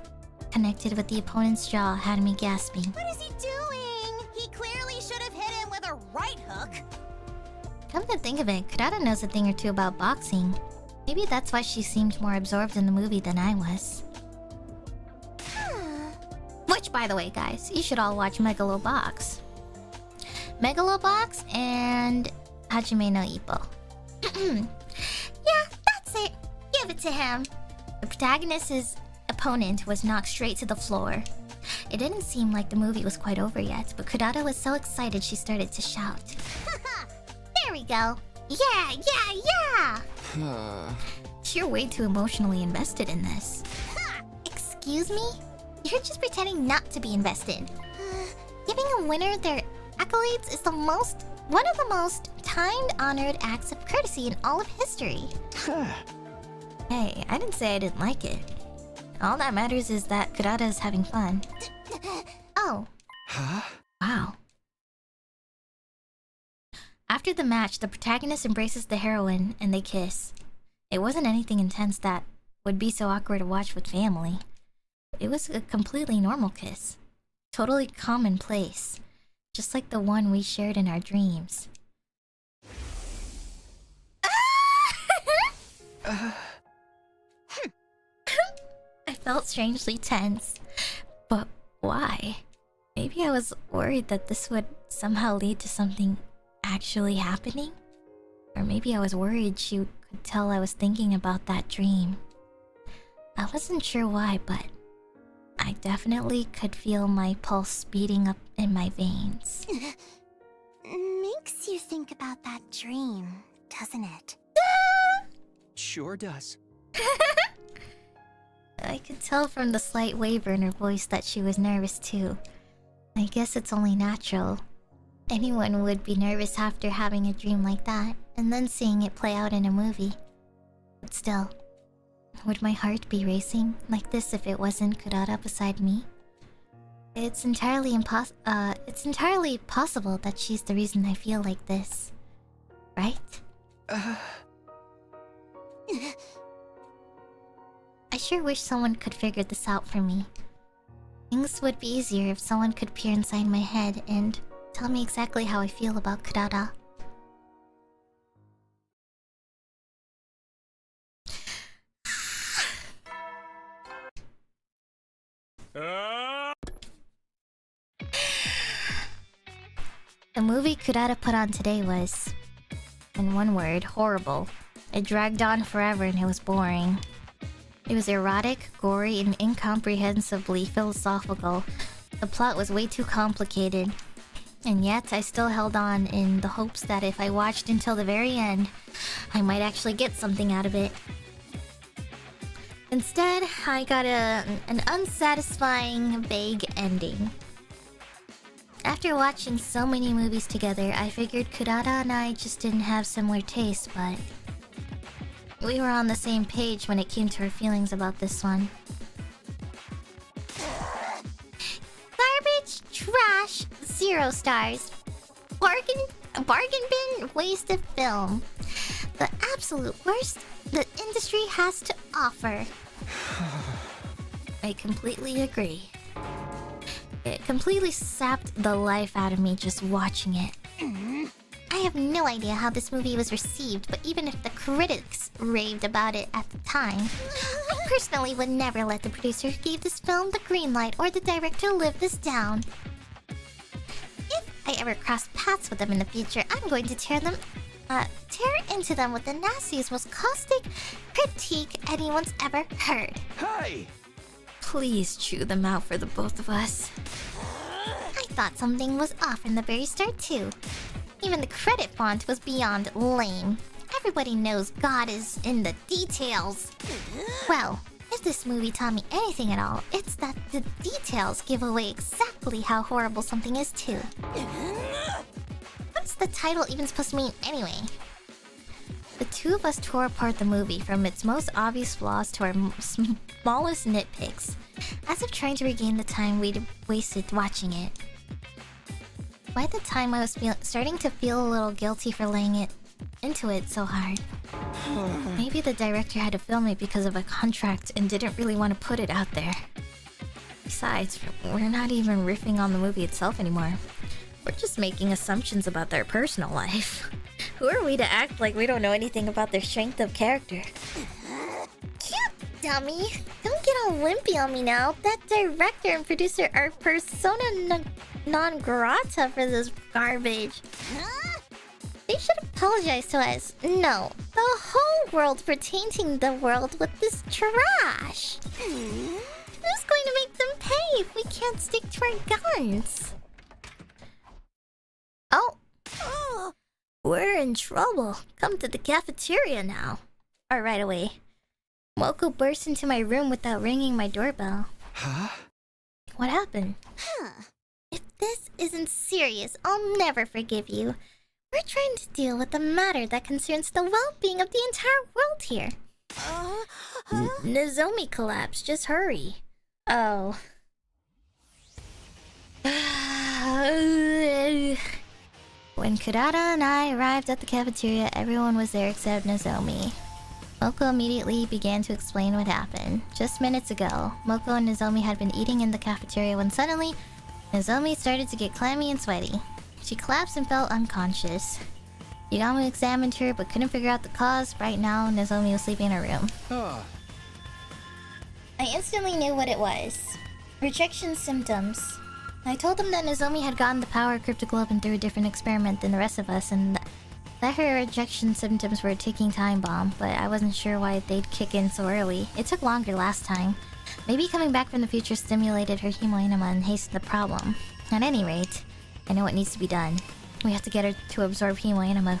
connected with the opponent's jaw had me gasping. What is he doing? He clearly should have hit him with a right hook. Come to think of it, Kurata knows a thing or two about boxing. Maybe that's why she seemed more absorbed in the movie than I was. Which, by the way, guys, you should all watch Megalobox. Megalobox and Hajime no Ippo. Yeah, that's it. Give it to him. The protagonist's opponent was knocked straight to the floor. It didn't seem like the movie was quite over yet, but Kurata was so excited she started to shout. There we go. Yeah, yeah, yeah! You're way too emotionally invested in this. Excuse me? You're just pretending not to be invested. Giving a winner their accolades is one of the most time-honored acts of courtesy in all of history. Hey, I didn't say I didn't like it. All that matters is that Kurata is having fun. Oh. Huh? Wow. After the match, the protagonist embraces the heroine and they kiss. It wasn't anything intense that would be so awkward to watch with family. It was a completely normal kiss. Totally commonplace. Just like the one we shared in our dreams. I felt strangely tense. But why? Maybe I was worried that this would somehow lead to something actually happening? Or maybe I was worried she could tell I was thinking about that dream. I wasn't sure why, but I definitely could feel my pulse speeding up in my veins. Makes you think about that dream, doesn't it? Sure does. I could tell from the slight waver in her voice that she was nervous too. I guess it's only natural. Anyone would be nervous after having a dream like that, and then seeing it play out in a movie. But still, would my heart be racing like this if it wasn't Kurata beside me? It's entirely possible that she's the reason I feel like this. Right? I sure wish someone could figure this out for me. Things would be easier if someone could peer inside my head and tell me exactly how I feel about Kurata. The movie Kurata put on today was, in one word, horrible. It dragged on forever and it was boring. It was erotic, gory, and incomprehensibly philosophical. The plot was way too complicated. And yet, I still held on in the hopes that if I watched until the very end, I might actually get something out of it. Instead, I got an unsatisfying, vague ending. After watching so many movies together, I figured Kurata and I just didn't have similar tastes, but we were on the same page when it came to our feelings about this one. Garbage, trash, 0 stars. Bargain bin, waste of film. The absolute worst the industry has to offer. I completely agree. It completely sapped the life out of me just watching it. I have no idea how this movie was received, but even if the critics raved about it at the time, I personally would never let the producer who gave this film the green light or the director live this down. If I ever cross paths with them in the future, I'm going to tear into them with the nastiest, most caustic critique anyone's ever heard. Hey! Please chew them out for the both of us. I thought something was off from the very start too. Even the credit font was beyond lame. Everybody knows God is in the details. Well, if this movie taught me anything at all, it's that the details give away exactly how horrible something is too. What's the title even supposed to mean anyway? The two of us tore apart the movie from its most obvious flaws to our smallest nitpicks, as if trying to regain the time we'd wasted watching it. By the time I was starting to feel a little guilty for laying it into it so hard. Maybe the director had to film it because of a contract and didn't really want to put it out there. Besides, we're not even riffing on the movie itself anymore. We're just making assumptions about their personal life. Who are we to act like we don't know anything about their strength of character? Cute, dummy! Don't get all wimpy on me now. That director and producer are persona non grata for this garbage. They should apologize to us. No, the whole world for tainting the world with this trash. Who's going to make them pay if we can't stick to our guns? Oh. We're in trouble. Come to the cafeteria now. Or right away. Moko burst into my room without ringing my doorbell. Huh? What happened? If this isn't serious, I'll never forgive you. We're trying to deal with a matter that concerns the well-being of the entire world here. Nozomi collapsed. Just hurry. Oh. When Kurata and I arrived at the cafeteria, everyone was there except Nozomi. Moko immediately began to explain what happened. Just minutes ago, Moko and Nozomi had been eating in the cafeteria when suddenly, Nozomi started to get clammy and sweaty. She collapsed and fell unconscious. Yugamo examined her but couldn't figure out the cause. Right now, Nozomi was sleeping in her room. I instantly knew what it was. Rejection symptoms. I told them that Nozomi had gotten the power of Cryptoglobin through a different experiment than the rest of us, and that her rejection symptoms were a ticking time bomb, but I wasn't sure why they'd kick in so early. It took longer last time. Maybe coming back from the future stimulated her hemoenema and hastened the problem. At any rate, I know what needs to be done. We have to get her to absorb hemoenema.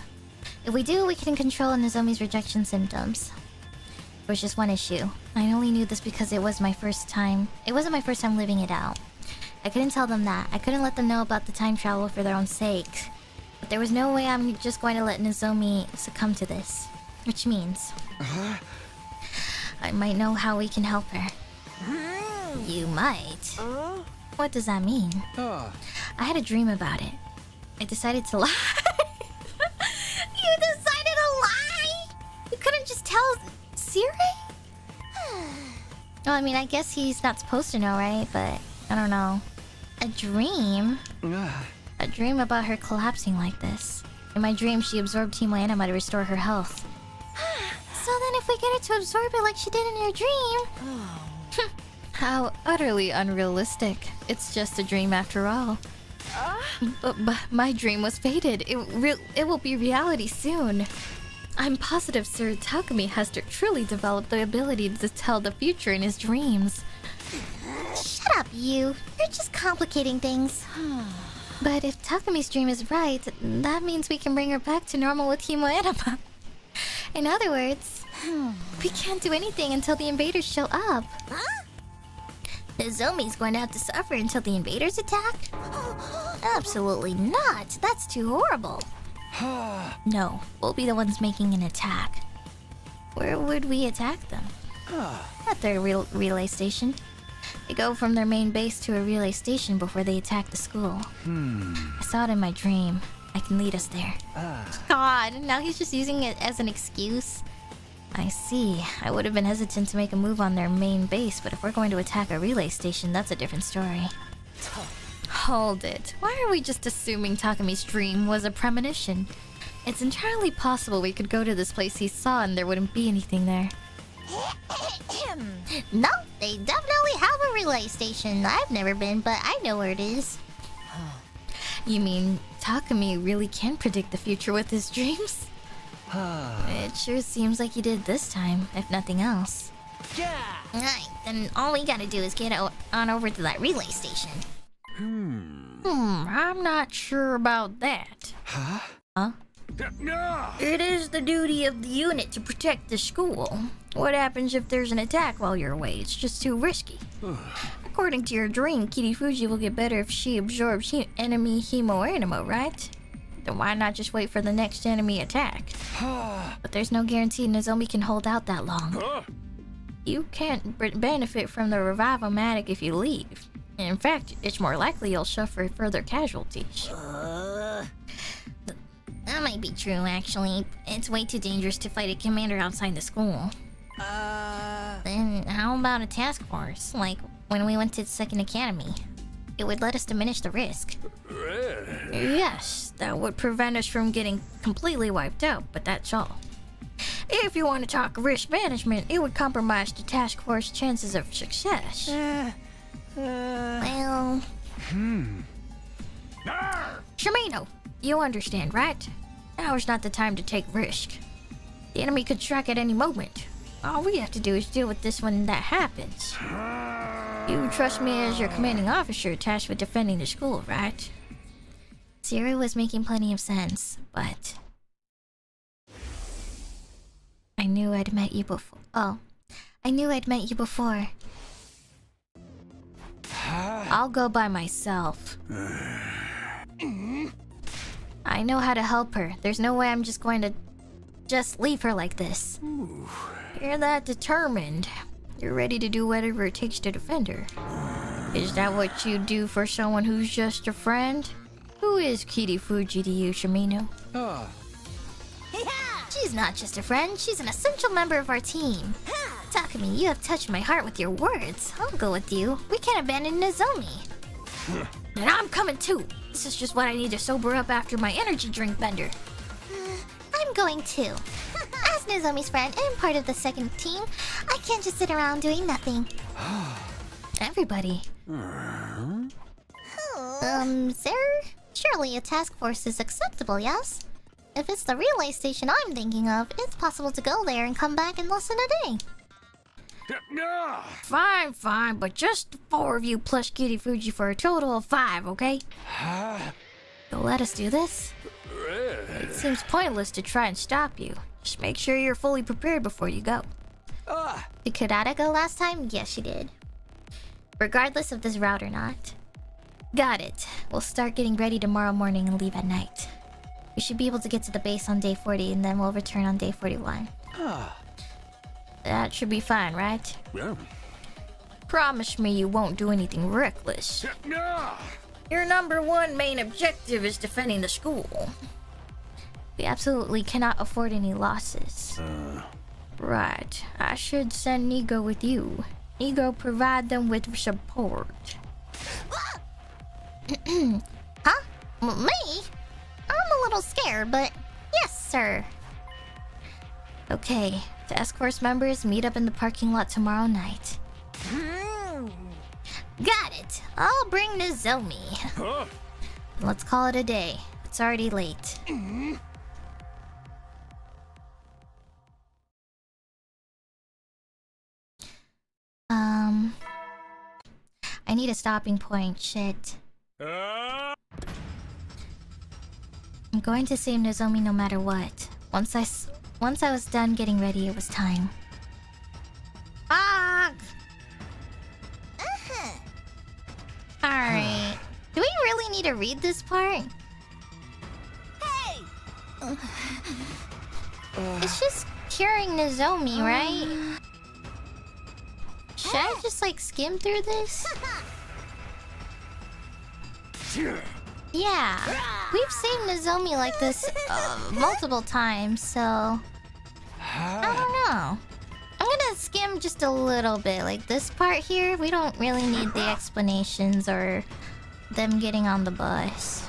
If we do, we can control Nozomi's rejection symptoms. There was just one issue. I only knew this because it wasn't my first time living it out. I couldn't tell them that. I couldn't let them know about the time travel for their own sake. But there was no way I'm just going to let Nozomi succumb to this. Which means... I might know how we can help her. You might. What does that mean? I had a dream about it. I decided to lie. You decided to lie? You couldn't just tell Sire? Well, I mean, I guess he's not supposed to know, right? But I don't know. A dream? A dream about her collapsing like this. In my dream, she absorbed hemoenema to restore her health. So then if we get her to absorb it like she did in her dream... How utterly unrealistic. It's just a dream after all. But my dream was fated. It will be reality soon. I'm positive Sir Takumi has to truly develop the ability to tell the future in his dreams. Shut up, you. You're just complicating things. But if Takumi's dream is right, that means we can bring her back to normal with hemoenema. In other words, we can't do anything until the invaders show up. Nozomi's going to have to suffer until the invaders attack? Absolutely not. That's too horrible. No, we'll be the ones making an attack. Where would we attack them? At their relay station. They go from their main base to a relay station before they attack the school. I saw it in my dream. I can lead us there. God, now he's just using it as an excuse. I see. I would have been hesitant to make a move on their main base, but if we're going to attack a relay station, that's a different story. Hold it. Why are we just assuming Takumi's dream was a premonition? It's entirely possible we could go to this place he saw and there wouldn't be anything there. No, they definitely have a relay station. I've never been, but I know where it is. You mean Takumi really can predict the future with his dreams? It sure seems like he did this time, if nothing else. Alright, then all we gotta do is get on over to that relay station. I'm not sure about that. Huh? It is the duty of the unit to protect the school. What happens if there's an attack while you're away? It's just too risky. According to your dream, Kirifuji will get better if she absorbs enemy hemo, right? Then why not just wait for the next enemy attack? But there's no guarantee Nozomi can hold out that long. You can't benefit from the revival-matic if you leave. In fact, it's more likely you'll suffer further casualties. That might be true, actually. It's way too dangerous to fight a commander outside the school. Then how about a task force? Like when we went to the second academy. It would let us diminish the risk. Yes, that would prevent us from getting completely wiped out, but that's all. If you want to talk risk management, it would compromise the task force chances of success. Well... Shimino, you understand, right? Now is not the time to take risk. The enemy could strike at any moment. All we have to do is deal with this when that happens. You trust me as your commanding officer tasked with defending the school, right? Zero was making plenty of sense, but... I knew I'd met you before. Oh. I knew I'd met you before. I'll go by myself. I know how to help her. There's no way I'm just going to leave her like this. You're that determined. You're ready to do whatever it takes to defend her. Is that what you do for someone who's just a friend? Who is Kirifuji to you, Shimino? She's not just a friend, she's an essential member of our team. Takumi, you have touched my heart with your words. I'll go with you. We can't abandon Nozomi. And I'm coming too. This is just what I need to sober up after my energy drink bender. I'm going too. As Nozomi's friend and part of the second team, I can't just sit around doing nothing. Everybody. Sir? Surely a task force is acceptable, yes? If it's the relay station I'm thinking of, it's possible to go there and come back in less than a day. Fine, but just 4 of you plus Kirifuji for a total of 5, okay? You'll let us do this? It seems pointless to try and stop you. Just make sure you're fully prepared before you go. Did Kurata go last time? Yes, she did. Regardless of this route or not. Got it. We'll start getting ready tomorrow morning and leave at night. We should be able to get to the base on day 40 and then we'll return on day 41. That should be fine, right? Yeah. Promise me you won't do anything reckless. Your #1 main objective is defending the school. We absolutely cannot afford any losses. Right. I should send Nigo with you. Nigo provide them with support. Huh? Me? I'm a little scared, but yes, sir. Okay. Task force members meet up in the parking lot tomorrow night. Got it. I'll bring Nozomi. Let's call it a day. It's already late. I need a stopping point. Shit. I'm going to save Nozomi no matter what. Once I was done getting ready, it was time. Fuck! Alright. Do we really need to read this part? Hey! It's just curing Nozomi, right? Should I just like skim through this? Yeah. We've seen Nozomi like this multiple times, so... I don't know. I'm gonna skim just a little bit. Like this part here, we don't really need the explanations or them getting on the bus.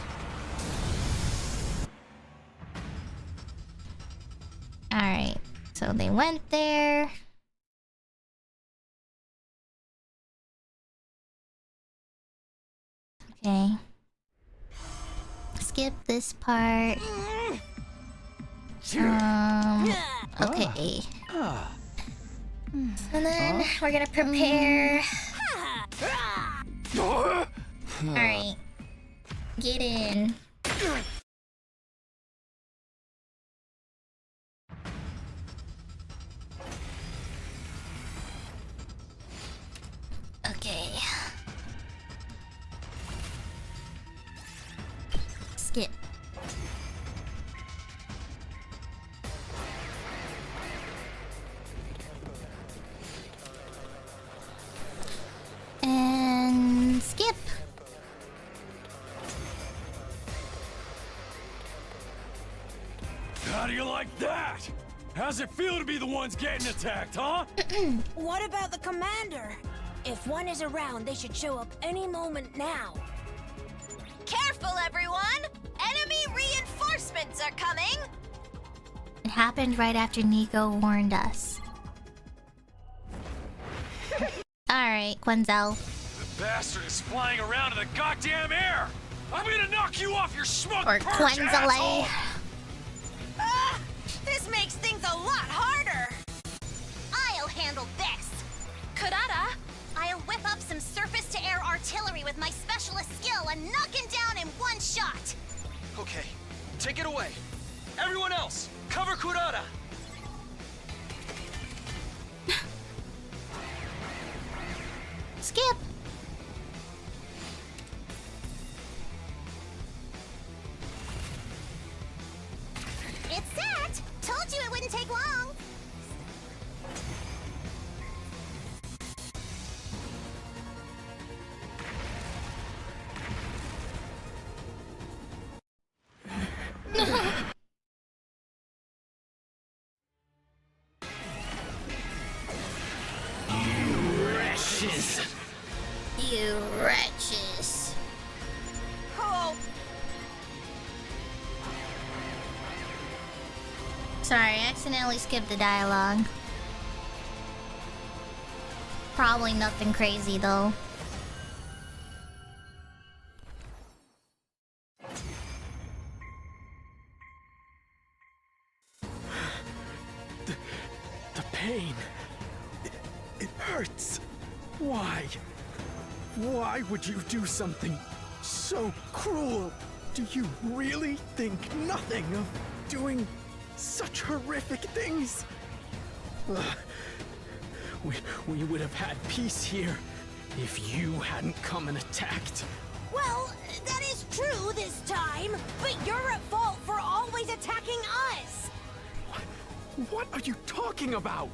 Alright, so they went there. Okay. Skip this part. Okay. And then we're gonna prepare. Alright. Get in. Okay. Skip. And skip. How do you like that? How's it feel to be the ones getting attacked, huh? What about the commander? If one is around, they should show up any moment now. Careful, everyone! Enemy reinforcements are coming! It happened right after Nico warned us. Alright, Quenzel. The bastard is flying around in the goddamn air! I'm gonna knock you off your smug Or perch, asshole! Quenzele. Ah! This makes things a lot harder! I'll handle this! Kurata, I'll whip up some surface-to-air artillery with my specialist skill and knock him down in one shot! Okay, take it away. Everyone else, cover Kurata. Skip. It's set! Told you it wouldn't take long! Wretches! You wretches. Oh, Sorry, I accidentally skipped the dialogue. Probably nothing crazy though. The pain. It hurts. Why? Why would you do something so cruel? Do you really think nothing of doing such horrific things? We would have had peace here if you hadn't come and attacked. Well, that is true this time, but you're at fault for always attacking us! What are you talking about?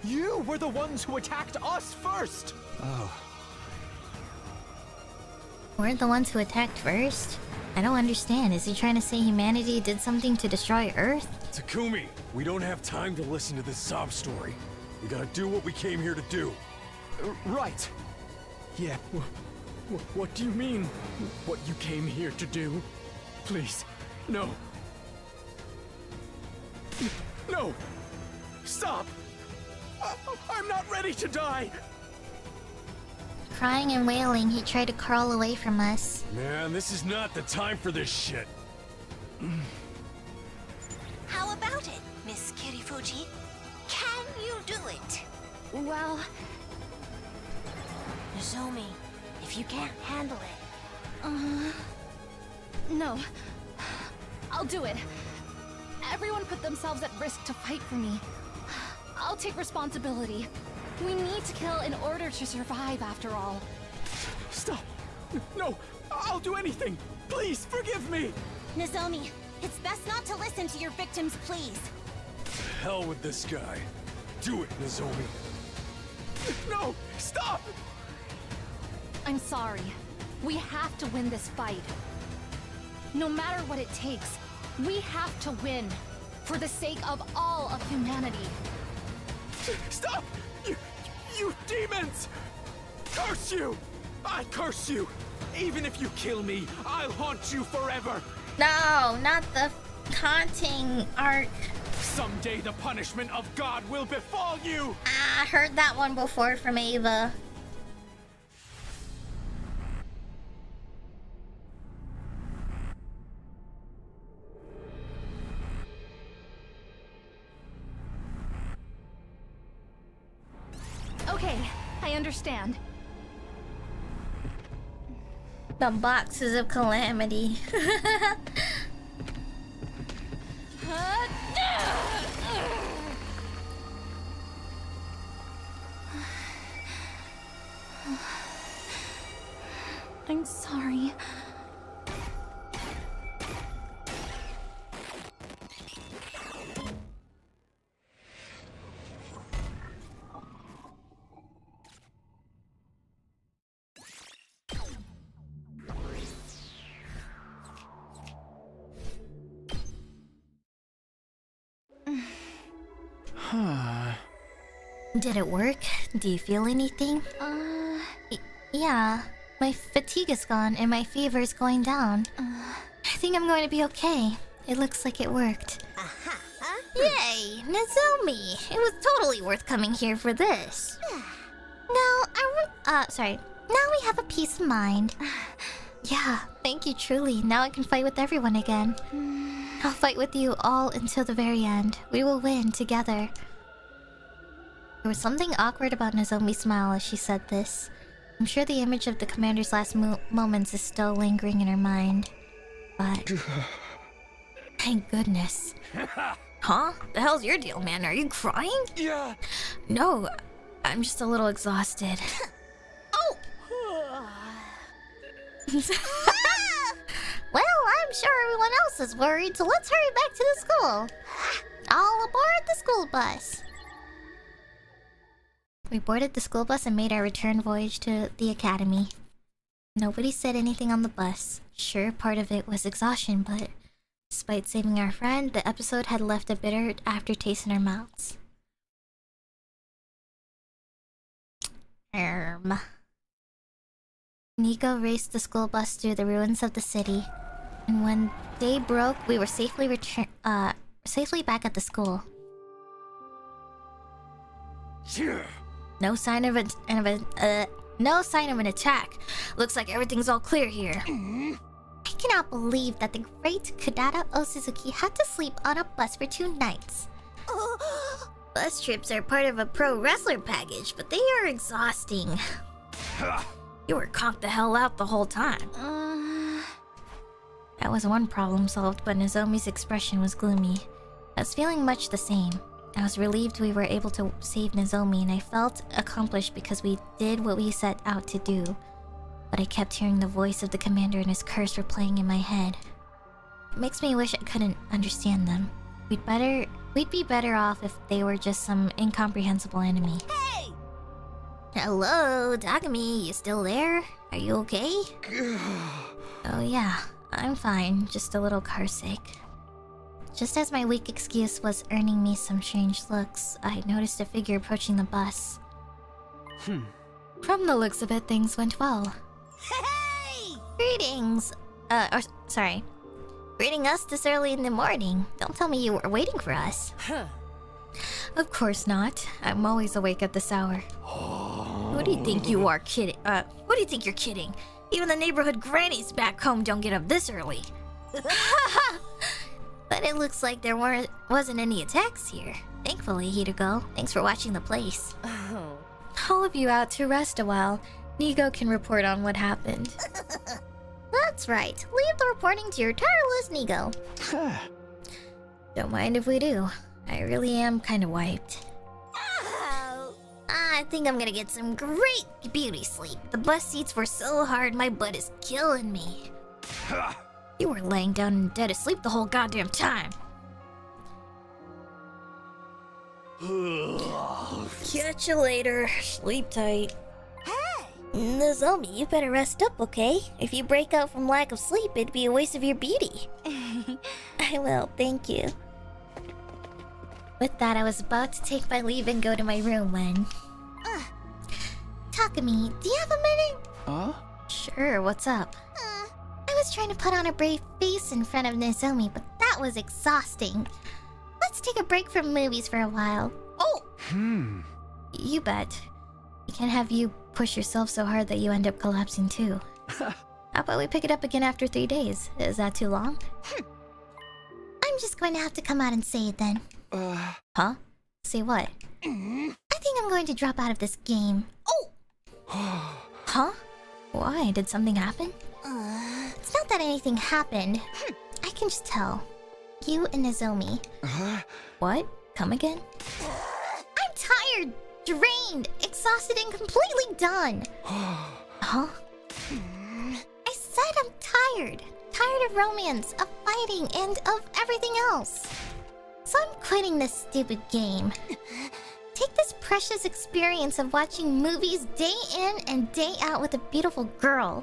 You were the ones who attacked us first! Oh. We're the ones who attacked first? I don't understand. Is he trying to say humanity did something to destroy Earth? Takumi, we don't have time to listen to this sob story. We gotta do what we came here to do. Right. Yeah. What do you mean, what you came here to do? Please, no. No! Stop! I'm not ready to die! Crying and wailing, he tried to crawl away from us. Man, this is not the time for this shit. how about it, Miss Kirifuji? Can you do it? Well... Nozomi, if you can't handle it... No. I'll do it. Everyone put themselves at risk to fight for me. I'll take responsibility. We need to kill in order to survive, after all. Stop! No! I'll do anything! Please, forgive me! Nozomi, it's best not to listen to your victims' pleas. Hell with this guy. Do it, Nozomi. No! Stop! I'm sorry. We have to win this fight. No matter what it takes, we have to win. For the sake of all of humanity. Stop! You demons! Curse you! I curse you! Even if you kill me, I'll haunt you forever! No, not the haunting arc. Someday the punishment of God will befall you! I heard that one before from Ava. Okay, I understand. The boxes of calamity. I'm sorry. Did it work? Do you feel anything? Yeah. My fatigue is gone and my fever is going down. I think I'm going to be okay. It looks like it worked. Yay, Nozomi! It was totally worth coming here for this. Sorry. Now we have a peace of mind. Yeah, thank you truly. Now I can fight with everyone again. I'll fight with you all until the very end. We will win together. There was something awkward about Nozomi's smile as she said this. I'm sure the image of the commander's last moments is still lingering in her mind. But... thank goodness. Huh? The hell's your deal, man? Are you crying? Yeah. No, I'm just a little exhausted. Oh! Well, I'm sure everyone else is worried, so let's hurry back to the school. All aboard the school bus. We boarded the school bus and made our return voyage to the academy. Nobody said anything on the bus. Sure, part of it was exhaustion, but despite saving our friend, the episode had left a bitter aftertaste in our mouths. Nico raced the school bus through the ruins of the city, and when day broke, we were safely back at the school. No sign of an attack. Looks like everything's all clear here. I cannot believe that the great Kudata Osuzuki had to sleep on a bus for 2 nights. Bus trips are part of a pro wrestler package, but they are exhausting. You were conked the hell out the whole time. That was one problem solved, but Nozomi's expression was gloomy. I was feeling much the same. I was relieved we were able to save Nozomi, and I felt accomplished because we did what we set out to do. But I kept hearing the voice of the commander and his curse replaying in my head. It makes me wish I couldn't understand them. We'd be better off if they were just some incomprehensible enemy. Hey! Hello, Takumi, you still there? Are you okay? Oh yeah, I'm fine, just a little carsick. Just as my weak excuse was earning me some strange looks, I noticed a figure approaching the bus. From the looks of it, things went well. Hey! Greetings! Sorry. Greeting us this early in the morning. Don't tell me you were waiting for us. Of course not. I'm always awake at this hour. Who do you think you are kidding? Who do you think you're kidding? Even the neighborhood grannies back home don't get up this early. But it looks like there wasn't any attacks here. Thankfully, Hideko. Thanks for watching the place. All of you out to rest a while. Nigo can report on what happened. That's right. Leave the reporting to your tireless Nigo. Don't mind if we do. I really am kind of wiped. I think I'm gonna get some great beauty sleep. The bus seats were so hard, my butt is killing me. You were laying down and dead asleep the whole goddamn time. Catch you later. Sleep tight. Hey! Nozomi, you better rest up, okay? If you break out from lack of sleep, it'd be a waste of your beauty. I will, thank you. With that, I was about to take my leave and go to my room when... Takumi, do you have a minute? Huh? Sure, what's up? I was trying to put on a brave face in front of Nozomi, but that was exhausting. Let's take a break from movies for a while. Oh! You bet. I can't have you push yourself so hard that you end up collapsing too. How about we pick it up again after 3 days? Is that too long? I'm just going to have to come out and say it then. Huh? Say what? I think I'm going to drop out of this game. Oh! Huh? Why? Did something happen? It's not that anything happened. I can just tell. You and Nozomi. What? Come again? I'm tired, drained, exhausted, and completely done. Huh? I said I'm tired. Tired of romance, of fighting, and of everything else. So I'm quitting this stupid game. Take this precious experience of watching movies day in and day out with a beautiful girl.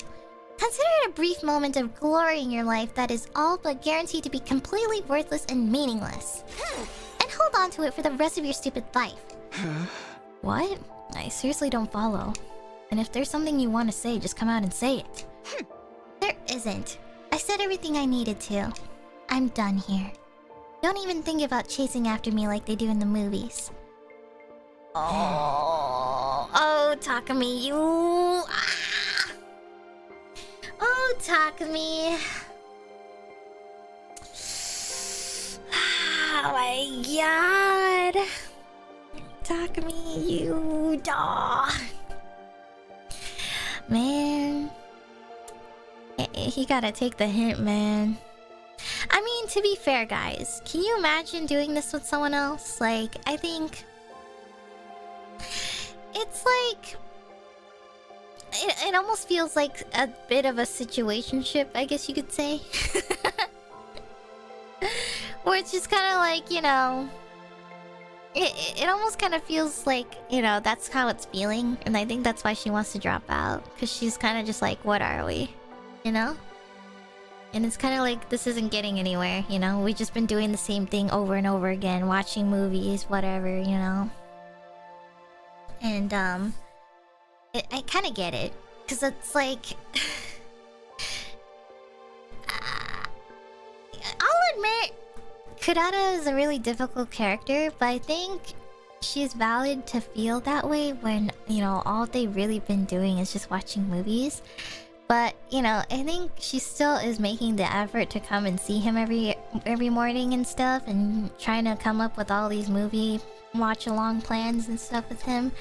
Consider it a brief moment of glory in your life that is all but guaranteed to be completely worthless and meaningless. And hold on to it for the rest of your stupid life. What? I seriously don't follow. And if there's something you want to say, just come out and say it. There isn't. I said everything I needed to. I'm done here. Don't even think about chasing after me like they do in the movies. Oh, Takumi, you... Oh, Takumi. Oh my god. Takumi, you... Man. He gotta take the hint, man. I mean, to be fair, guys, can you imagine doing this with someone else? Like, I think... It's like... It almost feels like a bit of a situationship, I guess you could say. Where it's just kind of like, you know... It almost kind of feels like, you know, that's how it's feeling. And I think that's why she wants to drop out. Because she's kind of just like, what are we? You know? And it's kind of like, this isn't getting anywhere, you know? We've just been doing the same thing over and over again. Watching movies, whatever, you know? And, I kind of get it. Because it's like... I'll admit, Kurata is a really difficult character, but I think she's valid to feel that way when, you know, all they've really been doing is just watching movies. But, you know, I think she still is making the effort to come and see him every morning and stuff, and trying to come up with all these movie watch-along plans and stuff with him.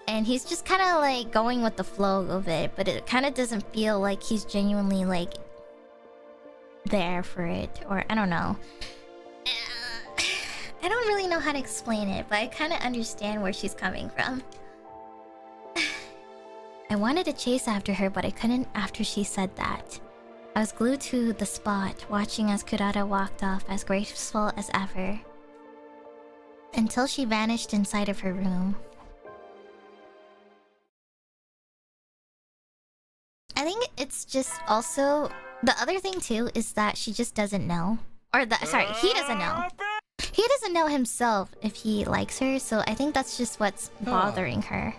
And he's just kind of like going with the flow of it, but it kind of doesn't feel like he's genuinely like there for it, or I don't know. I don't really know how to explain it, but I kind of understand where she's coming from. I wanted to chase after her, but I couldn't after she said that. I was glued to the spot, watching as Kurata walked off as graceful as ever. Until she vanished inside of her room. I think it's just also... The other thing too is that she just doesn't know. Or sorry, he doesn't know. He doesn't know himself if he likes her, so I think that's just what's bothering her.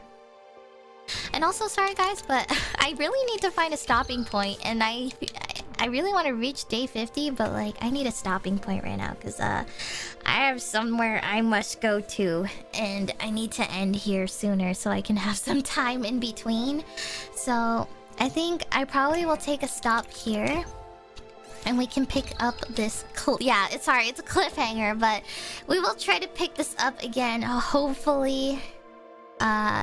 And also, sorry guys, but I really need to find a stopping point, and I really want to reach day 50, but like I need a stopping point right now because I have somewhere I must go to, and I need to end here sooner so I can have some time in between. So I think I probably will take a stop here, and we can pick up this. Yeah, it's a cliffhanger, but we will try to pick this up again. Hopefully.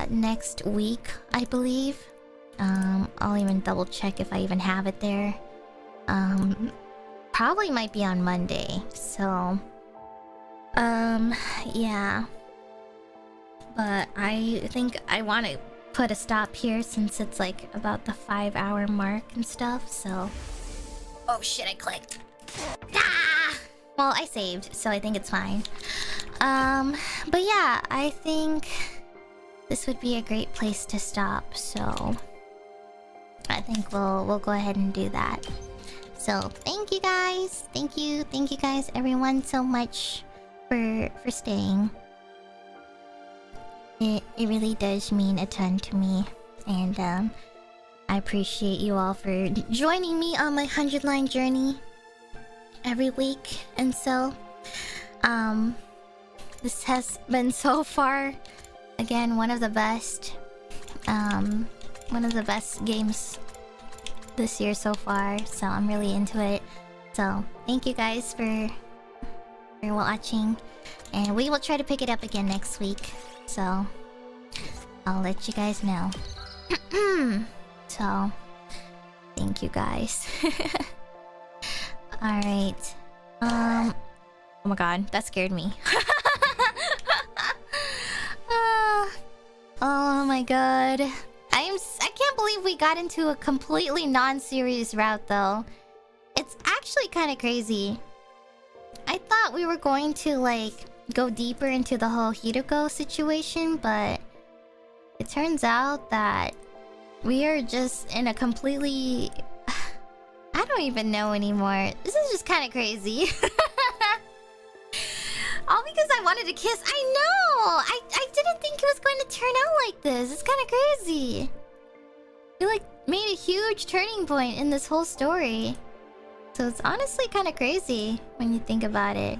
Next week, I believe. I'll even double check if I even have it there. Probably might be on Monday, so... yeah. But I think I want to put a stop here since it's like about the 5-hour mark and stuff, so... Oh shit, I clicked. Ah! Well, I saved, so I think it's fine. But yeah, I think... this would be a great place to stop, so I think we'll go ahead and do that. So thank you guys, thank you guys, everyone, so much for staying. It really does mean a ton to me, and I appreciate you all for joining me on my 100-line journey every week. And so this has been so far, again, one of the best games this year so far, so I'm really into it. So thank you guys for watching, and we will try to pick it up again next week, so I'll let you guys know. So thank Thank you guys. Alright. Oh my god, that scared me. Oh my god. I can't believe we got into a completely non-serious route though. It's actually kind of crazy. I thought we were going to like go deeper into the whole Hiroko situation, but it turns out that we are just in a completely... I don't even know anymore. This is just kind of crazy. All because I wanted to kiss. I know! I didn't think it was going to turn out like this. It's kind of crazy. We like made a huge turning point in this whole story. So it's honestly kind of crazy when you think about it.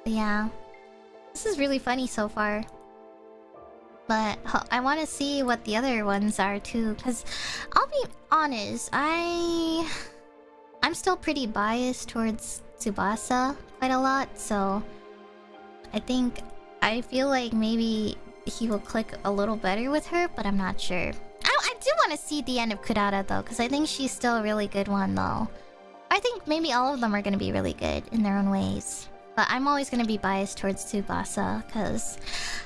But yeah. This is really funny so far. But I want to see what the other ones are too. Because I'll be honest, I'm still pretty biased towards Tsubasa quite a lot. So I feel like maybe he will click a little better with her, but I'm not sure. I do want to see the end of Kurata though, because I think she's still a really good one though. I think maybe all of them are going to be really good in their own ways. But I'm always going to be biased towards Tsubasa, because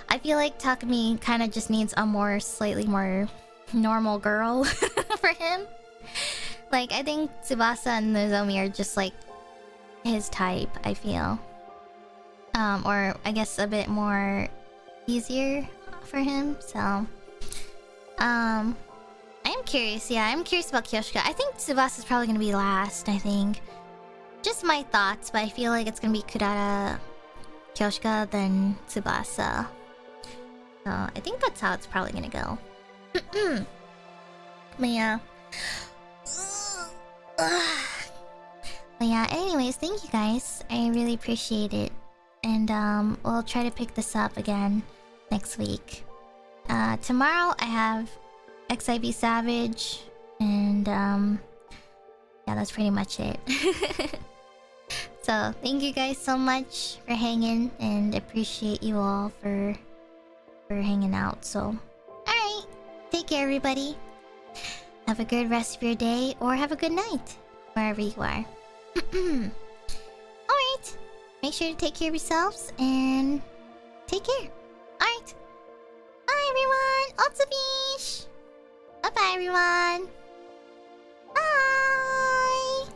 I feel like Takumi kind of just needs a slightly more normal girl for him. Like, I think Tsubasa and Nozomi are just like his type, I feel. Or I guess a bit more easier for him, so... I am curious, yeah, I'm curious about Kyoshika. I think Tsubasa's probably gonna be last, I think. Just my thoughts, but I feel like it's gonna be Kurata, Kyoshika, then Tsubasa. So, I think that's how it's probably gonna go. But yeah. But yeah, anyways, thank you guys. I really appreciate it. And we'll try to pick this up again next week. Tomorrow I have XIV Savage, and yeah, that's pretty much it. So thank you guys so much for hanging, and appreciate you all for hanging out. So alright, take care everybody. Have a good rest of your day, or have a good night wherever you are. Alright, make sure to take care of yourselves and take care. Alright, bye everyone. Otsubish. Bye bye everyone. Bye.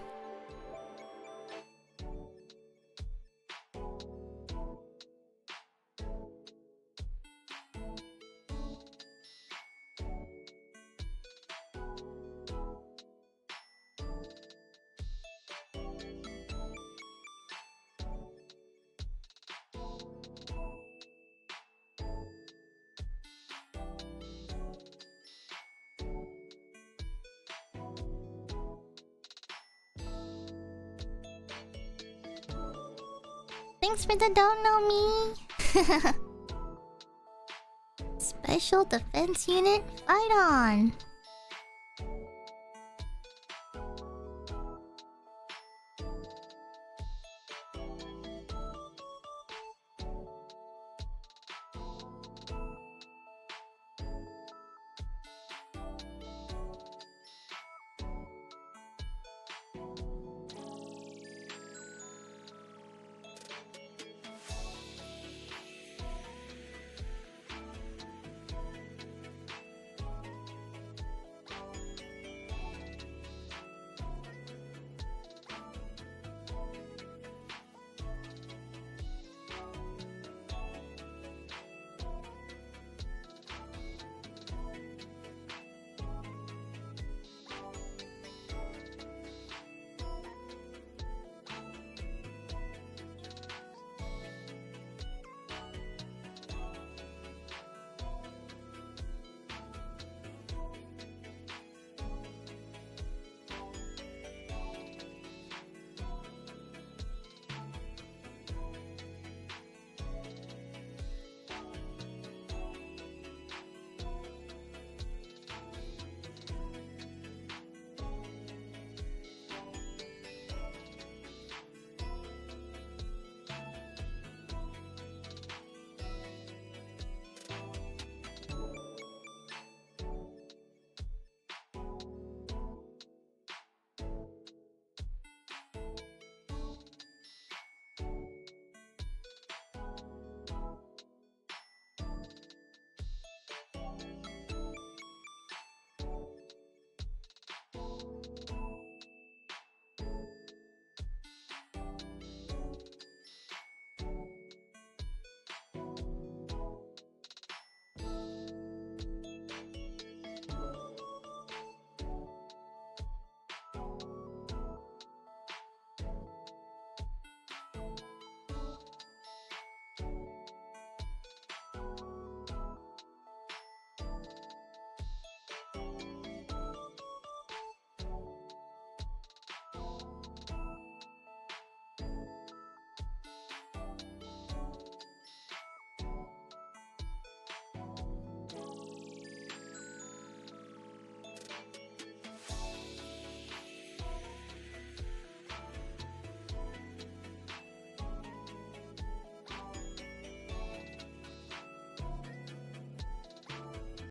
Thanks for the don't know me. Special Defense Unit, fight on.